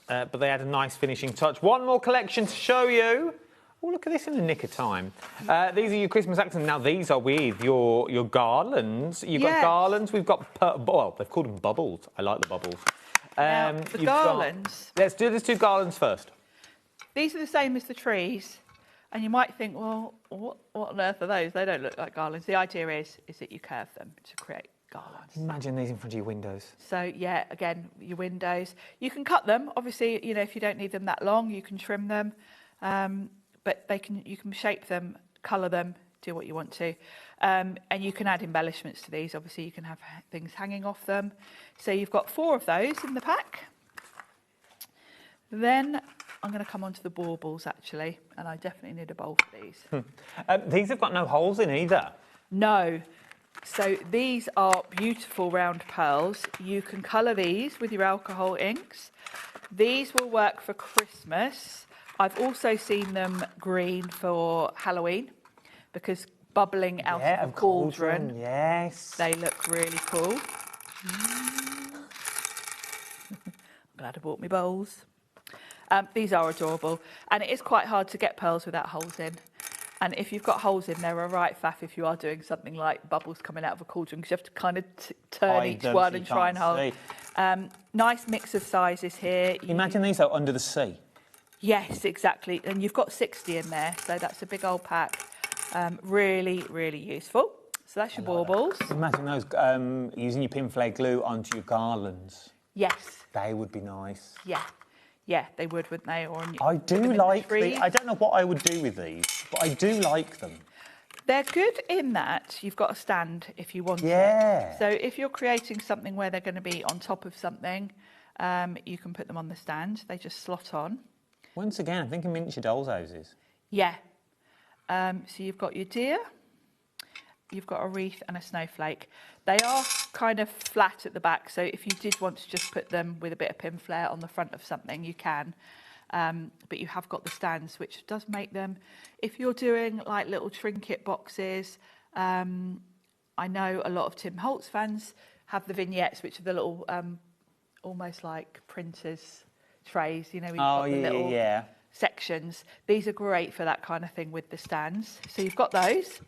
But they had a nice finishing touch. One more collection to show you. Oh, look at this in the nick of time. These are your Christmas accents. Now, these are with your garlands. You've got garlands. We've got, well, they've called them bubbles. I like the bubbles. The garlands. Let's do garlands first. These are the same as the trees. And you might think, well, what on earth are those? They don't look like garlands. The idea is that you curve them to create garlands. Imagine these in front of your windows. So yeah, again, your windows. You can cut them. Obviously, you know, if you don't need them that long, you can trim them. But you can shape them, colour them, do what you want to. And you can add embellishments to these. Obviously, you can have things hanging off them. So you've got 4 of those in the pack. Then I'm going to come on to the baubles, actually, and I definitely need a bowl for these. These have got no holes in either. No. So these are beautiful round pearls. You can colour these with your alcohol inks. These will work for Christmas. I've also seen them green for Halloween because bubbling out of a cauldron. Yes. They look really cool. I'm glad I bought my bowls. These are adorable, and it is quite hard to get pearls without holes in. And if you've got holes in, they're a right faff if you are doing something like bubbles coming out of a cauldron, because you have to kind of turn each one and try and hold. Nice mix of sizes here. Imagine these though under the sea. Yes, exactly. And you've got 60 in there, so that's a big old pack. Really, really useful. So that's your baubles. Imagine those using your pin flake glue onto your garlands. Yes. They would be nice. Yeah. Yeah, they would, wouldn't they? Or I do like these. I don't know what I would do with these, but I do like them. They're good in that you've got a stand if you want Yeah. it. So if you're creating something where they're going to be on top of something, you can put them on the stand. They just slot on. Once again, I'm thinking miniature dolls' houses. Yeah. So you've got your deer, you've got a wreath and a snowflake. They are kind of flat at the back, so if you did want to just put them with a bit of pin flare on the front of something, you can. But you have got the stands, which does make them, if you're doing like little trinket boxes, I know a lot of Tim Holtz fans have the vignettes, which are the little, almost like printers trays, you know, you've got the little sections. These are great for that kind of thing with the stands. So you've got those.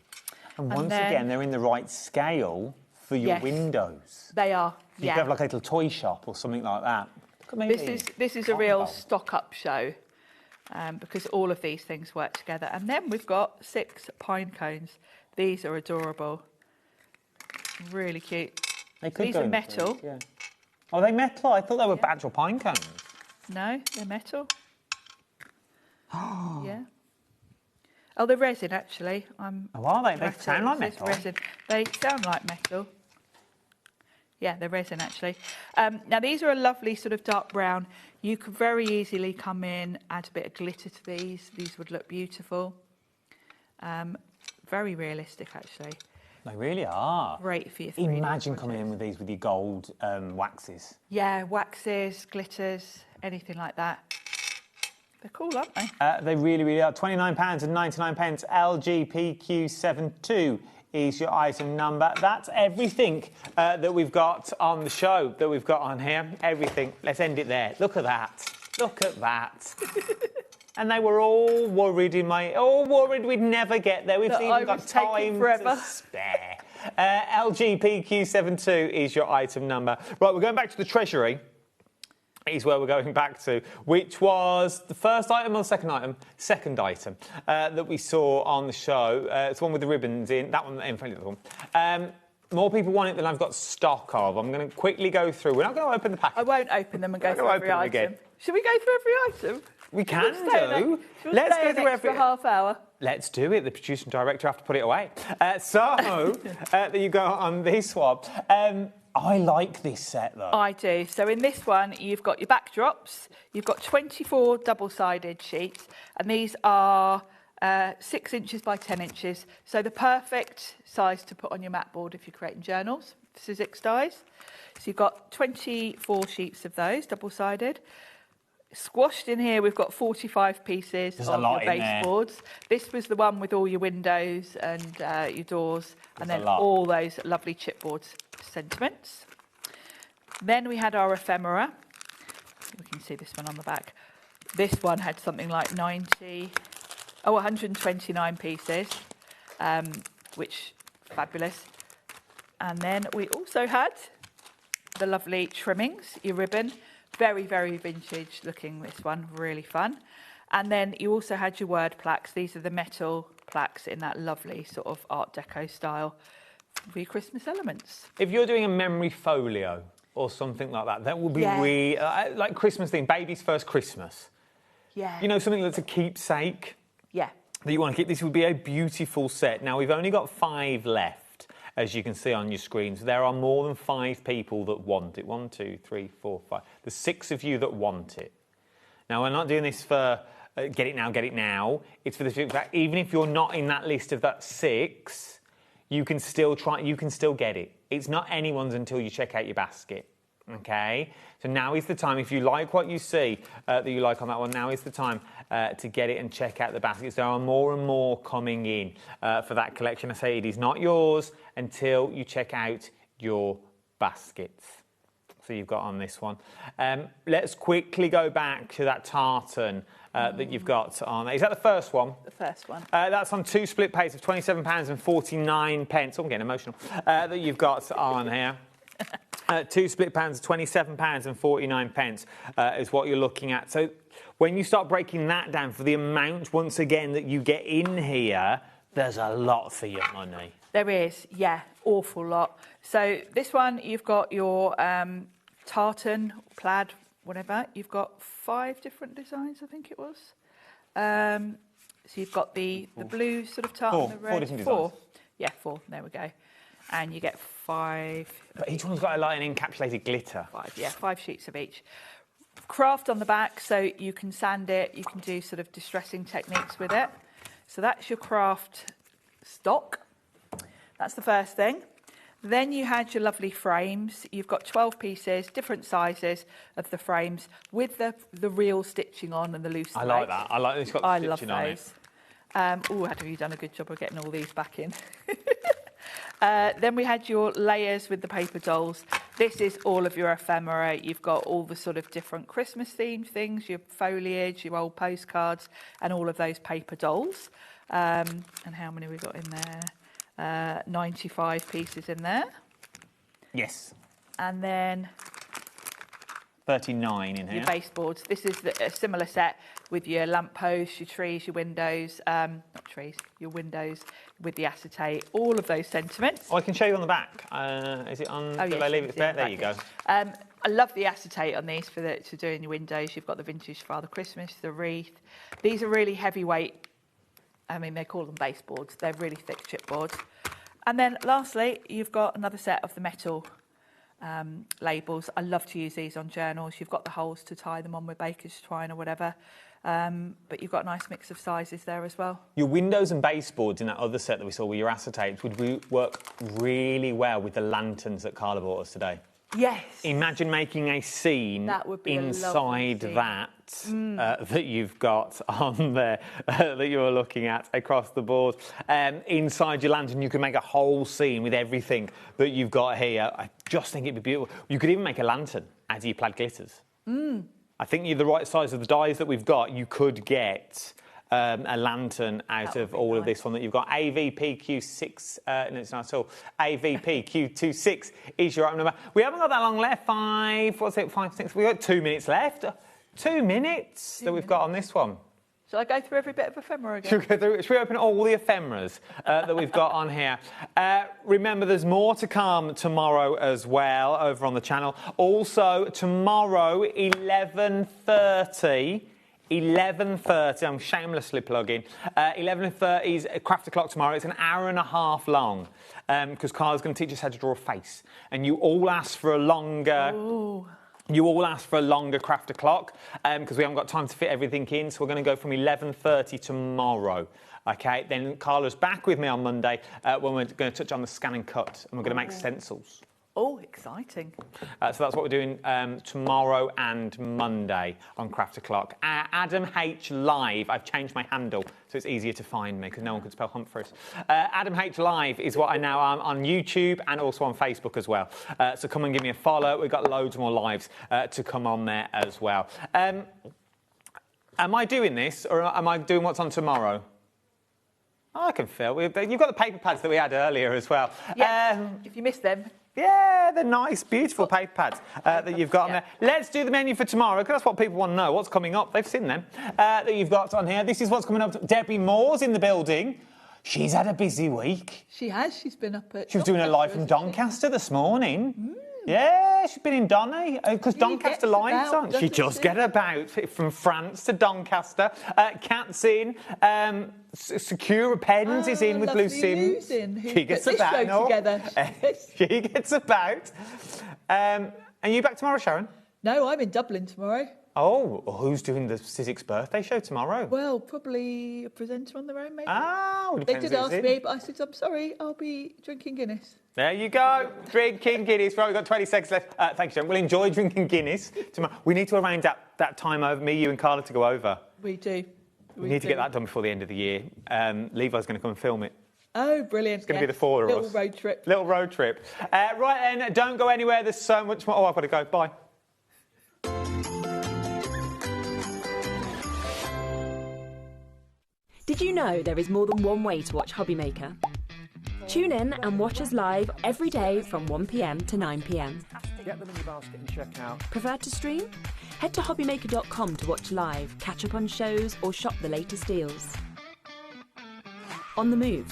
And once again, they're in the right scale for your windows. They are, You could have like a little toy shop or something like that. This is a real stock-up show because all of these things work together. And then we've got 6 pine cones. These are adorable. Really cute. These are metal. Yeah. Oh, they metal? I thought they were badger pine cones. No, they're metal. Yeah. Oh, they're resin, actually. Oh, are they? They sound like metal. Resin. They sound like metal. Yeah, they're resin, actually. Now, these are a lovely sort of dark brown. You could very easily come in, add a bit of glitter to these. These would look beautiful. Very realistic, actually. They really are. Great for your 3D Imagine coming in with these with your gold waxes. Yeah, waxes, glitters, anything like that. They're cool, aren't they? They really, really are. £29.99. LGPQ72 is your item number. That's everything that we've got on the show, that we've got on here. Everything. Let's end it there. Look at that. Look at that. And they were all worried we'd never get there. We've even got time to spare. LGPQ72 is your item number. Right, we're going back to the Treasury. Is where we're going back to, which was the first item or the second item? Second item that we saw on the show. It's the one with the ribbons in, that one in front of the one. More people want it than I've got stock of. I'm going to quickly go through. We're not going to open the packet. I won't open them and go through every item. Again. Should we go through every item? We can do. Let's go through every half hour. Let's do it. The producer and director have to put it away. There you go on this one. I like this set, though. I do. So in this one, you've got your backdrops. You've got 24 double-sided sheets, and these are 6 inches by 10 inches. So the perfect size to put on your mat board if you're creating journals, Sizzix dies. So you've got 24 sheets of those, double-sided. Squashed in here, we've got 45 pieces of your baseboards. This was the one with all your windows and your doors, and then all those lovely chipboards sentiments. Then we had our ephemera. We can see this one on the back. This one had something like 129 pieces, which fabulous. And then we also had the lovely trimmings, your ribbon. Very, very vintage looking, this one, really fun. And then you also had your word plaques. These are the metal plaques in that lovely sort of Art Deco style for your Christmas elements. If you're doing a memory folio or something like that, that would be really, like Christmas thing, baby's first Christmas. Yeah. You know, something that's a keepsake. Yeah. That you want to keep. This would be a beautiful set. Now, we've only got 5 left, as you can see on your screens. There are more than 5 people that want it. 1, 2, 3, 4, 5. There's 6 of you that want it. Now, we're not doing this for get it now. It's for the fact, even if you're not in that list of that 6, you can still try. You can still get it. It's not anyone's until you check out your basket. Okay, so now is the time. If you like what you see that you like on that one, now is the time to get it and check out the baskets. There are more and more coming in for that collection. I say it is not yours until you check out your baskets. So you've got on this one. Let's quickly go back to that tartan that you've got on. Is that the first one? The first one. That's on 2 split pays of £27.49. Oh, I'm getting emotional. That you've got on here. 2 split pans, £27.49 is what you're looking at. So when you start breaking that down for the amount, once again, that you get in here, there's a lot for your money. There is, yeah, awful lot. So this one, you've got your tartan, plaid, whatever. You've got 5 different designs, I think it was. So you've got the blue sort of tartan, the red. 4 different designs. 4. Yeah, 4. There we go. And you get 5. But each one's got like an encapsulated glitter. 5, yeah, 5 sheets of each. Craft on the back, so you can sand it. You can do sort of distressing techniques with it. So that's your craft stock. That's the first thing. Then you had your lovely frames. You've got 12 pieces, different sizes of the frames with the real stitching on and the loose. I like that. I like it's got the stitching on it. I love those. Have you done a good job of getting all these back in? Then we had your layers with the paper dolls. This is all of your ephemera. You've got all the sort of different Christmas themed things, your foliage, your old postcards, and all of those paper dolls. And how many we got in there? 95 pieces in there. Yes. And then 39 in here. Your baseboards. This is a similar set with your lampposts, your trees, your windows, not trees, your windows with the acetate, all of those sentiments. Oh, I can show you on the back. Is it on? Oh, Did yes, I leave it there? There you go. I love the acetate on these for doing your windows. You've got the vintage Father Christmas, the wreath. These are really heavyweight. I mean, they call them baseboards. They're really thick chipboards. And then lastly, you've got another set of the metal labels. I love to use these on journals. You've got the holes to tie them on with baker's twine or whatever. But you've got a nice mix of sizes there as well. Your windows and baseboards in that other set that we saw with your acetates would work really well with the lanterns that Carla bought us today. Yes. Imagine making a scene that would be inside that that you've got on there that you're looking at across the board. Inside your lantern, you can make a whole scene with everything that you've got here. I just think it'd be beautiful. You could even make a lantern out of your plaid glitters. I think you're the right size of the dies that we've got. You could get a lantern out of all of this one that you've got. AVP Q6, no, it's not at all. AVP Q26 is your item number. We haven't got that long left. 5, 6. We've got 2 minutes left. 2 minutes that we've got on this one. Shall I go through every bit of ephemera again? Should we open all the ephemeras that we've got on here? Remember, there's more to come tomorrow as well over on the channel. Also, tomorrow, 11:30, I'm shamelessly plugging. 11:30 is Craft O'Clock tomorrow. It's an hour and a half long because Carla's going to teach us how to draw a face. And you all asked for a longer... Ooh. You all asked for a longer Craft O'Clock because we haven't got time to fit everything in. So we're going to go from 11:30 tomorrow. OK, then Carla's back with me on Monday when we're going to touch on the scan and cut and we're going to make stencils. Oh, exciting. So that's what we're doing tomorrow and Monday on Craft O'Clock. Adam H Live, I've changed my handle so it's easier to find me because no one could spell Humphreys. Adam H Live is what I now am on YouTube and also on Facebook as well. So come and give me a follow. We've got loads more lives to come on there as well. Am I doing this or am I doing what's on tomorrow? I can feel. You've got the paper pads that we had earlier as well. Yes, if you missed them. Yeah, they're nice, beautiful paper pads that you've got on there. Let's do the menu for tomorrow, because that's what people want to know. What's coming up? They've seen them. That you've got on here. This is what's coming up. Debbie Moore's in the building. She's had a busy week. She has. She's been up at... She was doing a live from Doncaster this morning. Yeah, she's been in Donny, because Doncaster Lions aren't. She does get about from France to Doncaster. Kat's in. Secura Pens is in with Blue Sims. She gets about. No. Together. She gets about. Are you back tomorrow, Sharon? No, I'm in Dublin tomorrow. Oh, well, who's doing the Sizzix birthday show tomorrow? Well, probably a presenter on their own, maybe. Well, they did ask me, but I said, I'm sorry, I'll be drinking Guinness. There you go, drinking Guinness. Right, we've got 20 seconds left. Thank you, Sharon. We'll enjoy drinking Guinness tomorrow. We need to arrange that time over, me, you and Carla to go over. We do. We need to get that done before the end of the year. Levi's going to come and film it. Oh, brilliant. It's going to be the four of us. Little road trip. Little road trip. Right then, don't go anywhere. There's so much more. Oh, I've got to go. Bye. Did you know there is more than one way to watch HobbyMaker? Tune in and watch us live every day from 1 p.m. to 9 p.m. Get them in your basket and check out. Prefer to stream? Head to hobbymaker.com to watch live, catch up on shows, or shop the latest deals. On the move,